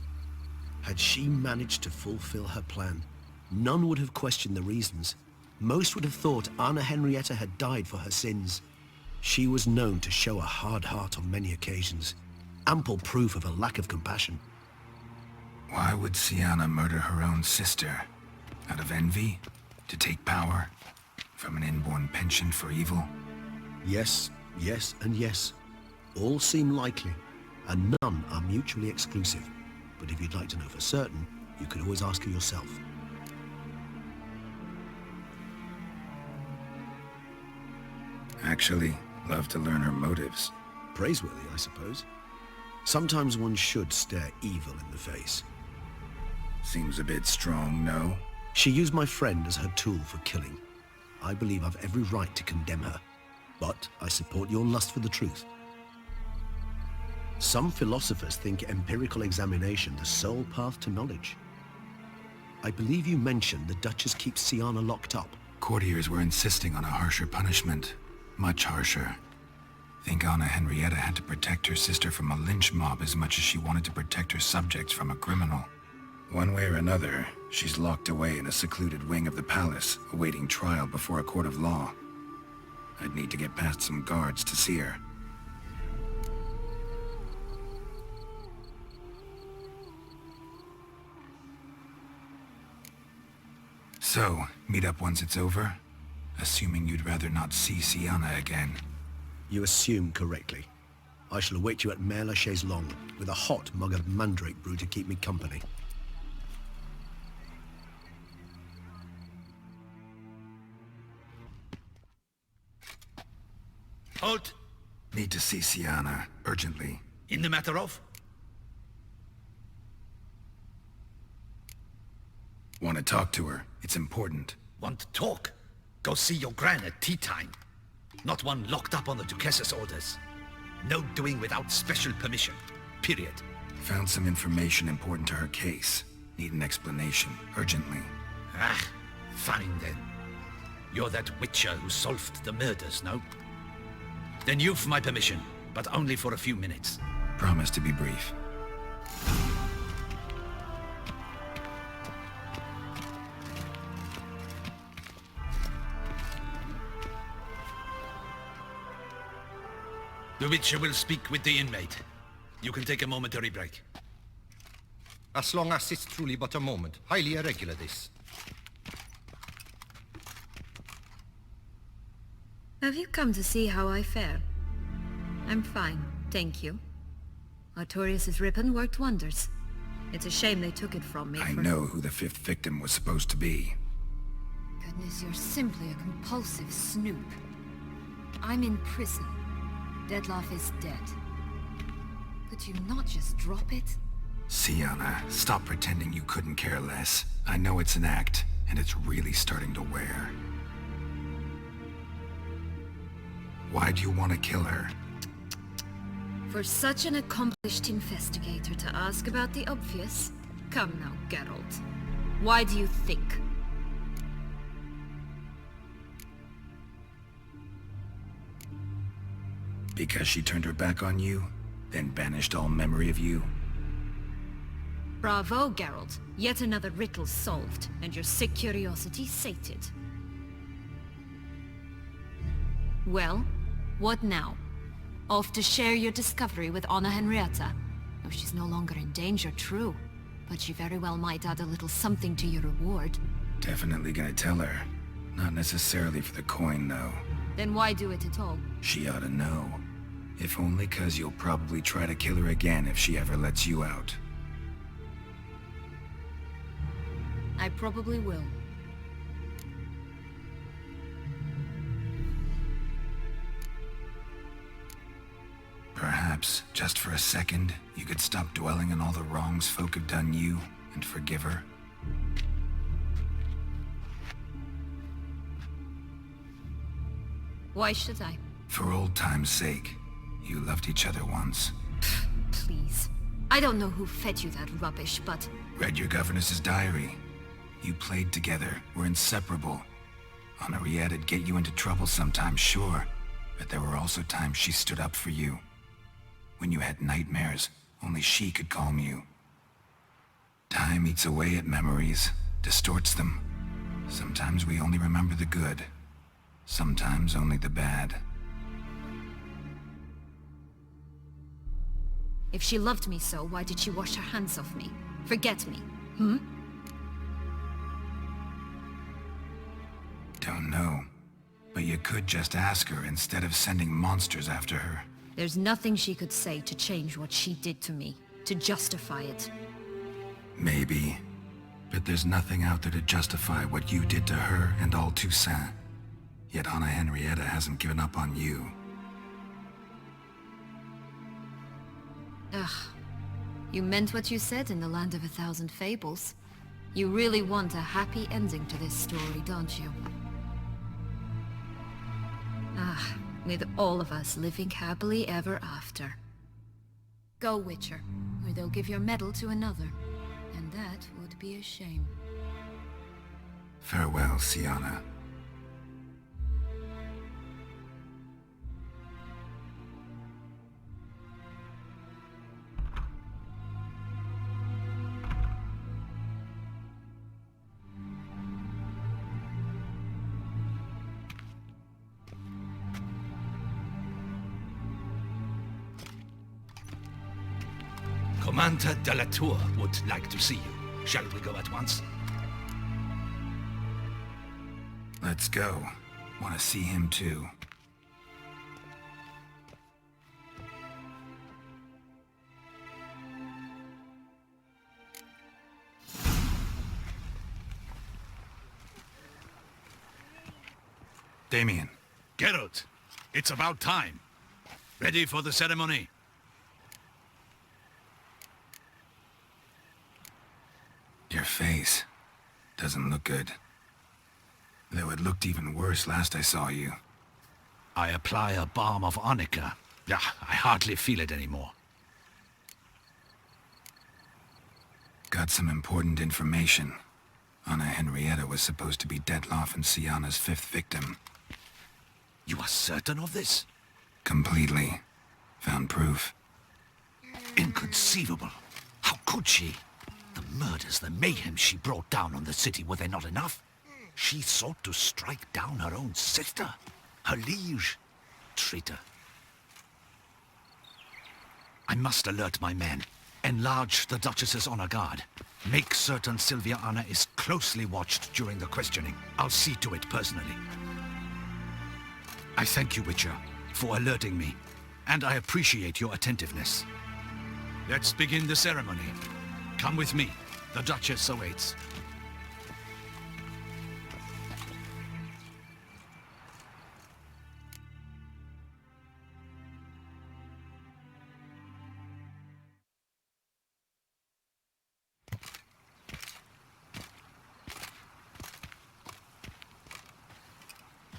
Had she managed to fulfill her plan, none would have questioned the reasons. Most would have thought Anna Henrietta had died for her sins. She was known to show a hard heart on many occasions. Ample proof of a lack of compassion. Why would Siana murder her own sister? Out of envy? To take power? From an inborn penchant for evil? Yes, and yes. All seem likely, and none are mutually exclusive. But if you'd like to know for certain, you could always ask her yourself. Actually, love to learn her motives. Praiseworthy, I suppose. Sometimes one should stare evil in the face. Seems a bit strong, no? She used my friend as her tool for killing. I believe I've every right to condemn her, but I support your lust for the truth. Some philosophers think empirical examination the sole path to knowledge. I believe you mentioned the Duchess keeps Siana locked up. Courtiers were insisting on a harsher punishment. Much harsher. Think Anna Henrietta had to protect her sister from a lynch mob as much as she wanted to protect her subjects from a criminal. One way or another, she's locked away in a secluded wing of the palace, awaiting trial before a court of law. I'd need to get past some guards to see her. So, meet up once it's over? Assuming you'd rather not see Siana again. You assume correctly. I shall await you at Mère la Chaise Longue, with a hot mug of mandrake brew to keep me company. Halt! Need to see Siana, urgently. In the matter of? Want to talk to her. It's important. Want to talk? Go see your gran at tea time. Not one locked up on the Duchess's orders. No doing without special permission. Period. Found some information important to her case. Need an explanation, urgently. Ah, fine then. You're that witcher who solved the murders, no? Then you've my permission, but only for a few minutes. Promise to be brief. The Witcher will speak with the inmate. You can take a momentary break. As long as it's truly but a moment. Highly irregular, this. Have you come to see how I fare? I'm fine, thank you. Artorius' ribbon worked wonders. It's a shame they took it from me. I know who the 5th victim was supposed to be. Goodness, you're simply a compulsive snoop. I'm in prison. Detloff is dead. Could you not just drop it? Siana, stop pretending you couldn't care less. I know it's an act. and it's really starting to wear. Why do you want to kill her? For such an accomplished investigator to ask about the obvious? Come now, Geralt. Why do you think? Because she turned her back on you, then banished all memory of you? Bravo, Geralt. Yet another riddle solved, and your sick curiosity sated. Well, what now? Off to share your discovery with Anna Henrietta? Oh, she's no longer in danger, true. But she very well might add a little something to your reward. Definitely gonna tell her. Not necessarily for the coin, though. Then why do it at all? She ought to know. If only 'cause you'll probably try to kill her again if she ever lets you out. I probably will. Perhaps, just for a second, you could stop dwelling on all the wrongs folk have done you, and forgive her. Why should I? For old time's sake. You loved each other once. Please. I don't know who fed you that rubbish, but... Read your governess's diary. You played together, were inseparable. Henriette'd get you into trouble sometimes, sure. But there were also times she stood up for you. When you had nightmares, only she could calm you. Time eats away at memories, distorts them. Sometimes we only remember the good. Sometimes only the bad. If she loved me so, why did she wash her hands off me? Forget me, hmm? Don't know. But you could just ask her instead of sending monsters after her. There's nothing she could say to change what she did to me, to justify it. Maybe. But there's nothing out there to justify what you did to her and all Toussaint. Yet Anna Henrietta hasn't given up on you. Ugh. You meant what you said in the Land of 1,000 Fables. You really want a happy ending to this story, don't you? Ah, with all of us living happily ever after. Go, Witcher, or they'll give your medal to another. And that would be a shame. Farewell, Sienna. Commander de la Tour would like to see you. Shall we go at once? Let's go. Want to see him too. Damien. Geralt, it's about time. Ready for the ceremony? Your face doesn't look good. Though it looked even worse last I saw you. I apply a balm of arnica. Yeah, I hardly feel it anymore. Got some important information. Anna Henrietta was supposed to be Detloff and Sienna's 5th victim. You are certain of this? Completely. Found proof. Inconceivable. How could she? The murders, the mayhem she brought down on the city, were they not enough? She sought to strike down her own sister, her liege. Traitor. I must alert my men. Enlarge the Duchess's honor guard. Make certain Sylvia Anna is closely watched during the questioning. I'll see to it personally. I thank you, Witcher, for alerting me, and I appreciate your attentiveness. Let's begin the ceremony. Come with me. The Duchess awaits.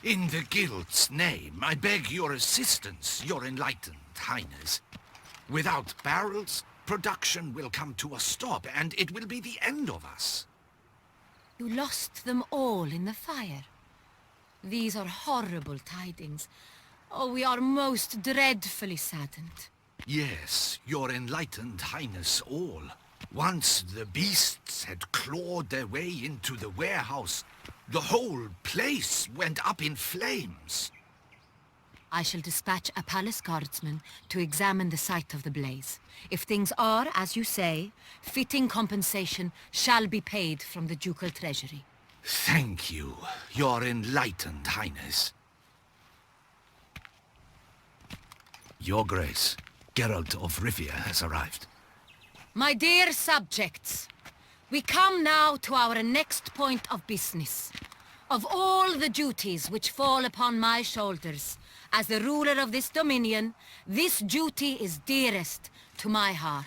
In the Guild's name, I beg your assistance, your enlightened highness. Without barrels, production will come to a stop, and it will be the end of us. You lost them all in the fire. These are horrible tidings. Oh, we are most dreadfully saddened. Yes, your enlightened highness all. Once the beasts had clawed their way into the warehouse, the whole place went up in flames. I shall dispatch a palace guardsman to examine the site of the blaze. If things are, as you say, fitting compensation shall be paid from the ducal treasury. Thank you, your enlightened highness. Your Grace, Geralt of Rivia has arrived. My dear subjects, we come now to our next point of business. Of all the duties which fall upon my shoulders, as the ruler of this dominion, this duty is dearest to my heart.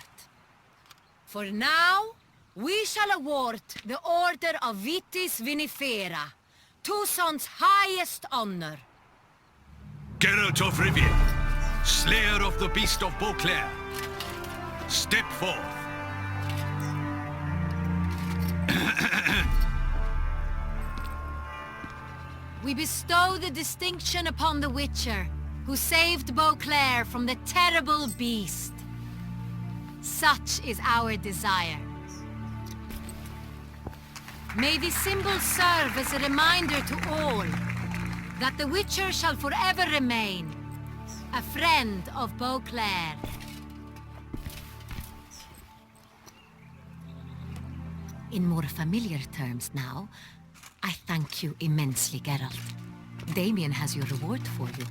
For now, we shall award the Order of Vitis Vinifera, TOUSSAINT's highest honor. Geralt of Rivia, Slayer of the Beast of Beauclair, step forth. We bestow the distinction upon the Witcher, who saved Beauclair from the terrible beast. Such is our desire. May this symbol serve as a reminder to all that the Witcher shall forever remain a friend of Beauclair. In more familiar terms now, I thank you immensely, Geralt. Damien has your reward for you.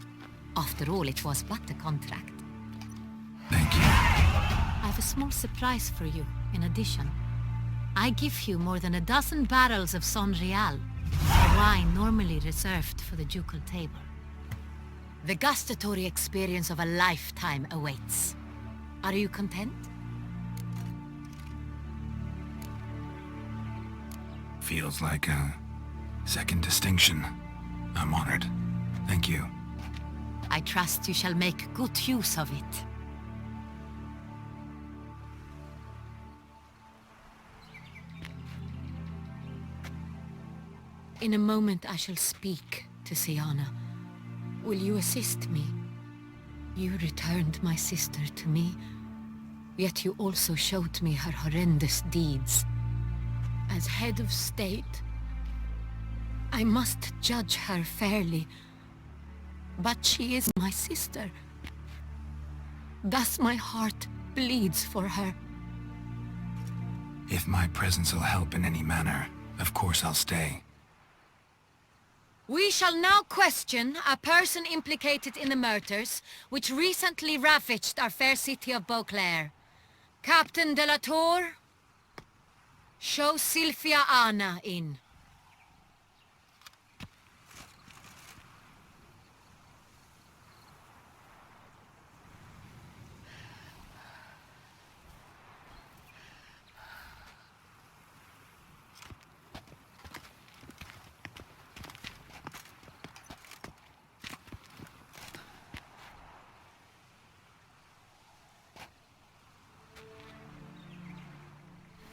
After all, it was but a contract. Thank you. I have a small surprise for you, in addition. I give you more than 12 barrels of Sonreal, a wine normally reserved for the ducal table. The gustatory experience of a lifetime awaits. Are you content? Feels like a second distinction. I'm honored. Thank you. I trust you shall make good use of it. In a moment I shall speak to Siana. Will you assist me? You returned my sister to me, yet you also showed me her horrendous deeds. As head of state, I must judge her fairly, but she is my sister. Thus my heart bleeds for her. If my presence will help in any manner, of course I'll stay. We shall now question a person implicated in the murders which recently ravaged our fair city of Beauclair. Captain de la Tour, show Sylvia Anna in.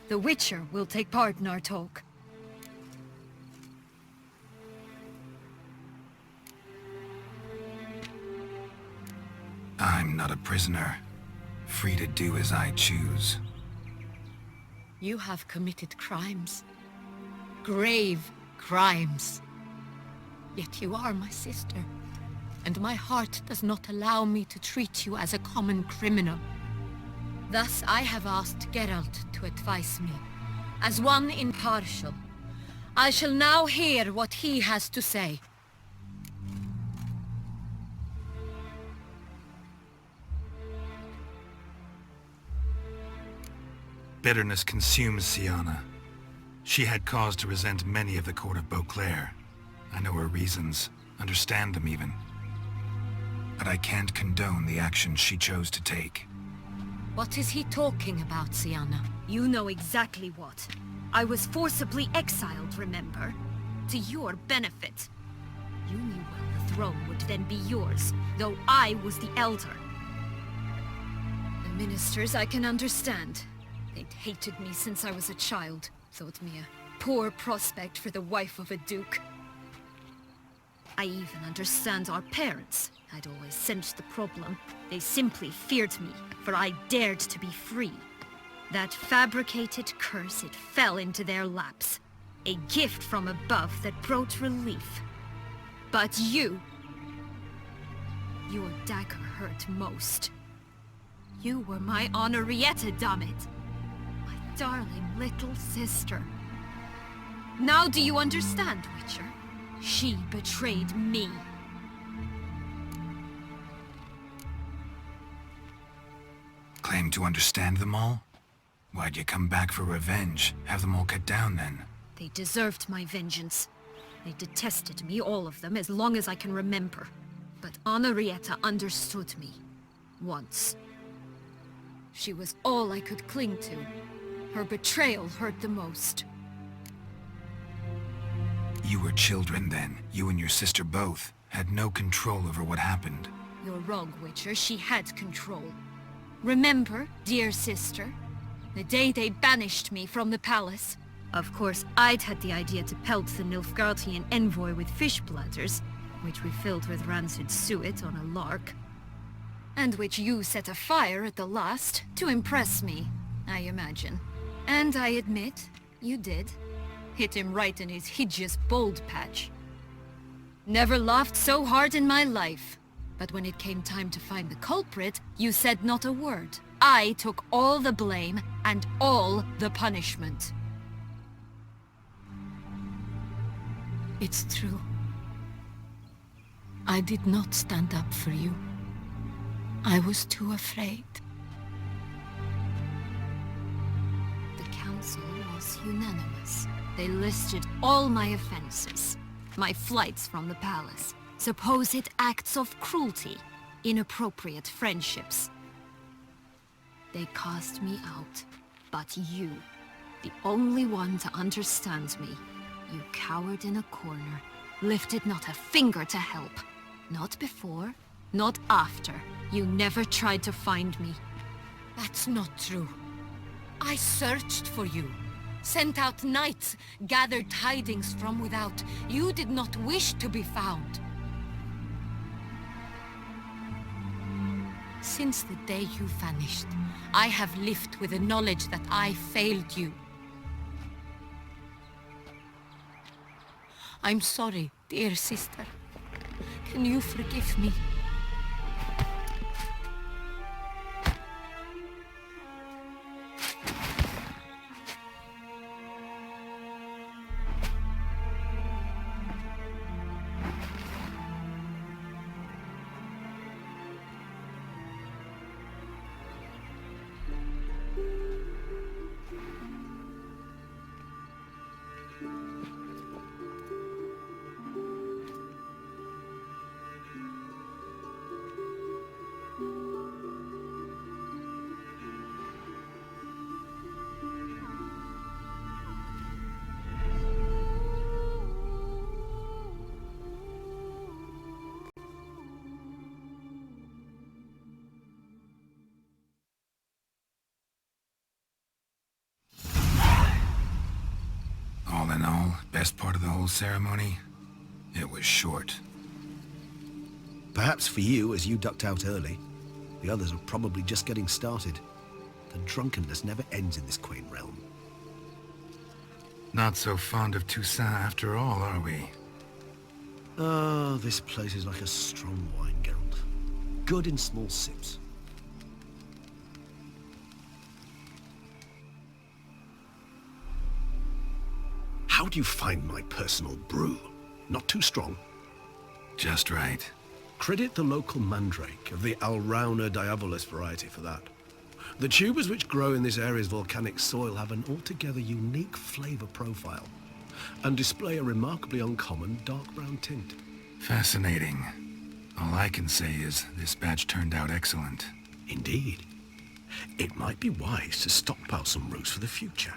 The Witcher will take part in our talk. I'm not a prisoner, free to do as I choose. You have committed crimes. Grave crimes. Yet you are my sister, and my heart does not allow me to treat you as a common criminal. Thus I have asked Geralt to advise me, as one impartial. I shall now hear what he has to say. Bitterness consumes Siana. She had cause to resent many of the court of Beauclair. I know her reasons, understand them even. But I can't condone the actions she chose to take. What is he talking about, Siana? You know exactly what. I was forcibly exiled, remember? To your benefit. You knew well the throne would then be yours, though I was the elder. The ministers I can understand. They'd hated me since I was a child, thought me a poor prospect for the wife of a duke. I even understand our parents. I'd always sensed the problem. They simply feared me, for I dared to be free. That fabricated curse, it fell into their laps. A gift from above that brought relief. But you... Your dagger hurt most. You were my Henrietta, dammit. My darling little sister. Now do you understand, Witcher? She betrayed me. Claim to understand them all? Why'd you come back for revenge? Have them all cut down then? They deserved my vengeance. They detested me, all of them, as long as I can remember. But Henrietta understood me. Once. She was all I could cling to. Her betrayal hurt the most. You were children then. You and your sister both had no control over what happened. You're wrong, Witcher. She had control. Remember, dear sister, the day they banished me from the palace? Of course, I'd had the idea to pelt the Nilfgaardian envoy with fish bladders, which we filled with rancid suet on a lark. And which you set afire at the last, to impress me, I imagine. And I admit, you did. Hit him right in his hideous bald patch. Never laughed so hard in my life. But when it came time to find the culprit, you said not a word. I took all the blame and all the punishment. It's true. I did not stand up for you. I was too afraid. The council was unanimous. They listed all my offenses. My flights from the palace. Supposed acts of cruelty. Inappropriate friendships. They cast me out. But you, the only one to understand me, you cowered in a corner, lifted not a finger to help. Not before, not after. You never tried to find me. That's not true. I searched for you. Sent out knights, gathered tidings from without. You did not wish to be found. Since the day you vanished, I have lived with the knowledge that I failed you. I'm sorry, dear sister. Can you forgive me? All in all, best part of the whole ceremony? It was short. Perhaps for you, as you ducked out early. The others are probably just getting started. The drunkenness never ends in this quaint realm. Not so fond of Toussaint after all, are we? Oh, this place is like a strong wine, Geralt. Good in small sips. How do you find my personal brew? Not too strong? Just right. Credit the local mandrake of the Alrauna diabolus variety for that. The tubers which grow in this area's volcanic soil have an altogether unique flavor profile and display a remarkably uncommon dark brown tint. Fascinating. All I can say is this batch turned out excellent. Indeed. It might be wise to stockpile some roots for the future.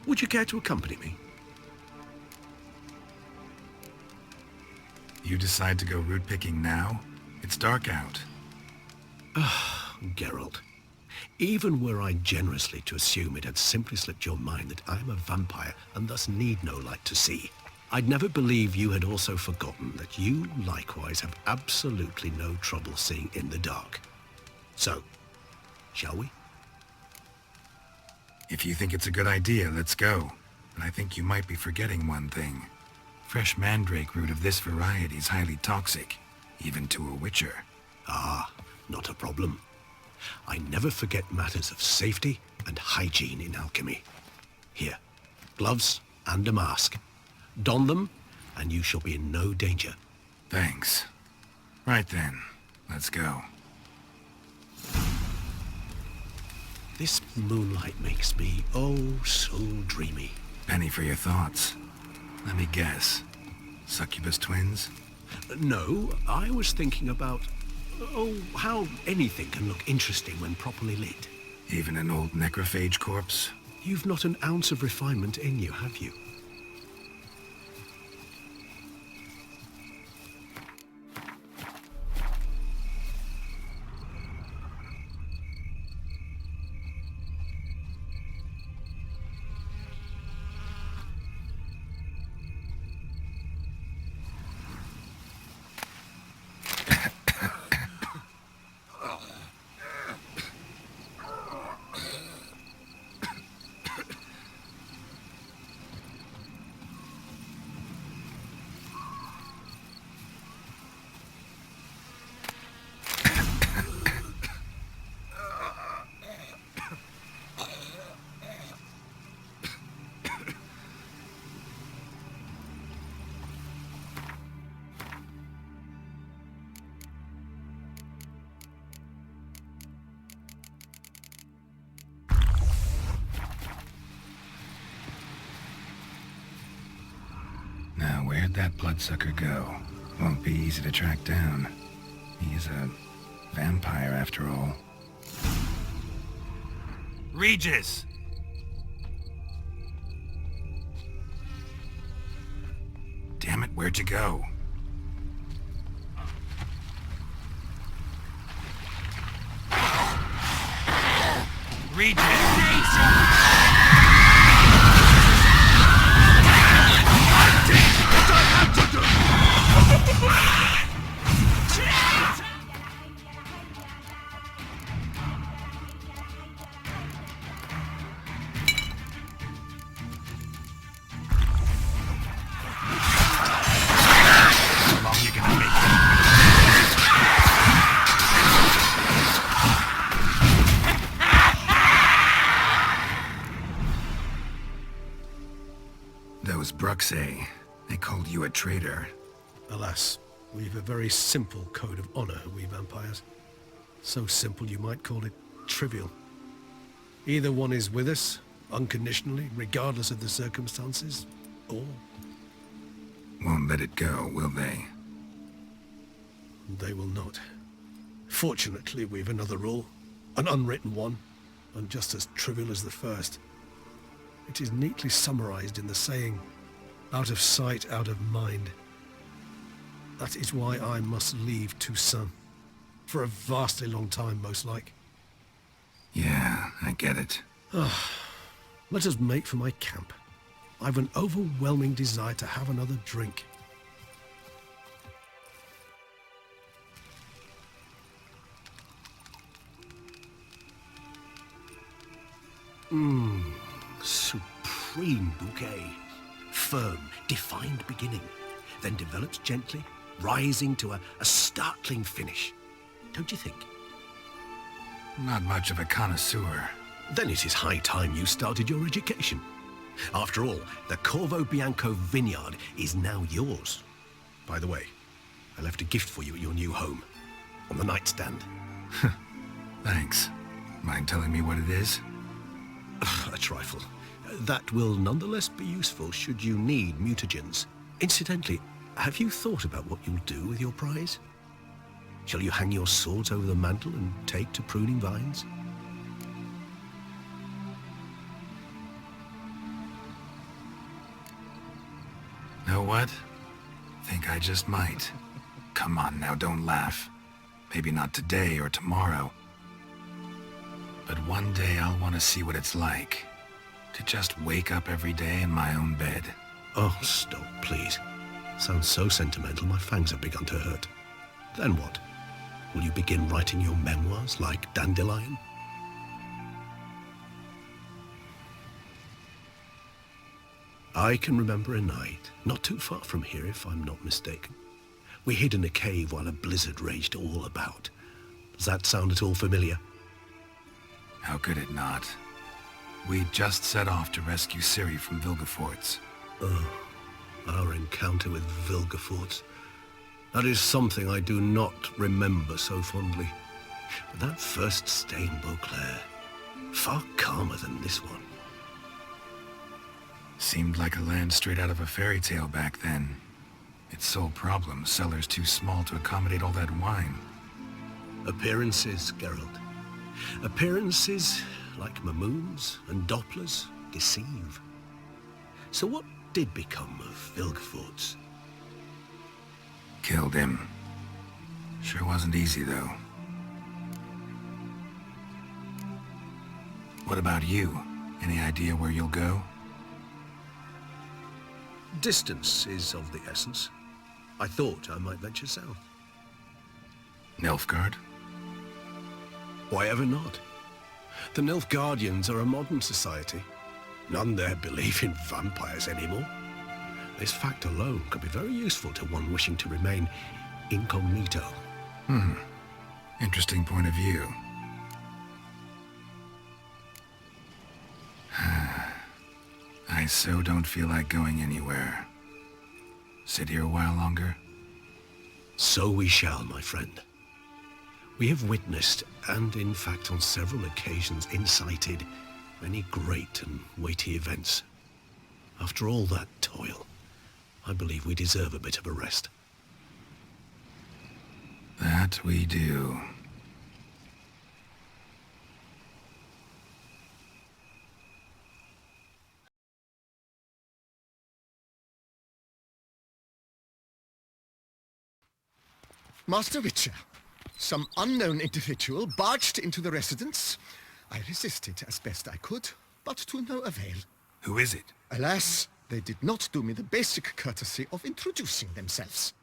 Would you care to accompany me? You decide to go root picking now? It's dark out. Geralt, even were I generously to assume it had simply slipped your mind that I am a vampire and thus need no light to see, I'd never believe you had also forgotten that you likewise have absolutely no trouble seeing in the dark. So, shall we? If you think it's a good idea, let's go. But I think you might be forgetting one thing. Fresh mandrake root of this variety is highly toxic, even to a witcher. Ah, not a problem. I never forget matters of safety and hygiene in alchemy. Here, gloves and a mask. Don them, and you shall be in no danger. Thanks. Right then, let's go. This moonlight makes me, oh, so dreamy. Penny for your thoughts. Let me guess. Succubus twins? No, I was thinking about, oh, how anything can look interesting when properly lit. Even an old necrophage corpse? You've not an ounce of refinement in you, have you? Now, where'd that bloodsucker go? Won't be easy to track down. He is a vampire, after all. Regis! Damn it, where'd you go? Regis! Those BRUXA, they called you a traitor. Alas, we've a very simple code of honor, we vampires. So simple you might call it trivial. Either one is with us, unconditionally, regardless of the circumstances, or... Won't let it go, will they? They will not. Fortunately, we've another rule, an unwritten one, and just as trivial as the first. It is neatly summarized in the saying, out of sight, out of mind. That is why I must leave Toussaint. For a vastly long time, most like. Yeah, I get it. Let us make for my camp. I've an overwhelming desire to have another drink. Supreme bouquet. Firm, defined beginning, then develops gently, rising to a startling finish. Don't you think? Not much of a connoisseur. Then it is high time you started your education. After all, the CORVO BIANCO vineyard is now yours. By the way, I left a gift for you at your new home, on the nightstand. Thanks. Mind telling me what it is? A trifle. That will nonetheless be useful should you need mutagens. Incidentally, have you thought about what you'll do with your prize? Shall you hang your swords over the mantle and take to pruning vines? Know what? think I just might. Come on now, don't laugh. Maybe not today or tomorrow. But one day I'll want to see what it's like to just wake up every day in my own bed. Oh, stop, please. Sounds so sentimental, my fangs have begun to hurt. Then what? Will you begin writing your memoirs like Dandelion? I can remember a night, not too far from here if I'm not mistaken. We hid in a cave while a blizzard raged all about. Does that sound at all familiar? How could it not? We just set off to rescue Ciri from Vilgefortz. Oh, our encounter with Vilgefortz. That is something I do not remember so fondly. But that first stay in Beauclair, far calmer than this one. Seemed like a land straight out of a fairy tale back then. Its sole problem, cellars too small to accommodate all that wine. Appearances, Geralt. Appearances, like Mamoons and Dopplers, deceive. So what did become of Vilgefortz? Killed him. Sure wasn't easy, though. What about you? Any idea where you'll go? Distance is of the essence. I thought I might venture south. Nilfgaard? Why ever not? The Nilfgaardians are a modern society. None there believe in vampires anymore. This fact alone could be very useful to one wishing to remain incognito. Interesting point of view. I so don't feel like going anywhere. Sit here a while longer? So we shall, my friend. We have witnessed, and in fact on several occasions incited, many great and weighty events. After all that toil, I believe we deserve a bit of a rest. That we do. Master Witcher, some unknown individual barged into the residence. I resisted as best I could, but to no avail. Who is it? Alas, they did not do me the basic courtesy of introducing themselves.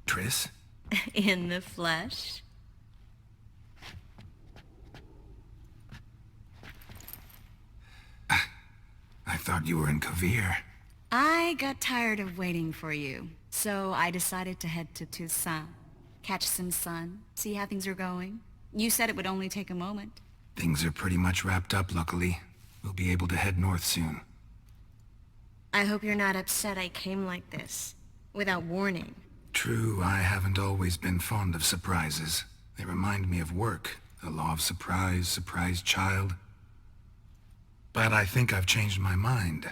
Triss? In the flesh? I thought you were in Kovir. I got tired of waiting for you, so I decided to head to Toussaint. Catch some sun, see how things are going. You said it would only take a moment. Things are pretty much wrapped up, luckily. We'll be able to head north soon. I hope you're not upset I came like this, without warning. True, I haven't always been fond of surprises. They remind me of work, the law of surprise, surprise child. But I think I've changed my mind.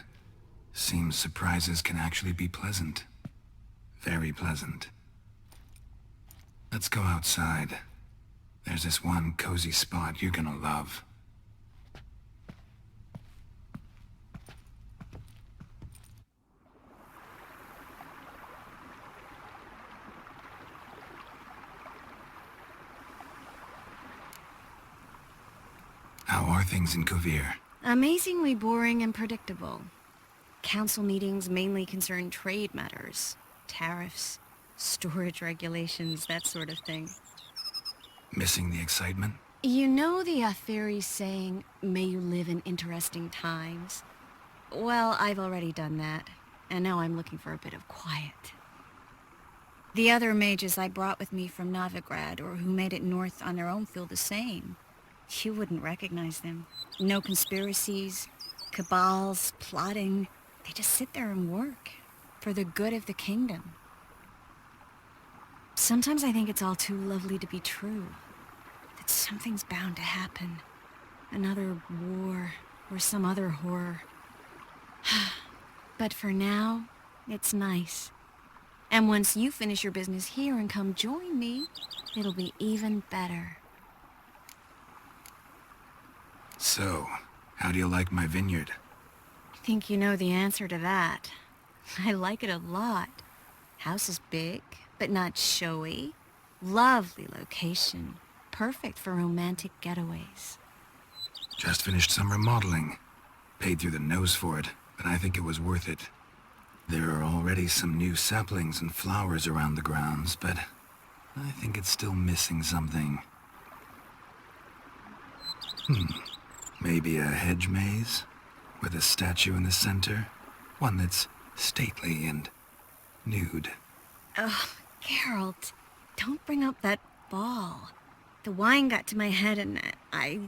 Seems surprises can actually be pleasant. Very pleasant. Let's go outside. There's this one cozy spot you're gonna love. How are things in Kovir? Amazingly boring and predictable. Council meetings mainly concern trade matters, tariffs, storage regulations, that sort of thing. Missing the excitement? You know the fairy saying, may you live in interesting times? Well, I've already done that, and now I'm looking for a bit of quiet. The other mages I brought with me from Novigrad, or who made it north on their own, feel the same. You wouldn't recognize them. No conspiracies, cabals, plotting. They just sit there and work, for the good of the kingdom. Sometimes I think it's all too lovely to be true. That something's bound to happen. Another war, or some other horror. But for now, it's nice. And once you finish your business here and come join me, it'll be even better. So, how do you like my vineyard? I think you know the answer to that. I like it a lot. House is big, but not showy. Lovely location. Perfect for romantic getaways. Just finished some remodeling. Paid through the nose for it, but I think it was worth it. There are already some new saplings and flowers around the grounds, but I think it's still missing something. Maybe a hedge maze? With a statue in the center? One that's stately and nude. Oh, Geralt, don't bring up that ball. The wine got to my head and I...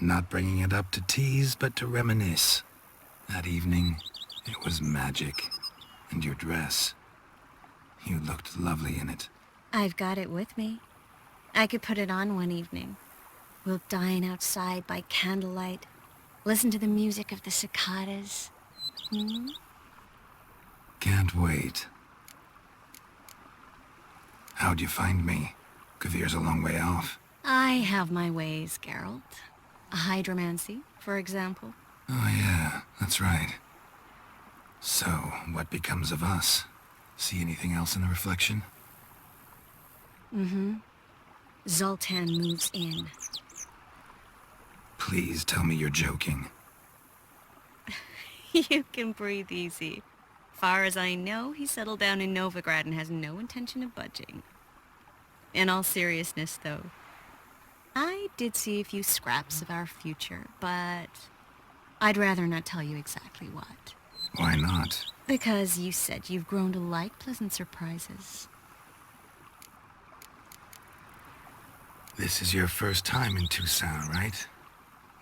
Not bringing it up to tease, but to reminisce. That evening, it was magic. And your dress. You looked lovely in it. I've got it with me. I could put it on one evening. We'll dine outside by candlelight. Listen to the music of the cicadas. Can't wait. How'd you find me? Kvir's a long way off. I have my ways, Geralt. A hydromancy, for example. Oh yeah, that's right. So, what becomes of us? See anything else in the reflection? Zoltan moves in. Please tell me you're joking. You can breathe easy. Far as I know, he settled down in Novigrad and has no intention of budging. In all seriousness, though, I did see a few scraps of our future, but I'd rather not tell you exactly what. Why not? Because you said you've grown to like pleasant surprises. This is your first time in Toussaint, right?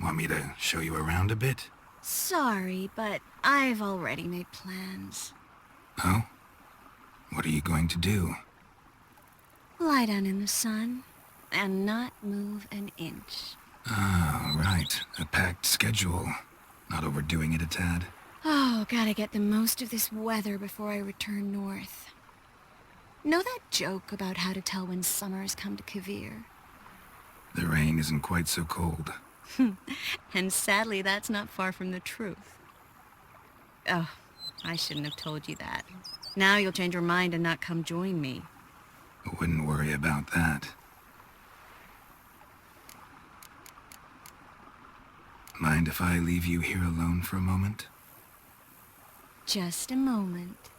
Want me to show you around a bit? Sorry, but I've already made plans. Oh? What are you going to do? Lie down in the sun and not move an inch. Ah, right. A packed schedule. Not overdoing it a tad. Oh, gotta get the most of this weather before I return north. Know that joke about how to tell when summer has come to Kvir? The rain isn't quite so cold. And sadly, that's not far from the truth. Oh, I shouldn't have told you that. Now you'll change your mind and not come join me. I wouldn't worry about that. Mind if I leave you here alone for a moment? Just a moment.